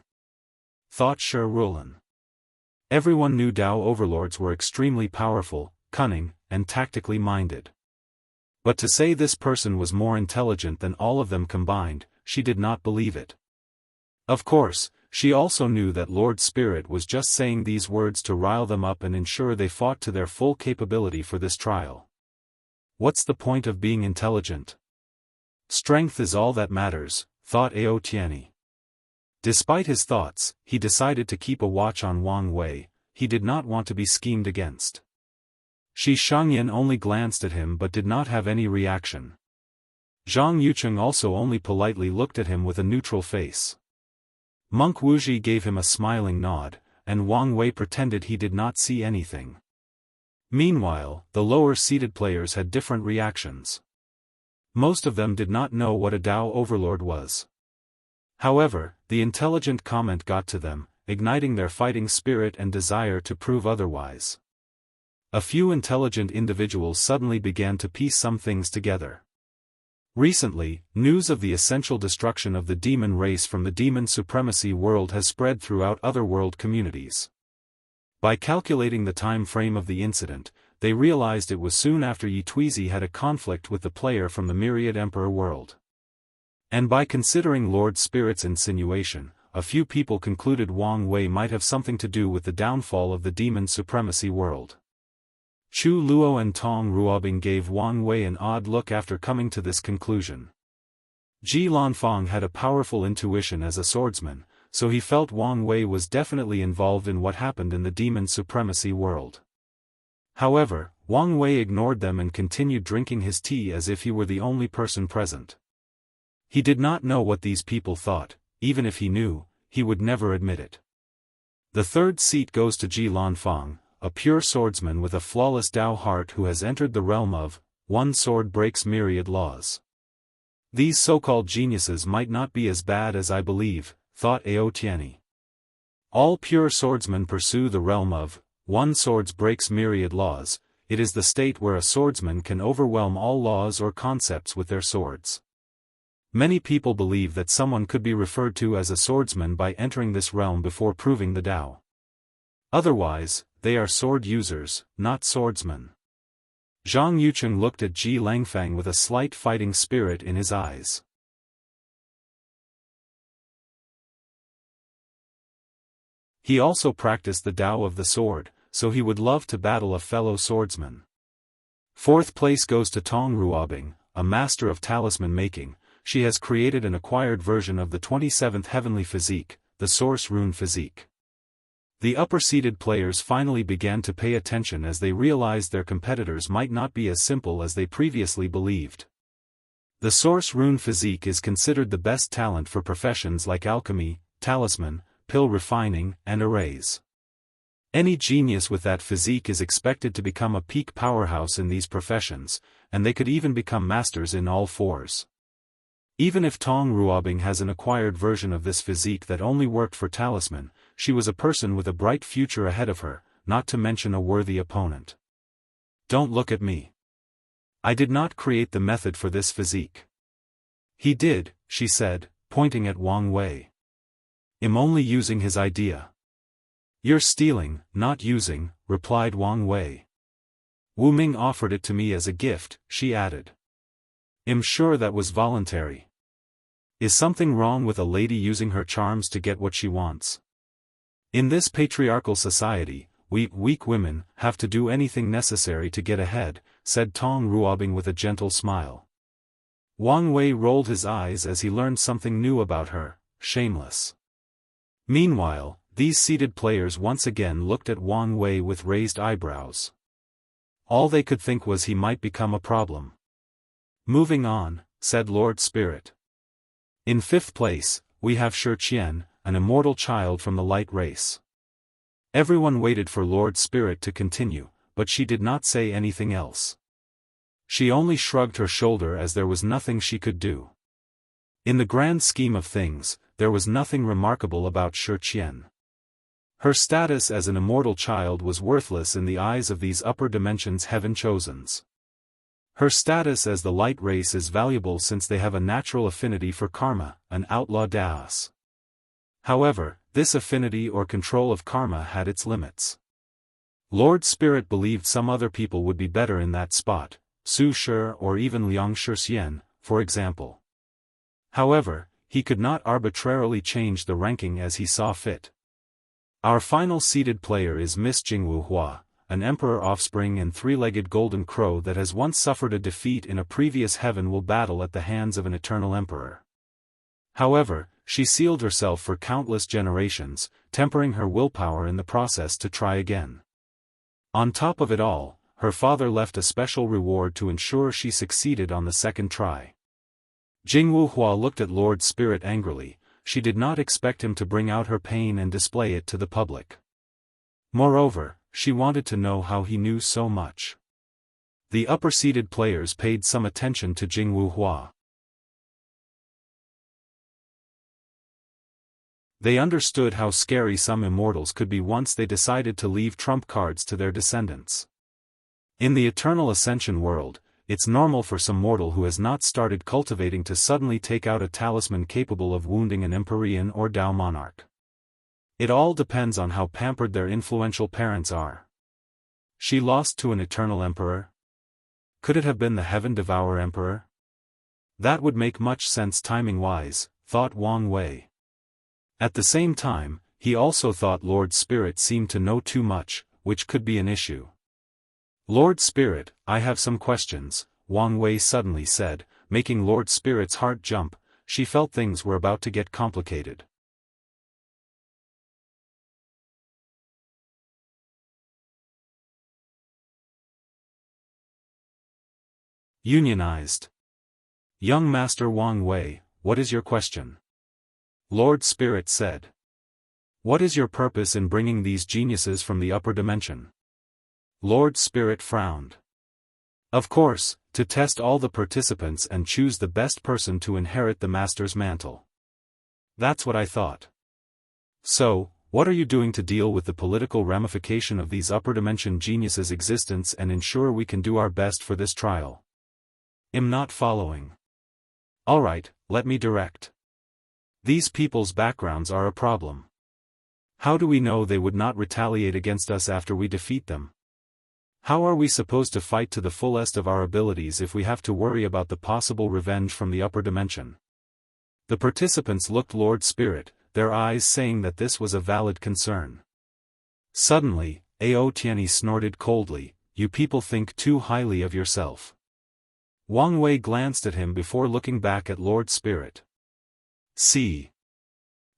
S1: thought Shi Rulin. Everyone knew Dao overlords were extremely powerful, cunning, and tactically minded. But to say this person was more intelligent than all of them combined, she did not believe it. Of course, she also knew that Lord Spirit was just saying these words to rile them up and ensure they fought to their full capability for this trial. What's the point of being intelligent? Strength is all that matters, thought Ao Tianyi. Despite his thoughts, he decided to keep a watch on Wang Wei. He did not want to be schemed against. Shi Shangyan only glanced at him but did not have any reaction. Zhang Yucheng also only politely looked at him with a neutral face. Monk Wuji gave him a smiling nod, and Wang Wei pretended he did not see anything. Meanwhile, the lower-seated players had different reactions. Most of them did not know what a Dao overlord was. However, the intelligent comment got to them, igniting their fighting spirit and desire to prove otherwise. A few intelligent individuals suddenly began to piece some things together. Recently, news of the essential destruction of the demon race from the demon supremacy world has spread throughout other world communities. By calculating the time frame of the incident, they realized it was soon after Yi Tuizi had a conflict with the player from the Myriad Emperor world. And by considering Lord Spirit's insinuation, a few people concluded Wang Wei might have something to do with the downfall of the demon supremacy world. Chu Luo and Tong Ruobing gave Wang Wei an odd look after coming to this conclusion. Ji Lanfang had a powerful intuition as a swordsman, so he felt Wang Wei was definitely involved in what happened in the demon supremacy world. However, Wang Wei ignored them and continued drinking his tea as if he were the only person present. He did not know what these people thought. Even if he knew, he would never admit it. The third seat goes to Ji Lanfang, a pure swordsman with a flawless Dao heart who has entered the realm of, one sword breaks myriad laws. These so-called geniuses might not be as bad as I believe, thought Ao Tianyi. All pure swordsmen pursue the realm of, one sword breaks myriad laws. It is the state where a swordsman can overwhelm all laws or concepts with their swords. Many people believe that someone could be referred to as a swordsman by entering this realm before proving the Dao. Otherwise, they are sword users, not swordsmen. Zhang Yucheng looked at Ji Langfang with a slight fighting spirit in his eyes. He also practiced the Dao of the sword, so he would love to battle a fellow swordsman. Fourth place goes to Tong Ruobing, a master of talisman making. She has created an acquired version of the 27th heavenly physique, the Source Rune physique. The upper-seated players finally began to pay attention as they realized their competitors might not be as simple as they previously believed. The Source Rune physique is considered the best talent for professions like alchemy, talisman, pill refining, and arrays. Any genius with that physique is expected to become a peak powerhouse in these professions, and they could even become masters in all fours. Even if Tong Ruobing has an acquired version of this physique that only worked for talisman, she was a person with a bright future ahead of her, not to mention a worthy opponent. Don't look at me. I did not create the method for this physique. He did, she said, pointing at Wang Wei. I'm only using his idea. You're stealing, not using, replied Wang Wei. Wu Ming offered it to me as a gift, she added. I'm sure that was voluntary. Is something wrong with a lady using her charms to get what she wants? In this patriarchal society, we weak women have to do anything necessary to get ahead, said Tong Ruobing with a gentle smile. Wang Wei rolled his eyes as he learned something new about her, shameless. Meanwhile, these seated players once again looked at Wang Wei with raised eyebrows. All they could think was he might become a problem. Moving on, said Lord Spirit. In fifth place, we have Shi Qian, an immortal child from the light race. Everyone waited for Lord Spirit to continue, but she did not say anything else. She only shrugged her shoulder as there was nothing she could do. In the grand scheme of things, there was nothing remarkable about Shi Qian. Her status as an immortal child was worthless in the eyes of these upper dimensions heaven-chosens. Her status as the light race is valuable since they have a natural affinity for karma, an outlaw Daoist. However, this affinity or control of karma had its limits. Lord Spirit believed some other people would be better in that spot, Su Shi or even Liang Shixian, for example. However, he could not arbitrarily change the ranking as he saw fit. Our final seated player is Miss Jianghu Hua, an emperor offspring and three-legged golden crow that has once suffered a defeat in a previous heaven-will battle at the hands of an eternal emperor. However, she sealed herself for countless generations, tempering her willpower in the process to try again. On top of it all, her father left a special reward to ensure she succeeded on the second try. Jianghu Hua looked at Lord Spirit angrily. She did not expect him to bring out her pain and display it to the public. Moreover, she wanted to know how he knew so much. The upper-seated players paid some attention to Jianghu Hua. They understood how scary some immortals could be once they decided to leave trump cards to their descendants. In the eternal ascension world, it's normal for some mortal who has not started cultivating to suddenly take out a talisman capable of wounding an Empyrean or Dao monarch. It all depends on how pampered their influential parents are. She lost to an eternal emperor? Could it have been the Heaven Devourer Emperor? That would make much sense timing-wise, thought Wang Wei. At the same time, he also thought Lord Spirit seemed to know too much, which could be an issue. Lord Spirit, I have some questions, Wang Wei suddenly said, making Lord Spirit's heart jump. She felt things were about to get complicated. Unionized. Young Master Wang Wei, what is your question? Lord Spirit said. What is your purpose in bringing these geniuses from the upper dimension? Lord Spirit frowned. Of course, to test all the participants and choose the best person to inherit the Master's mantle. That's what I thought. So, what are you doing to deal with the political ramification of these upper dimension geniuses' existence and ensure we can do our best for this trial? I'm not following. Alright, let me direct. These people's backgrounds are a problem. How do we know they would not retaliate against us after we defeat them? How are we supposed to fight to the fullest of our abilities if we have to worry about the possible revenge from the upper dimension? The participants looked Lord Spirit, their eyes saying that this was a valid concern. Suddenly, Ao Tianyi snorted coldly, you people think too highly of yourself. Wang Wei glanced at him before looking back at Lord Spirit. See.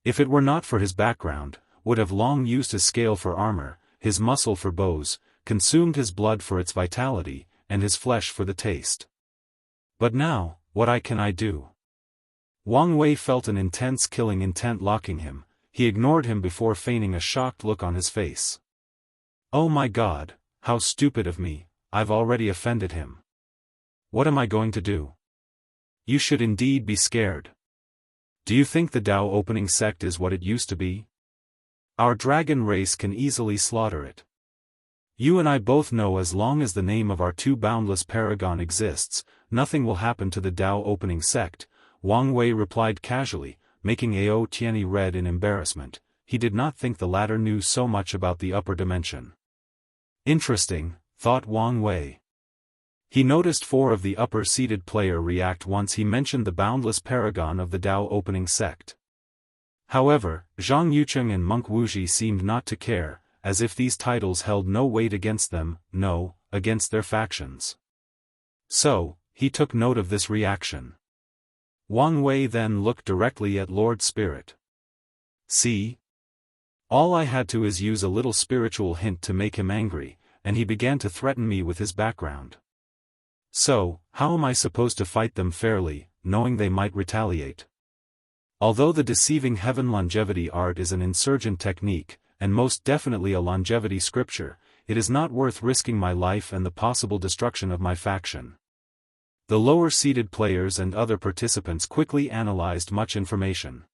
S1: If it were not for his background, would have long used his scale for armor, his muscle for bows, consumed his blood for its vitality, and his flesh for the taste. But now, what can I do? Wang Wei felt an intense killing intent locking him. He ignored him before feigning a shocked look on his face. Oh my God, how stupid of me, I've already offended him. What am I going to do? You should indeed be scared. Do you think the Dao opening sect is what it used to be? Our dragon race can easily slaughter it. You and I both know as long as the name of our two boundless paragon exists, nothing will happen to the Dao opening sect, Wang Wei replied casually, making Ao Tianyi red in embarrassment. He did not think the latter knew so much about the upper dimension. Interesting, thought Wang Wei. He noticed 4 of the upper-seated player react once he mentioned the boundless paragon of the Dao opening sect. However, Zhang Yucheng and Monk Wuji seemed not to care, as if these titles held no weight against them, no, against their factions. So, he took note of this reaction. Wang Wei then looked directly at Lord Spirit. See? All I had to is use a little spiritual hint to make him angry, and he began to threaten me with his background. So, how am I supposed to fight them fairly, knowing they might retaliate? Although the deceiving heaven longevity art is an insurgent technique, and most definitely a longevity scripture, it is not worth risking my life and the possible destruction of my faction. The lower-seeded players and other participants quickly analyzed much information.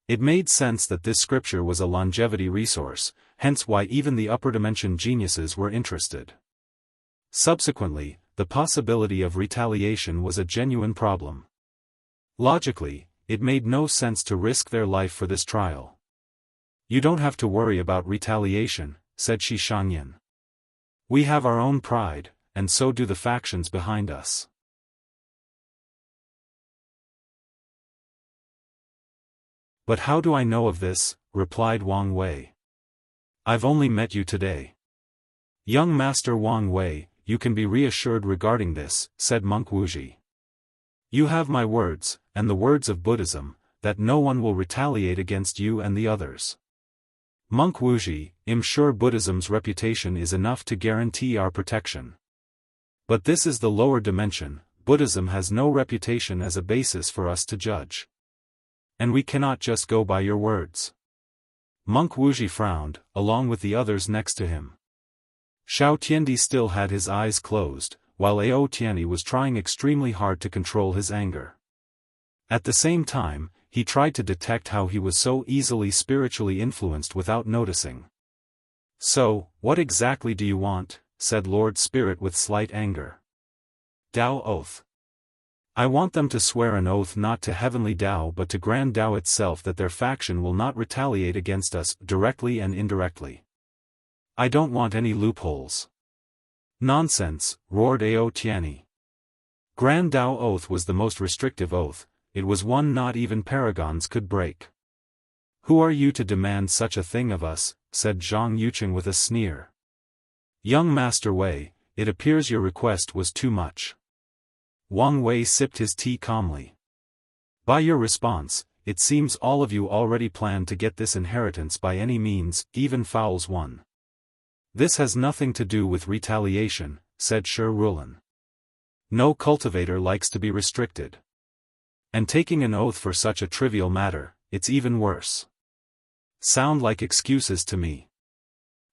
S1: It made sense that this scripture was a longevity resource, hence why even the upper dimension geniuses were interested. Subsequently, the possibility of retaliation was a genuine problem. Logically, it made no sense to risk their life for this trial. "You don't have to worry about retaliation," said Shi Shangyan. "We have our own pride, and so do the factions behind us." "But how do I know of this?" replied Wang Wei. "I've only met you today." "Young Master Wang Wei, you can be reassured regarding this," said Monk Wuji. "You have my words, and the words of Buddhism, that no one will retaliate against you and the others. Monk Wuji, I'm sure Buddhism's reputation is enough to guarantee our protection. But this is the lower dimension, Buddhism has no reputation as a basis for us to judge. And we cannot just go by your words." Monk Wuji frowned, along with the others next to him. Xiao Tiandi still had his eyes closed, while Ao Tianyi was trying extremely hard to control his anger. At the same time, he tried to detect how he was so easily spiritually influenced without noticing. "So, what exactly do you want?" said Lord Spirit with slight anger. "Dao oath. I want them to swear an oath not to heavenly Dao but to Grand Dao itself that their faction will not retaliate against us directly and indirectly. I don't want any loopholes." "Nonsense," roared Ao Tianyi. Grand Dao oath was the most restrictive oath, it was one not even paragons could break. "Who are you to demand such a thing of us?" said Zhang Yuqing with a sneer. "Young Master Wei, it appears your request was too much." Wang Wei sipped his tea calmly. "By your response, it seems all of you already plan to get this inheritance by any means, even fouls one." "This has nothing to do with retaliation," said Shi Rulin. "No cultivator likes to be restricted. And taking an oath for such a trivial matter, it's even worse. Sound like excuses to me."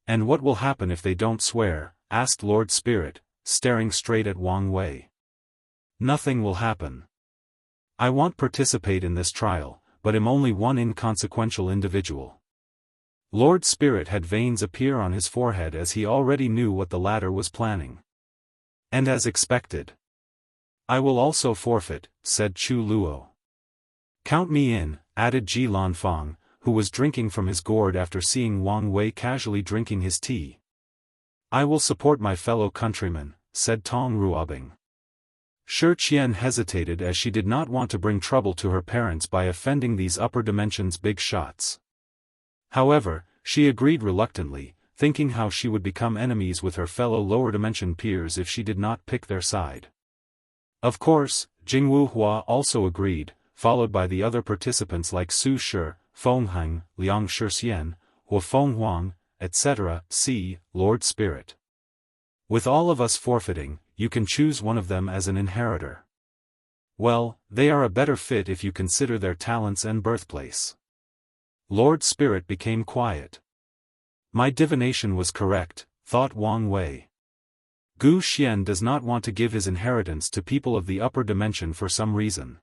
S1: "And what will happen if they don't swear?" asked Lord Spirit, staring straight at Wang Wei. "Nothing will happen. I won't participate in this trial, but am only one inconsequential individual." Lord Spirit had veins appear on his forehead as he already knew what the latter was planning. "And as expected. I will also forfeit," said Chu Luo. "Count me in," added Ji Lanfang, who was drinking from his gourd after seeing Wang Wei casually drinking his tea. "I will support my fellow countrymen," said Tong Ruobing. Shi Qian hesitated as she did not want to bring trouble to her parents by offending these upper dimensions big shots. However, she agreed reluctantly, thinking how she would become enemies with her fellow lower dimension peers if she did not pick their side. Of course, Jingwu Hua also agreed, followed by the other participants like Su Shi, Feng Heng, Liang Shixian, Hua Feng Huang, etc. See, Lord Spirit. With all of us forfeiting, you can choose one of them as an inheritor. Well, they are a better fit if you consider their talents and birthplace. Lord Spirit became quiet. My divination was correct, thought Wang Wei. Gu Xian does not want to give his inheritance to people of the upper dimension for some reason.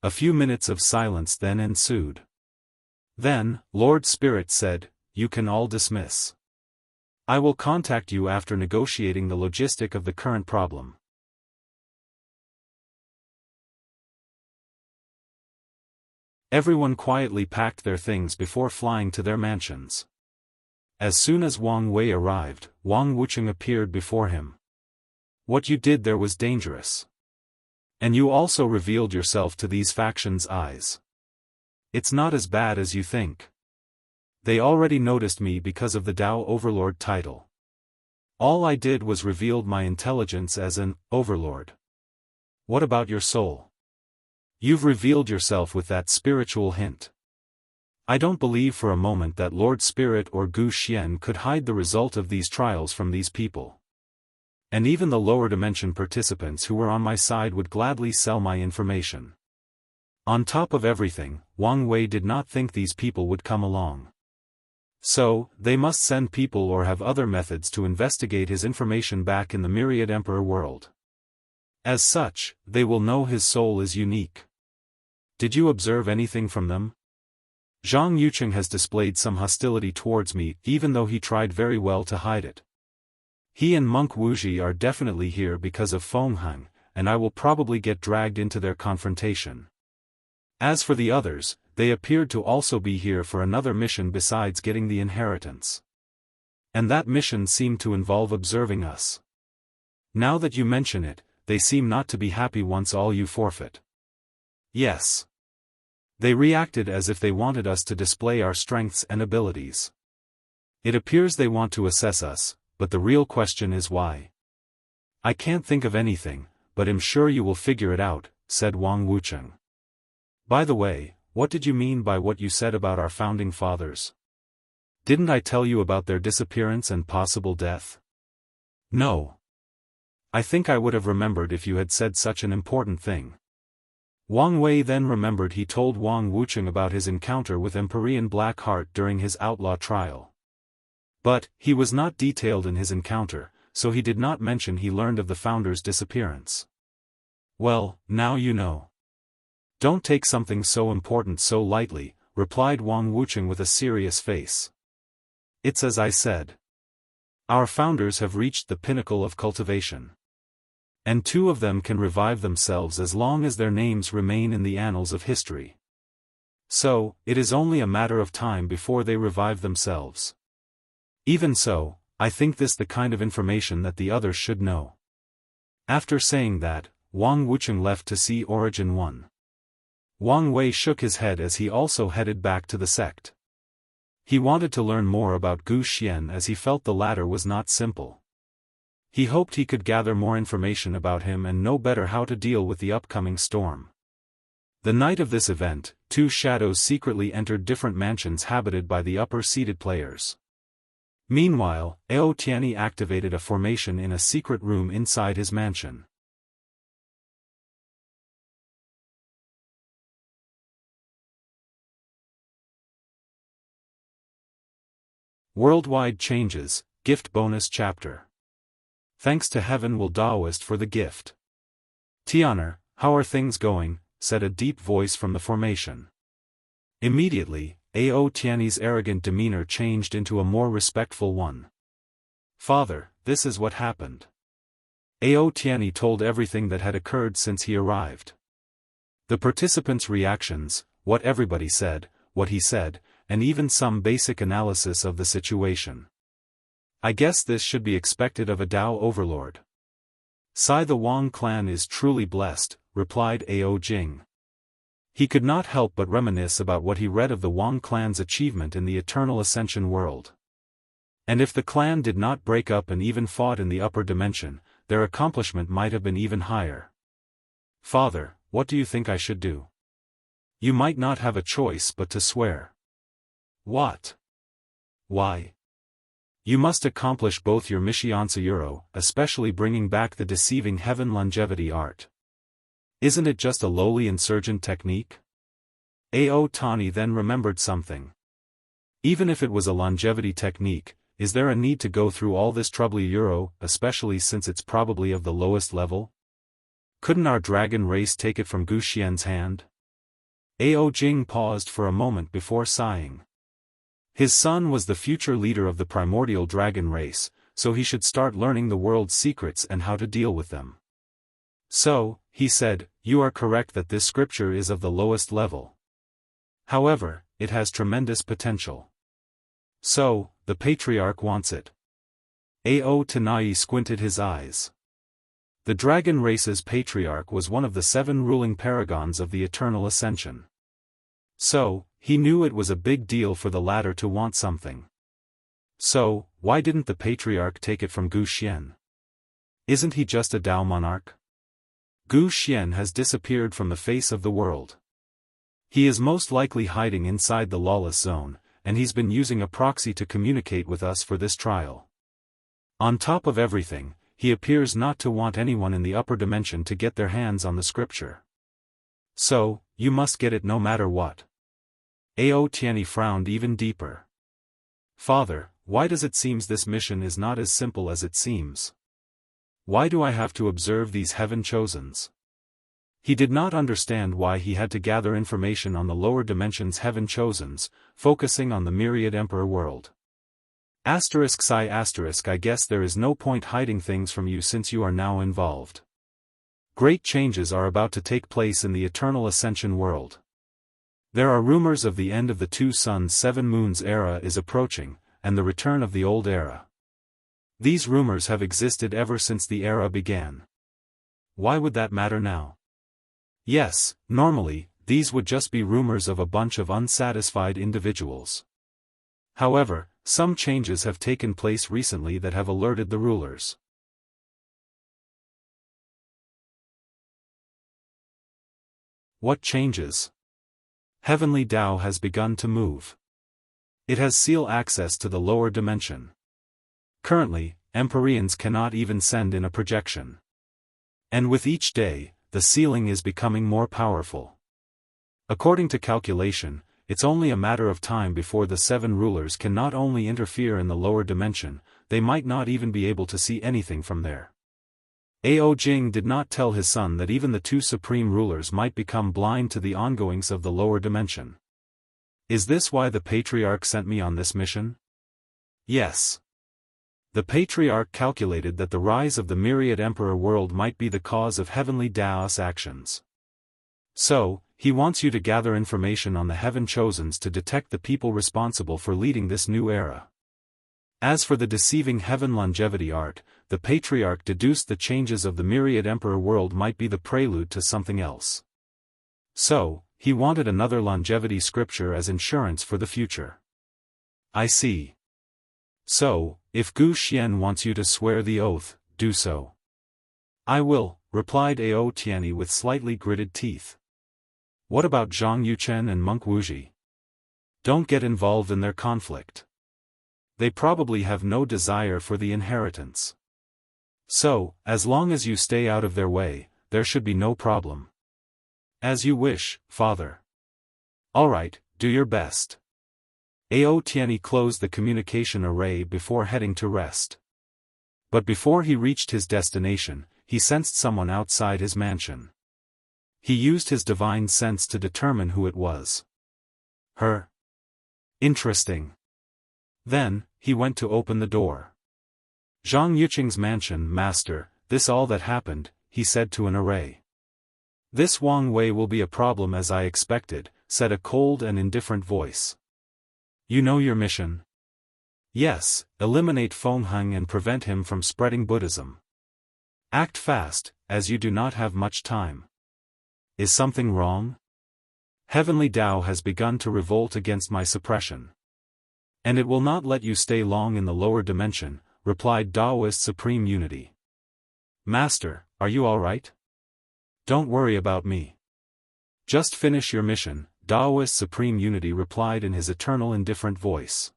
S1: A few minutes of silence then ensued. Then, Lord Spirit said, "You can all dismiss. I will contact you after negotiating the logistic of the current problem." Everyone quietly packed their things before flying to their mansions. As soon as Wang Wei arrived, Wang Wuqing appeared before him. "What you did there was dangerous. And you also revealed yourself to these factions' eyes. It's not as bad as you think. They already noticed me because of the Dao Overlord title. All I did was revealed my intelligence as an Overlord. What about your soul? You've revealed yourself with that spiritual hint. I don't believe for a moment that Lord Spirit or Gu Xian could hide the result of these trials from these people. And even the lower dimension participants who were on my side would gladly sell my information. On top of everything, Wang Wei did not think these people would come along. So, they must send people or have other methods to investigate his information back in the myriad emperor world. As such, they will know his soul is unique. Did you observe anything from them? Zhang Yucheng has displayed some hostility towards me, even though he tried very well to hide it. He and Monk Wuji are definitely here because of Feng Hang, and I will probably get dragged into their confrontation. As for the others, they appeared to also be here for another mission besides getting the inheritance. And that mission seemed to involve observing us. Now that you mention it, they seem not to be happy once all you forfeit. Yes. They reacted as if they wanted us to display our strengths and abilities. It appears they want to assess us, but the real question is why. I can't think of anything, but am sure you will figure it out, said Wang Wucheng. By the way, what did you mean by what you said about our founding fathers? Didn't I tell you about their disappearance and possible death? No. I think I would have remembered if you had said such an important thing. Wang Wei then remembered he told Wang Wucheng about his encounter with Empyrean Blackheart during his outlaw trial. But, he was not detailed in his encounter, so he did not mention he learned of the founder's disappearance. Well, now you know. Don't take something so important so lightly, replied Wang Wucheng with a serious face. It's as I said. Our founders have reached the pinnacle of cultivation. And 2 of them can revive themselves as long as their names remain in the annals of history. So, it is only a matter of time before they revive themselves. Even so, I think this the kind of information that the others should know. After saying that, Wang Wucheng left to see Origin 1. Wang Wei shook his head as he also headed back to the sect. He wanted to learn more about Gu Xian as he felt the latter was not simple. He hoped he could gather more information about him and know better how to deal with the upcoming storm. The night of this event, 2 shadows secretly entered different mansions habited by the upper-seated players. Meanwhile, Ao Tianyi activated a formation in a secret room inside his mansion. Worldwide Changes, Gift Bonus Chapter. Thanks to Heaven will Daoist for the gift. Tian'er, how are things going? Said a deep voice from the formation. Immediately, Ao Tianyi's arrogant demeanor changed into a more respectful one. Father, this is what happened. Ao Tianyi told everything that had occurred since he arrived. The participants' reactions, what everybody said, what he said, and even some basic analysis of the situation. I guess this should be expected of a Dao overlord. Sai the Wang clan is truly blessed, replied Ao Jing. He could not help but reminisce about what he read of the Wang clan's achievement in the Eternal Ascension world. And if the clan did not break up and even fought in the upper dimension, their accomplishment might have been even higher. Father, what do you think I should do? You might not have a choice but to swear. What? Why? You must accomplish both your Mishiansa Euro, especially bringing back the deceiving heaven longevity art. Isn't it just a lowly insurgent technique? Ao Tani then remembered something. Even if it was a longevity technique, is there a need to go through all this trouble Euro, especially since it's probably of the lowest level? Couldn't our dragon race take it from Gu Xian's hand? Ao Jing paused for a moment before sighing. His son was the future leader of the primordial dragon race, so he should start learning the world's secrets and how to deal with them. So, he said, you are correct that this scripture is of the lowest level. However, it has tremendous potential. So, the patriarch wants it. Ao Tanayi squinted his eyes. The dragon race's patriarch was one of the 7 ruling paragons of the Eternal Ascension. So, he knew it was a big deal for the latter to want something. So, why didn't the patriarch take it from Gu Xian? Isn't he just a Dao monarch? Gu Xian has disappeared from the face of the world. He is most likely hiding inside the lawless zone, and he's been using a proxy to communicate with us for this trial. On top of everything, he appears not to want anyone in the upper dimension to get their hands on the scripture. So, you must get it no matter what. Ao Tianyi frowned even deeper. Father, why does it seem this mission is not as simple as it seems? Why do I have to observe these heaven chosens? He did not understand why he had to gather information on the lower dimension's heaven chosens, focusing on the myriad emperor world. **************************************** I guess there is no point hiding things from you since you are now involved. Great changes are about to take place in the eternal ascension world. There are rumors of the end of the 2 suns 7 moons era is approaching, and the return of the old era. These rumors have existed ever since the era began. Why would that matter now? Yes, normally, these would just be rumors of a bunch of unsatisfied individuals. However, some changes have taken place recently that have alerted the rulers. What changes? Heavenly Tao has begun to move. It has seal access to the lower dimension. Currently, Empyreans cannot even send in a projection. And with each day, the sealing is becoming more powerful. According to calculation, it's only a matter of time before the 7 rulers can not only interfere in the lower dimension, they might not even be able to see anything from there. Ao Jing did not tell his son that even the 2 supreme rulers might become blind to the ongoings of the lower dimension. Is this why the Patriarch sent me on this mission? Yes. The Patriarch calculated that the rise of the myriad emperor world might be the cause of heavenly Daoist actions. So, he wants you to gather information on the heaven chosens to detect the people responsible for leading this new era. As for the deceiving heaven longevity art, the Patriarch deduced the changes of the myriad emperor world might be the prelude to something else. So, he wanted another longevity scripture as insurance for the future. I see. So, if Gu Xian wants you to swear the oath, do so. I will, replied Ao Tianyi with slightly gritted teeth. What about Zhang Yuchen and Monk Wuji? Don't get involved in their conflict. They probably have no desire for the inheritance. So, as long as you stay out of their way, there should be no problem. As you wish, father. Alright, do your best. Ao Tianyi closed the communication array before heading to rest. But before he reached his destination, he sensed someone outside his mansion. He used his divine sense to determine who it was. Her. Interesting. Then, he went to open the door. Zhang Yuqing's mansion, master, this all that happened, he said to an array. This Wang Wei will be a problem as I expected, said a cold and indifferent voice. You know your mission? Yes, eliminate Feng Heng and prevent him from spreading Buddhism. Act fast, as you do not have much time. Is something wrong? Heavenly Tao has begun to revolt against my suppression. And it will not let you stay long in the lower dimension, replied Daoist Supreme Unity. Master, are you alright? Don't worry about me. Just finish your mission, Daoist Supreme Unity replied in his eternal indifferent voice.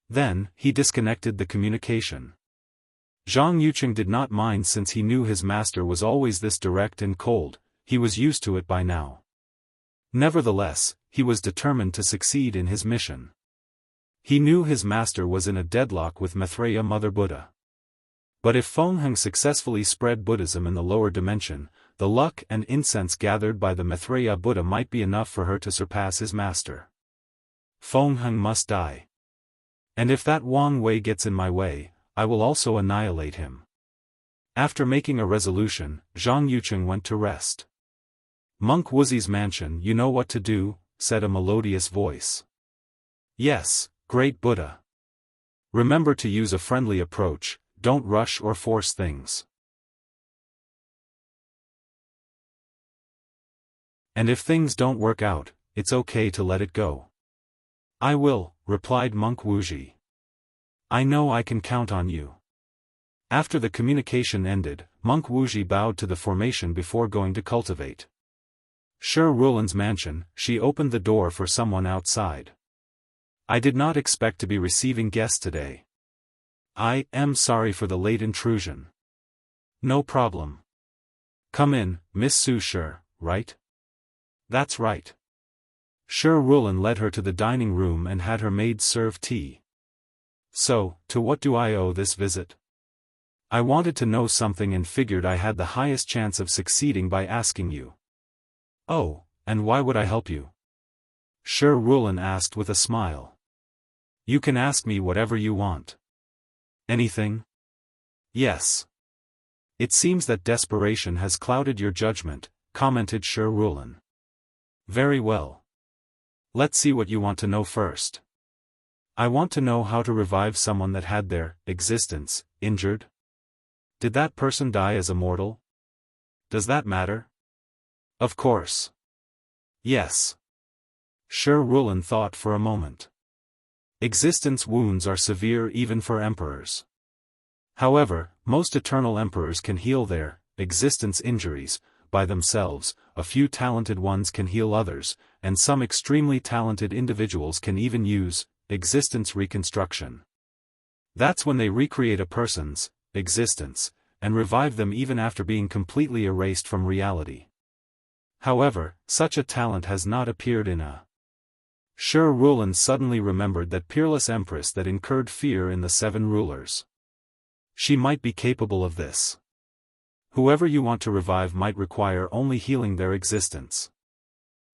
S1: Then, he disconnected the communication. Zhang Yuqing did not mind since he knew his master was always this direct and cold, he was used to it by now. Nevertheless, he was determined to succeed in his mission. He knew his master was in a deadlock with Maitreya Mother Buddha. But if Feng Heng successfully spread Buddhism in the lower dimension, the luck and incense gathered by the Maitreya Buddha might be enough for her to surpass his master. Feng Heng must die. And if that Wang Wei gets in my way, I will also annihilate him. After making a resolution, Zhang Yuqing went to rest. Monk Wuzi's mansion, you know what to do, said a melodious voice. Yes, great Buddha. Remember to use a friendly approach, don't rush or force things. And if things don't work out, it's okay to let it go. I will, replied Monk Wuji. I know I can count on you. After the communication ended, Monk Wuji bowed to the formation before going to cultivate. SwordWill's mansion, she opened the door for someone outside. I did not expect to be receiving guests today. I am sorry for the late intrusion. No problem. Come in, Miss Su Shi, right? That's right. SwordWill led her to the dining room and had her maid serve tea. So, to what do I owe this visit? I wanted to know something and figured I had the highest chance of succeeding by asking you. Oh, and why would I help you? SwordWill asked with a smile. You can ask me whatever you want. Anything? Yes. It seems that desperation has clouded your judgment, commented SwordWill. Very well. Let's see what you want to know first. I want to know how to revive someone that had their existence injured. Did that person die as a mortal? Does that matter? Of course. Yes. SwordWill thought for a moment. Existence wounds are severe even for emperors. However, most eternal emperors can heal their existence injuries by themselves, a few talented ones can heal others, and some extremely talented individuals can even use existence reconstruction. That's when they recreate a person's existence and revive them even after being completely erased from reality. However, such a talent has not appeared in a. SwordWill suddenly remembered that peerless empress that incurred fear in the Seven Rulers. She might be capable of this. Whoever you want to revive might require only healing their existence.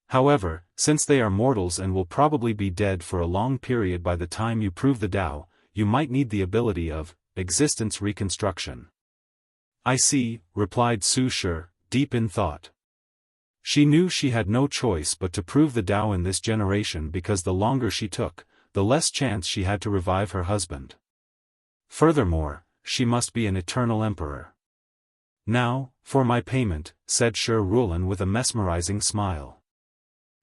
S1: However, since they are mortals and will probably be dead for a long period by the time you prove the Tao, you might need the ability of existence reconstruction. I see, replied Su Shi, deep in thought. She knew she had no choice but to prove the Tao in this generation because the longer she took, the less chance she had to revive her husband. Furthermore, she must be an eternal emperor. Now, for my payment, said SwordWill with a mesmerizing smile.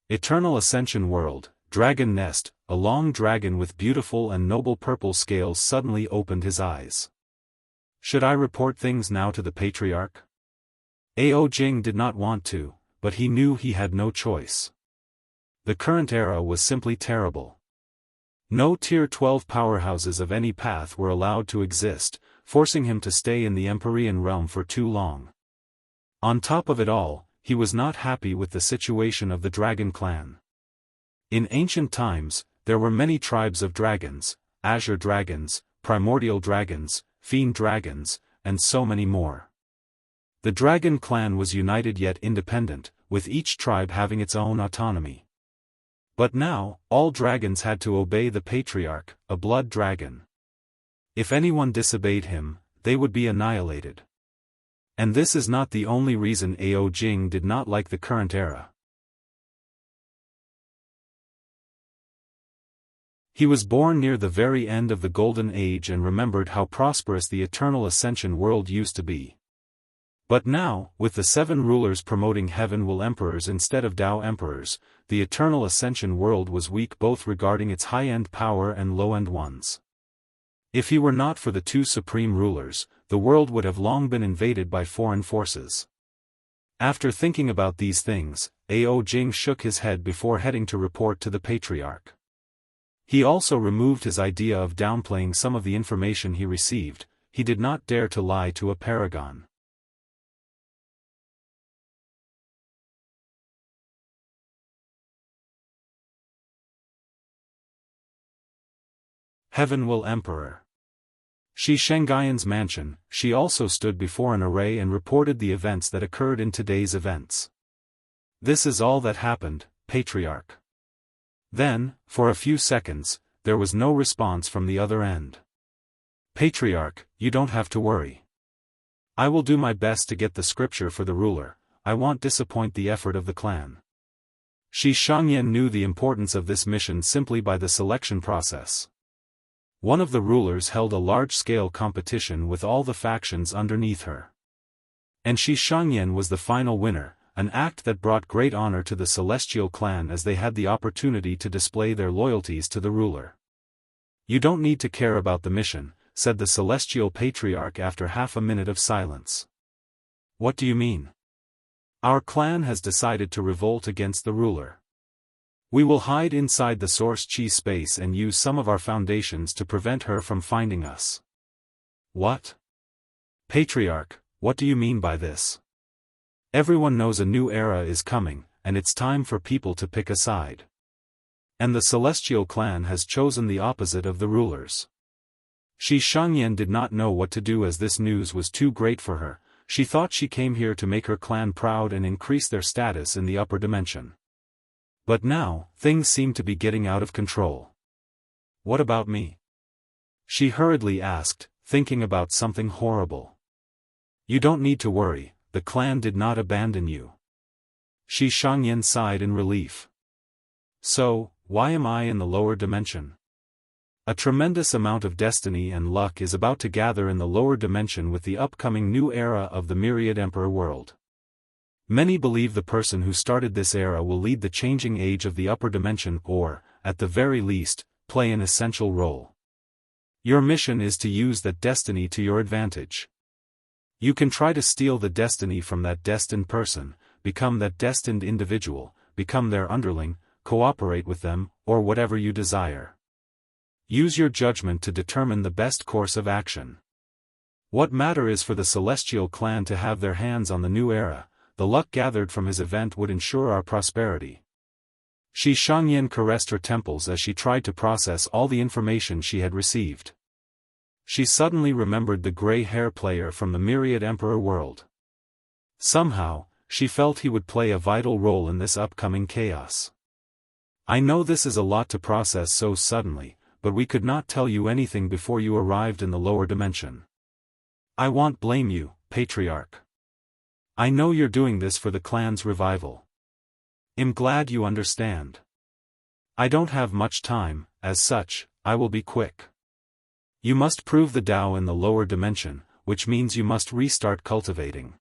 S1: Eternal Ascension World, Dragon Nest, a long dragon with beautiful and noble purple scales suddenly opened his eyes. Should I report things now to the Patriarch? Ao Jing did not want to, but he knew he had no choice. The current era was simply terrible. No Tier 12 powerhouses of any path were allowed to exist, forcing him to stay in the Empyrean realm for too long. On top of it all, he was not happy with the situation of the Dragon Clan. In ancient times, there were many tribes of dragons, azure dragons, primordial dragons, fiend dragons, and so many more. The Dragon Clan was united yet independent, with each tribe having its own autonomy. But now, all dragons had to obey the Patriarch, a blood dragon. If anyone disobeyed him, they would be annihilated. And this is not the only reason Ao Jing did not like the current era. He was born near the very end of the Golden Age and remembered how prosperous the Eternal Ascension world used to be. But now, with the Seven Rulers promoting Heaven-Will Emperors instead of Tao Emperors, the Eternal Ascension world was weak both regarding its high-end power and low-end ones. If he were not for the two Supreme Rulers, the world would have long been invaded by foreign forces. After thinking about these things, Ao Jing shook his head before heading to report to the Patriarch. He also removed his idea of downplaying some of the information he received. He did not dare to lie to a paragon. Heaven-Will Emperor. Shi Shengaiyan's mansion, she also stood before an array and reported the events that occurred in today's events. This is all that happened, Patriarch. Then, for a few seconds, there was no response from the other end. Patriarch, you don't have to worry. I will do my best to get the scripture for the ruler. I won't disappoint the effort of the clan. Shi Shangyan knew the importance of this mission simply by the selection process. One of the rulers held a large-scale competition with all the factions underneath her. And Shi Shangyan was the final winner, an act that brought great honor to the Celestial clan as they had the opportunity to display their loyalties to the ruler. You don't need to care about the mission, said the Celestial Patriarch after half a minute of silence. What do you mean? Our clan has decided to revolt against the ruler. We will hide inside the source chi space and use some of our foundations to prevent her from finding us. What? Patriarch, what do you mean by this? Everyone knows a new era is coming, and it's time for people to pick a side. And the Celestial clan has chosen the opposite of the rulers. Wuxia Xianxia did not know what to do as this news was too great for her. She thought she came here to make her clan proud and increase their status in the upper dimension. But now, things seem to be getting out of control. What about me? She hurriedly asked, thinking about something horrible. You don't need to worry, the clan did not abandon you. Wuxia Xianxia sighed in relief. So, why am I in the lower dimension? A tremendous amount of destiny and luck is about to gather in the lower dimension with the upcoming new era of the Myriad Emperor world. Many believe the person who started this era will lead the changing age of the upper dimension or, at the very least, play an essential role. Your mission is to use that destiny to your advantage. You can try to steal the destiny from that destined person, become that destined individual, become their underling, cooperate with them, or whatever you desire. Use your judgment to determine the best course of action. What matter is for the Celestial clan to have their hands on the new era. The luck gathered from his event would ensure our prosperity. Wuxia Xianxia caressed her temples as she tried to process all the information she had received. She suddenly remembered the gray-hair player from the Myriad Emperor world. Somehow, she felt he would play a vital role in this upcoming chaos. I know this is a lot to process so suddenly, but we could not tell you anything before you arrived in the lower dimension. I won't blame you, Patriarch. I know you're doing this for the clan's revival. I'm glad you understand. I don't have much time, as such, I will be quick. You must prove the Tao in the lower dimension, which means you must restart cultivating.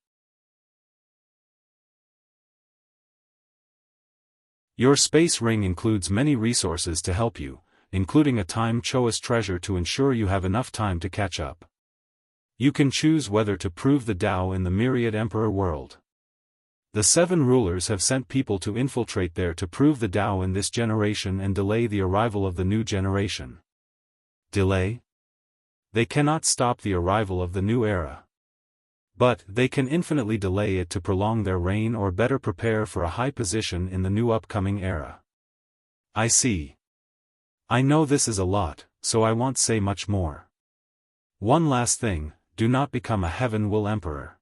S1: Your space ring includes many resources to help you, including a time choice treasure to ensure you have enough time to catch up. You can choose whether to prove the Tao in the Myriad Emperor world. The 7 rulers have sent people to infiltrate there to prove the Tao in this generation and delay the arrival of the new generation. Delay? They cannot stop the arrival of the new era. But they can infinitely delay it to prolong their reign or better prepare for a high position in the new upcoming era. I see. I know this is a lot, so I won't say much more. One last thing, do not become a Heaven-Will Emperor.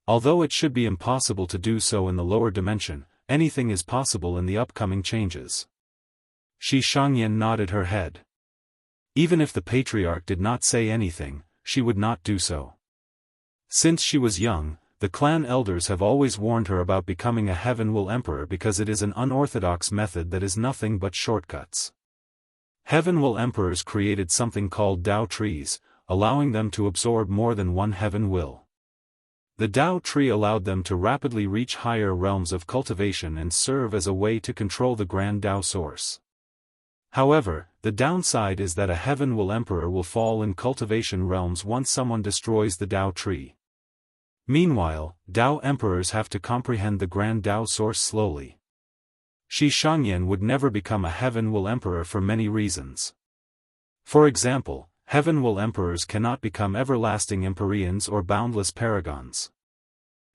S1: Although it should be impossible to do so in the lower dimension, anything is possible in the upcoming changes. Wuxia Xianxia nodded her head. Even if the Patriarch did not say anything, she would not do so. Since she was young, the clan elders have always warned her about becoming a Heaven-Will Emperor because it is an unorthodox method that is nothing but shortcuts. Heaven-Will Emperors created something called Tao trees, allowing them to absorb more than one heaven will. The Tao tree allowed them to rapidly reach higher realms of cultivation and serve as a way to control the grand Tao source. However, the downside is that a Heaven-Will Emperor will fall in cultivation realms once someone destroys the Tao tree. Meanwhile, Tao Emperors have to comprehend the grand Tao source slowly. Wuxia Xianxia would never become a Heaven-Will Emperor for many reasons. For example, Heaven-Will Emperors cannot become everlasting Empyreans or boundless paragons.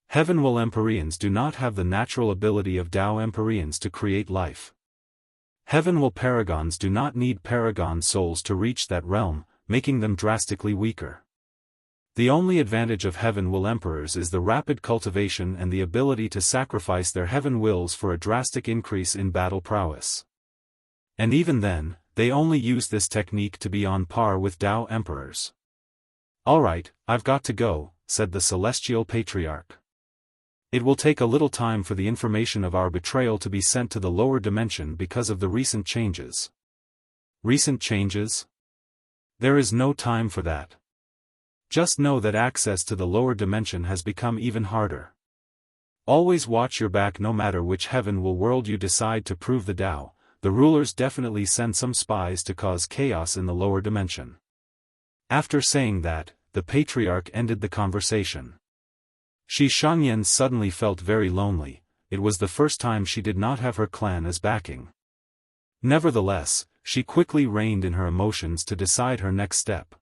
S1: Heaven-Will Empyreans do not have the natural ability of Tao Empyreans to create life. Heaven-Will Paragons do not need Paragon souls to reach that realm, making them drastically weaker. The only advantage of Heaven-Will Emperors is the rapid cultivation and the ability to sacrifice their heaven wills for a drastic increase in battle prowess. And even then, they only use this technique to be on par with Tao Emperors. Alright, I've got to go, said the Celestial Patriarch. It will take a little time for the information of our betrayal to be sent to the lower dimension because of the recent changes. Recent changes? There is no time for that. Just know that access to the lower dimension has become even harder. Always watch your back no matter which Heaven-Will world you decide to prove the Tao. The rulers definitely send some spies to cause chaos in the lower dimension. After saying that, the Patriarch ended the conversation. Shi Shangyan suddenly felt very lonely. It was the first time she did not have her clan as backing. Nevertheless, she quickly reined in her emotions to decide her next step.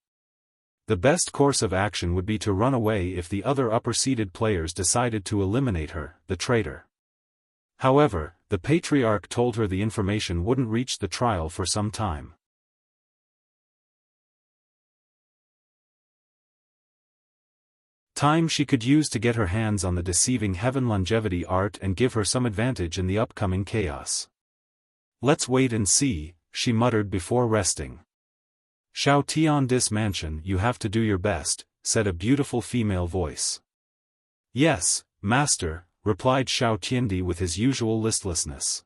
S1: The best course of action would be to run away if the other upper-seeded players decided to eliminate her, the traitor. However, the patriarch told her the information wouldn't reach the trial for some time. Time she could use to get her hands on the deceiving heaven longevity art and give her some advantage in the upcoming chaos. Let's wait and see, she muttered before resting. Shao Tian, this mansion, you have to do your best, said a beautiful female voice. Yes, master, replied Shao Tiandi with his usual listlessness.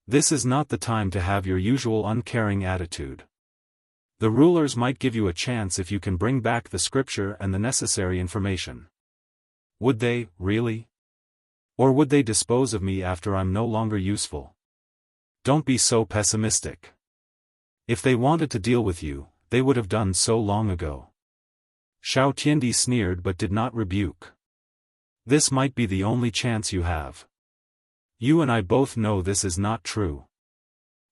S1: This is not the time to have your usual uncaring attitude. The rulers might give you a chance if you can bring back the scripture and the necessary information. Would they, really? Or would they dispose of me after I'm no longer useful? Don't be so pessimistic. If they wanted to deal with you, they would have done so long ago. Shao Tiandi sneered but did not rebuke. This might be the only chance you have. You and I both know this is not true.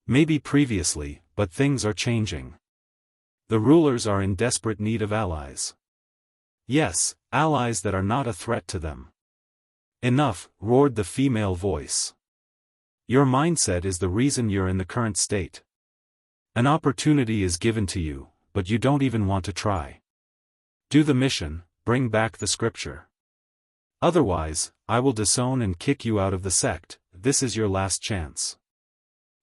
S1: Maybe previously, but things are changing. The rulers are in desperate need of allies. Yes, allies that are not a threat to them. Enough, roared the female voice. Your mindset is the reason you're in the current state. An opportunity is given to you, but you don't even want to try. Do the mission, bring back the scripture. Otherwise, I will disown and kick you out of the sect. This is your last chance.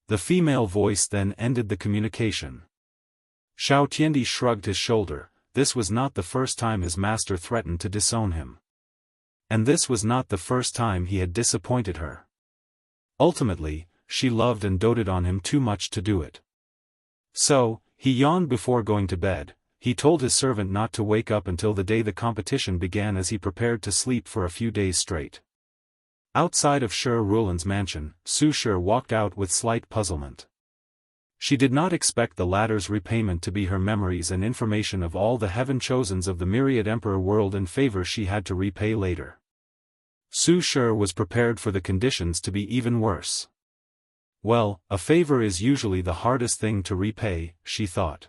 S1: The female voice then ended the communication. Shao Tiandi shrugged his shoulder. This was not the first time his master threatened to disown him. And this was not the first time he had disappointed her. Ultimately, she loved and doted on him too much to do it. So, he yawned before going to bed. He told his servant not to wake up until the day the competition began as he prepared to sleep for a few days straight. Outside of Shi Rulan's mansion, Su Shi walked out with slight puzzlement. She did not expect the latter's repayment to be her memories and information of all the heaven-chosens of the myriad emperor world and favor she had to repay later. Su Shi was prepared for the conditions to be even worse. Well, a favor is usually the hardest thing to repay, she thought.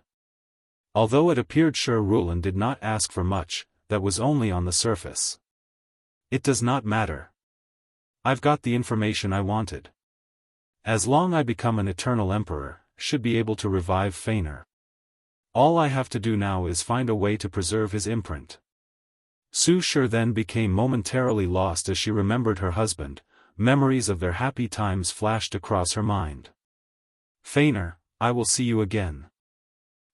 S1: Although it appeared Shi Rulan did not ask for much, that was only on the surface. It does not matter. I've got the information I wanted. As long as I become an eternal emperor, should be able to revive Fener. All I have to do now is find a way to preserve his imprint. Su Shi then became momentarily lost as she remembered her husband. Memories of their happy times flashed across her mind. Fener, I will see you again.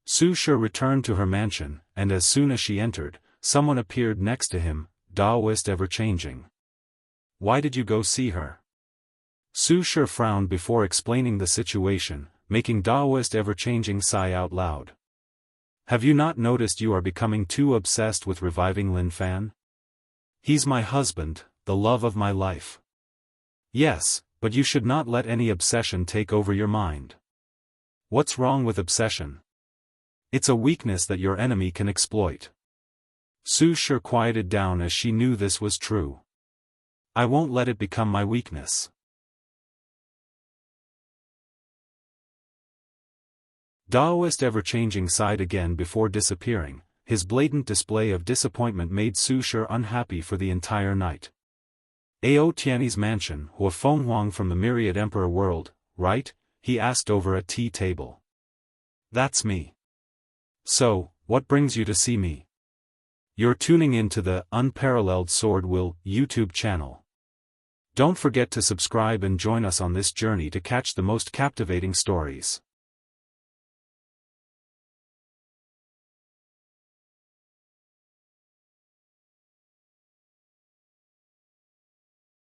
S1: Su Shi returned to her mansion, and as soon as she entered, someone appeared next to him, Daoist ever-changing. Why did you go see her? Su Shi frowned before explaining the situation, making Daoist ever-changing sigh out loud. Have you not noticed you are becoming too obsessed with reviving Lin Fan? He's my husband, the love of my life. Yes, but you should not let any obsession take over your mind. What's wrong with obsession? It's a weakness that your enemy can exploit. Su Shi quieted down as she knew this was true. I won't let it become my weakness. Daoist ever-changing sighed again before disappearing. His blatant display of disappointment made Su Shi unhappy for the entire night. Ao Tianyi's mansion, Hua Fenghuang from the myriad emperor world, right? He asked over a tea table. That's me. So, what brings you to see me? You're tuning in to the Unparalleled SwordWill YouTube channel. Don't forget to subscribe and join us on this journey to catch the most captivating stories.